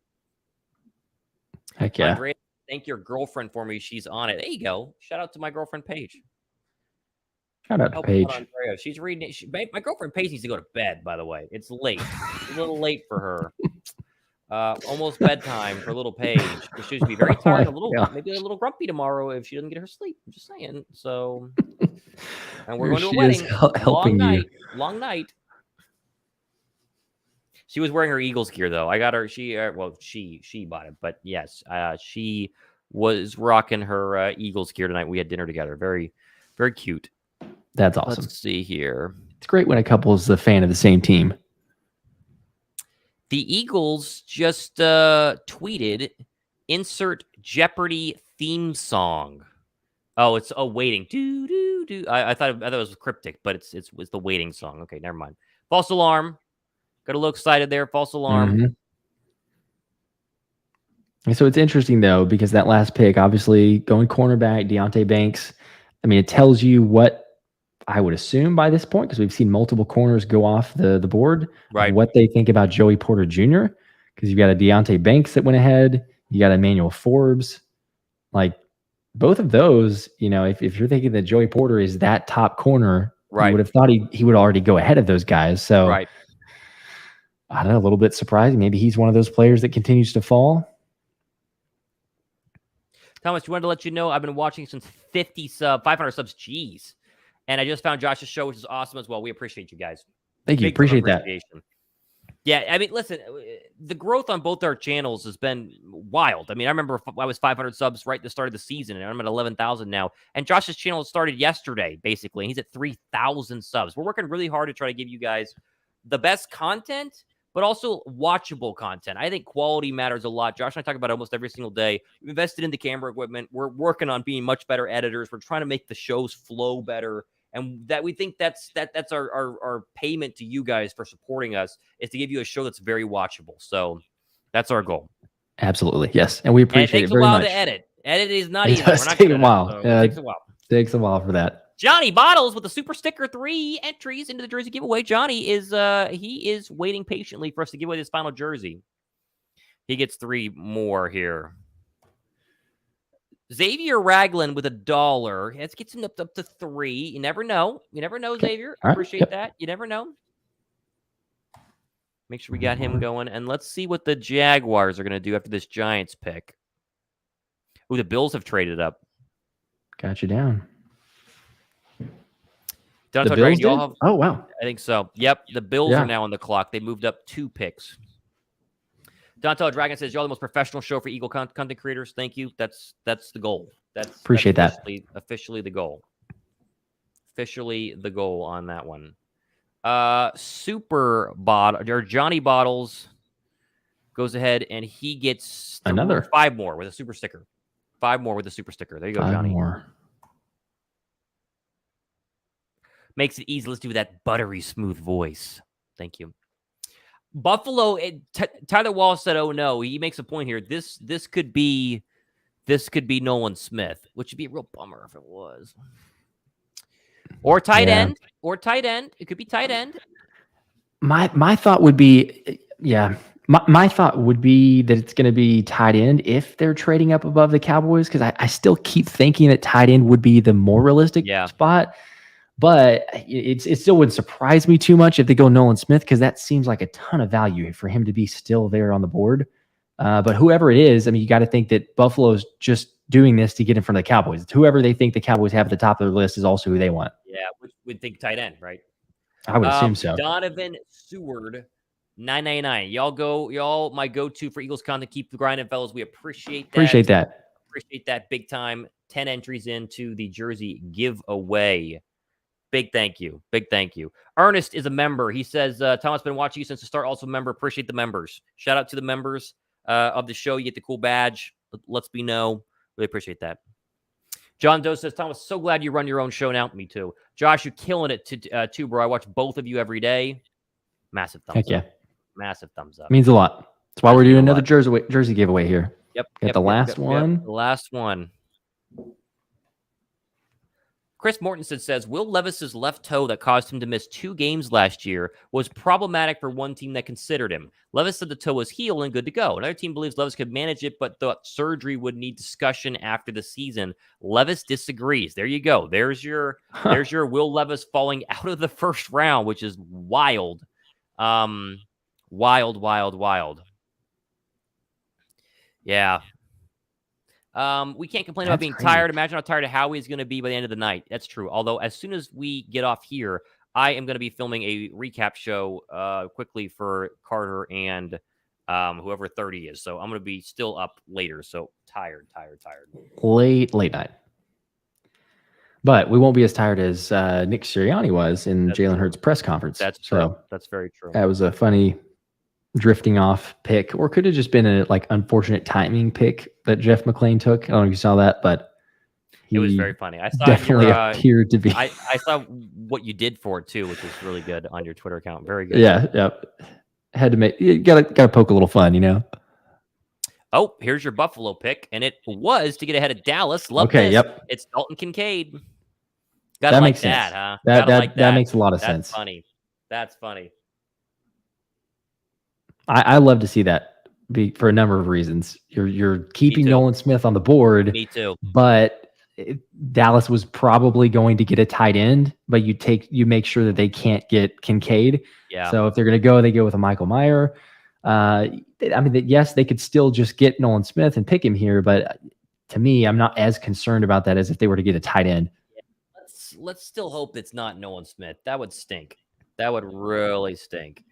Heck yeah. Andrea, thank your girlfriend for me. She's on it. There you go. Shout out to my girlfriend, Paige. Shout out to Paige. Andrea. She's reading it. My girlfriend, Paige, needs to go to bed, by the way. It's late. It's a little late for her. Almost bedtime for little Paige. She should be very tired, maybe a little grumpy tomorrow if she doesn't get her sleep. I'm just saying. So, and we're going to a wedding. Helping Long night. She was wearing her Eagles gear though. I got her. She bought it, but yes, she was rocking her Eagles gear tonight. We had dinner together. Very, very cute. That's awesome. Let's see here. It's great when a couple is a fan of the same team. The Eagles just tweeted, insert Jeopardy theme song. Oh, it's waiting. Do do do. I thought it was cryptic, but it's the waiting song. Okay, never mind. False alarm. Got a little excited there. False alarm. Mm-hmm. And so it's interesting though, because that last pick, obviously going cornerback, Deonte Banks. I mean, it tells you what I would assume by this point, because we've seen multiple corners go off the board, right? What they think about Joey Porter Jr., because you've got a Deonte Banks that went ahead, you got Emmanuel Forbes, like both of those. If you're thinking that Joey Porter is that top corner, right, you would have thought he would already go ahead of those guys. So, right. I don't know, a little bit surprising. Maybe he's one of those players that continues to fall. Thomas, you wanted to let you know I've been watching since 500 subs. Jeez. And I just found Josh's show, which is awesome as well. We appreciate you guys. Thank you. Appreciate that. Yeah, I mean, listen, the growth on both our channels has been wild. I mean, I remember I was 500 subs right at the start of the season, and I'm at 11,000 now. And Josh's channel started yesterday, basically. He's at 3,000 subs. We're working really hard to try to give you guys the best content, but also watchable content. I think quality matters a lot. Josh and I talk about it almost every single day. We've invested in the camera equipment. We're working on being much better editors. We're trying to make the shows flow better. And that we think that's our payment to you guys for supporting us, is to give you a show that's very watchable. So that's our goal. Absolutely. Yes. And we appreciate it very much. It takes a while to edit. Edit is not easy. easy. We're not good at it. So it takes a while. Takes a while for that. Johnny Bottles with the super sticker 3 entries into the jersey giveaway. Johnny is he is waiting patiently for us to give away this final jersey. He gets 3 more here. Xavier Ragland with $1. Let's get him up to 3. You never know. You never know, Xavier. I appreciate that. You never know. Make sure we got him going. And let's see what the Jaguars are going to do after this Giants pick. Ooh, the Bills have traded up. Got you down. Don't The tell Bills Dragon, you all did? have, Oh, wow. I think so. Yep, the Bills Yeah. are now on the clock. They moved up 2 picks. Dontel Dragon says, y'all the most professional show for Eagle content creators. Thank you. That's the goal. Appreciate that's that. Officially the goal. Officially the goal on that one. Super Bot or Johnny Bottles goes ahead and he gets Another 5 more with a super sticker. 5 more with a super sticker. There you go, 5 Johnny. more. Makes it easy. Let's do that buttery smooth voice. Thank you. Buffalo. Tyler Wall said, "Oh no." He makes a point here. This could be Nolan Smith, which would be a real bummer if it was. Or tight end. Or tight end. It could be tight end. My thought would be, My thought would be that it's going to be tight end if they're trading up above the Cowboys, because I still keep thinking that tight end would be the more realistic spot. But it still wouldn't surprise me too much if they go Nolan Smith, because that seems like a ton of value for him to be still there on the board. But whoever it is, I mean, you got to think that Buffalo's just doing this to get in front of the Cowboys. It's whoever they think the Cowboys have at the top of their list is also who they want. Yeah, we'd think tight end, right? I would assume so. Donovan Seward, 999. Y'all my go-to for Eagles content. Keep the grinding, fellas. We appreciate that. Appreciate that big time. 10 entries into the jersey giveaway. Big thank you. Big thank you. Ernest is a member. He says, Thomas, been watching you since the start. Also a member. Appreciate the members. Shout out to the members of the show. You get the cool badge. Let's be know. Really appreciate that. John Doe says, Thomas, so glad you run your own show now. Me too. Josh, you're killing it too, bro. I watch both of you every day. Massive thumbs up. Massive thumbs up. Means a lot. That's why we're doing another jersey giveaway here. Yep. The last one. The last one. Chris Mortensen says, Will Levis's left toe that caused him to miss 2 games last year was problematic for one team that considered him. Levis said the toe was healed and good to go. Another team believes Levis could manage it, but thought surgery would need discussion after the season. Levis disagrees. There you go. There's your Will Levis falling out of the first round, which is wild. Wild. Yeah. We can't complain about being tired. Imagine how tired Howie is going to be by the end of the night. That's true. Although, as soon as we get off here, I am going to be filming a recap show quickly for Carter and whoever 30 is. So I'm going to be still up later. So tired. Late night. But we won't be as tired as Nick Sirianni was in Jalen Hurts' press conference. That's true. So that's very true. That was a funny drifting off pick, or could have just been a unfortunate timing pick that Jeff McClain took. I don't know if you saw that, but it was very funny. I saw definitely appeared to be. I saw what you did for it too, which was really good on your Twitter account. Very good. Yeah. Had to make you gotta poke a little fun, you know. Oh, here's your Buffalo pick, and it was to get ahead of Dallas. Love okay, this. Yep. It's Dalton Kincaid. Gotta that like makes that, sense. huh? That makes a lot of sense. That's funny. I love to see that for a number of reasons. You're keeping Nolan Smith on the board. Me too. But Dallas was probably going to get a tight end, but you make sure that they can't get Kincaid. Yeah. So if they're going to go, they go with a Michael Mayer. I mean, yes, they could still just get Nolan Smith and pick him here, but to me, I'm not as concerned about that as if they were to get a tight end. Yeah. Let's still hope it's not Nolan Smith. That would stink. That would really stink.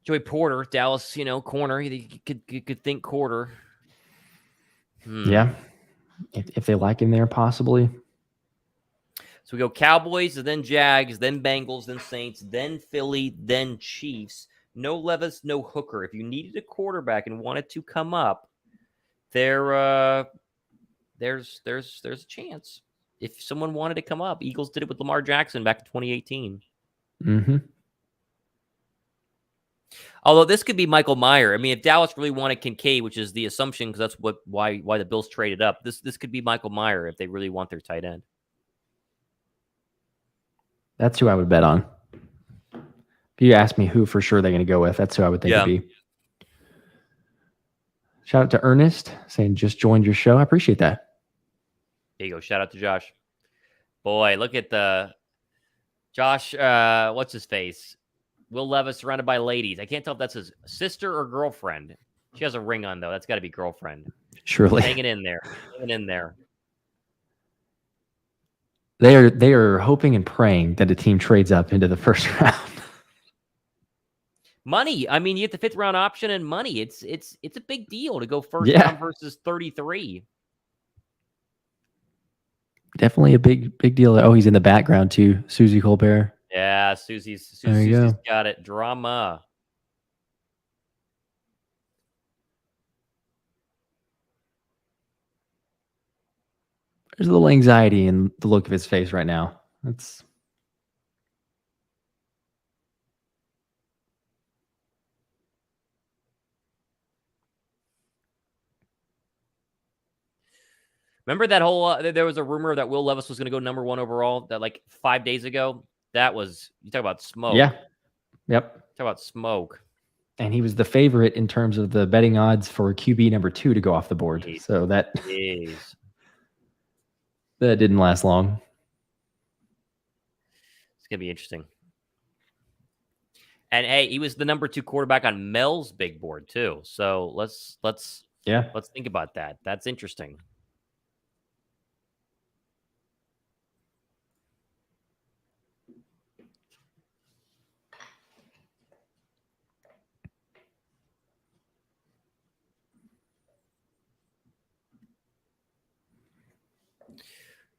Joey Porter, Dallas, corner. You could think quarter. Yeah. If they like him there, possibly. So we go Cowboys, then Jags, then Bengals, then Saints, then Philly, then Chiefs. No Levis, no Hooker. If you needed a quarterback and wanted to come up, there's a chance. If someone wanted to come up, Eagles did it with Lamar Jackson back in 2018. Mm-hmm. Although this could be Michael Mayer. I mean, if Dallas really wanted Kincaid, which is the assumption, because that's why the Bills traded up, this could be Michael Mayer if they really want their tight end. That's who I would bet on. If you ask me who for sure they're going to go with, that's who I would think it'd be. Shout out to Ernest saying just joined your show. I appreciate that. There you go. Shout out to Josh. Boy, look at the Josh. What's his face? Will Levis surrounded by ladies. I can't tell if that's his sister or girlfriend. She has a ring on, though. That's got to be girlfriend. Surely. Hanging in there. Hanging in there. They are hoping and praying that a team trades up into the first round. Money. I mean, you get the 5th round option and money. It's a big deal to go first round versus 33. Definitely a big deal. Oh, he's in the background too. Susie Colbert. Yeah, Susie's got it. Drama. There's a little anxiety in the look of his face right now. That's Remember that whole there was a rumor that Will Levis was going to go number 1 overall that like 5 days ago? That was, you talk about smoke. Yeah. Yep. Talk about smoke. And he was the favorite in terms of the betting odds for QB number 2 to go off the board. Jeez. So that didn't last long. It's going to be interesting. And hey, he was the number 2 quarterback on Mel's big board too. So let's think about that. That's interesting.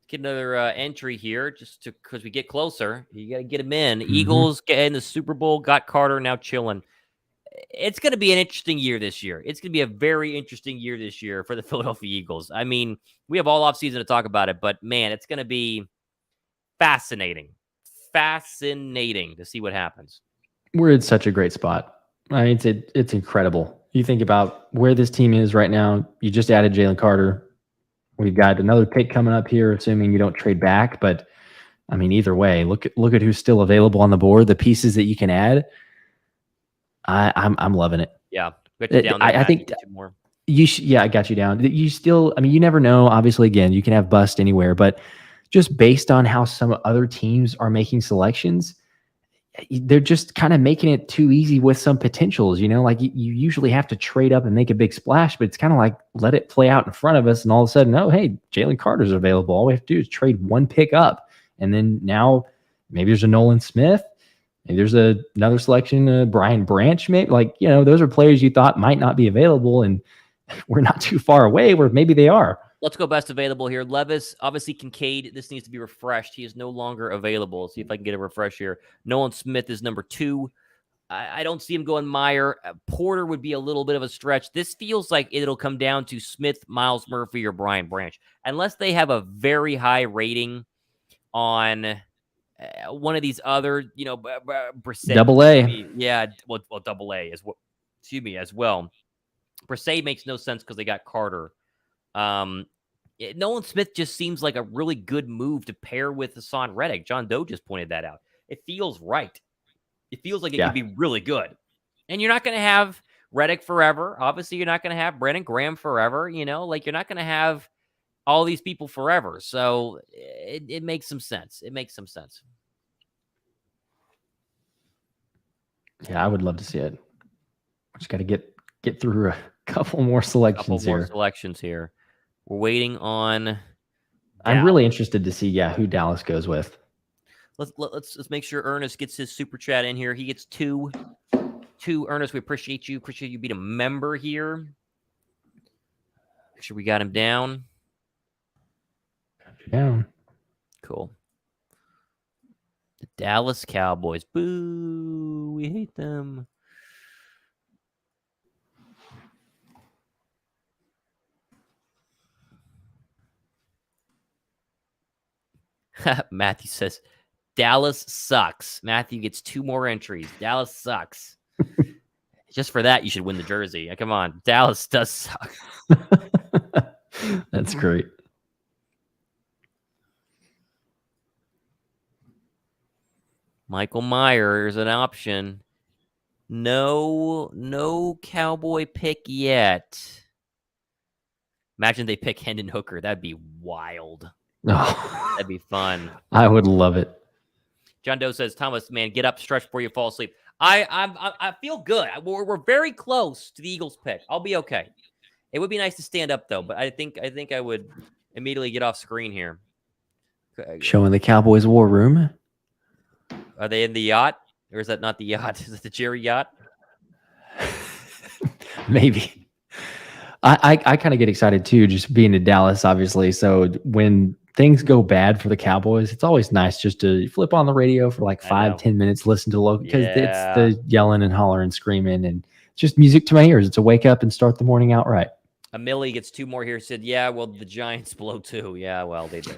Get another entry here just because we get closer. You got to get him in. Mm-hmm. Eagles get in the Super Bowl, got Carter, now chilling. It's going to be an interesting year this year. It's going to be a very interesting year this year for the Philadelphia Eagles. I mean, we have all offseason to talk about it, but man, it's going to be fascinating. Fascinating to see what happens. We're in such a great spot. I mean, it's incredible. You think about where this team is right now. You just added Jalen Carter. We've got another pick coming up here, assuming you don't trade back. But I mean, either way, look at who's still available on the board. The pieces that you can add. I'm loving it. Yeah, down there, I think more. You should. Yeah, I got you down. You still. I mean, you never know. Obviously, again, you can have bust anywhere, but just based on how some other teams are making selections, they're just kind of making it too easy with some potentials, like you usually have to trade up and make a big splash, but it's kind of like, let it play out in front of us. And all of a sudden, oh, hey, Jalen Carter's available. All we have to do is trade one pick up. And then now maybe there's a Nolan Smith. Maybe there's another selection, Brian Branch, maybe those are players you thought might not be available. And we're not too far away where maybe they are. Let's go best available here. Levis, obviously Kincaid, this needs to be refreshed. He is no longer available. See if I can get a refresh here. Nolan Smith is number 2. I don't see him going Meyer. Porter would be a little bit of a stretch. This feels like it'll come down to Smith, Miles Murphy, or Brian Branch. Unless they have a very high rating on one of these other, Brissett. Double A. Yeah, well, double A as well. Excuse me, as well. Brissett makes no sense because they got Carter. Nolan Smith just seems like a really good move to pair with Hassan Reddick. John Doe just pointed that out. It feels right. It feels like it could be really good. And you're not going to have Reddick forever. Obviously, you're not going to have Brandon Graham forever. You're not going to have all these people forever. So it makes some sense. It makes some sense. Yeah, I would love to see it. Just got to get through a couple more selections here. We're waiting on Dallas. I'm really interested to see, who Dallas goes with. Let's make sure Ernest gets his super chat in here. He gets 2. Ernest, we appreciate you. Appreciate you being a member here. Make sure we got him down. Down. Cool. The Dallas Cowboys. Boo. We hate them. Matthew says, Dallas sucks. Matthew gets 2 more entries. Dallas sucks. Just for that, you should win the jersey. Come on. Dallas does suck. That's great. Michael Meyer is an option. No Cowboy pick yet. Imagine they pick Hendon Hooker. That'd be wild. Oh, that'd be fun. I would love it. John Doe says, Thomas, man, get up, stretch before you fall asleep. I feel good. We're very close to the Eagles pick. I'll be okay. It would be nice to stand up though, but I think I would immediately get off screen here. Showing the Cowboys war room. Are they in the yacht, or is that not the yacht? Is it the Jerry yacht? Maybe. I kind of get excited too, just being in Dallas, obviously. So when things go bad for the Cowboys, it's always nice just to flip on the radio for like 5-10 minutes, listen to local, because it's the yelling and hollering, screaming, and just music to my ears. It's a wake up and start the morning out right. Millie gets 2 more here. Said, yeah, well, the Giants blow 2. Yeah, well, they do.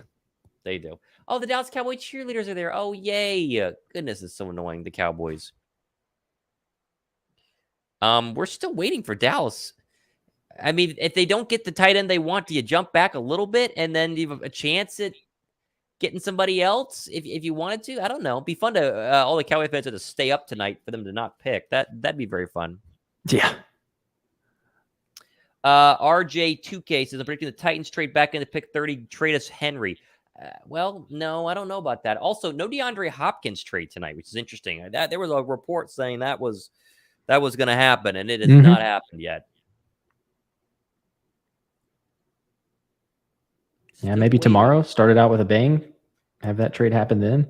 They do. Oh, the Dallas Cowboy cheerleaders are there. Oh, yay. Goodness, it's so annoying, the Cowboys. We're still waiting for Dallas. I mean, if they don't get the tight end they want, do you jump back a little bit and then you have a chance at getting somebody else if you wanted to? I don't know. It'd be fun to all the Cowboy fans to stay up tonight for them to not pick. That'd be very fun. Yeah. RJ2K says, I'm predicting the Titans trade back into pick 30, trade us Henry. Well, no, I don't know about that. Also, no DeAndre Hopkins trade tonight, which is interesting. There was a report saying that was going to happen, and it has not happened yet. Yeah, maybe tomorrow. Start it out with a bang. Have that trade happen then.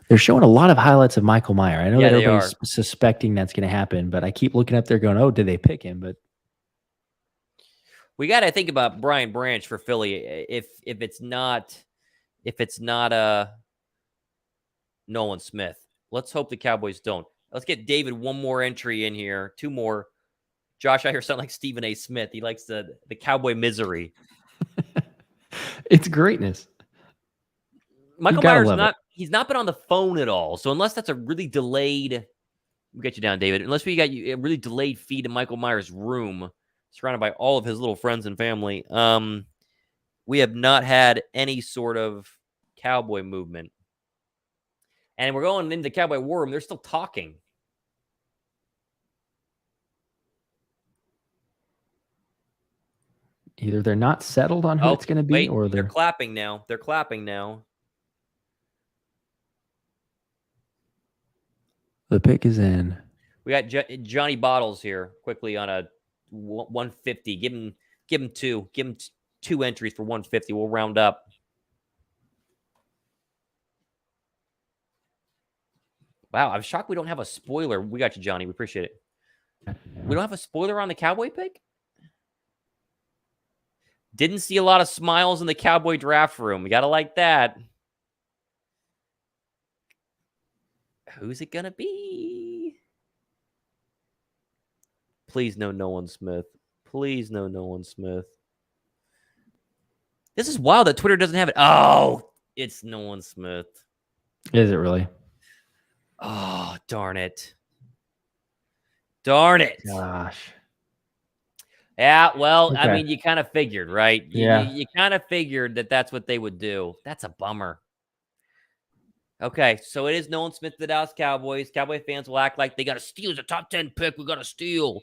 They're showing a lot of highlights of Michael Mayer. I know that everybody's suspecting that's going to happen, but I keep looking up there going, oh, did they pick him? But we got to think about Brian Branch for Philly. If it's not Nolan Smith, let's hope the Cowboys don't. Let's get David one more entry in here. 2 more. Josh, I hear sound like Stephen A. Smith. He likes the Cowboy misery. It's greatness. Michael Myers he's not been on the phone at all. So unless that's a really delayed, we'll get you down, David. Unless we got you a really delayed feed in Michael Myers' room, surrounded by all of his little friends and family, we have not had any sort of Cowboy movement. And we're going into the Cowboy war room. They're still talking. Either they're not settled on who it's going to be, or they're clapping now. They're clapping now. The pick is in. We got Johnny Bottles here quickly on a 150. Give him 2. Give him 2 entries for 150. We'll round up. Wow, I'm shocked we don't have a spoiler. We got you, Johnny. We appreciate it. Yeah. We don't have a spoiler on the Cowboy pick? Didn't see a lot of smiles in the Cowboy draft room. We got to like that. Who's it going to be? Please no Nolan Smith. Please no Nolan Smith. This is wild that Twitter doesn't have it. Oh, it's Nolan Smith. Is it really? Oh, darn it. Darn it. Gosh. Yeah, well, okay. I mean, you kind of figured, right? Yeah. You kind of figured that that's what they would do. That's a bummer. Okay, so it is Nolan Smith to the Dallas Cowboys. Cowboy fans will act like they got to steal. It's a top 10 pick. We got to steal.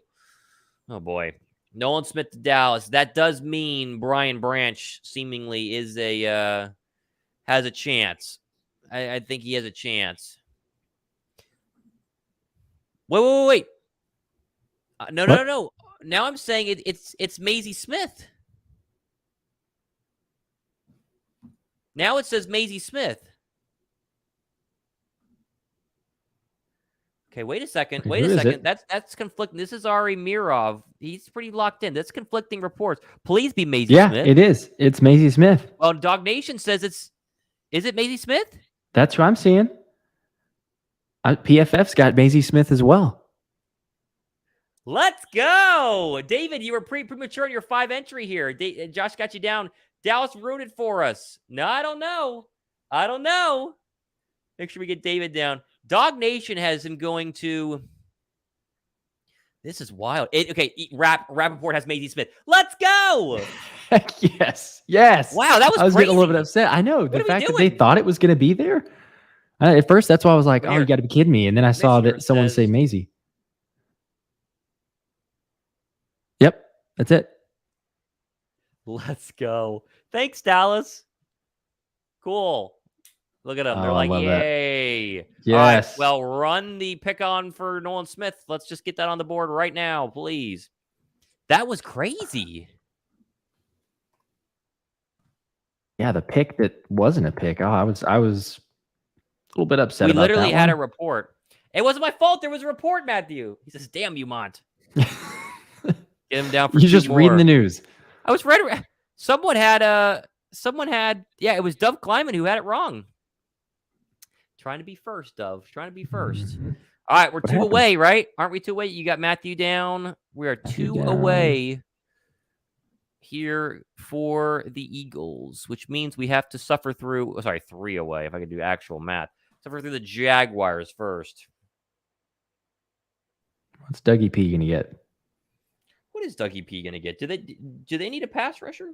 Oh, boy. Nolan Smith to Dallas. That does mean Brian Branch seemingly is has a chance. I think he has a chance. Wait. No. Now I'm saying it's Maisie Smith. Now it says Maisie Smith. Okay, wait a second. That's conflicting. This is Ari Mirov. He's pretty locked in. That's conflicting reports. Please be Maisie Smith. Yeah, it is. It's Maisie Smith. Well, Dog Nation says is it Maisie Smith? That's what I'm seeing. PFF's got Maisie Smith as well. Let's go. David, you were premature in your 5 entry here. Josh got you down. Dallas rooted for us. No, I don't know. Make sure we get David down. Dog Nation has him going to. This is wild. Rappaport has Maisie Smith. Let's go. Yes. Wow, that was I was crazy. getting a little bit upset. I know. The fact that they thought it was going to be there. At first, that's why I was like, oh, you got to be kidding me. And then I saw that someone say Maisie. Yep, that's it. Let's go. Thanks, Dallas. Cool. Look at them. Oh, They're I like, love that. yay. Yes. All right, well, run the pick on for Nolan Smith. Let's just get that on the board right now, please. That was crazy. Yeah, the pick that wasn't a pick. Oh, I was a little bit upset We about that literally had a one. report. It wasn't my fault. There was a report, Matthew. He says, damn you, Mott. Get him down for You two just more. reading the news. I was ready. Someone had, yeah, it was Dove Kleiman who had it wrong. Trying to be first, Dove. Trying to be first. All right, we're What two happened? away, right? Aren't we two away? You got Matthew down. We are two away here for the Eagles, which means we have to suffer through, three away, if I could do actual math. Suffer through the Jaguars first. What's Dougie P going to get? What is Dougie P going to get? Do they need a pass rusher?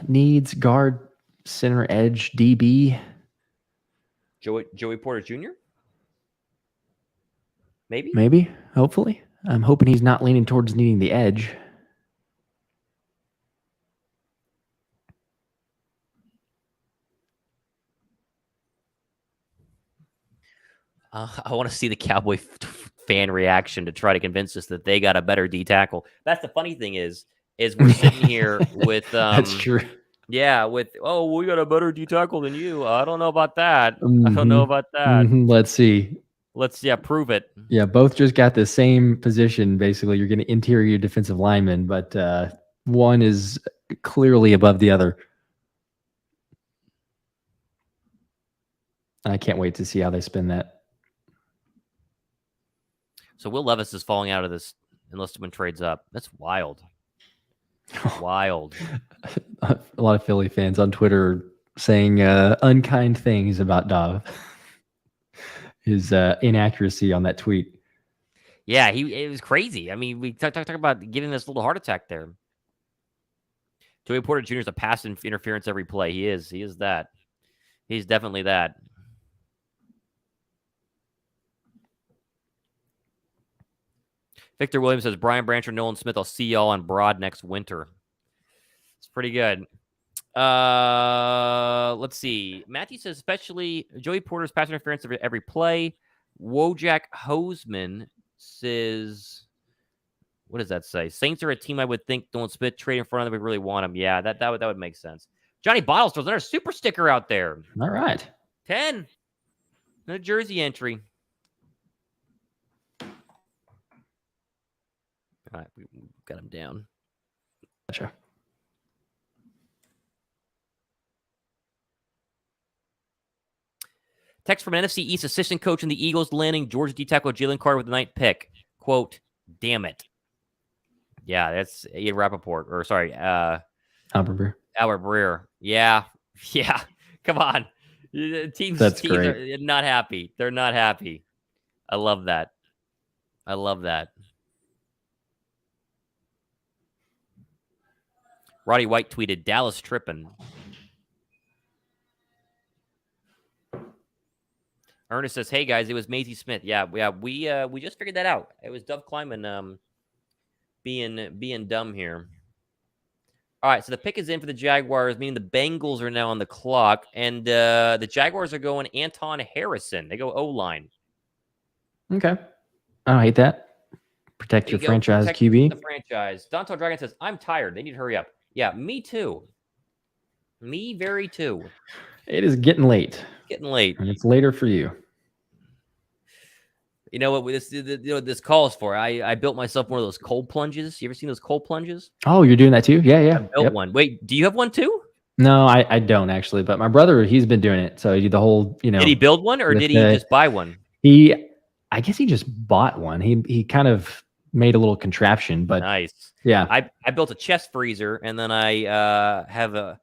Needs guard, center, edge, DB. Joey Porter Jr.? Maybe? Maybe, hopefully. I'm hoping he's not leaning towards needing the edge. I want to see the Cowboy fan reaction to try to convince us that they got a better D tackle. That's the funny thing is we're sitting here with That's true. Yeah, we got a better D tackle than you. I don't know about that. I don't know about that. Let's see. Prove it. Yeah, both just got the same position. Basically, you're getting interior defensive lineman, but one is clearly above the other. I can't wait to see how they spin that. So Will Levis is falling out of this unless someone trades up. That's wild. Wild. A lot of Philly fans on Twitter saying unkind things about Dov. His inaccuracy on that tweet. Yeah, it was crazy. I mean, we talk about giving this little heart attack there. Joey Porter Jr. is a pass interference every play. He is that. He's definitely that. Victor Williams says, Brian Brancher, Nolan Smith, I'll see y'all on Broad next winter. It's pretty good. Let's see. Matthew says, especially Joey Porter's pass interference every play. Wojak Hoseman says, what does that say? Saints are a team I would think Nolan Smith trade in front of them. We really want him. Yeah, that would make sense. Johnny Bottles throws another super sticker out there. All right. 10. No jersey entry. All right, we got him down. Gotcha. Text from an NFC East assistant coach in the Eagles landing Georgia D tackle Jalen Carter with the 9th pick. Quote, damn it. Yeah, that's Ian Rappaport. Or sorry, Albert Breer. Yeah. Yeah. Come on. Teams are not happy. They're not happy. I love that. Roddy White tweeted, Dallas tripping. Ernest says, hey, guys, it was Maisie Smith. Yeah, we just figured that out. It was Dove Kleiman being dumb here. All right, so the pick is in for the Jaguars, meaning the Bengals are now on the clock, and the Jaguars are going Anton Harrison. They go O-line. Okay. I don't hate that. Protect your franchise QB. The franchise. Donto Dragon says, I'm tired. They need to hurry up. Yeah, me too. Me very too. It is getting late. And it's later for you. You know what this calls for? I built myself one of those cold plunges. You ever seen those cold plunges? Oh, you're doing that too? Yeah. I built one. Wait, do you have one too? No, I don't actually. But my brother, he's been doing it. So the whole, Did he build one or did he just buy one? I guess he just bought one. He kind of made a little contraption, but nice. Yeah. I built a chest freezer, and then I have a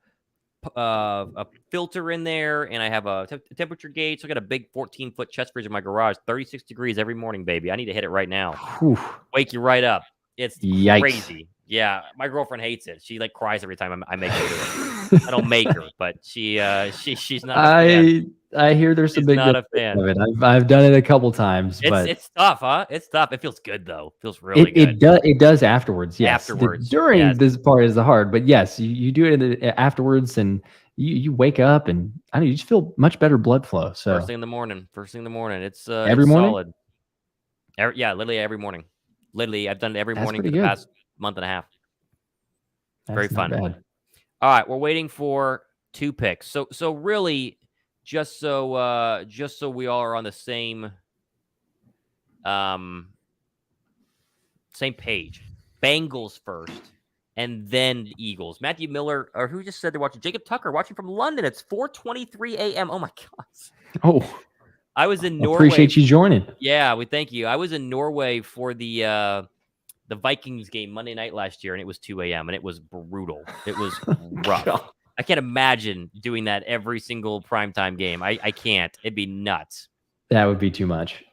filter in there, and I have a temperature gauge. So I got a big 14-foot chest freezer in my garage, 36 degrees every morning, baby. I need to hit it right now. Whew. Wake you right up. It's Yikes. Crazy. Yeah, my girlfriend hates it. She cries every time I make her do it. I don't make her, but she's not. I hear there's some He's big not a fan of it. I've done it a couple times, but it's tough, huh? It's tough. It feels good though. Feels really good. It does afterwards. Yes, during this part is the hard, but yes, you do it afterwards, and you wake up, and I don't know, you just feel much better blood flow. So First thing in the morning. It's every it's morning. solid. Literally every morning. Literally, I've done it every morning for the good. past month and a half. That's very fun. Bad. All right, we're waiting for 2 picks. So really, just so we all are on the same page. Bengals first, and then Eagles. Matthew Miller, or who just said they're watching? Jacob Tucker watching from London. It's 4:23 a.m. Oh my gosh. Oh, I was in Norway. Appreciate you joining. Yeah, we thank you. I was in Norway for the Vikings game Monday night last year, and it was 2 a.m. and it was brutal. It was rough. God. I can't imagine doing that every single primetime game. I can't. It'd be nuts. That would be too much.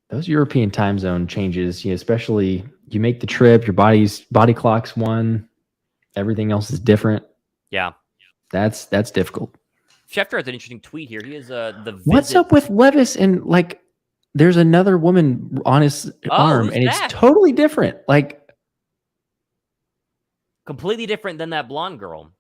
Those European time zone changes, especially you make the trip, your body clock's one, everything else is different. Yeah. That's difficult. Schefter has an interesting tweet here. He is What's up with Levis and there's another woman on his arm and it's totally different. Completely different than that blonde girl.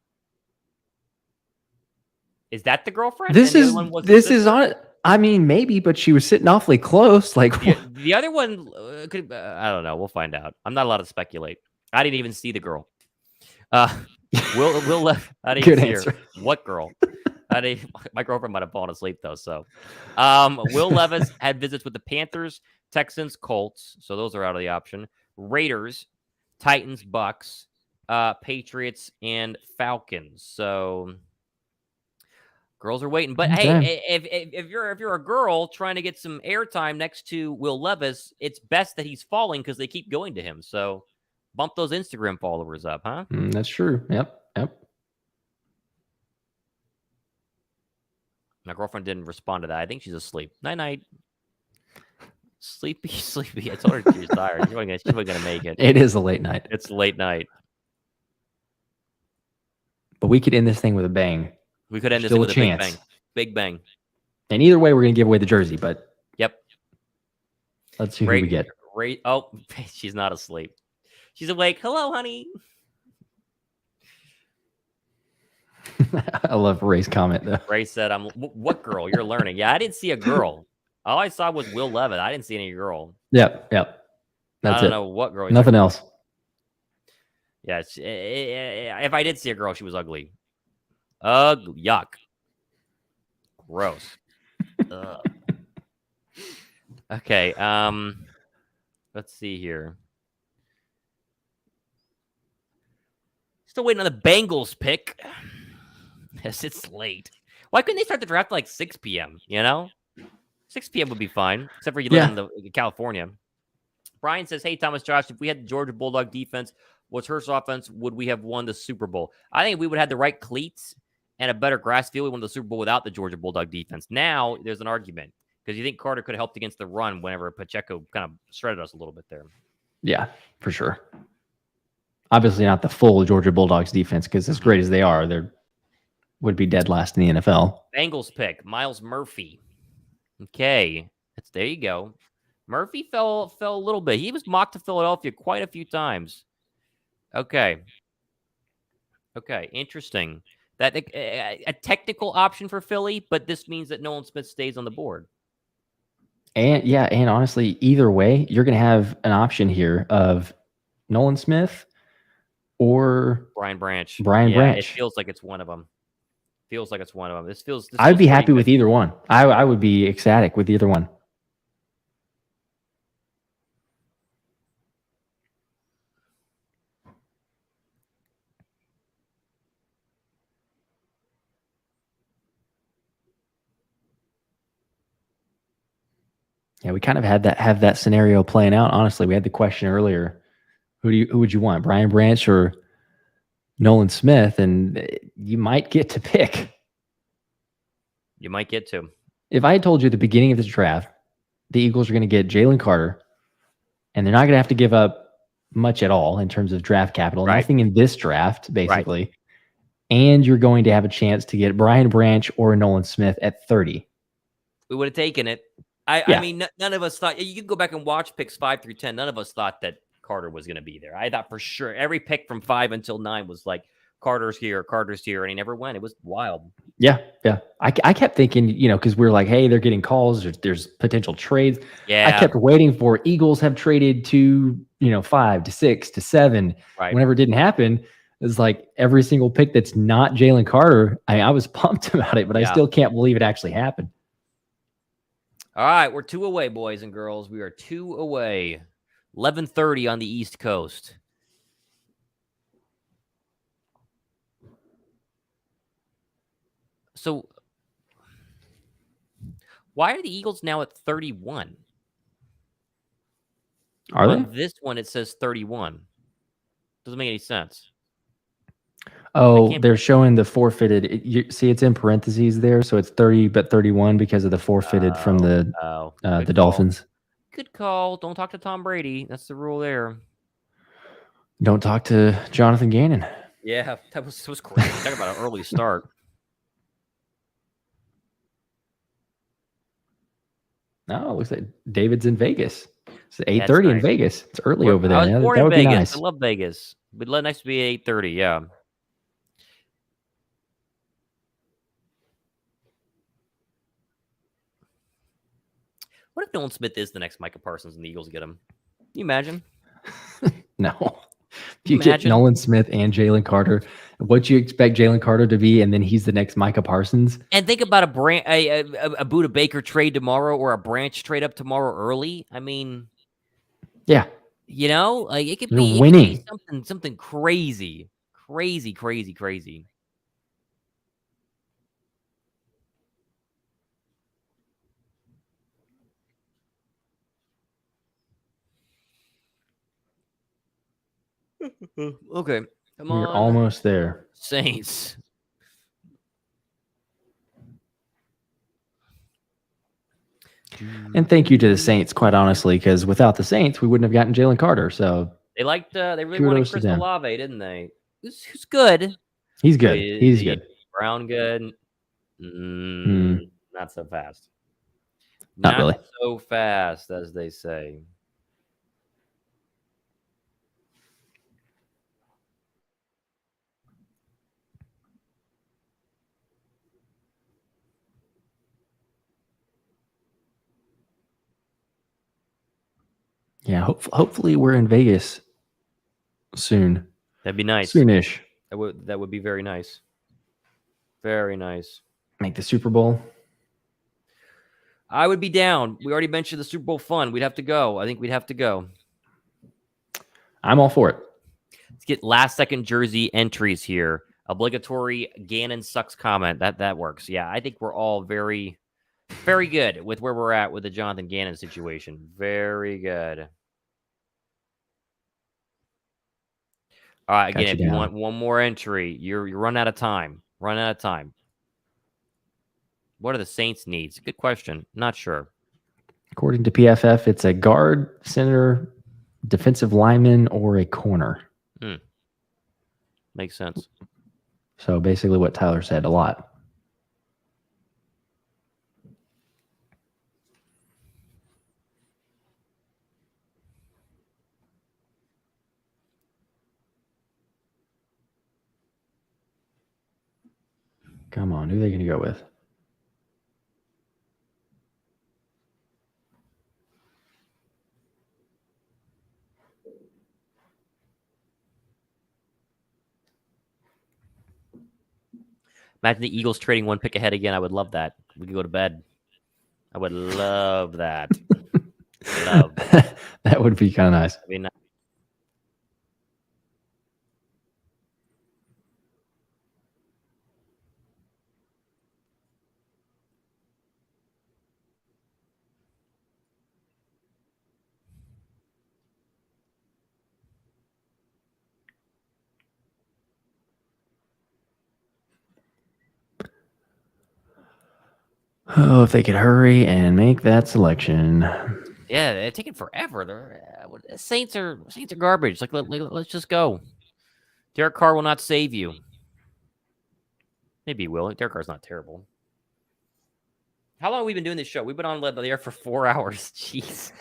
Is that the girlfriend? This is on it. I mean, maybe, but she was sitting awfully close. The other one could. I don't know. We'll find out. I'm not allowed to speculate. I didn't even see the girl. Will left. I didn't see her. What girl? My girlfriend might have fallen asleep though. So, Will Levis had visits with the Panthers, Texans, Colts. So those are out of the option. Raiders, Titans, Bucks, Patriots, and Falcons. So. Girls are waiting, but hey, if you're a girl trying to get some airtime next to Will Levis, it's best that he's falling because they keep going to him. So bump those Instagram followers up, huh? That's true. Yep. My girlfriend didn't respond to that. I think she's asleep. Night. Sleepy. I told her she's tired. She wasn't gonna make it. It is a late night. It's late night. But we could end this thing with a bang. We could end this with a big bang. Big bang. And either way, we're going to give away the jersey, but... Yep. Let's see who we get. Oh, she's not asleep. She's awake. Hello, honey. I love Ray's comment, though. Ray said, what girl? You're learning. Yeah, I didn't see a girl. All I saw was Will Levis. I didn't see any girl. Yep. I don't know what girl. Nothing else. Yeah, if I did see a girl, she was ugly. Ugly. Yuck. Gross. Okay. Let's see here. Still waiting on the Bengals pick. Yes, it's late. Why couldn't they start the draft at 6 p.m.? 6 p.m. would be fine, except for you live in California. Brian says, "Hey, Thomas, Josh, if we had the Georgia Bulldog defense, what's Hurst's offense? Would we have won the Super Bowl? I think we would have the right cleats and a better grass field. We won the Super Bowl without the Georgia Bulldog defense. Now there's an argument because you think Carter could have helped against the run whenever Pacheco kind of shredded us a little bit there. Yeah, for sure. Obviously not the full Georgia Bulldogs defense because as great as they are, they would be dead last in the NFL. Bengals pick, Myles Murphy. Okay, there you go. Murphy fell a little bit. He was mocked to Philadelphia quite a few times. Okay, interesting. That a technical option for Philly, but this means that Nolan Smith stays on the board. And honestly, either way, you're going to have an option here of Nolan Smith or Brian Branch. Branch. It feels like it's one of them. This feels I'd be happy with either one. I would be ecstatic with either one. Yeah, we kind of have that scenario playing out. Honestly, we had the question earlier: who would you want, Brian Branch or Nolan Smith? And you might get to pick. You might get to. If I had told you at the beginning of this draft, the Eagles are going to get Jalen Carter, and they're not going to have to give up much at all in terms of draft capital, nothing in this draft, basically. Right. and you're going to have a chance to get Brian Branch or Nolan Smith at 30. We would have taken it. I mean, none of us thought, you can go back and watch picks 5 through 10. None of us thought that Carter was going to be there. I thought for sure every pick from 5 until 9 was like, Carter's here, and he never went. It was wild. Yeah. I kept thinking, because we were like, hey, they're getting calls. There's potential trades. Yeah. I kept waiting for Eagles have traded to, 5 to 6 to 7. Right. Whenever it didn't happen, it's like every single pick that's not Jalen Carter. I was pumped about it, but I still can't believe it actually happened. All right, we're 2 away, boys and girls. We are 2 away. 11:30 on the East Coast. So, why are the Eagles now at 31? Are they? On this one, it says 31. Doesn't make any sense. Oh, they're showing the forfeited. You see, it's in parentheses there, so it's 30, but 31 because of the forfeited from the Dolphins. Good call. Don't talk to Tom Brady. That's the rule there. Don't talk to Jonathan Gannon. Yeah, that was crazy. Talk about an early start. No, it looks like David's in Vegas. It's 8:30 in Vegas. It's early over there. I was born that in would Vegas. be nice. I love Vegas. But nice to be 8:30. Yeah. What if Nolan Smith is the next Micah Parsons and the Eagles get him? Can you imagine? No. If you get Nolan Smith and Jalen Carter, what you expect Jalen Carter to be, and then he's the next Micah Parsons. And think about a Buda Baker trade tomorrow or a Branch trade up tomorrow early. I mean, yeah, like it could be something crazy. Okay, come on. You're almost there. Saints. And thank you to the Saints, quite honestly, because without the Saints, we wouldn't have gotten Jalen Carter. So they really wanted Chris Olave, didn't they? Who's good? He's good. He's good. Brown good. Not so fast. Not really so fast, as they say. Yeah, hopefully we're in Vegas soon. That'd be nice. Soonish. That would be very nice. Very nice. Make the Super Bowl. I would be down. We already mentioned the Super Bowl fun. We'd have to go. I think we'd have to go. I'm all for it. Let's get last-second jersey entries here. Obligatory Gannon sucks comment. That works. Yeah, I think we're all very, very good with where we're at with the Jonathan Gannon situation. Very good. All right, again, if you want one more entry, you're running out of time. What are the Saints' needs? Good question. Not sure. According to PFF, it's a guard, center, defensive lineman, or a corner. Makes sense. So basically what Tyler said, a lot. Come on, who are they going to go with? Imagine the Eagles trading one pick ahead again. I would love that. We could go to bed. I would love that. That would be kind of nice. I mean, Oh, if they could hurry and make that selection. Yeah, they're taking forever. The Saints are garbage. Let's just go. Derek Carr will not save you. Maybe he will. Derek Carr's not terrible. How long have we been doing this show? We've been on the air for 4 hours. Jeez.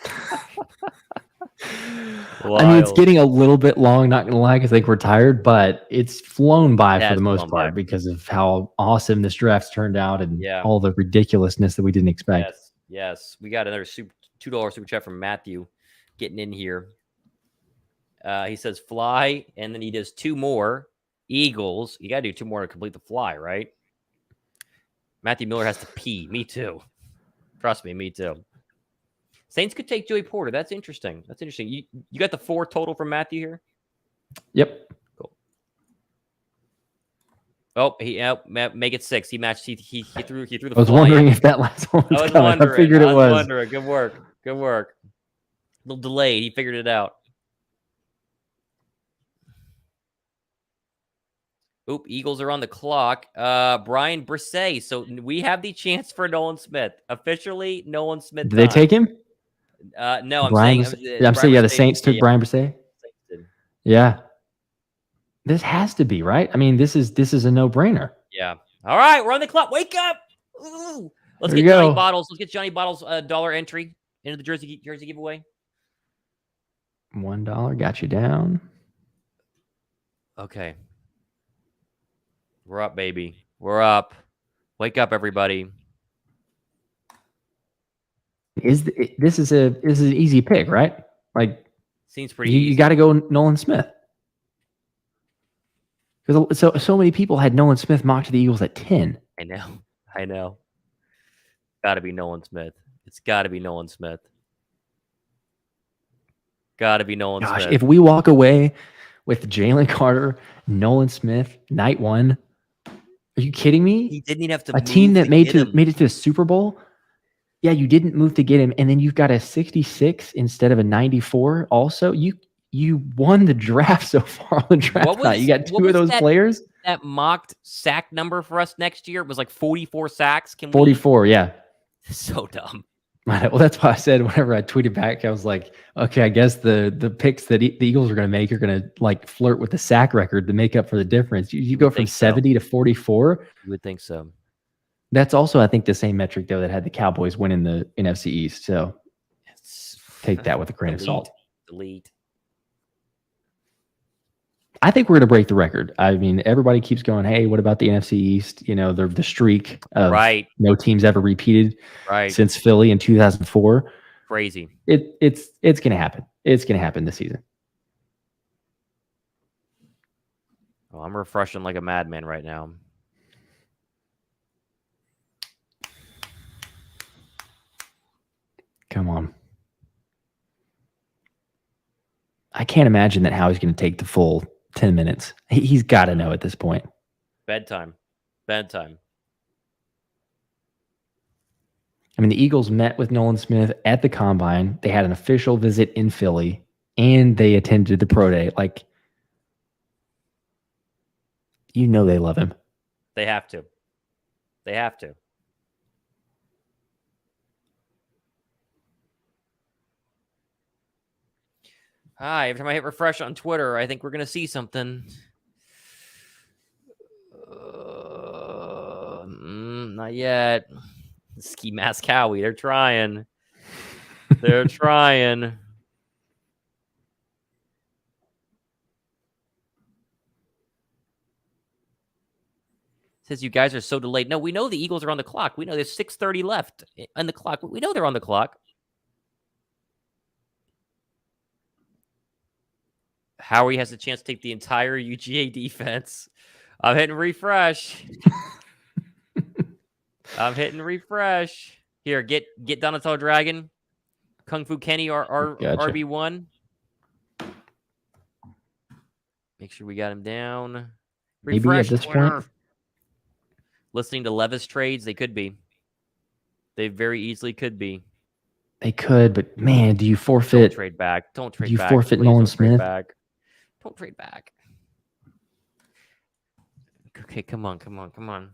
I mean, it's getting a little bit long, not going to lie, because I think we're tired, but it's flown by for the most part because of how awesome this draft's turned out and all the ridiculousness that we didn't expect. Yes. We got another $2 super chat from Matthew getting in here. He says fly, and then he does 2 more. Eagles. You got to do 2 more to complete the fly, right? Matthew Miller has to pee. Me too. Trust me, me too. Saints could take Joey Porter. That's interesting. You got the 4 total from Matthew here? Yep. Cool. Oh, make it 6. He matched. He threw the. I was wondering if that last one was coming. I figured it was. Good work. A little delayed. He figured it out. Oop, Eagles are on the clock. Brian Brisset. So we have the chance for Nolan Smith. Officially, Nolan Smith. Did they take him? No, I'm saying the Saints took Brian Brisset. Yeah. This has to be, right? I mean, this is a no-brainer. Yeah. All right, we're on the clock. Wake up. Ooh. Let's get Johnny Bottles. Let's get Johnny Bottles $1 entry into the jersey giveaway. $1 got you down. Okay. We're up, baby. We're up. Wake up, everybody. This is an easy pick, right? Like, seems pretty easy. You got to go Nolan Smith. Because so many people had Nolan Smith mocked to the Eagles at 10. I know. Got to be Nolan Smith. It's got to be Nolan Smith. Smith. If we walk away with Jalen Carter, Nolan Smith, night 1, are you kidding me? He didn't even have to. A team that made it to the Super Bowl. Yeah, you didn't move to get him, and then you've got a 66 instead of a 94. Also, you won the draft so far on the draft night. You got 2 of those players. That mocked sack number for us next year was like 44 sacks. 44, yeah. So dumb. Well, that's why I said whenever I tweeted back, I was like, okay, I guess the picks that the Eagles are going to make are going to like flirt with the sack record to make up for the difference. You go from 70 to 44. You would think so. That's also, I think, the same metric, though, that had the Cowboys winning the NFC East. So take that with a grain of salt. Delete. I think we're going to break the record. I mean, everybody keeps going, hey, what about the NFC East? You know, the streak of no teams ever repeated since Philly in 2004. Crazy. It's going to happen. It's going to happen this season. Oh, I'm refreshing like a madman right now. Come on. I can't imagine that Howie's going to take the full 10 minutes. He's got to know at this point. Bedtime. I mean, the Eagles met with Nolan Smith at the Combine. They had an official visit in Philly, and they attended the Pro Day. Like, you know they love him. They have to. Hi, every time I hit refresh on Twitter, I think we're going to see something. Not yet. Ski Mask Howie, they're trying. Says you guys are so delayed. No, we know the Eagles are on the clock. We know there's 6:30 left on the clock. We know they're on the clock. Howie has a chance to take the entire UGA defense. I'm hitting refresh. Here, get Donatello Dragon. Kung Fu Kenny or RB1. Make sure we got him down. Refresh. Maybe at this point. Listening to Levis trades, they could be. They very easily could be. They could, but man, do you forfeit? Don't trade back. Do you forfeit Nolan Smith? Don't trade back. Okay, come on.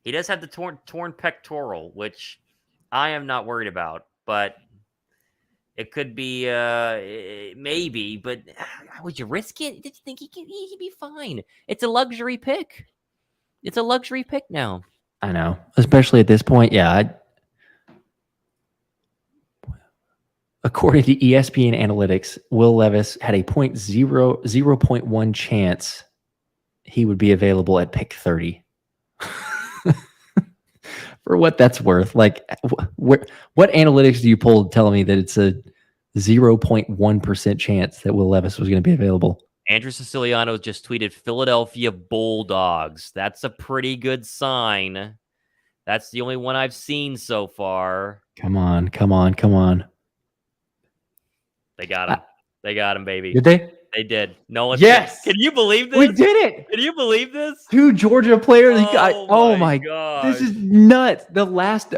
He does have the torn pectoral, which I am not worried about, but It could be maybe, but would you risk it? Did you think he'd be fine? It's a luxury pick. It's a luxury pick now. I know, especially at this point. Yeah. According to ESPN Analytics, Will Levis had a 0.1 chance he would be available at pick 30. For what that's worth, like, what analytics do you pull telling me that it's a 0.1% chance that Will Levis was going to be available? Andrew Siciliano just tweeted Philadelphia Bulldogs. That's a pretty good sign. That's the only one I've seen so far. Come on. They got him. They got him, baby. Did they? They did. Nolan. Yes. Can you believe this? We did it. Can you believe this? 2 Georgia players. Oh my God. This is nuts. The last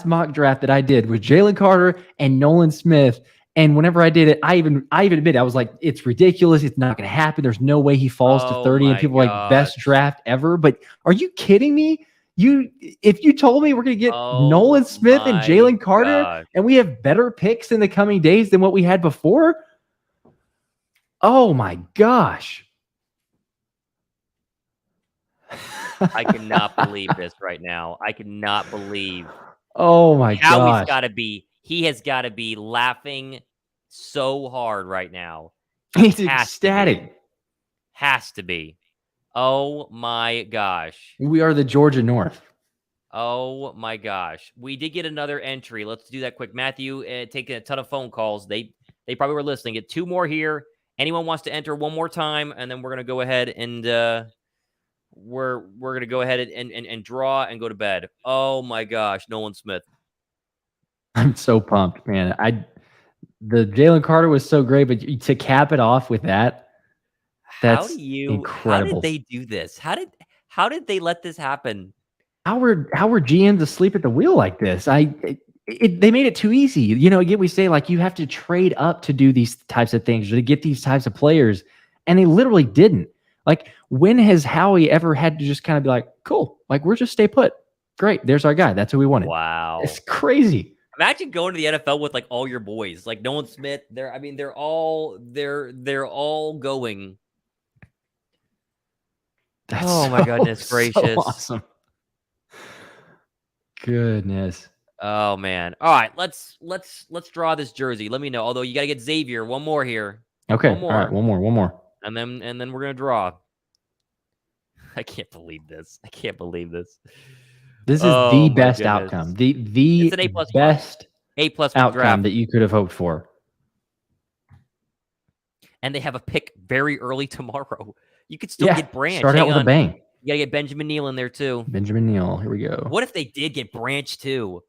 mock draft that I did was Jalen Carter and Nolan Smith. And whenever I did it, I even admitted, I was like, it's ridiculous. It's not going to happen. There's no way he falls to 30. And people are like, best draft ever. But are you kidding me? If you told me we're going to get Nolan Smith and Jalen Carter, and we have better picks in the coming days than what we had before, oh my gosh. I cannot believe this right now. I cannot believe. Oh my gosh. He has got to be laughing so hard right now. He's ecstatic. Has to be. Oh my gosh. We are the Georgia North. Oh my gosh. We did get another entry. Let's do that quick. Matthew, taking a ton of phone calls. They probably were listening. Get 2 more here. Anyone wants to enter one more time, and then we're going to go ahead and we're going to go ahead and draw and go to bed. Oh my gosh, Nolan Smith. I'm so pumped, man. The Jalen Carter was so great, but to cap it off with that's incredible. How did they do this? How did they let this happen? How were GMs asleep at the wheel like this? They made it too easy. You know, again, we say like you have to trade up to do these types of things or to get these types of players, and they literally didn't. Like, when has Howie ever had to just kind of be like, cool, like we're just stay put. Great, there's our guy. That's who we wanted. Wow, it's crazy. Imagine going to the NFL with like all your boys, like Nolan Smith. They're all going. That's my goodness gracious! So awesome. Goodness. Oh man. All right, let's draw this jersey. Let me know. Although you got to get Xavier. One more here. Okay. All right. One more. And then we're gonna draw. I can't believe this. This is the best outcome. The it's an best A+ outcome draft that you could have hoped for. And they have a pick very early tomorrow. You could still get Branch. Start out with a bang. You gotta get Benjamin Neal in there too. Benjamin Neal. Here we go. What if they did get Branch too?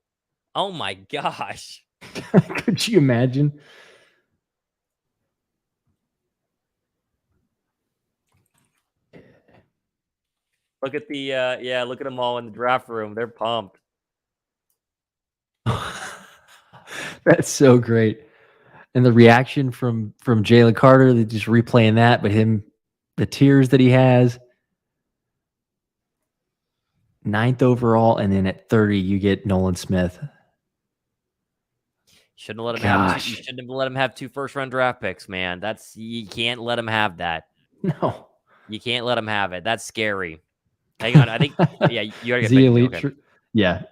Oh my gosh. Could you imagine? Look at look at them all in the draft room. They're pumped. That's so great. And the reaction from Jalen Carter, they're just replaying that, but the tears that he has. 9th overall, and then at 30, you get Nolan Smith. Shouldn't have let him have. You shouldn't have let him have 2 first-round draft picks, man. You can't let him have that. No, you can't let him have it. That's scary. Hang on, I think you gotta get the Elite. Okay.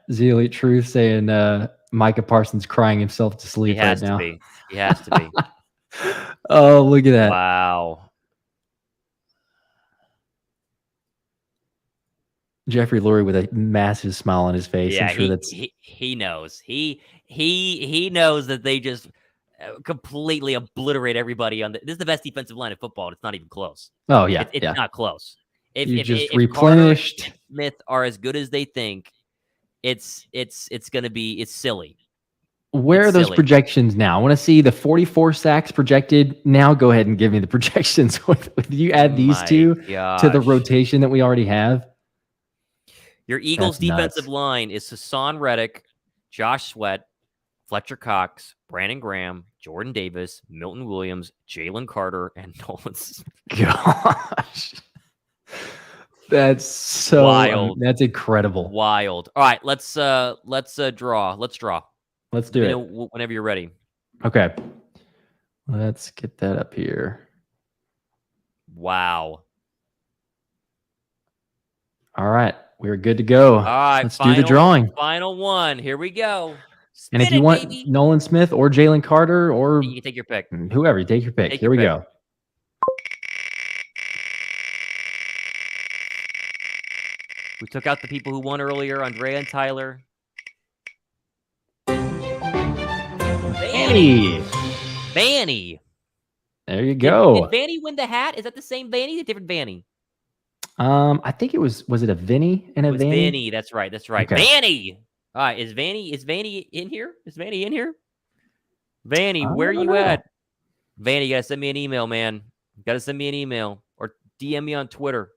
The Elite Truth saying Micah Parsons crying himself to sleep right now. He has to be. Oh, look at that! Wow. Jeffrey Lurie with a massive smile on his face. Yeah, I'm sure he knows. He knows that they just completely obliterate everybody on this is the best defensive line in football. It's not even close. Oh yeah, it's not close. If replenished, Carter and Smith are as good as they think, it's silly. Where are those projections now? I want to see the 44 sacks projected. Now go ahead and give me the projections. If you add these two to the rotation that we already have. Your Eagles defensive line is Hassan Reddick, Josh Sweat, Fletcher Cox, Brandon Graham, Jordan Davis, Milton Williams, Jalen Carter, and Nolan Smith. Gosh. That's so wild. That's incredible. Wild. All right, let's draw. Let's draw. Let's do it. Whenever you're ready. Okay. Let's get that up here. Wow. All right. We're good to go. All right. Let's do the drawing. Final one. Here we go. And if you want Nolan Smith or Jalen Carter or you can take your pick. Whoever, take your pick. Here we go. We took out the people who won earlier, Andrea and Tyler. Vanny. There you go. Did Vanny win the hat? Is that the same Vanny? A different Vanny? I think it was it a Vinny and a Vanny? Vanny. That's right. Okay. Vanny. All right. Is Vanny in here? Vanny, where are you at? Vanny, you gotta send me an email, man. You gotta send me an email or DM me on Twitter.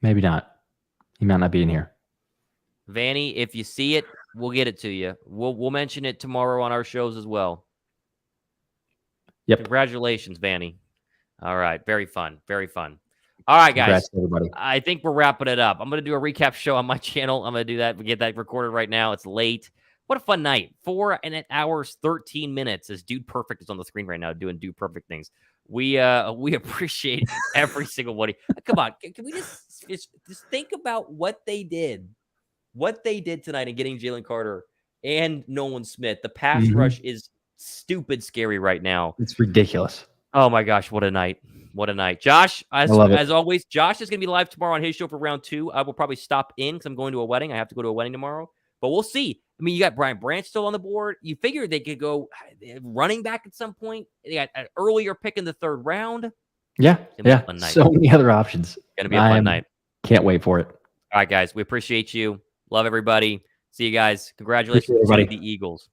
Maybe not. He might not be in here. Vanny, if you see it, we'll get it to you. We'll mention it tomorrow on our shows as well. Yep. Congratulations, Vanny. All right. Very fun. All right, guys. Congrats, everybody. I think we're wrapping it up. I'm going to do a recap show on my channel. I'm going to do that. We get that recorded right now. It's late. What a fun night. 4 hours, 13 minutes as Dude Perfect is on the screen right now doing Dude Perfect things. We appreciate every single one. Come on. Can we just think about what they did? What they did tonight in getting Jalen Carter and Nolan Smith. The pass rush is stupid scary right now. It's ridiculous. Oh my gosh, what a night. Josh, as always, Josh is going to be live tomorrow on his show for round 2. I will probably stop in because I'm going to a wedding. I have to go to a wedding tomorrow, but we'll see. I mean, you got Brian Branch still on the board. You figure they could go running back at some point. They got an earlier pick in the 3rd round. Yeah. So many other options. Going to be a fun night. Can't wait for it. All right, guys, we appreciate you. Love everybody. See you guys. Congratulations to the Eagles.